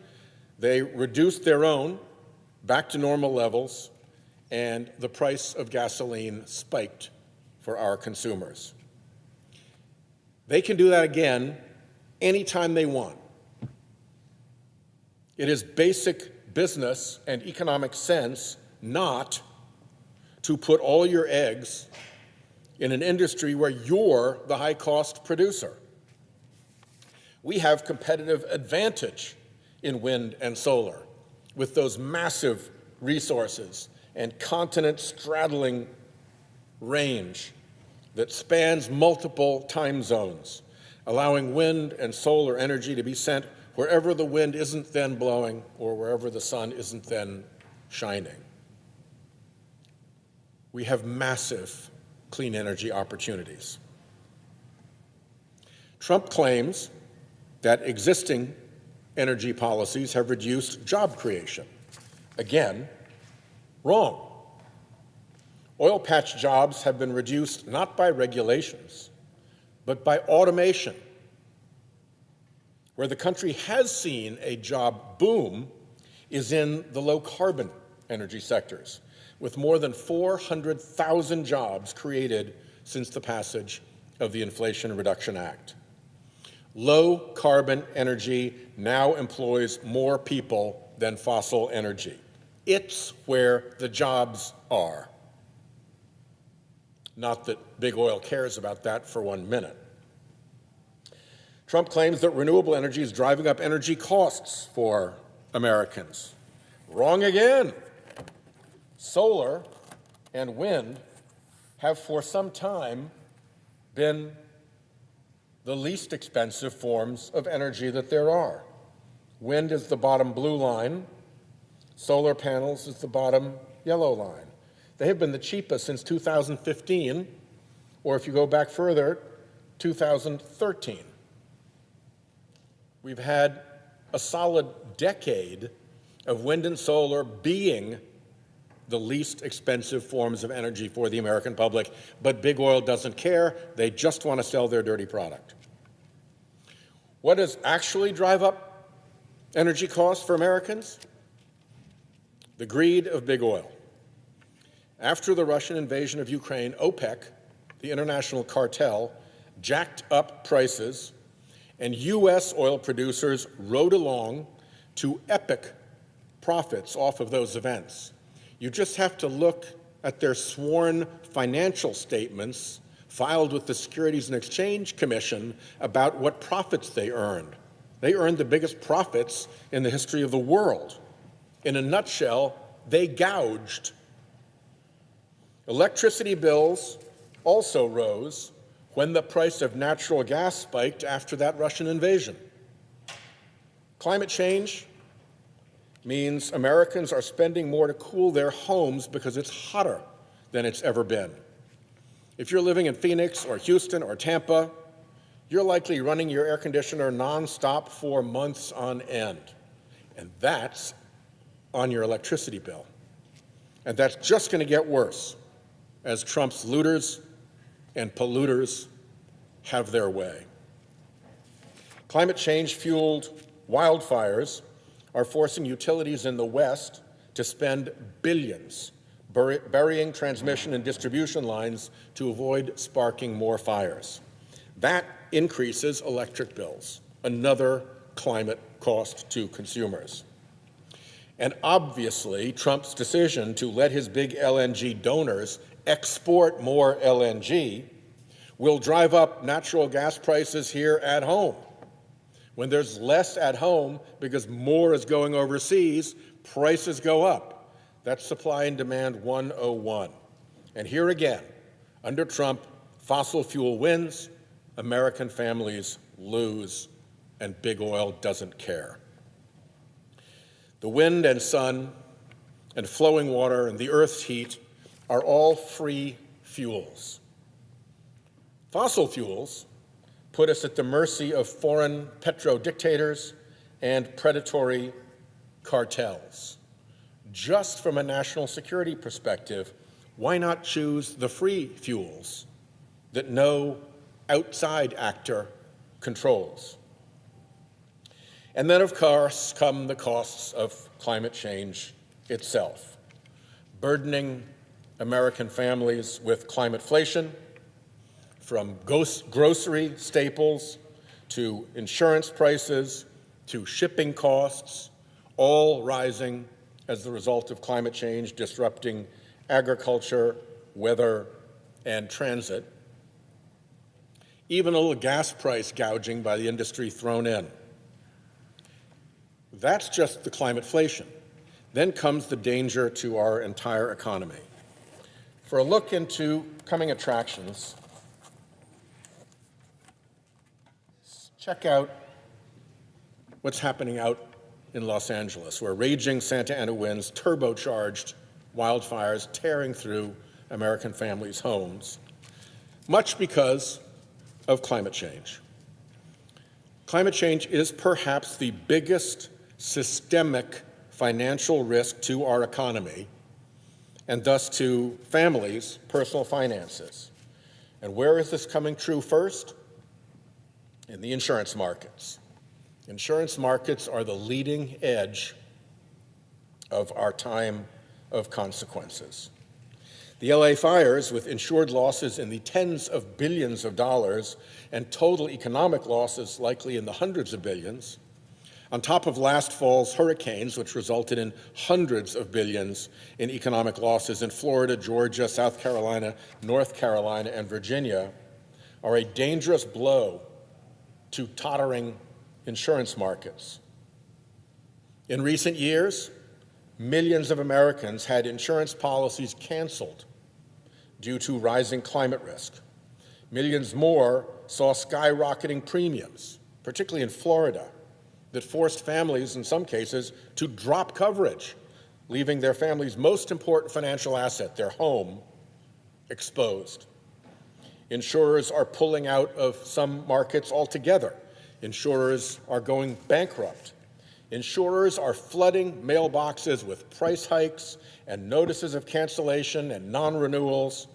they reduced their own back to normal levels, and the price of gasoline spiked for our consumers. They can do that again anytime they want. It is basic business and economic sense not to put all your eggs in an industry where you're the high-cost producer. We have competitive advantage in wind and solar with those massive resources and continent-straddling range that spans multiple time zones, allowing wind and solar energy to be sent wherever the wind isn't then blowing or wherever the sun isn't then shining. We have massive clean energy opportunities. Trump claims that existing energy policies have reduced job creation. Again, wrong. Oil patch jobs have been reduced not by regulations, but by automation. Where the country has seen a job boom is in the low-carbon energy sectors, with more than 400,000 jobs created since the passage of the Inflation Reduction Act. Low-carbon energy now employs more people than fossil energy. It's where the jobs are. Not that big oil cares about that for 1 minute. Trump claims that renewable energy is driving up energy costs for Americans. Wrong again. Solar and wind have for some time been the least expensive forms of energy that there are. Wind is the bottom blue line. Solar panels is the bottom yellow line. They have been the cheapest since 2015, or if you go back further, 2013. We've had a solid decade of wind and solar being the least expensive forms of energy for the American public, but big oil doesn't care. They just want to sell their dirty product. What does actually drive up energy costs for Americans? The greed of big oil. After the Russian invasion of Ukraine, OPEC, the international cartel, jacked up prices, and U.S. oil producers rode along to epic profits off of those events. You just have to look at their sworn financial statements filed with the Securities and Exchange Commission about what profits they earned. They earned the biggest profits in the history of the world. In a nutshell, they gouged. Electricity bills also rose when the price of natural gas spiked after that Russian invasion. Climate change means Americans are spending more to cool their homes because it's hotter than it's ever been. If you're living in Phoenix or Houston or Tampa, you're likely running your air conditioner nonstop for months on end. And that's on your electricity bill. And that's just going to get worse as Trump's looters and polluters have their way. Climate change-fueled wildfires are forcing utilities in the West to spend billions burying transmission and distribution lines to avoid sparking more fires. That increases electric bills, another climate cost to consumers. And obviously, Trump's decision to let his big LNG donors export more LNG will drive up natural gas prices here at home. When there's less at home because more is going overseas, prices go up. That's supply and demand 101. And here again, under Trump, fossil fuel wins, American families lose, and big oil doesn't care. The wind and sun and flowing water and the earth's heat are all free fuels. Fossil fuels put us at the mercy of foreign petrodictators and predatory cartels. Just from a national security perspective, why not choose the free fuels that no outside actor controls? And then, of course, come the costs of climate change itself, burdening American families with climateflation, from grocery staples to insurance prices to shipping costs, all rising as the result of climate change disrupting agriculture, weather, and transit. Even a little gas price gouging by the industry thrown in. That's just the climateflation. Then comes the danger to our entire economy. For a look into coming attractions, check out what's happening out in Los Angeles, where raging Santa Ana winds turbocharged wildfires tearing through American families' homes, much because of climate change. Climate change is perhaps the biggest systemic financial risk to our economy and thus to families' personal finances. And where is this coming true first? In the insurance markets. Insurance markets are the leading edge of our time of consequences. The LA fires, with insured losses in the tens of billions of dollars and total economic losses likely in the hundreds of billions, on top of last fall's hurricanes, which resulted in hundreds of billions in economic losses in Florida, Georgia, South Carolina, North Carolina, and Virginia, are a dangerous blow to tottering insurance markets. In recent years, millions of Americans had insurance policies canceled due to rising climate risk. Millions more saw skyrocketing premiums, particularly in Florida, that forced families, in some cases, to drop coverage, leaving their family's most important financial asset, their home, exposed. Insurers are pulling out of some markets altogether. Insurers are going bankrupt. Insurers are flooding mailboxes with price hikes and notices of cancellation and non-renewals,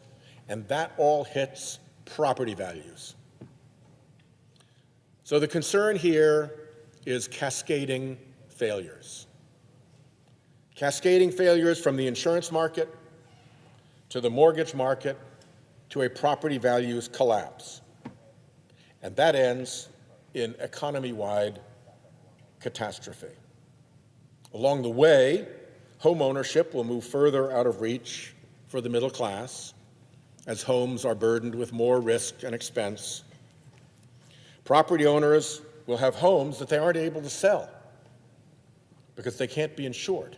and that all hits property values. So the concern here is cascading failures. Cascading failures from the insurance market to the mortgage market to a property values collapse. And that ends in economy-wide catastrophe. Along the way, Home ownership will move further out of reach for the middle class as homes are burdened with more risk and expense. Property owners will have homes that they aren't able to sell because they can't be insured.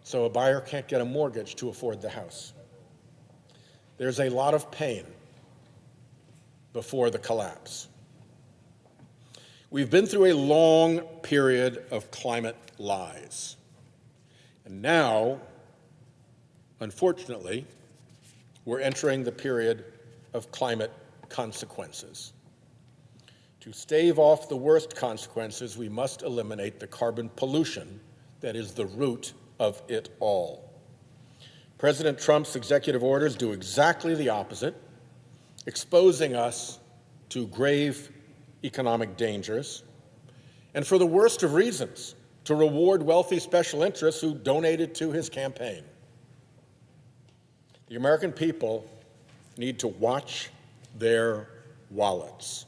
So a buyer can't get a mortgage to afford the house. There's a lot of pain before the collapse. We've been through a long period of climate lies. And now, unfortunately, we're entering the period of climate consequences. To stave off the worst consequences, we must eliminate the carbon pollution that is the root of it all. President Trump's executive orders do exactly the opposite, exposing us to grave economic dangers, and for the worst of reasons, to reward wealthy special interests who donated to his campaign. The American people need to watch their wallets.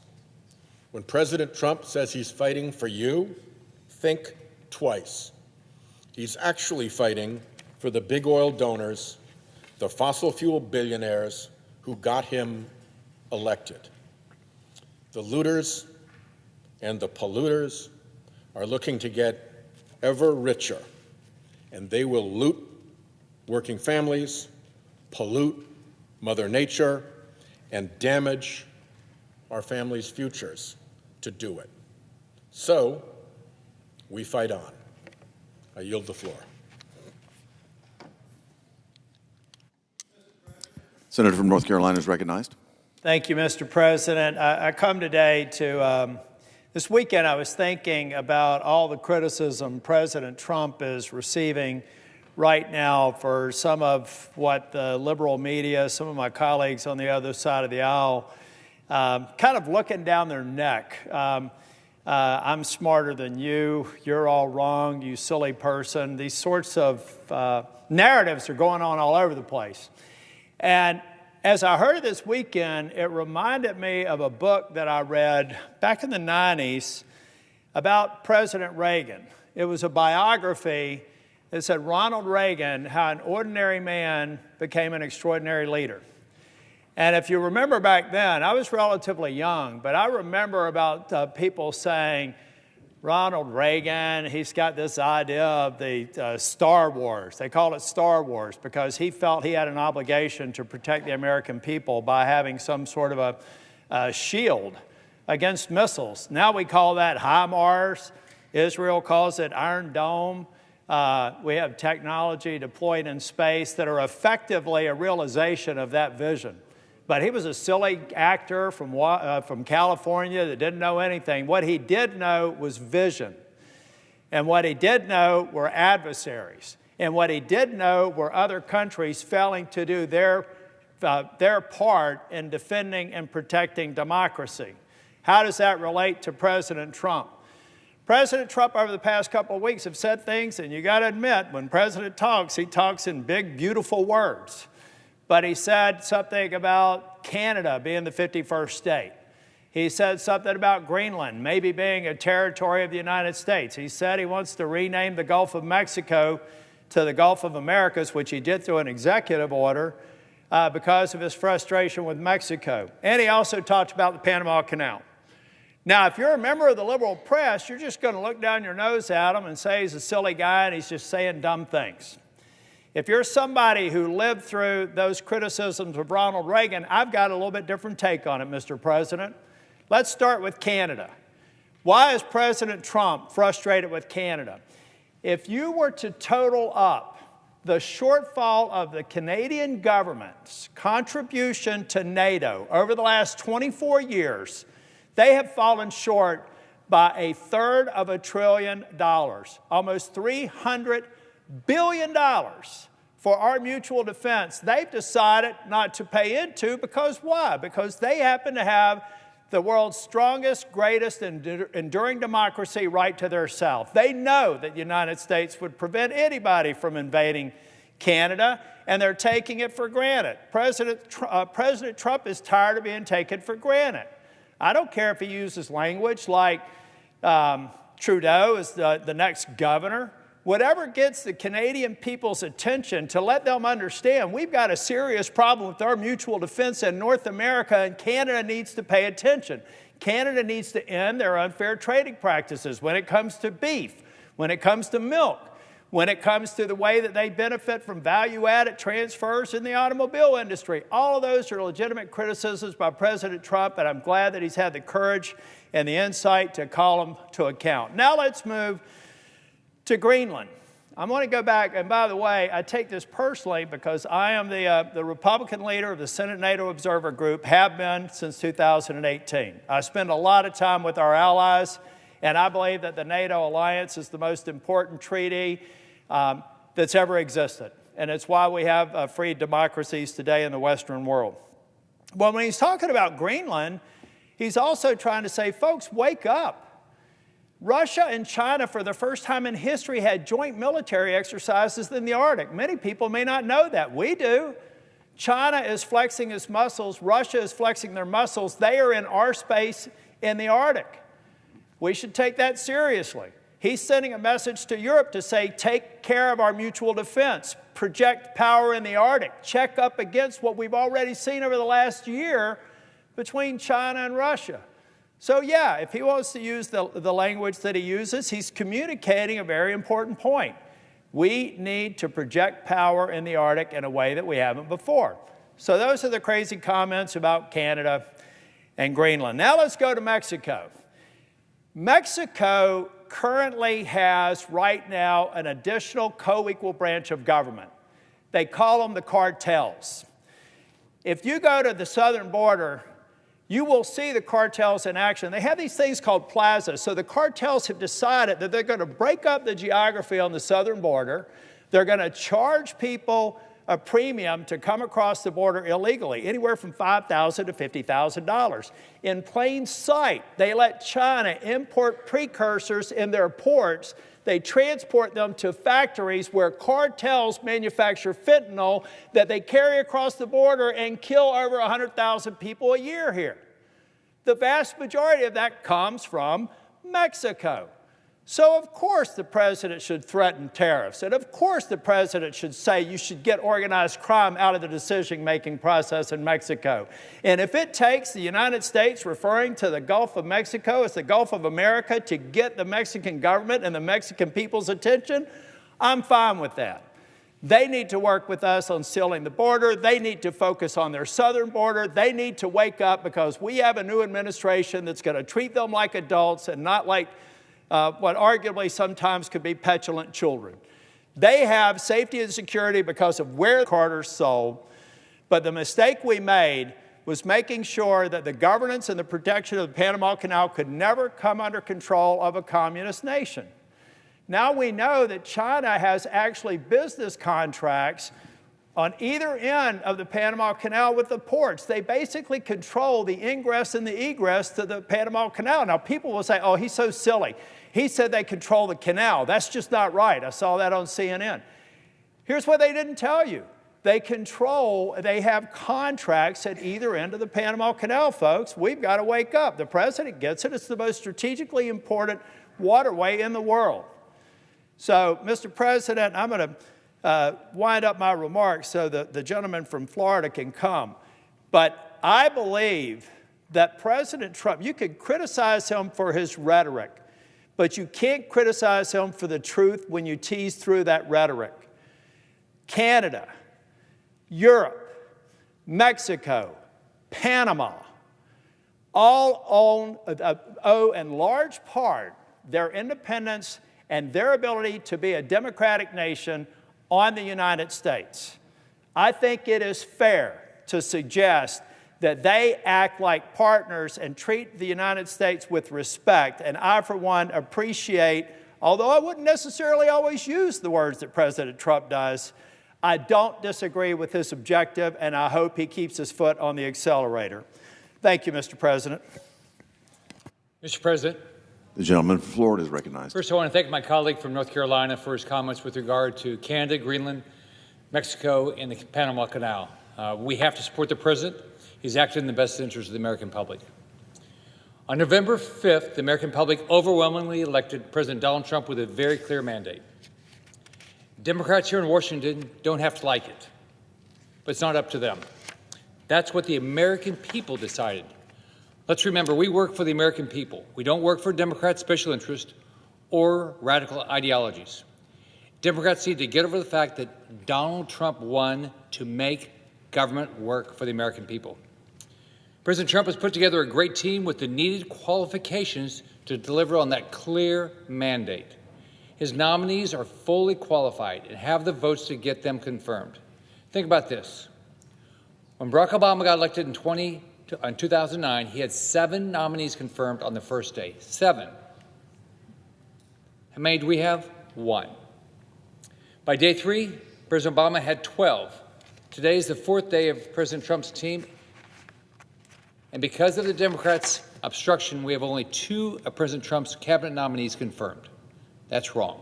When President Trump says he's fighting for you, think twice. He's actually fighting for the big oil donors, the fossil fuel billionaires who got him elected. The looters and the polluters are looking to get ever richer, and they will loot working families, pollute Mother Nature, and damage our families' futures to do it. So, we fight on. I yield the floor. Senator from North Carolina is recognized. Thank you, Mr. President. I come today to, this weekend I was thinking about all the criticism President Trump is receiving right now for some of what the liberal media, some of my colleagues on the other side of the aisle, kind of looking down their neck. I'm smarter than you. You're all wrong, you silly person. These sorts of narratives are going on all over the place. And as I heard it this weekend, it reminded me of a book that I read back in the 90s about President Reagan. It was a biography that said Ronald Reagan, how an ordinary man became an extraordinary leader. And if you remember back then, I was relatively young, but I remember about people saying, Ronald Reagan, he's got this idea of the Star Wars. They called it Star Wars because he felt he had an obligation to protect the American people by having some sort of a shield against missiles. Now we call that HIMARS. Israel calls it Iron Dome. We have technology deployed in space that are effectively a realization of that vision. But he was a silly actor from California that didn't know anything. What he did know was vision. And what he did know were adversaries. And what he did know were other countries failing to do their part in defending and protecting democracy. How does that relate to President Trump? President Trump over the past couple of weeks have said things, and you got to admit, when President talks, he talks in big, beautiful words. But he said something about Canada being the 51st state. He said something about Greenland maybe being a territory of the United States. He said he wants to rename the Gulf of Mexico to the Gulf of Americas, which he did through an executive order because of his frustration with Mexico. And he also talked about the Panama Canal. Now, if you're a member of the liberal press, you're just going to look down your nose at him and say he's a silly guy and he's just saying dumb things. If you're somebody who lived through those criticisms of Ronald Reagan, I've got a little bit different take on it, Mr. President. Let's start with Canada. Why is President Trump frustrated with Canada? If you were to total up the shortfall of the Canadian government's contribution to NATO over the last 24 years, they have fallen short by $1/3 trillion, almost $300 billion for our mutual defense. They've decided not to pay into because why? Because they happen to have the world's strongest, greatest, enduring democracy right to their south. They know that the United States would prevent anybody from invading Canada, and they're taking it for granted. President Trump is tired of being taken for granted. I don't care if he uses language like Trudeau is the next governor whatever gets the Canadian people's attention to let them understand we've got a serious problem with our mutual defense in North America, and Canada needs to pay attention. Canada needs to end their unfair trading practices when it comes to beef, when it comes to milk, when it comes to the way that they benefit from value-added transfers in the automobile industry. All of those are legitimate criticisms by President Trump, and I'm glad that he's had the courage and the insight to call them to account. Now let's move to Greenland. I want to go back, and by the way, I take this personally because I am the Republican leader of the Senate NATO Observer Group, have been since 2018. I spend a lot of time with our allies, and I believe that the NATO alliance is the most important treaty that's ever existed. And it's why we have free democracies today in the Western world. But when he's talking about Greenland, he's also trying to say, folks, wake up. Russia and China, for the first time in history, had joint military exercises in the Arctic. Many people may not know that. We do. China is flexing its muscles. Russia is flexing their muscles. They are in our space in the Arctic. We should take that seriously. He's sending a message to Europe to say, take care of our mutual defense, project power in the Arctic, check up against what we've already seen over the last year between China and Russia. So yeah, if he wants to use the language that he uses, he's communicating a very important point. We need to project power in the Arctic in a way that we haven't before. So those are the crazy comments about Canada and Greenland. Now let's go to Mexico. Mexico currently has right now an additional co-equal branch of government. They call them the cartels. If you go to the southern border, you will see the cartels in action. They have these things called plazas. So the cartels have decided that they're going to break up the geography on the southern border. They're going to charge people a premium to come across the border illegally, anywhere from $5,000 to $50,000. In plain sight, they let China import precursors in their ports. They transport them to factories where cartels manufacture fentanyl that they carry across the border and kill over 100,000 people a year here. The vast majority of that comes from Mexico. So of course the president should threaten tariffs, and of course the president should say you should get organized crime out of the decision-making process in Mexico. And if it takes the United States referring to the Gulf of Mexico as the Gulf of America to get the Mexican government and the Mexican people's attention, I'm fine with that. They need to work with us on sealing the border. They need to focus on their southern border. They need to wake up because we have a new administration that's going to treat them like adults and not like what arguably sometimes could be petulant children. They have safety and security because of where Carter's sold, but the mistake we made was making sure that the governance and the protection of the Panama Canal could never come under control of a communist nation. Now we know that China has actually business contracts on either end of the Panama Canal with the ports. They basically control the ingress and the egress to the Panama Canal. Now people will say, oh, he's so silly. He said they control the canal. That's just not right. I saw that on CNN. Here's what they didn't tell you. They have contracts at either end of the Panama Canal, folks. We've got to wake up. The president gets it. It's the most strategically important waterway in the world. So, Mr. President, I'm going to wind up my remarks so that the gentleman from Florida can come. But I believe that President Trump, you can criticize him for his rhetoric, but you can't criticize him for the truth when you tease through that rhetoric. Canada, Europe, Mexico, Panama, all owe in large part their independence and their ability to be a democratic nation on the United States. I think it is fair to suggest that they act like partners and treat the United States with respect. And I, for one, appreciate, although I wouldn't necessarily always use the words that President Trump does, I don't disagree with his objective, and I hope he keeps his foot on the accelerator. Thank you, Mr. President. Mr. President. The gentleman from Florida is recognized. First, I want to thank my colleague from North Carolina for his comments with regard to Canada, Greenland, Mexico, and the Panama Canal. We have to support the president. He's acted in the best interest of the American public. On November 5th, the American public overwhelmingly elected President Donald Trump with a very clear mandate. Democrats here in Washington don't have to like it, but it's not up to them. That's what the American people decided. Let's remember, we work for the American people. We don't work for Democrats' special interest or radical ideologies. Democrats need to get over the fact that Donald Trump won to make government work for the American people. President Trump has put together a great team with the needed qualifications to deliver on that clear mandate. His nominees are fully qualified and have the votes to get them confirmed. Think about this. When Barack Obama got elected in 2009, he had 7 nominees confirmed on the first day. 7. How many do we have? 1. By day 3, President Obama had 12. Today is the 4th day of President Trump's team, and because of the Democrats' obstruction, we have only 2 of President Trump's cabinet nominees confirmed. That's wrong.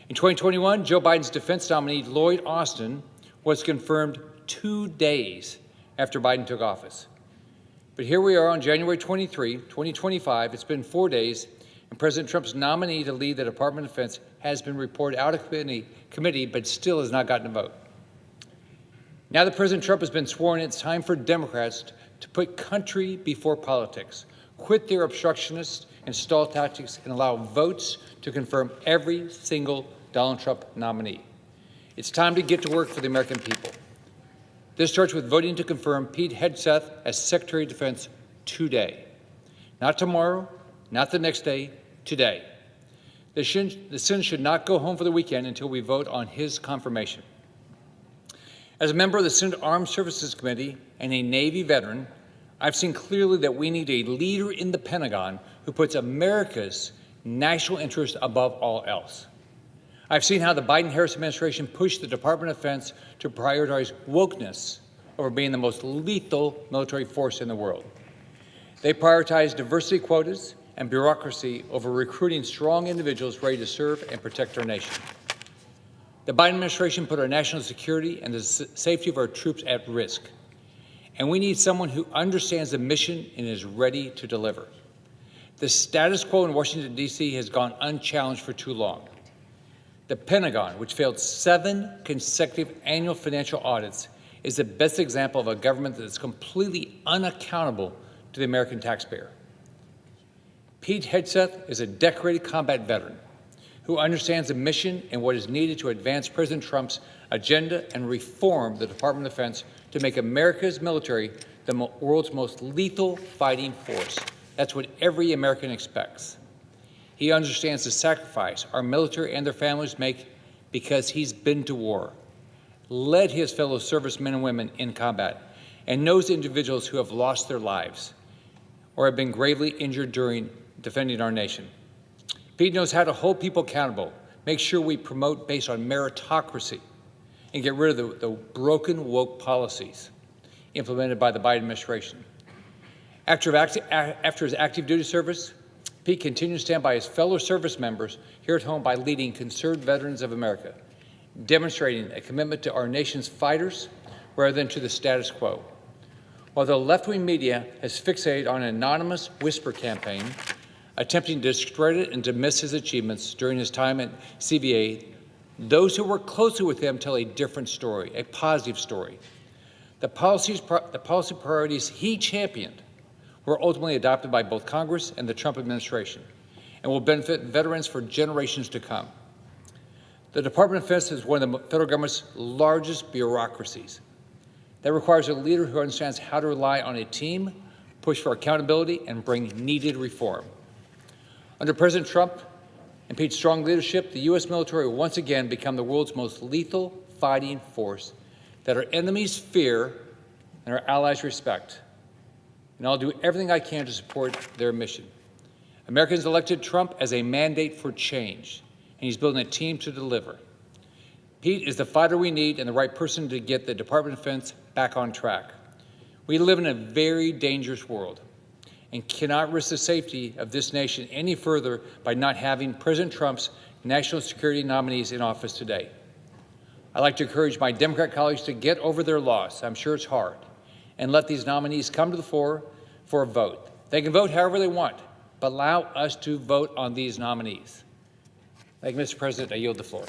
In 2021, Joe Biden's defense nominee, Lloyd Austin, was confirmed 2 days after Biden took office. But here we are on January 23, 2025. It's been 4 days, and President Trump's nominee to lead the Department of Defense has been reported out of committee, but still has not gotten a vote. Now that President Trump has been sworn in, it's time for Democrats to put country before politics, quit their obstructionist and stall tactics, and allow votes to confirm every single Donald Trump nominee. It's time to get to work for the American people. This starts with voting to confirm Pete Hegseth as Secretary of Defense today. Not tomorrow, not the next day, today. The Senate should not go home for the weekend until we vote on his confirmation. As a member of the Senate Armed Services Committee and a Navy veteran, I've seen clearly that we need a leader in the Pentagon who puts America's national interest above all else. I've seen how the Biden-Harris administration pushed the Department of Defense to prioritize wokeness over being the most lethal military force in the world. They prioritized diversity quotas and bureaucracy over recruiting strong individuals ready to serve and protect our nation. The Biden administration put our national security and the safety of our troops at risk. And we need someone who understands the mission and is ready to deliver. The status quo in Washington, D.C. has gone unchallenged for too long. The Pentagon, which failed 7 consecutive annual financial audits, is the best example of a government that is completely unaccountable to the American taxpayer. Pete Hegseth is a decorated combat veteran who understands the mission and what is needed to advance President Trump's agenda and reform the Department of Defense to make America's military the world's most lethal fighting force. That's what every American expects. He understands the sacrifice our military and their families make because he's been to war, led his fellow servicemen and women in combat, and knows individuals who have lost their lives or have been gravely injured during defending our nation. Pete knows how to hold people accountable, make sure we promote based on meritocracy, and get rid of the broken woke policies implemented by the Biden administration. After his active duty service, Pete continues to stand by his fellow service members here at home by leading Concerned Veterans of America, demonstrating a commitment to our nation's fighters rather than to the status quo. While the left-wing media has fixated on an anonymous whisper campaign, attempting to discredit and dismiss his achievements during his time at CVA, those who work closely with him tell a different story, a positive story. The policy priorities he championed were ultimately adopted by both Congress and the Trump administration and will benefit veterans for generations to come. The Department of Defense is one of the federal government's largest bureaucracies. That requires a leader who understands how to rely on a team, push for accountability, and bring needed reform. Under President Trump and Pete's strong leadership, the U.S. military will once again become the world's most lethal fighting force that our enemies fear and our allies respect. And I'll do everything I can to support their mission. Americans elected Trump as a mandate for change, and he's building a team to deliver. Pete is the fighter we need and the right person to get the Department of Defense back on track. We live in a very dangerous world and cannot risk the safety of this nation any further by not having President Trump's national security nominees in office today. I'd like to encourage my Democrat colleagues to get over their loss. I'm sure it's hard. And let these nominees come to the fore for a vote. They can vote however they want, but allow us to vote on these nominees. Thank you, Mr. President. I yield the floor.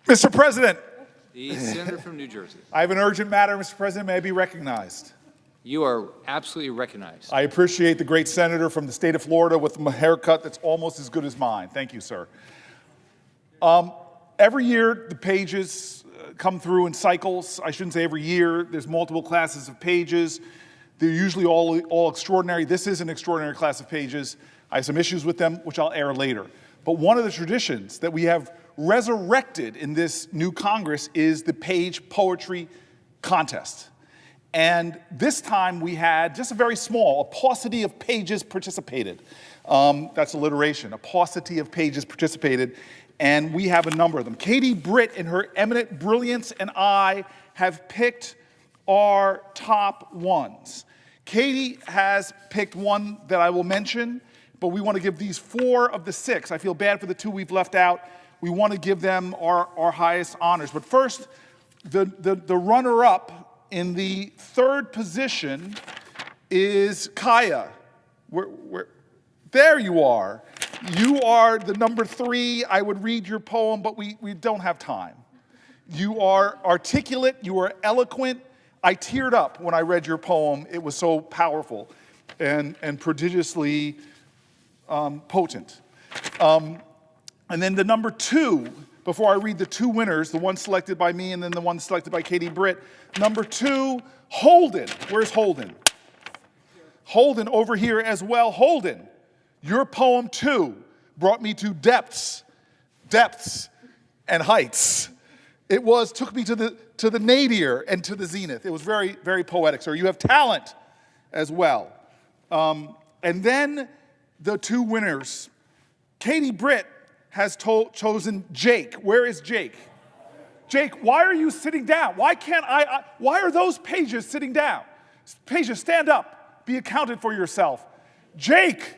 Mr. President, The senator from New Jersey. I have an urgent matter, Mr. President. May I be recognized? You are absolutely recognized. I appreciate the great senator from the state of Florida with a haircut that's almost as good as mine. Thank you, sir. Every year, the pages come through in cycles. I shouldn't say every year. There's multiple classes of pages. They're usually all extraordinary. This is an extraordinary class of pages. I have some issues with them, which I'll air later. But one of the traditions that we have resurrected in this new Congress is the page poetry contest. And this time we had just a very small, a paucity of pages participated. That's alliteration, a paucity of pages participated. And we have a number of them. Katie Britt, in her eminent brilliance, and I have picked our top ones. Katie has picked one that I will mention, but we want to give these 4 of the 6. I feel bad for the 2 we've left out. We want to give them our highest honors. But first, the runner-up in the 3rd position is Kaya. There you are. You are the number 3. I would read your poem, but we don't have time. You are articulate. You are eloquent. I teared up when I read your poem. It was so powerful and prodigiously potent. And then the number 2, before I read the 2 winners, the one selected by me and then the one selected by Katie Britt. Number 2, Holden. Where's Holden? Holden over here as well. Holden, your poem too brought me to depths and heights. It took me to the nadir and to the zenith. It was very, very poetic, sir. You have talent as well. And then the 2 winners. Katie Britt has chosen Jake. Where is Jake? Jake, why are you sitting down? Why are those pages sitting down? Pages, stand up. Be accounted for yourself. Jake,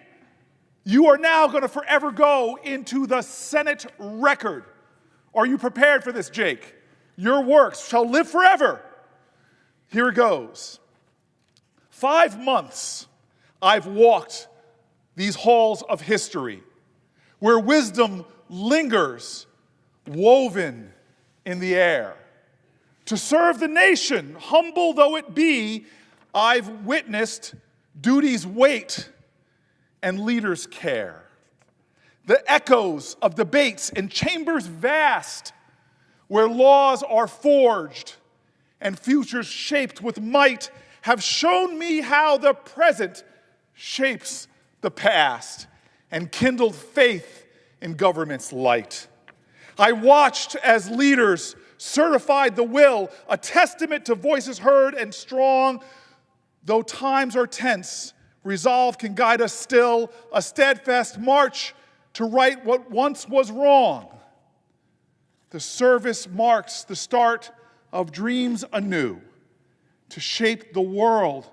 you are now going to forever go into the Senate record. Are you prepared for this, Jake? Your works shall live forever. Here it goes. 5 months I've walked these halls of history, where wisdom lingers woven in the air. To serve the nation, humble though it be, I've witnessed duty's weight and leaders' care. The echoes of debates in chambers vast, where laws are forged and futures shaped with might, have shown me how the present shapes the past and kindled faith in government's light. I watched as leaders certified the will, a testament to voices heard and strong. Though times are tense, resolve can guide us still, a steadfast march to right what once was wrong. The service marks the start of dreams anew, to shape the world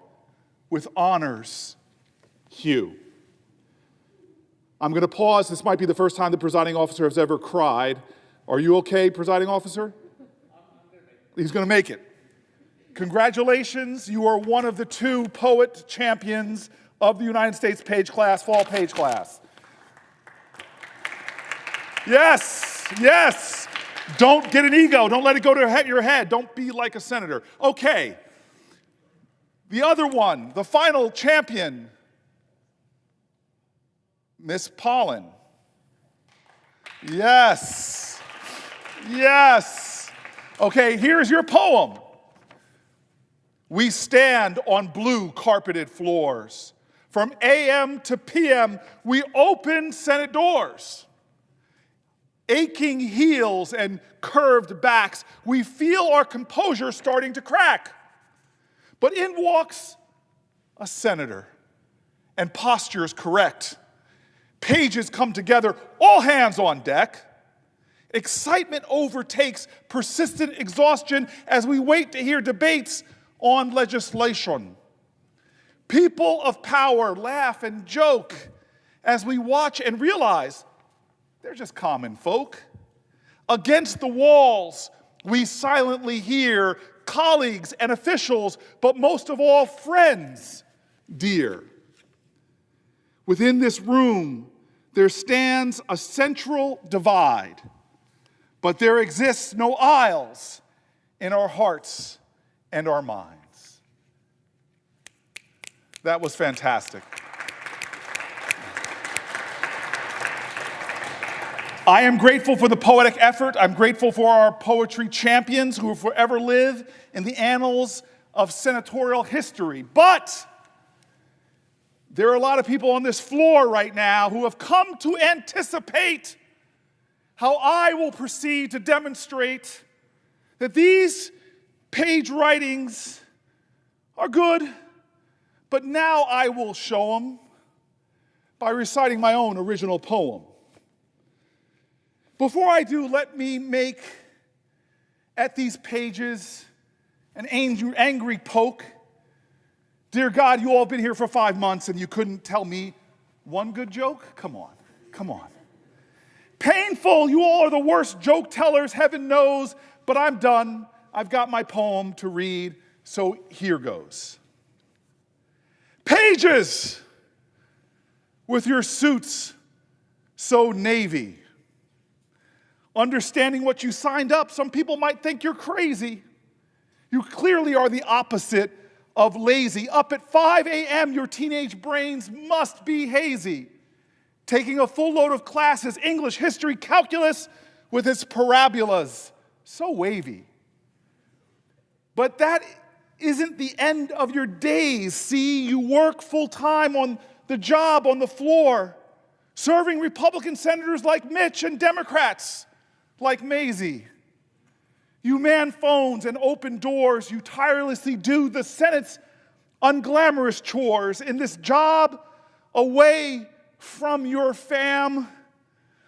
with honors hue. I'm going to pause. This might be the first time the presiding officer has ever cried. Are you okay, presiding officer? He's going to make it. Congratulations. You are one of the 2 poet champions of the United States page class, fall page class. Yes, yes. Don't get an ego. Don't let it go to your head. Don't be like a senator. Okay. The other one, the final champion, Miss Pollen. Yes. Yes. Okay, here's your poem. We stand on blue carpeted floors. From AM to PM, we open Senate doors. Aching heels and curved backs, we feel our composure starting to crack. But in walks a senator, and posture is correct. Pages come together, all hands on deck. Excitement overtakes persistent exhaustion as we wait to hear debates on legislation. People of power laugh and joke as we watch and realize they're just common folk. Against the walls, we silently hear colleagues and officials, but most of all, friends dear. Within this room, there stands a central divide. but there exists no aisles in our hearts and our minds. That was fantastic. I am grateful for the poetic effort. I'm grateful for our poetry champions who will forever live in the annals of senatorial history. But there are a lot of people on this floor right now who have come to anticipate how I will proceed to demonstrate that these page writings are good, but now I will show them by reciting my own original poem. Before I do, let me make at these pages an angry poke. Dear God, you all have been here for 5 months and you couldn't tell me one good joke? Come on, come on. Painful, you all are the worst joke tellers, heaven knows, but I'm done. I've got my poem to read, so here goes. Pages, with your suits so navy. Understanding what you signed up, some people might think you're crazy. You clearly are the opposite of lazy. Up at 5 a.m., your teenage brains must be hazy. Taking a full load of classes, English, history, calculus, with its parabolas. So wavy. But that isn't the end of your days. See, you work full time on the job, on the floor, serving Republican senators like Mitch and Democrats like Mazie. You man phones and open doors. You tirelessly do the Senate's unglamorous chores in this job away from your fam,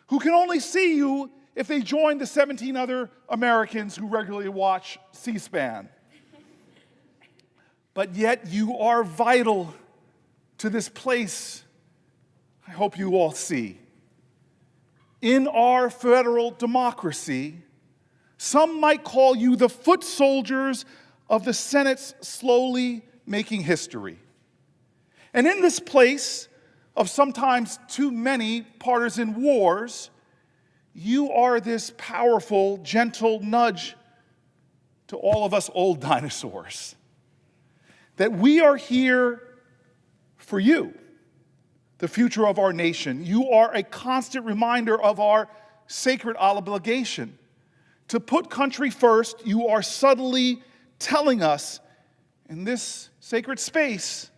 who can only see you if they join the 17 other Americans who regularly watch C-SPAN. But yet you are vital to this place I hope you all see. In our federal democracy, some might call you the foot soldiers of the Senate's slowly making history. And in this place of sometimes too many partisan wars, you are this powerful, gentle nudge to all of us old dinosaurs. That we are here for you, the future of our nation. You are a constant reminder of our sacred obligation. To put country first, you are subtly telling us in this sacred space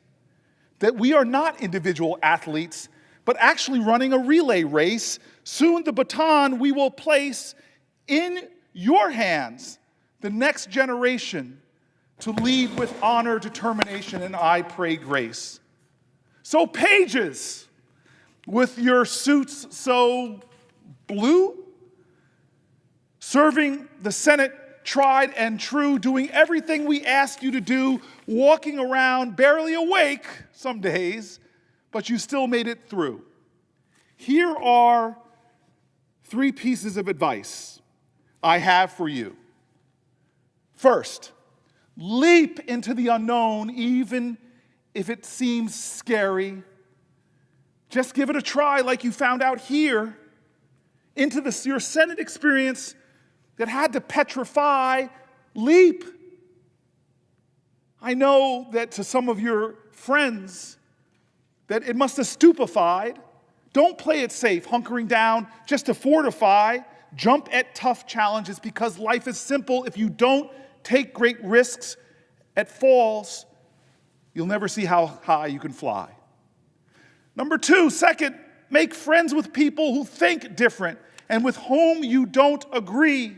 that we are not individual athletes, but actually running a relay race. Soon the baton we will place in your hands, the next generation, to lead with honor, determination, and I pray grace. So pages, with your suits so blue, serving the Senate tried and true, doing everything we ask you to do, walking around barely awake some days, but you still made it through. Here are 3 pieces of advice I have for you. First, leap into the unknown, even if it seems scary. Just give it a try like you found out here, into your Senate experience that had to petrify. Leap. I know that to some of your friends that it must have stupefied. Don't play it safe, hunkering down just to fortify. Jump at tough challenges, because life is simple. If you don't take great risks at falls, you'll never see how high you can fly. Number 2, second, make friends with people who think different and with whom you don't agree.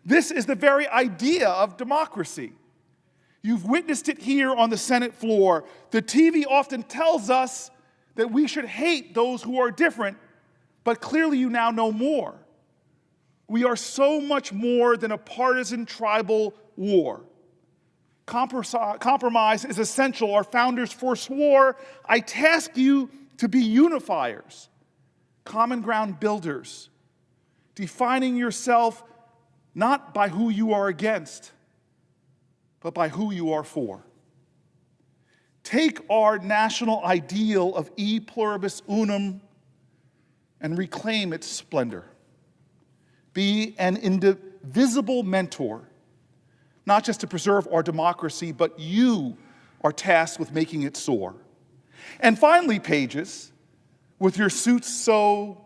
This is the very idea of democracy. You've witnessed it here on the Senate floor. The TV often tells us that we should hate those who are different, but clearly you now know more. We are so much more than a partisan tribal war. Compromise is essential. Our founders forswore. I task you to be unifiers, common ground builders, defining yourself not by who you are against, but by who you are for. Take our national ideal of e pluribus unum and reclaim its splendor. be an indivisible mentor, not just to preserve our democracy, but you are tasked with making it soar. And finally, pages, with your suits so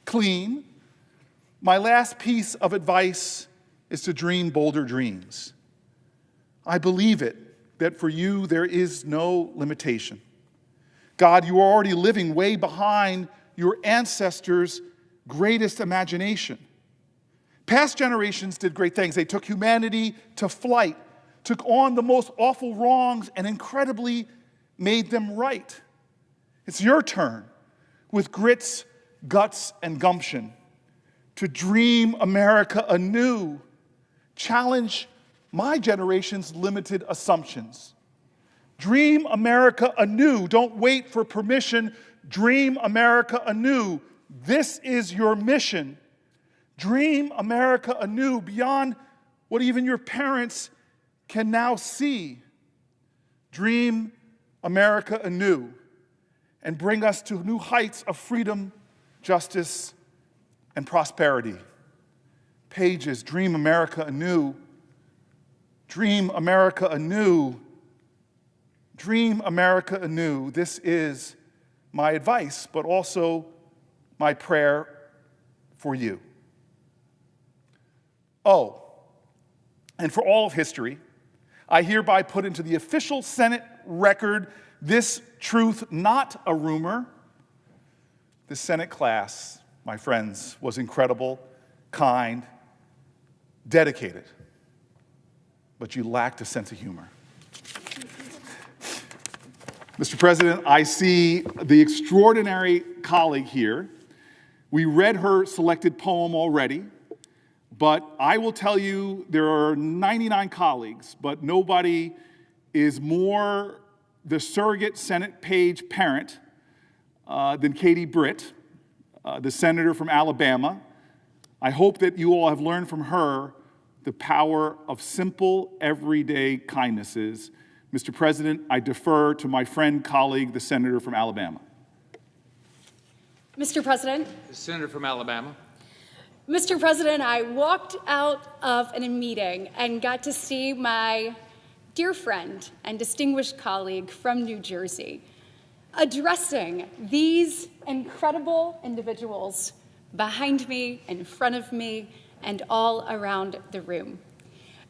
clean, my last piece of advice is to dream bolder dreams. I believe it, that for you there is no limitation. God, you are already living way behind your ancestors' greatest imagination. Past generations did great things. They took humanity to flight, took on the most awful wrongs, and incredibly made them right. It's your turn, with grits, guts, and gumption, to dream America anew, challenge my generation's limited assumptions. Dream America anew. Don't wait for permission. Dream America anew. This is your mission. Dream America anew beyond what even your parents can now see. Dream America anew and bring us to new heights of freedom, justice, and prosperity. Pages, dream America anew. Dream America anew. Dream America anew. This is my advice, but also my prayer for you. Oh, and for all of history, I hereby put into the official Senate record this truth, not a rumor. The Senate class, my friends, was incredible, kind, dedicated, but you lacked a sense of humor. Mr. President, I see the extraordinary colleague here. We read her selected poem already, but I will tell you there are 99 colleagues, but nobody is more the surrogate Senate page parent than Katie Britt, the senator from Alabama. I hope that you all have learned from her the power of simple, everyday kindnesses. Mr. President, I defer to my friend, colleague, the senator from Alabama. Mr. President. The senator from Alabama. Mr. President, I walked out of a meeting and got to see my dear friend and distinguished colleague from New Jersey addressing these incredible individuals behind me, in front of me, and all around the room.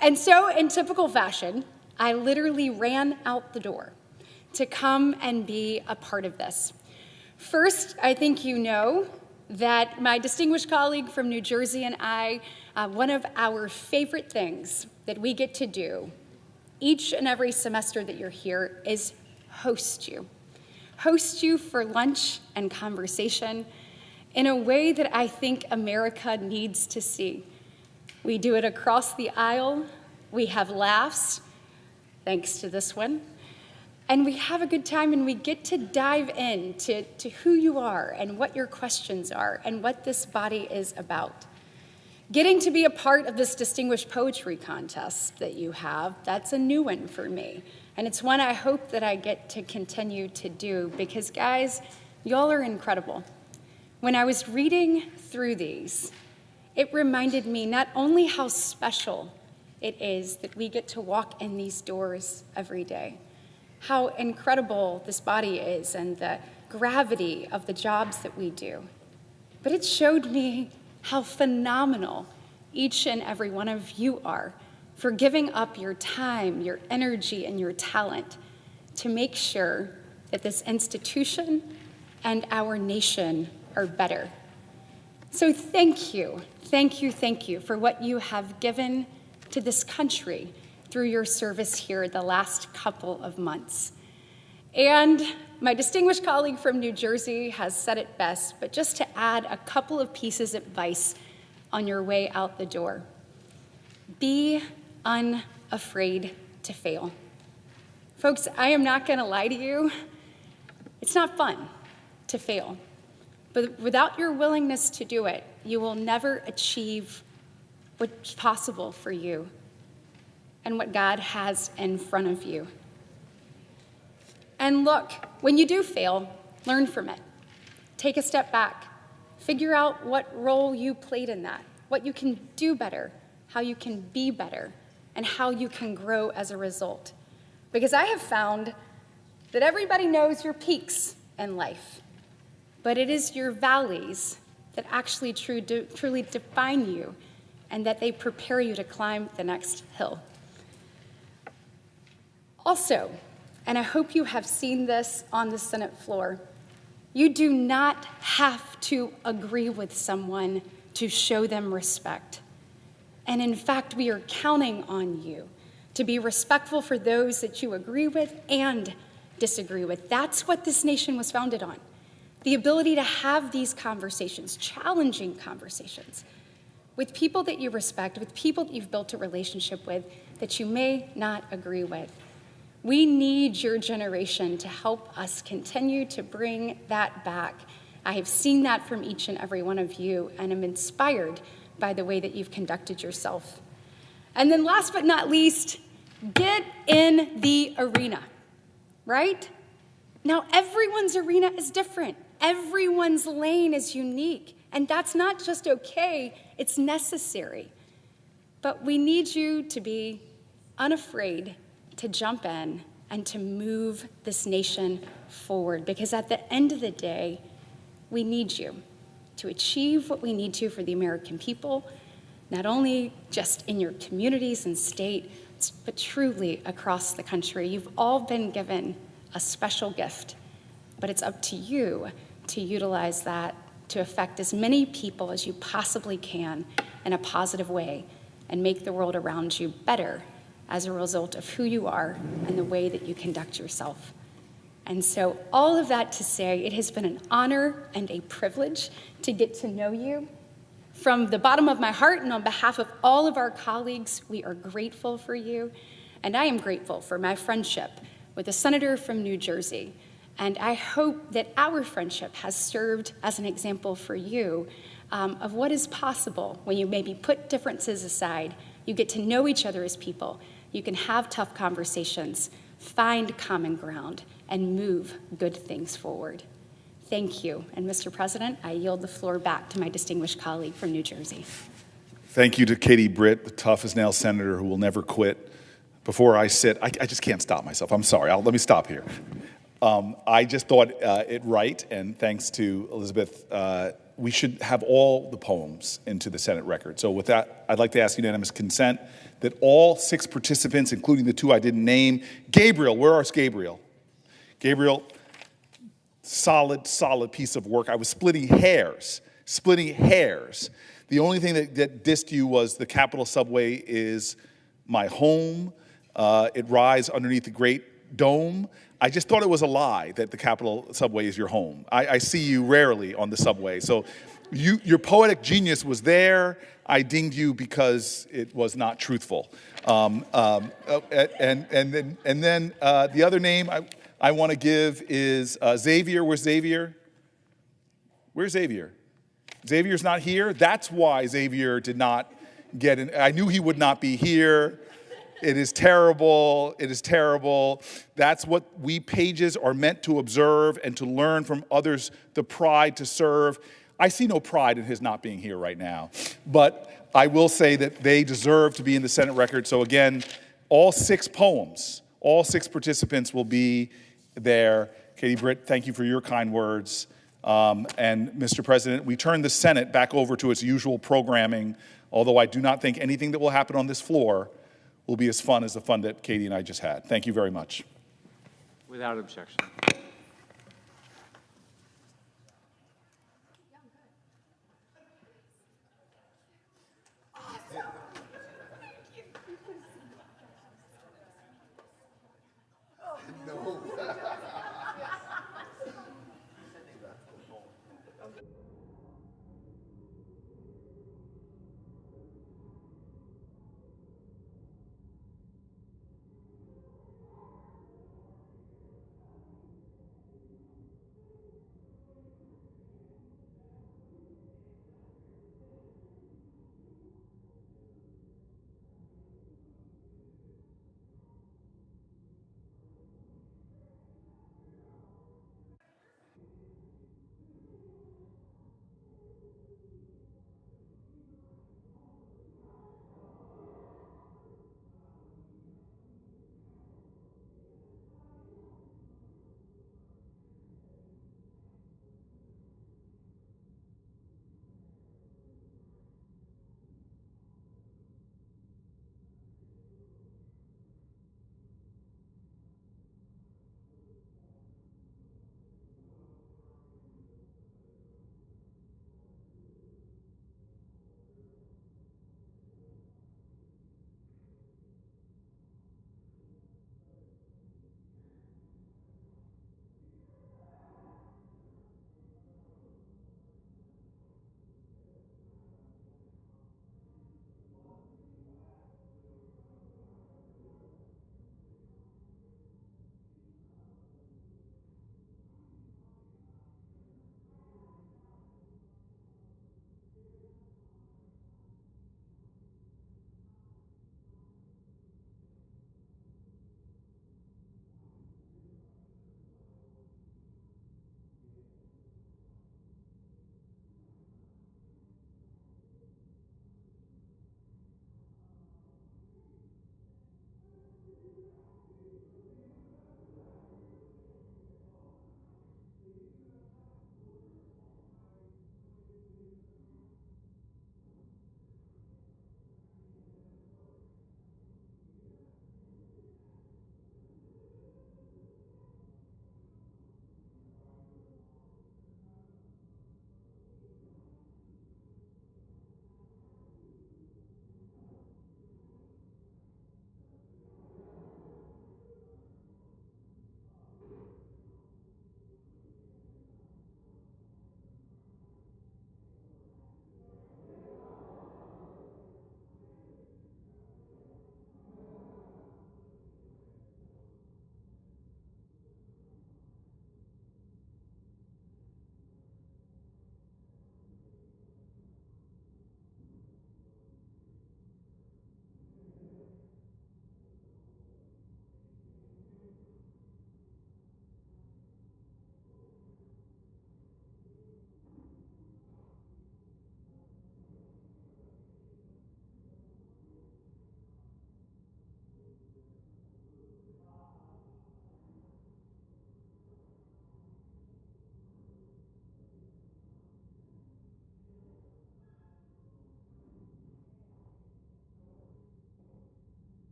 And so, in typical fashion, I literally ran out the door to come and be a part of this. First, I think you know that my distinguished colleague from New Jersey and I, one of our favorite things that we get to do each and every semester that you're here is host you. Host you for lunch and conversation in a way that I think America needs to see. We do it across the aisle. We have laughs, thanks to this one. And we have a good time, and we get to dive into who you are and what your questions are and what this body is about. Getting to be a part of this distinguished poetry contest that you have, that's a new one for me. And it's one I hope that I get to continue to do because, guys, y'all are incredible. When I was reading through these, it reminded me not only how special it is that we get to walk in these doors every day, how incredible this body is and the gravity of the jobs that we do. But it showed me how phenomenal each and every one of you are for giving up your time, your energy, and your talent to make sure that this institution and our nation are better. So thank you for what you have given to this country through your service here the last couple of months. And my distinguished colleague from New Jersey has said it best, but just to add a couple of pieces of advice on your way out the door. Be unafraid to fail. Folks, I am not gonna lie to you. It's not fun to fail. But without your willingness to do it, you will never achieve what's possible for you and what God has in front of you. And look, when you do fail, learn from it. Take a step back. Figure out what role you played in that. what you can do better, how you can be better, and how you can grow as a result. Because I have found that everybody knows your peaks in life, but it is your valleys that actually truly define you and that they prepare you to climb the next hill. Also, and I hope you have seen this on the Senate floor, you do not have to agree with someone to show them respect. And in fact, we are counting on you to be respectful for those that you agree with and disagree with. That's what this nation was founded on. The ability to have these conversations, challenging conversations, with people that you respect, with people that you've built a relationship with that you may not agree with. We need your generation to help us continue to bring that back. I have seen that from each and every one of you, and I'm inspired by the way that you've conducted yourself. And then last but not least, get in the arena, right? Now, everyone's arena is different. Everyone's lane is unique, and that's not just okay, it's necessary. But we need you to be unafraid to jump in and to move this nation forward, because at the end of the day, we need you to achieve what we need to for the American people, not only just in your communities and state, but truly across the country. You've all been given a special gift, but it's up to you to utilize that to affect as many people as you possibly can in a positive way and make the world around you better as a result of who you are and the way that you conduct yourself. And so all of that to say, it has been an honor and a privilege to get to know you. From the bottom of my heart and on behalf of all of our colleagues, we are grateful for you. And I am grateful for my friendship with a senator from New Jersey. And I hope that our friendship has served as an example for you of what is possible when you maybe put differences aside. You get to know each other as people. You can have tough conversations, find common ground, and move good things forward. Thank you. And Mr. President, I yield the floor back to my distinguished colleague from New Jersey. Thank you to Katie Britt, the tough as nails senator who will never quit. Before I sit, I just can't stop myself. I'm sorry. Let me stop here. I just thought it right, and thanks to Elizabeth, we should have all the poems into the Senate record. So with that, I'd like to ask unanimous consent that all 6 participants, including the 2 I didn't name, Gabriel, where is Gabriel? Gabriel, solid piece of work. I was splitting hairs. The only thing that dissed you was the Capitol subway is my home. It rises underneath the Great Dome. I just thought it was a lie that the Capitol subway is your home. I see you rarely on the subway. So your poetic genius was there. I dinged you because it was not truthful. And then the other name I want to give is Xavier. Where's Xavier? Where's Xavier? Xavier's not here. That's why Xavier did not get in. I knew he would not be here. It is terrible. It is terrible. That's what we pages are meant to observe and to learn from others, the pride to serve. I see no pride in his not being here right now. But I will say that they deserve to be in the Senate record. So again, all 6 poems, all 6 participants will be there. Katie Britt, thank you for your kind words. And Mr. President, we turn the Senate back over to its usual programming, although I do not think anything that will happen on this floor will be as fun as the fun that Katie and I just had. Thank you very much. Without objection.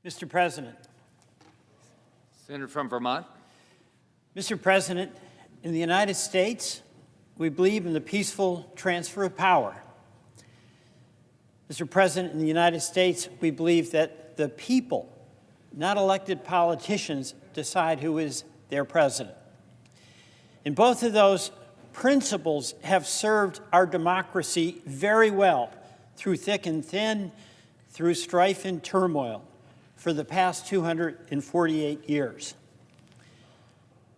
Mr. President. Senator from Vermont. Mr. President, in the United States, we believe in the peaceful transfer of power. Mr. President, in the United States, we believe that the people, not elected politicians, decide who is their president. And both of those principles have served our democracy very well through thick and thin, through strife and turmoil for the past 248 years.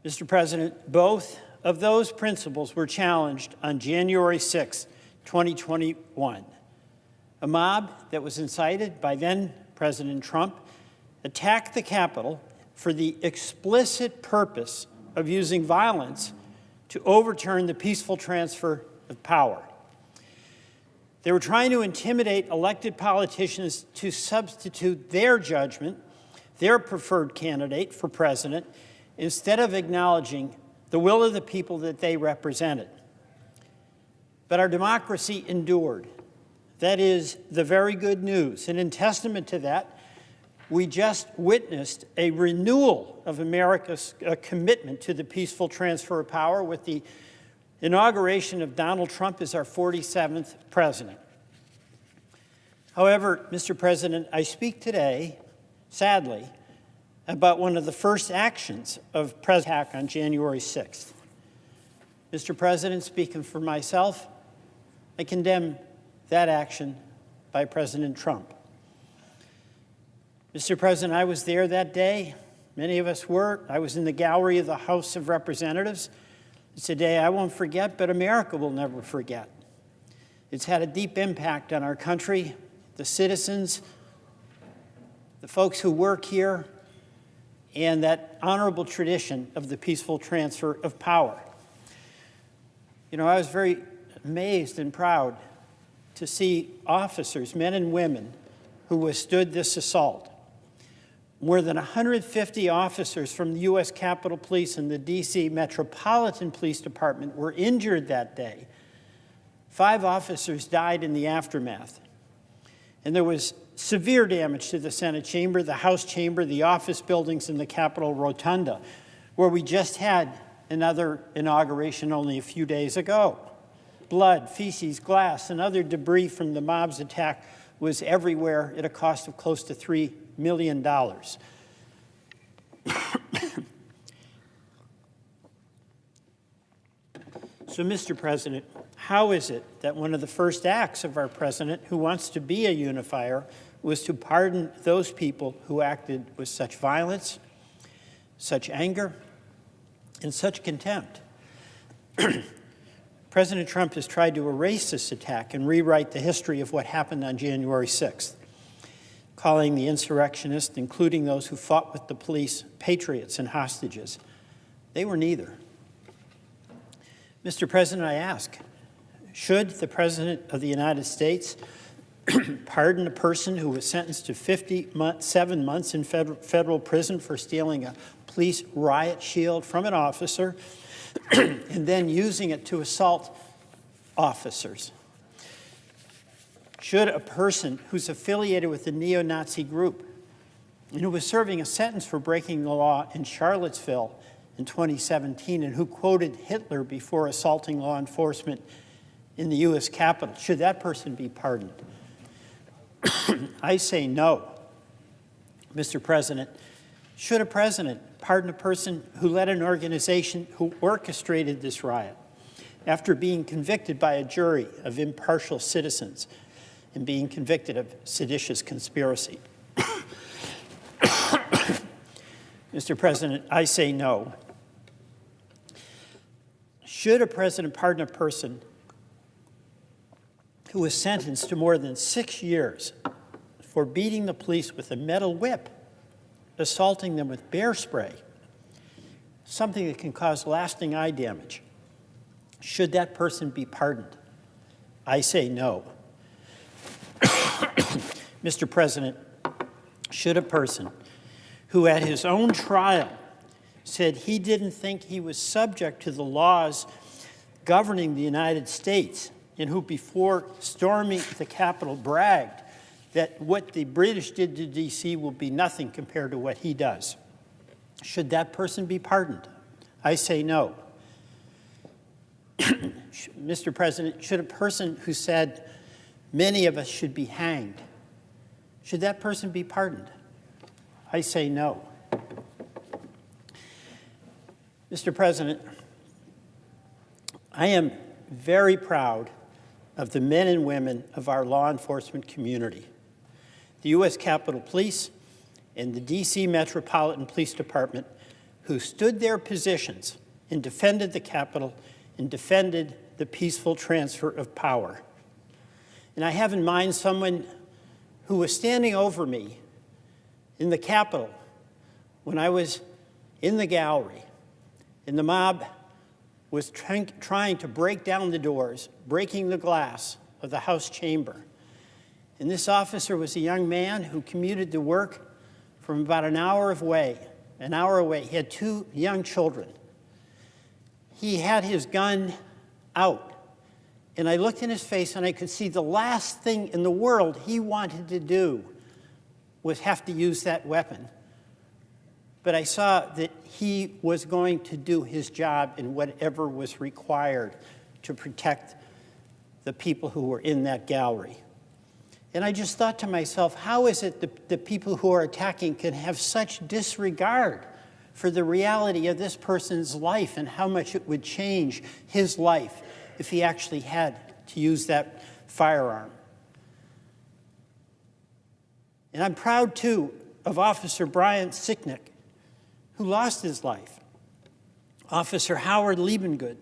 Mr. President, both of those principles were challenged on January 6, 2021. A mob that was incited by then President Trump attacked the Capitol for the explicit purpose of using violence to overturn the peaceful transfer of power. They were trying to intimidate elected politicians to substitute their judgment, their preferred candidate for president, instead of acknowledging the will of the people that they represented. But our democracy endured. That is the very good news. And in testament to that, we just witnessed a renewal of America's commitment to the peaceful transfer of power with the inauguration of Donald Trump as our 47th president. However, Mr. President, I speak today, sadly, about one of the first actions of President attack on January 6th. Mr. President, speaking for myself, I condemn that action by President Trump. Mr. President, I was there that day. Many of us were. I was in the gallery of the House of Representatives. It's a day I won't forget, but America will never forget. It's had a deep impact on our country, the citizens, the folks who work here, and that honorable tradition of the peaceful transfer of power. You know, I was very amazed and proud to see officers, men and women, who withstood this assault. More than 150 officers from the U.S. Capitol Police and the D.C. Metropolitan Police Department were injured that day. 5 officers died in the aftermath. And there was severe damage to the Senate chamber, the House chamber, the office buildings, and the Capitol Rotunda, where we just had another inauguration only a few days ago. Blood, feces, glass, and other debris from the mob's attack was everywhere at a cost of close to $3 million. So, Mr. President, how is it that one of the first acts of our president, who wants to be a unifier, was to pardon those people who acted with such violence, such anger, and such contempt? President Trump has tried to erase this attack and rewrite the history of what happened on January 6th, calling the insurrectionists, including those who fought with the police, patriots and hostages. They were neither. Mr. President, I ask, should the President of the United States pardon a person who was sentenced to 7 months in federal prison for stealing a police riot shield from an officer and then using it to assault officers? Should a person who's affiliated with a neo-Nazi group and who was serving a sentence for breaking the law in Charlottesville in 2017 and who quoted Hitler before assaulting law enforcement in the U.S. Capitol, should that person be pardoned? I say no. Mr. President, should a president pardon a person who led an organization who orchestrated this riot after being convicted by a jury of impartial citizens and being convicted of seditious conspiracy? Mr. President, I say no. Should a president pardon a person who was sentenced to more than 6 years for beating the police with a metal whip, assaulting them with bear spray, something that can cause lasting eye damage? Should that person be pardoned? I say no. Mr. President, should a person who at his own trial said he didn't think he was subject to the laws governing the United States, and who before storming the Capitol bragged that what the British did to D.C. will be nothing compared to what he does. Should that person be pardoned? I say no. Mr. President, should a person who said many of us should be hanged, should that person be pardoned? I say no. Mr. President, I am very proud of the men and women of our law enforcement community, the U.S. Capitol Police and the D.C. Metropolitan Police Department, who stood their positions and defended the Capitol and defended the peaceful transfer of power. And I have in mind someone who was standing over me in the Capitol when I was in the gallery, and the mob was trying to break down the doors, breaking the glass of the House chamber. And this officer was a young man who commuted to work from about an hour away. He had 2 young children. He had his gun out, and I looked in his face and I could see the last thing in the world he wanted to do was have to use that weapon. But I saw that he was going to do his job in whatever was required to protect the people who were in that gallery. And I just thought to myself, how is it that the people who are attacking can have such disregard for the reality of this person's life and how much it would change his life if he actually had to use that firearm? And I'm proud, too, of Officer Brian Sicknick, who lost his life, Officer Howard Liebengood,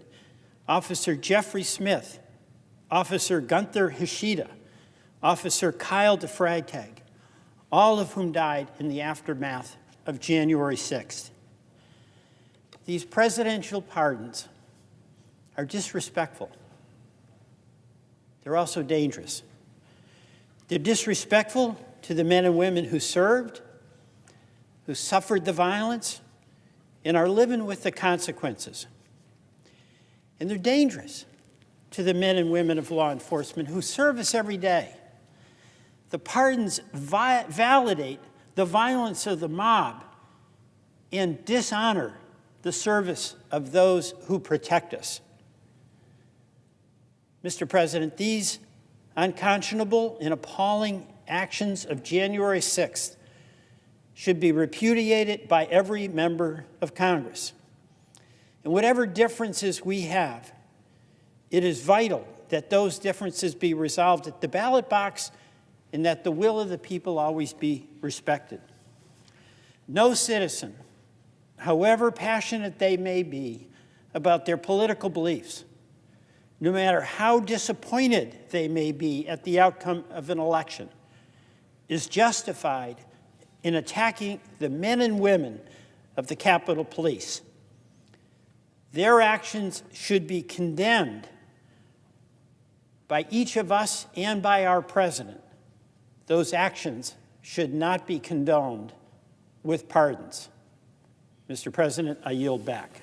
Officer Jeffrey Smith, Officer Gunther Hishida, Officer Kyle DeFragtag, all of whom died in the aftermath of January 6th. These presidential pardons are disrespectful. They're also dangerous. They're disrespectful to the men and women who served, who suffered the violence, and are living with the consequences. And they're dangerous to the men and women of law enforcement who serve us every day. The pardons validate the violence of the mob and dishonor the service of those who protect us. Mr. President, these unconscionable and appalling actions of January 6th should be repudiated by every member of Congress. And whatever differences we have, it is vital that those differences be resolved at the ballot box and that the will of the people always be respected. No citizen, however passionate they may be about their political beliefs, no matter how disappointed they may be at the outcome of an election, is justified in attacking the men and women of the Capitol Police. Their actions should be condemned by each of us and by our president. Those actions should not be condoned with pardons. Mr. President, I yield back.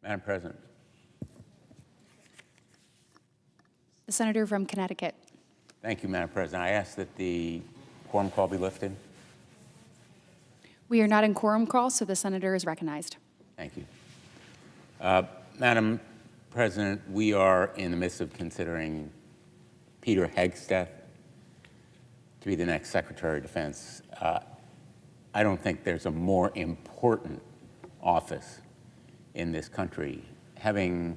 Madam President. The senator from Connecticut. Thank you, Madam President. I ask that the quorum call be lifted. We are not in quorum call, so the senator is recognized. Thank you. Madam President, we are in the midst of considering Peter Hegseth to be the next Secretary of Defense. I don't think there's a more important office in this country. Having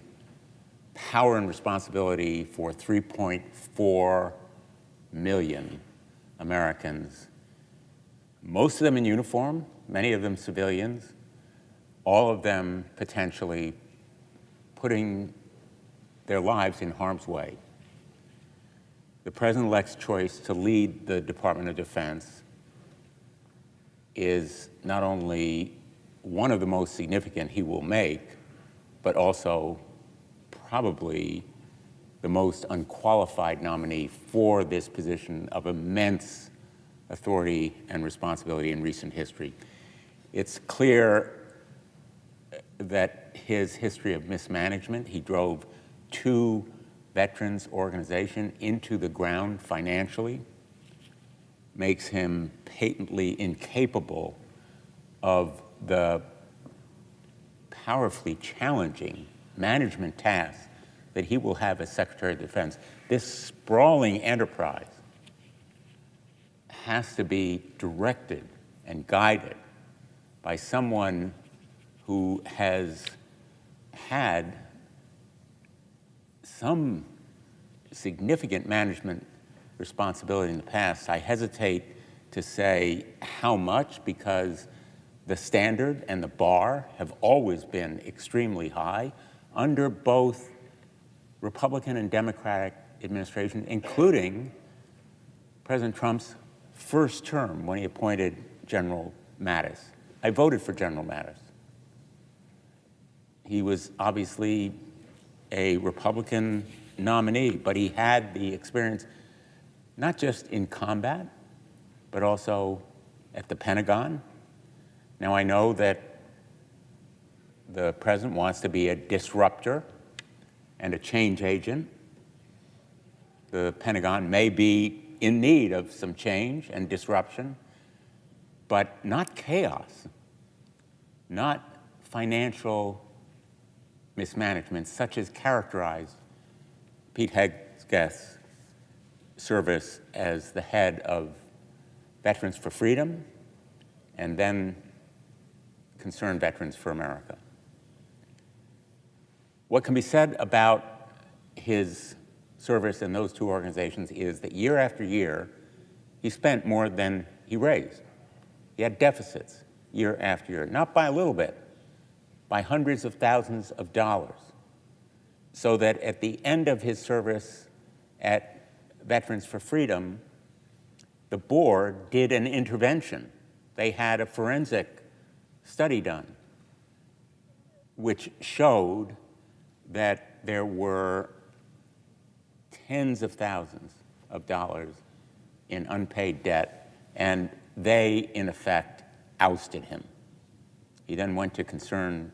power and responsibility for 3.4 million Americans, most of them in uniform, many of them civilians, all of them potentially putting their lives in harm's way. The President-elect's choice to lead the Department of Defense is not only one of the most significant he will make, but also probably the most unqualified nominee for this position of immense authority and responsibility in recent history. It's clear that his history of mismanagement, he drove 2 veterans organizations into the ground financially, makes him patently incapable of the powerfully challenging management tasks that he will have as Secretary of Defense. This sprawling enterprise has to be directed and guided by someone who has had some significant management responsibility in the past. I hesitate to say how much, because the standard and the bar have always been extremely high under both Republican and Democratic administrations, including President Trump's first term when he appointed General Mattis. I voted for General Mattis. He was obviously a Republican nominee, but he had the experience not just in combat, but also at the Pentagon. Now, I know that the president wants to be a disruptor and a change agent. The Pentagon may be in need of some change and disruption, but not chaos, not financial mismanagement, such as characterized Pete Hegseth's service as the head of Veterans for Freedom and then Concerned Veterans for America. What can be said about his service in those 2 organizations is that year after year, he spent more than he raised. He had deficits year after year, not by a little bit, by hundreds of thousands of dollars, so that at the end of his service at Veterans for Freedom, the board did an intervention. They had a forensic study done, which showed that there were tens of thousands of dollars in unpaid debt, and they, in effect, ousted him. He then went to Concerned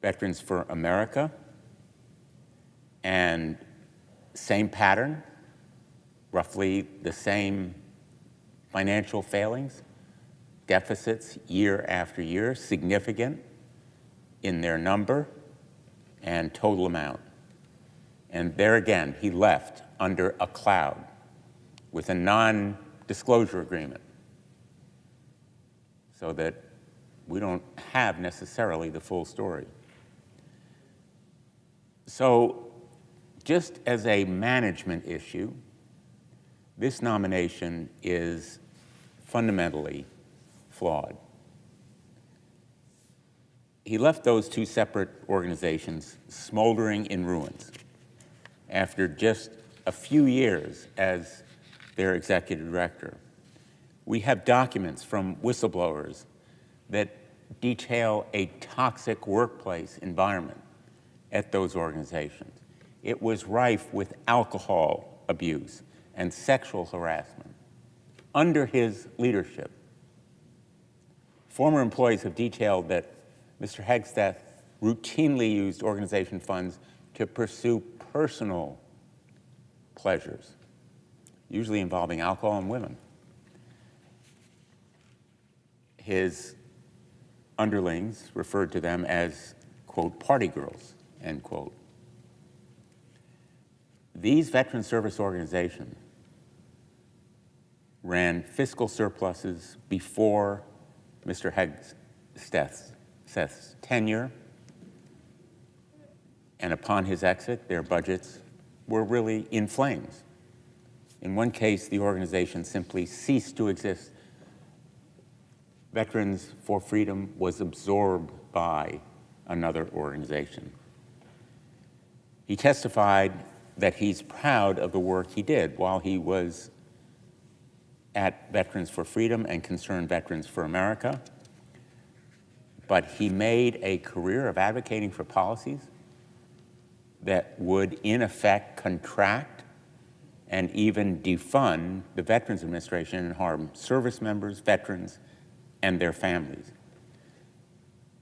Veterans for America, and same pattern, roughly the same financial failings, deficits year after year, significant in their number and total amount. And there again, he left under a cloud with a non-disclosure agreement so that we don't have necessarily the full story. So just as a management issue, this nomination is fundamentally flawed. He left those 2 separate organizations smoldering in ruins after just a few years as their executive director. We have documents from whistleblowers that detail a toxic workplace environment at those organizations. It was rife with alcohol abuse and sexual harassment under his leadership. Former employees have detailed that Mr. Hegsteth routinely used organization funds to pursue personal pleasures, usually involving alcohol and women. His underlings referred to them as, quote, party girls, end quote. These veteran service organizations ran fiscal surpluses before Mr. Hegsteth's tenure, and upon his exit, their budgets were really in flames. In one case, the organization simply ceased to exist. Veterans for Freedom was absorbed by another organization. He testified that he's proud of the work he did while he was at Veterans for Freedom and Concerned Veterans for America, but he made a career of advocating for policies that would, in effect, contract and even defund the Veterans Administration and harm service members, veterans, and their families.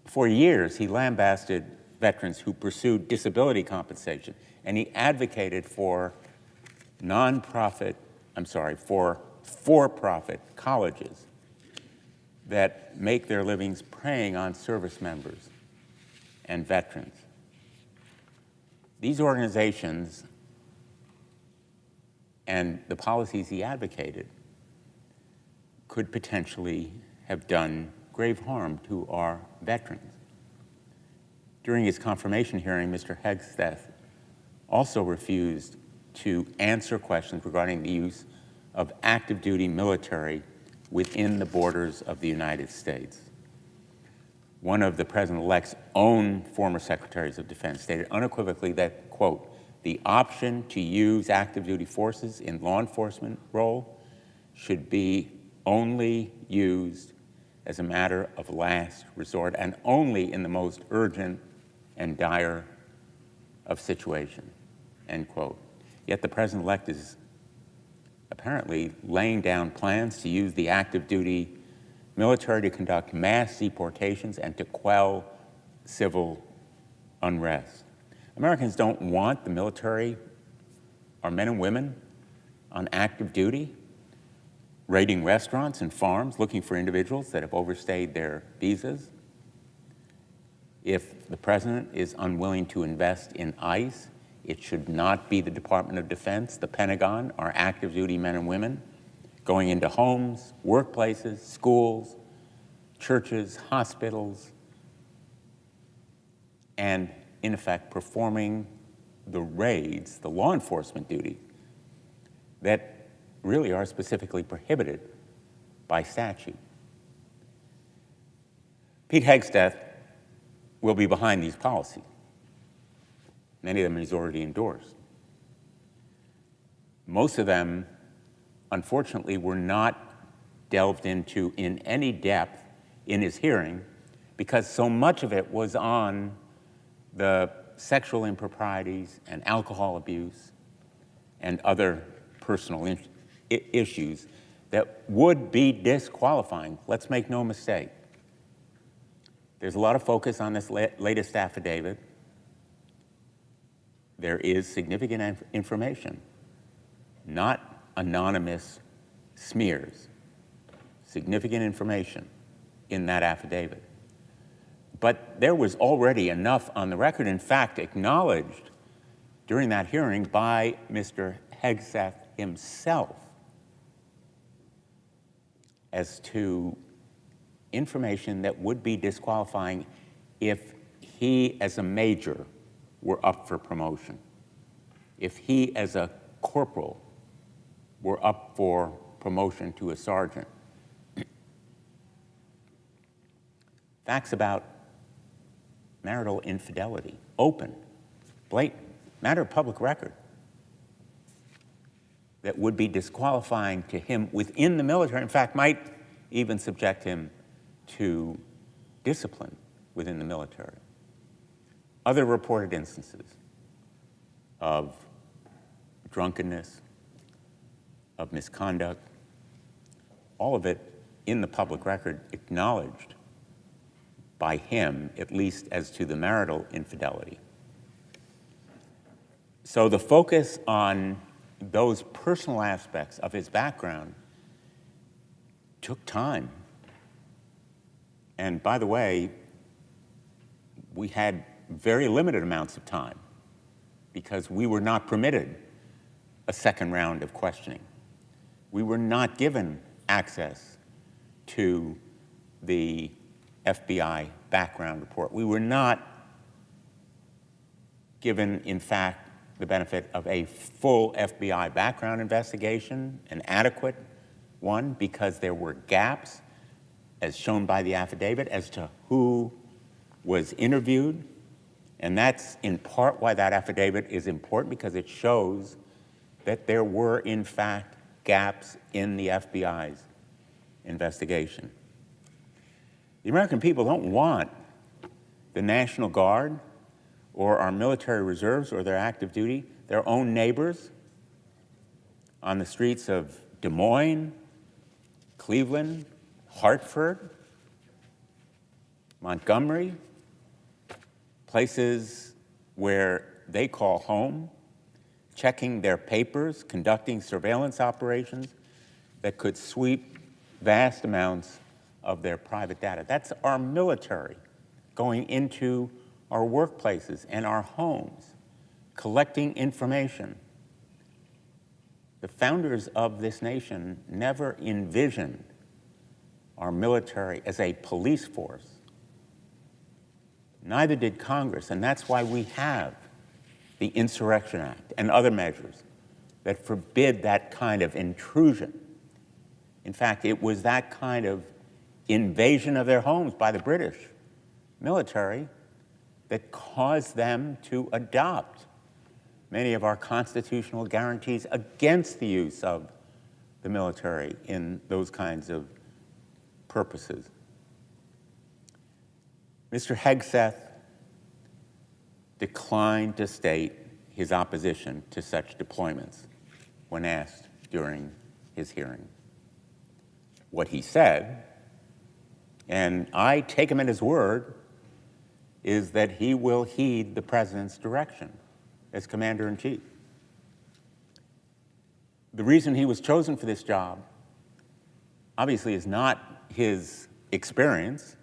For years, he lambasted veterans who pursued disability compensation, and he advocated for for-profit colleges that make their livings preying on service members and veterans. These organizations and the policies he advocated could potentially have done grave harm to our veterans. During his confirmation hearing, Mr. Hegsteth also refused to answer questions regarding the use of active duty military within the borders of the United States. One of the President-elect's own former secretaries of defense stated unequivocally that, quote, the option to use active duty forces in law enforcement role should be only used as a matter of last resort and only in the most urgent and dire of situations, end quote. Yet the President-elect is apparently laying down plans to use the active duty military to conduct mass deportations and to quell civil unrest. Americans don't want the military, our men and women, on active duty, raiding restaurants and farms, looking for individuals that have overstayed their visas. If the President is unwilling to invest in ICE, it should not be the Department of Defense, the Pentagon, our active duty men and women, going into homes, workplaces, schools, churches, hospitals, and in effect performing the raids, the law enforcement duty that really are specifically prohibited by statute. Pete Hegsteth will be behind these policies. Many of them he's already endorsed. Most of them, unfortunately, were not delved into in any depth in his hearing because so much of it was on the sexual improprieties and alcohol abuse and other personal issues that would be disqualifying. Let's make no mistake. There's a lot of focus on this latest affidavit. There is significant information, not anonymous smears, significant information in that affidavit. But there was already enough on the record, in fact, acknowledged during that hearing by Mr. Hegsteth himself as to information that would be disqualifying if he, as a major, were up for promotion, if he, as a corporal, were up for promotion to a sergeant. Facts about marital infidelity, open, blatant, matter of public record, that would be disqualifying to him within the military, in fact, might even subject him to discipline within the military. Other reported instances of drunkenness, of misconduct, all of it in the public record, acknowledged by him, at least as to the marital infidelity. So the focus on those personal aspects of his background took time. And by the way, we had very limited amounts of time because we were not permitted a second round of questioning. We were not given access to the FBI background report. We were not given, in fact, the benefit of a full FBI background investigation, an adequate one, because there were gaps, as shown by the affidavit, as to who was interviewed. And that's in part why that affidavit is important, because it shows that there were, in fact, gaps in the FBI's investigation. The American people don't want the National Guard or our military reserves or their active duty, their own neighbors, on the streets of Des Moines, Cleveland, Hartford, Montgomery, places where they call home, checking their papers, conducting surveillance operations that could sweep vast amounts of their private data. That's our military going into our workplaces and our homes, collecting information. The founders of this nation never envisioned our military as a police force. Neither did Congress, and that's why we have the Insurrection Act and other measures that forbid that kind of intrusion. In fact, it was that kind of invasion of their homes by the British military that caused them to adopt many of our constitutional guarantees against the use of the military in those kinds of purposes. Mr. Hegseth declined to state his opposition to such deployments when asked during his hearing. What he said, and I take him at his word, is that he will heed the president's direction as commander-in-chief. The reason he was chosen for this job obviously is not his experience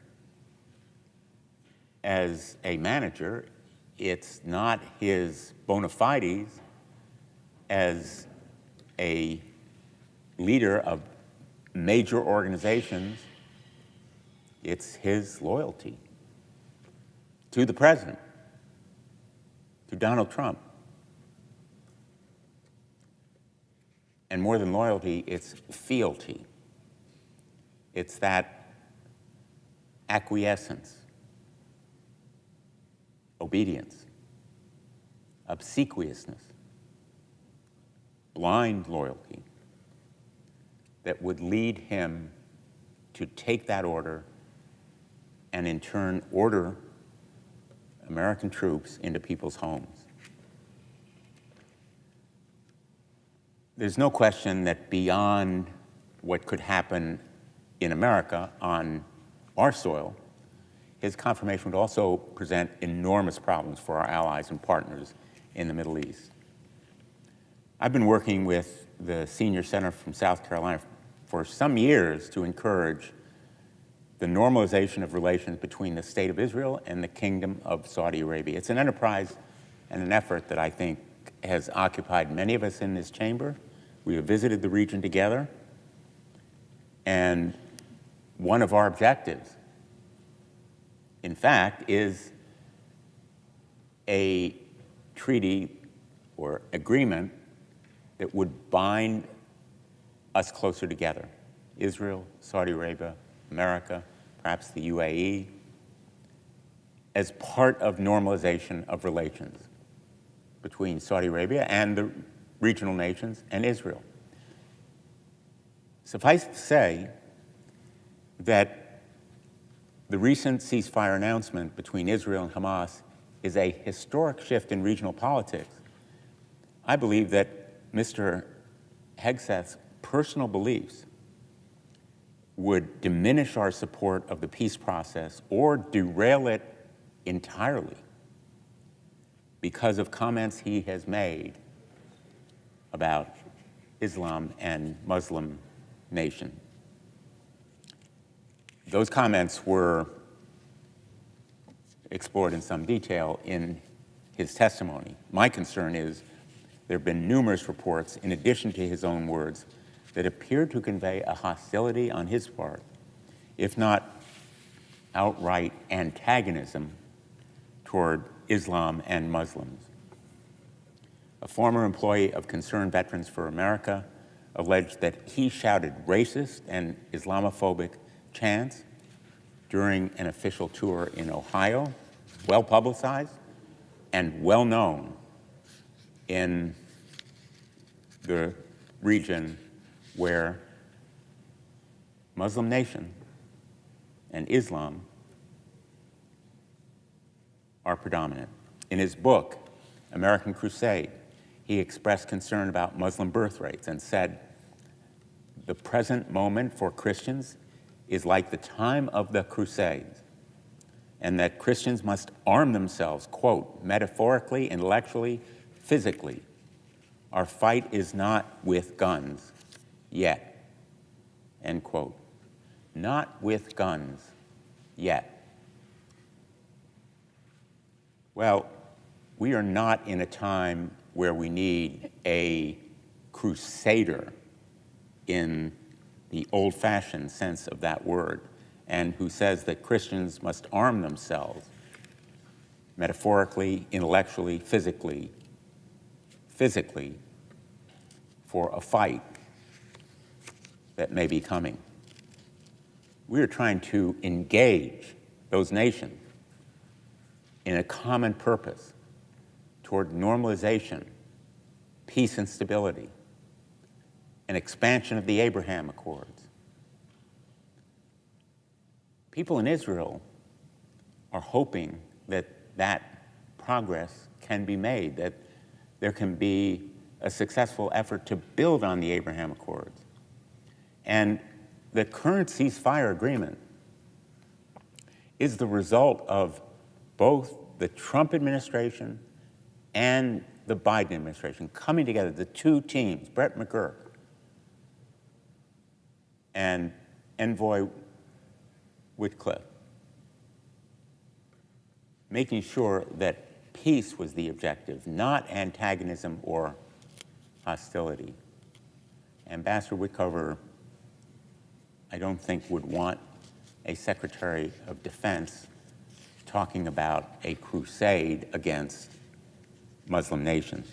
as a manager. It's not his bona fides as a leader of major organizations. It's his loyalty to the president, to Donald Trump. And more than loyalty, it's fealty. It's that acquiescence, obedience, obsequiousness, blind loyalty that would lead him to take that order and in turn order American troops into people's homes. There's no question that beyond what could happen in America on our soil, his confirmation would also present enormous problems for our allies and partners in the Middle East. I've been working with the senior senator from South Carolina for some years to encourage the normalization of relations between the State of Israel and the Kingdom of Saudi Arabia. It's an enterprise and an effort that I think has occupied many of us in this chamber. We have visited the region together, and one of our objectives, in fact, is a treaty or agreement that would bind us closer together, Israel, Saudi Arabia, America, perhaps the UAE, as part of normalization of relations between Saudi Arabia and the regional nations and Israel. Suffice to say that the recent ceasefire announcement between Israel and Hamas is a historic shift in regional politics. I believe that Mr. Hegseth's personal beliefs would diminish our support of the peace process or derail it entirely because of comments he has made about Islam and Muslim nation. Those comments were explored in some detail in his testimony. My concern is there have been numerous reports, in addition to his own words, that appear to convey a hostility on his part, if not outright antagonism toward Islam and Muslims. A former employee of Concerned Veterans for America alleged that he shouted racist and Islamophobic chants during an official tour in Ohio, well publicized and well known in the region where Muslim nation and Islam are predominant. In his book, American Crusade, he expressed concern about Muslim birth rates and said, "The present moment for Christians is like the time of the Crusades, and that Christians must arm themselves, quote, metaphorically, intellectually, physically. Our fight is not with guns yet," end quote. Not with guns yet. Well, we are not in a time where we need a crusader in the old-fashioned sense of that word, and who says that Christians must arm themselves metaphorically, intellectually, physically, for a fight that may be coming. We are trying to engage those nations in a common purpose toward normalization, peace and stability, an expansion of the Abraham Accords. People in Israel are hoping that that progress can be made, that there can be a successful effort to build on the Abraham Accords. And the current ceasefire agreement is the result of both the Trump administration and the Biden administration coming together, the two teams, Brett McGurk and Envoy Whitcliffe, making sure that peace was the objective, not antagonism or hostility. Ambassador Wickover, I don't think, would want a Secretary of Defense talking about a crusade against Muslim nations.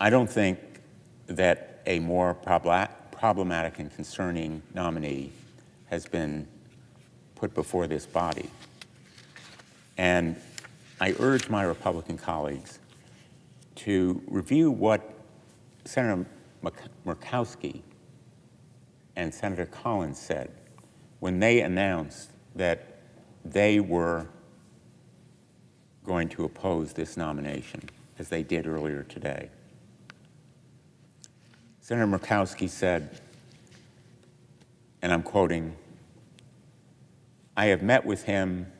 I don't think that a more problematic and concerning nominee has been put before this body. And I urge my Republican colleagues to review what Senator Murkowski and Senator Collins said when they announced that they were going to oppose this nomination, as they did earlier today. Senator Murkowski said, and I'm quoting, "I have met with him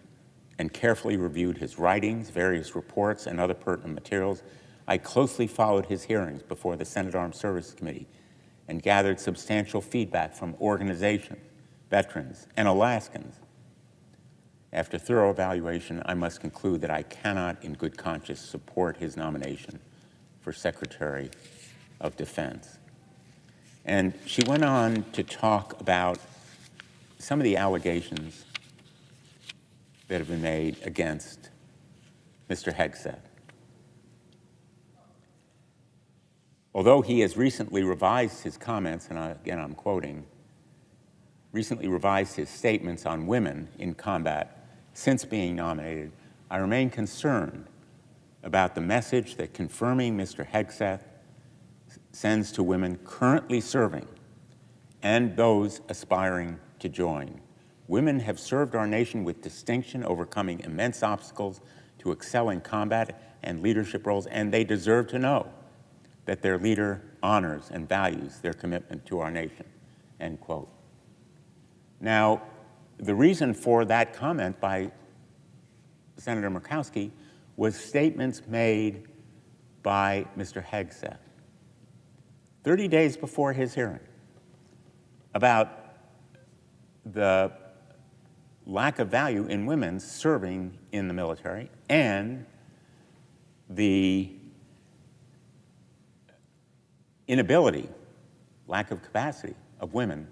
and carefully reviewed his writings, various reports, and other pertinent materials. I closely followed his hearings before the Senate Armed Services Committee and gathered substantial feedback from organizations, veterans, and Alaskans. After thorough evaluation, I must conclude that I cannot, in good conscience, support his nomination for Secretary of Defense." And she went on to talk about some of the allegations that have been made against Mr. Hegseth. Although he has recently revised his comments, and again I'm quoting, recently revised his statements on women in combat since being nominated, I remain concerned about the message that confirming Mr. Hegseth sends to women currently serving and those aspiring to join. Women have served our nation with distinction, overcoming immense obstacles to excel in combat and leadership roles, and they deserve to know that their leader honors and values their commitment to our nation, end quote. Now, the reason for that comment by Senator Murkowski was statements made by Mr. Hegseth 30 days before his hearing about the lack of value in women serving in the military and the inability, lack of capacity of women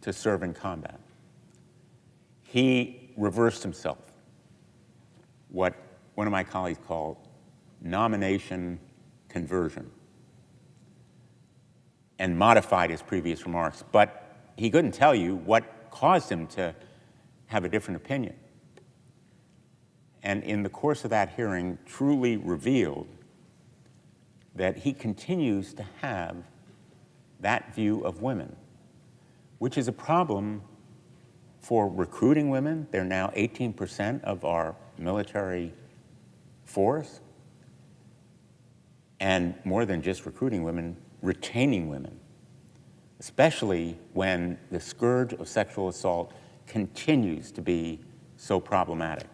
to serve in combat. He reversed himself, what one of my colleagues called nomination conversion, and modified his previous remarks. But he couldn't tell you what caused him to have a different opinion. And in the course of that hearing, truly revealed that he continues to have that view of women, which is a problem for recruiting women. They're now 18% of our military force. And more than just recruiting women, retaining women, especially when the scourge of sexual assault continues to be so problematic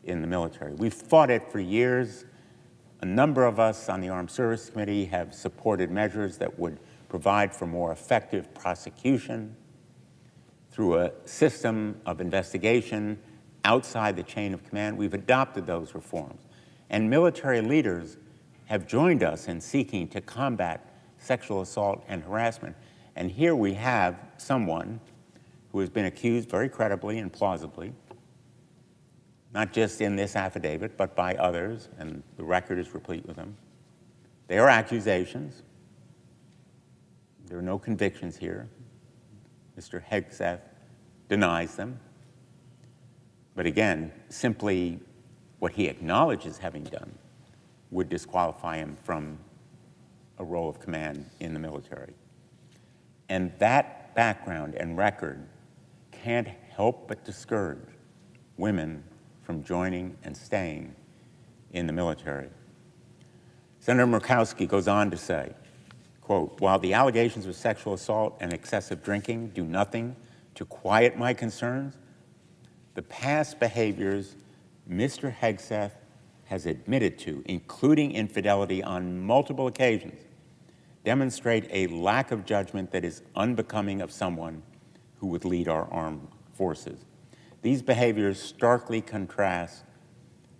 in the military. We've fought it for years. A number of us on the Armed Services Committee have supported measures that would provide for more effective prosecution through a system of investigation outside the chain of command. We've adopted those reforms. And military leaders have joined us in seeking to combat sexual assault and harassment. And here we have someone who has been accused very credibly and plausibly, not just in this affidavit, but by others, and the record is replete with them. They are accusations. There are no convictions here. Mr. Hegseth denies them. But again, simply what he acknowledges having done would disqualify him from a role of command in the military. And that background and record can't help but discourage women from joining and staying in the military. Senator Murkowski goes on to say, quote, while the allegations of sexual assault and excessive drinking do nothing to quiet my concerns, the past behaviors Mr. Hegseth has admitted to, including infidelity on multiple occasions, demonstrate a lack of judgment that is unbecoming of someone who would lead our armed forces. These behaviors starkly contrast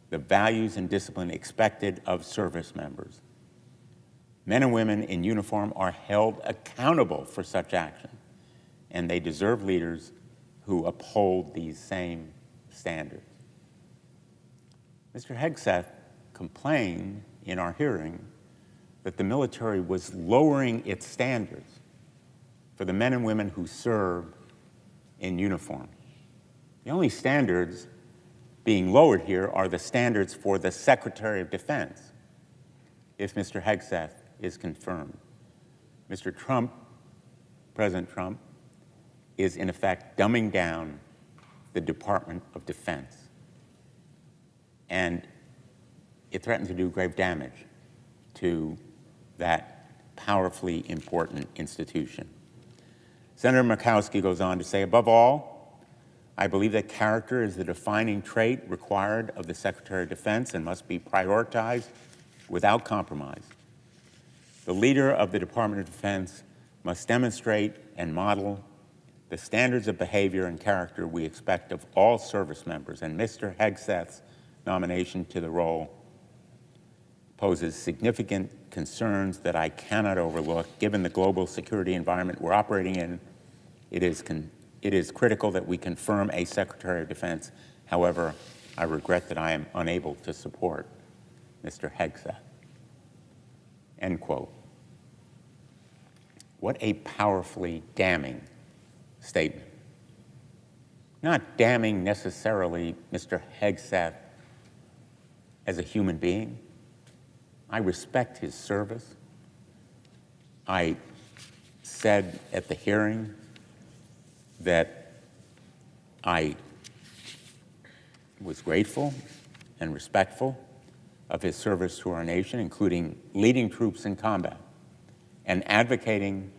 the values and discipline expected of service members. Men and women in uniform are held accountable for such action, and they deserve leaders who uphold these same standards. Mr. Hegseth complained in our hearing that the military was lowering its standards for the men and women who serve in uniform. The only standards being lowered here are the standards for the Secretary of Defense, if Mr. Hegseth is confirmed. Mr. Trump, President Trump, is in effect dumbing down the Department of Defense. And it threatens to do grave damage to that powerfully important institution. Senator Murkowski goes on to say, above all, I believe that character is the defining trait required of the Secretary of Defense and must be prioritized without compromise. The leader of the Department of Defense must demonstrate and model the standards of behavior and character we expect of all service members, and Mr. Hegseth's nomination to the role poses significant concerns that I cannot overlook. Given the global security environment we're operating in, it is critical that we confirm a Secretary of Defense. However, I regret that I am unable to support Mr. Hegseth. End quote. What a powerfully damning statement. Not damning necessarily Mr. Hegseth as a human being. I respect his service. I said at the hearing that I was grateful and respectful of his service to our nation, including leading troops in combat and advocating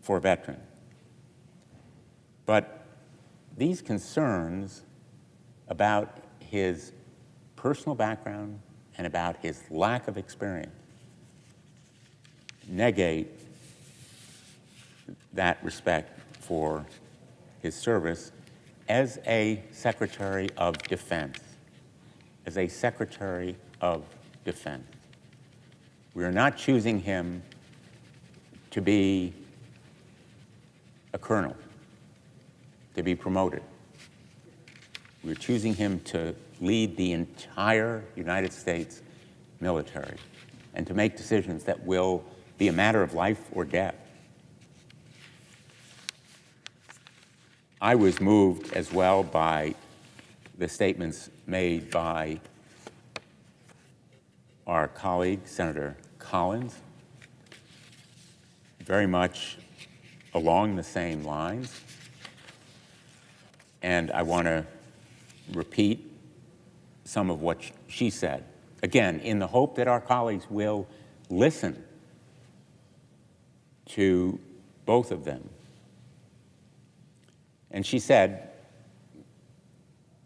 for veterans. But these concerns about his personal background and about his lack of experience negate that respect for his service as a Secretary of Defense. As a Secretary of Defense. We are not choosing him to be a colonel, to be promoted. We're choosing him to lead the entire United States military and to make decisions that will be a matter of life or death. I was moved as well by the statements made by our colleague, Senator Collins, very much along the same lines. And I want to repeat some of what she said. Again, in the hope that our colleagues will listen to both of them. And she said,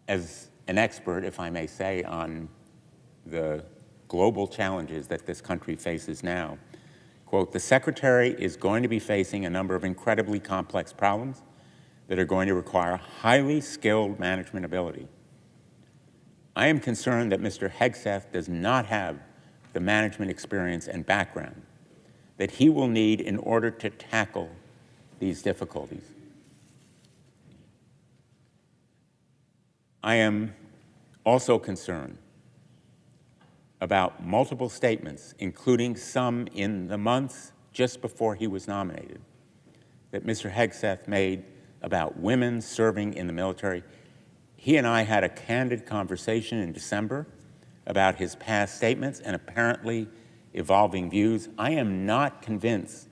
as an expert, if I may say, on the global challenges that this country faces now, quote, "The Secretary is going to be facing a number of incredibly complex problems that are going to require highly skilled management ability. I am concerned that Mr. Hegseth does not have the management experience and background that he will need in order to tackle these difficulties. I am also concerned about multiple statements, including some in the months just before he was nominated, that Mr. Hegseth made about women serving in the military. He and I had a candid conversation in December about his past statements and apparently evolving views. I am not convinced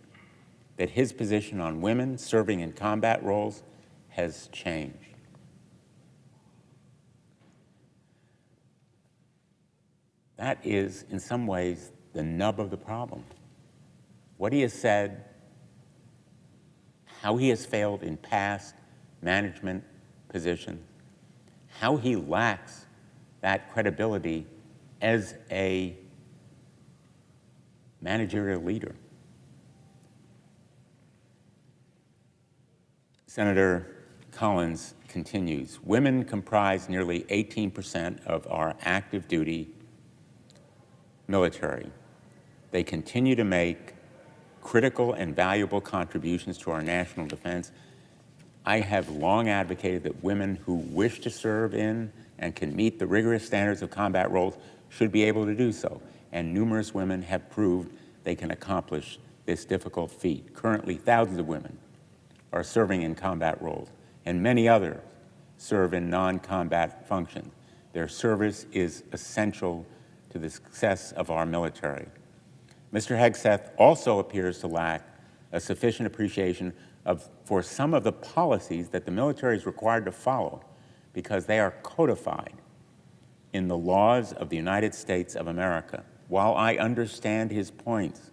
that his position on women serving in combat roles has changed. That is, in some ways, the nub of the problem. What he has said, how he has failed in past management positions, how he lacks that credibility as a managerial leader. Senator Collins continues, women comprise nearly 18% of our active duty military. They continue to make critical and valuable contributions to our national defense. I have long advocated that women who wish to serve in and can meet the rigorous standards of combat roles should be able to do so, and numerous women have proved they can accomplish this difficult feat. Currently, thousands of women are serving in combat roles, and many others serve in non-combat functions. Their service is essential to the success of our military. Mr. Hegseth also appears to lack a sufficient appreciation for some of the policies that the military is required to follow because they are codified in the laws of the United States of America. While I understand his points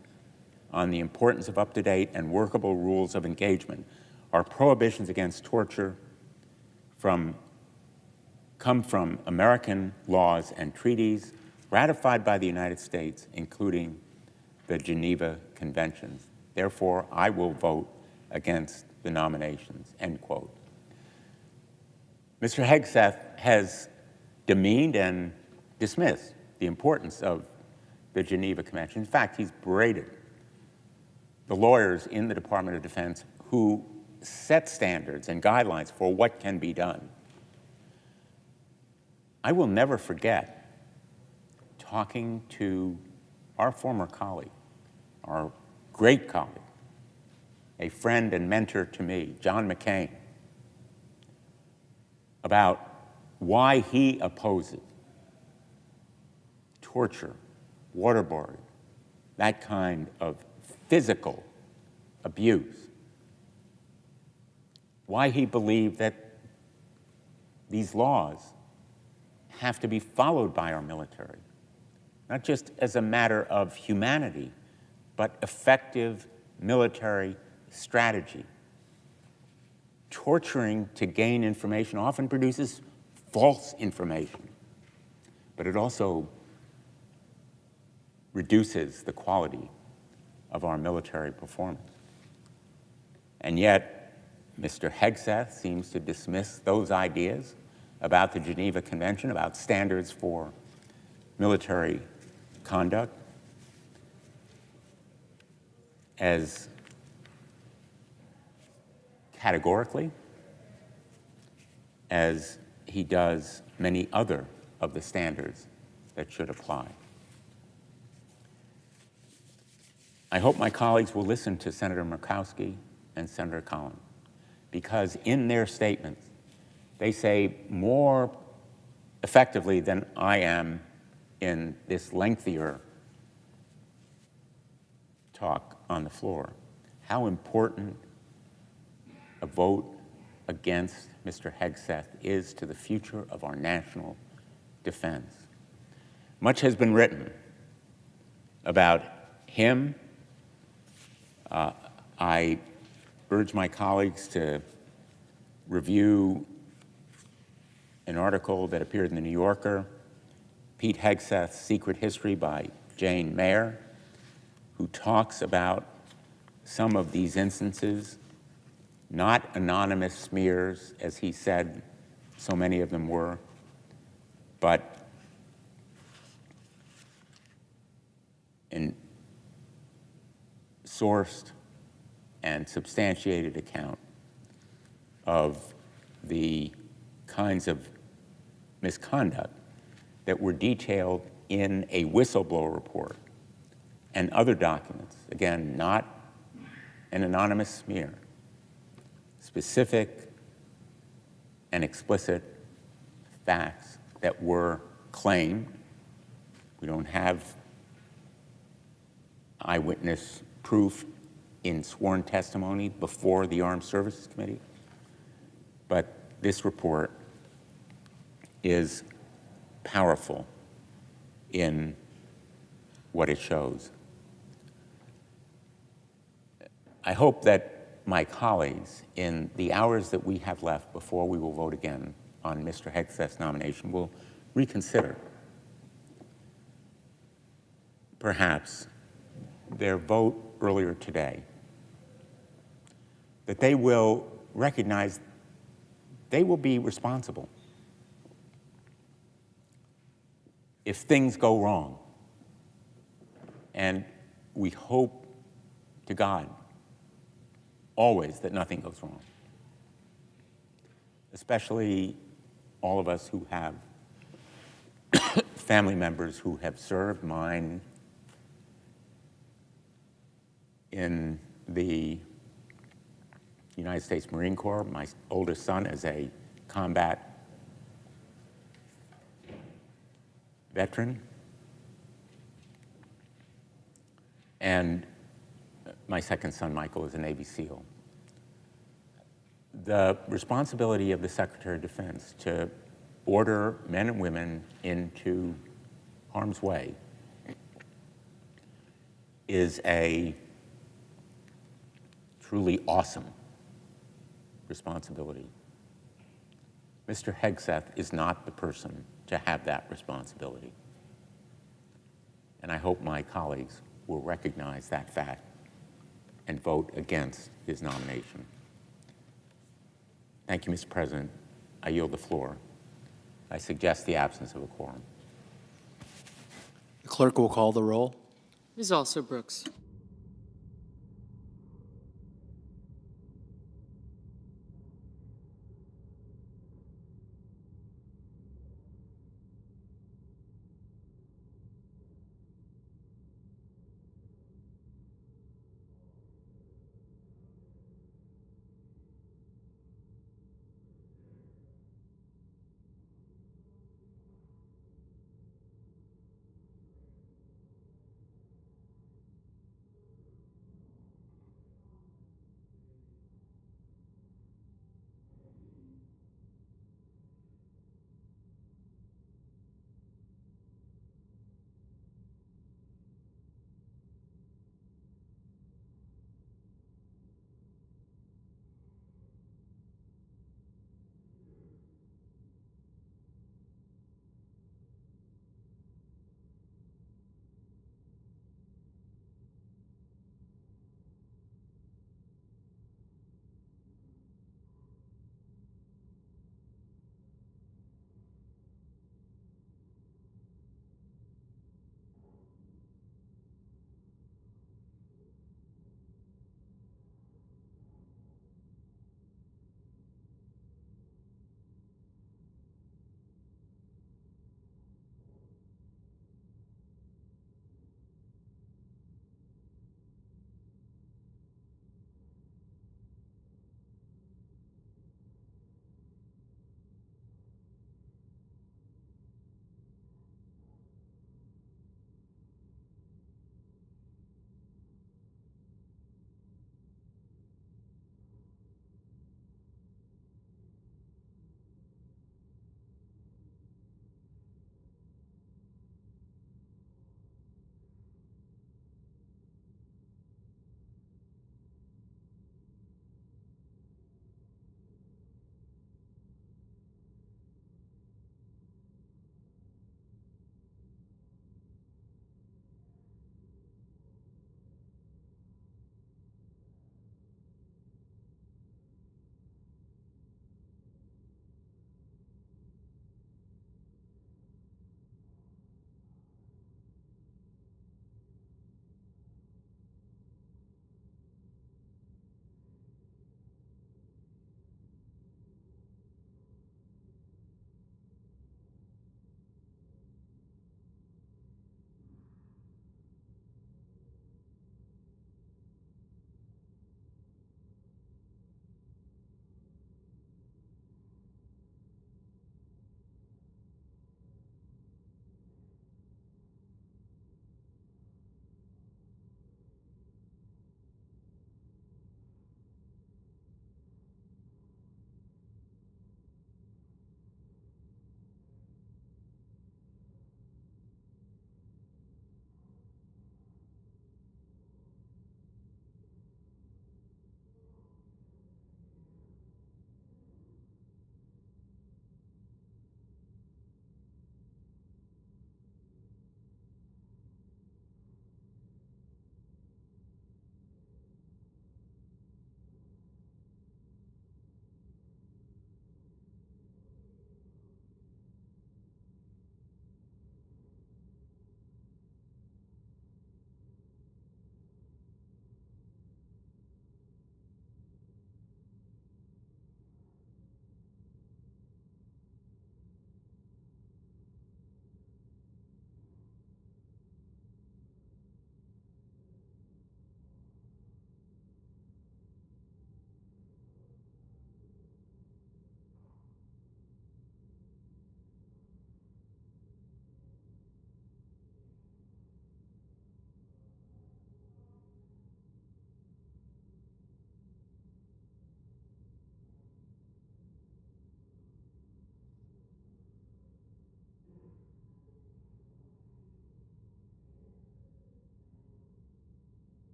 on the importance of up-to-date and workable rules of engagement, our prohibitions against torture come from American laws and treaties ratified by the United States, including the Geneva Conventions. Therefore, I will vote against the nominations, end quote. Mr. Hegseth has demeaned and dismissed the importance of the Geneva Convention. In fact, he's berated the lawyers in the Department of Defense who set standards and guidelines for what can be done. I will never forget talking to our former colleague, our great colleague, a friend and mentor to me, John McCain, about why he opposes torture, waterboarding, that kind of physical abuse, why he believed that these laws have to be followed by our military, not just as a matter of humanity, but effective military strategy. Torturing to gain information often produces false information, but it also reduces the quality of our military performance. And yet, Mr. Hegseth seems to dismiss those ideas about the Geneva Convention, about standards for military conduct, as categorically as he does many other of the standards that should apply. I hope my colleagues will listen to Senator Murkowski and Senator Collins, because in their statements, they say more effectively than I am in this lengthier talk on the floor how important a vote against Mr. Hegseth is to the future of our national defense. Much has been written about him. I urge my colleagues to review an article that appeared in the New Yorker, Pete Hegseth's Secret History by Jane Mayer, who talks about some of these instances, not anonymous smears, as he said so many of them were, but an sourced and substantiated account of the kinds of misconduct that were detailed in a whistleblower report and other documents. Again, not an anonymous smear. Specific and explicit facts that were claimed. We don't have eyewitness proof in sworn testimony before the Armed Services Committee, but this report is powerful in what it shows. I hope that my colleagues, in the hours that we have left before we will vote again on Mr. Hegseth's nomination, will reconsider perhaps their vote earlier today, that they will recognize they will be responsible if things go wrong. And we hope to God always that nothing goes wrong, especially all of us who have family members who have served, mine in the United States Marine Corps. My oldest son is a combat veteran, and my second son, Michael, is a Navy SEAL. The responsibility of the Secretary of Defense to order men and women into harm's way is a truly awesome responsibility. Mr. Hegseth is not the person to have that responsibility. And I hope my colleagues will recognize that fact and vote against his nomination. Thank you, Mr. President. I yield the floor. I suggest the absence of a quorum. The clerk will call the roll. Ms. Also Brooks.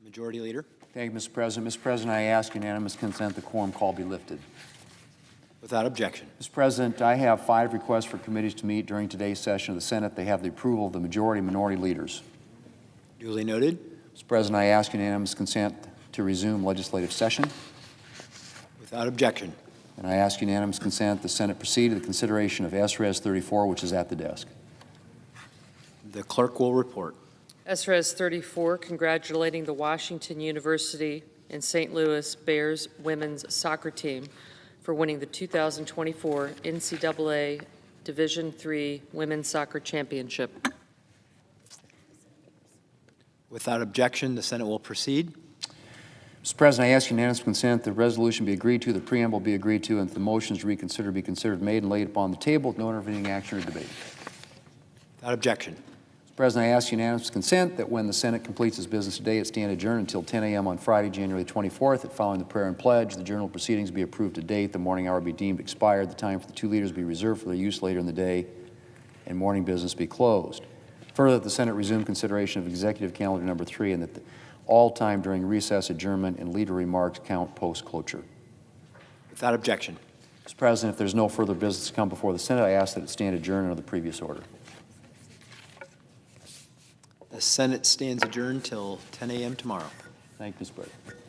Majority Leader. Thank you, Mr. President. Mr. President, I ask unanimous consent the quorum call be lifted. Without objection. Mr. President, I have 5 requests for committees to meet during today's session of the Senate. They have the approval of the majority and minority leaders. Duly noted. Mr. President, I ask unanimous consent to resume legislative session. Without objection. And I ask unanimous consent the Senate proceed to the consideration of S-Res 34, which is at the desk. The clerk will report. SRES 34, congratulating the Washington University and St. Louis Bears women's soccer team for winning the 2024 NCAA Division III Women's Soccer Championship. Without objection, the Senate will proceed. Mr. President, I ask unanimous consent the resolution be agreed to, the preamble be agreed to, and the motions to reconsider be considered made and laid upon the table with no intervening action or debate. Without objection. Mr. President, I ask unanimous consent that when the Senate completes its business today, it stand adjourned until 10 a.m. on Friday, January 24th. That following the prayer and pledge, the journal proceedings be approved to date, the morning hour be deemed expired, the time for the 2 leaders be reserved for their use later in the day, and morning business be closed. Further, that the Senate resume consideration of executive calendar number 3, and that all time during recess, adjournment, and leader remarks count post-closure. Without objection. Mr. President, if there's no further business to come before the Senate, I ask that it stand adjourned under the previous order. The Senate stands adjourned till 10 a.m. tomorrow. Thank you, Mr. President.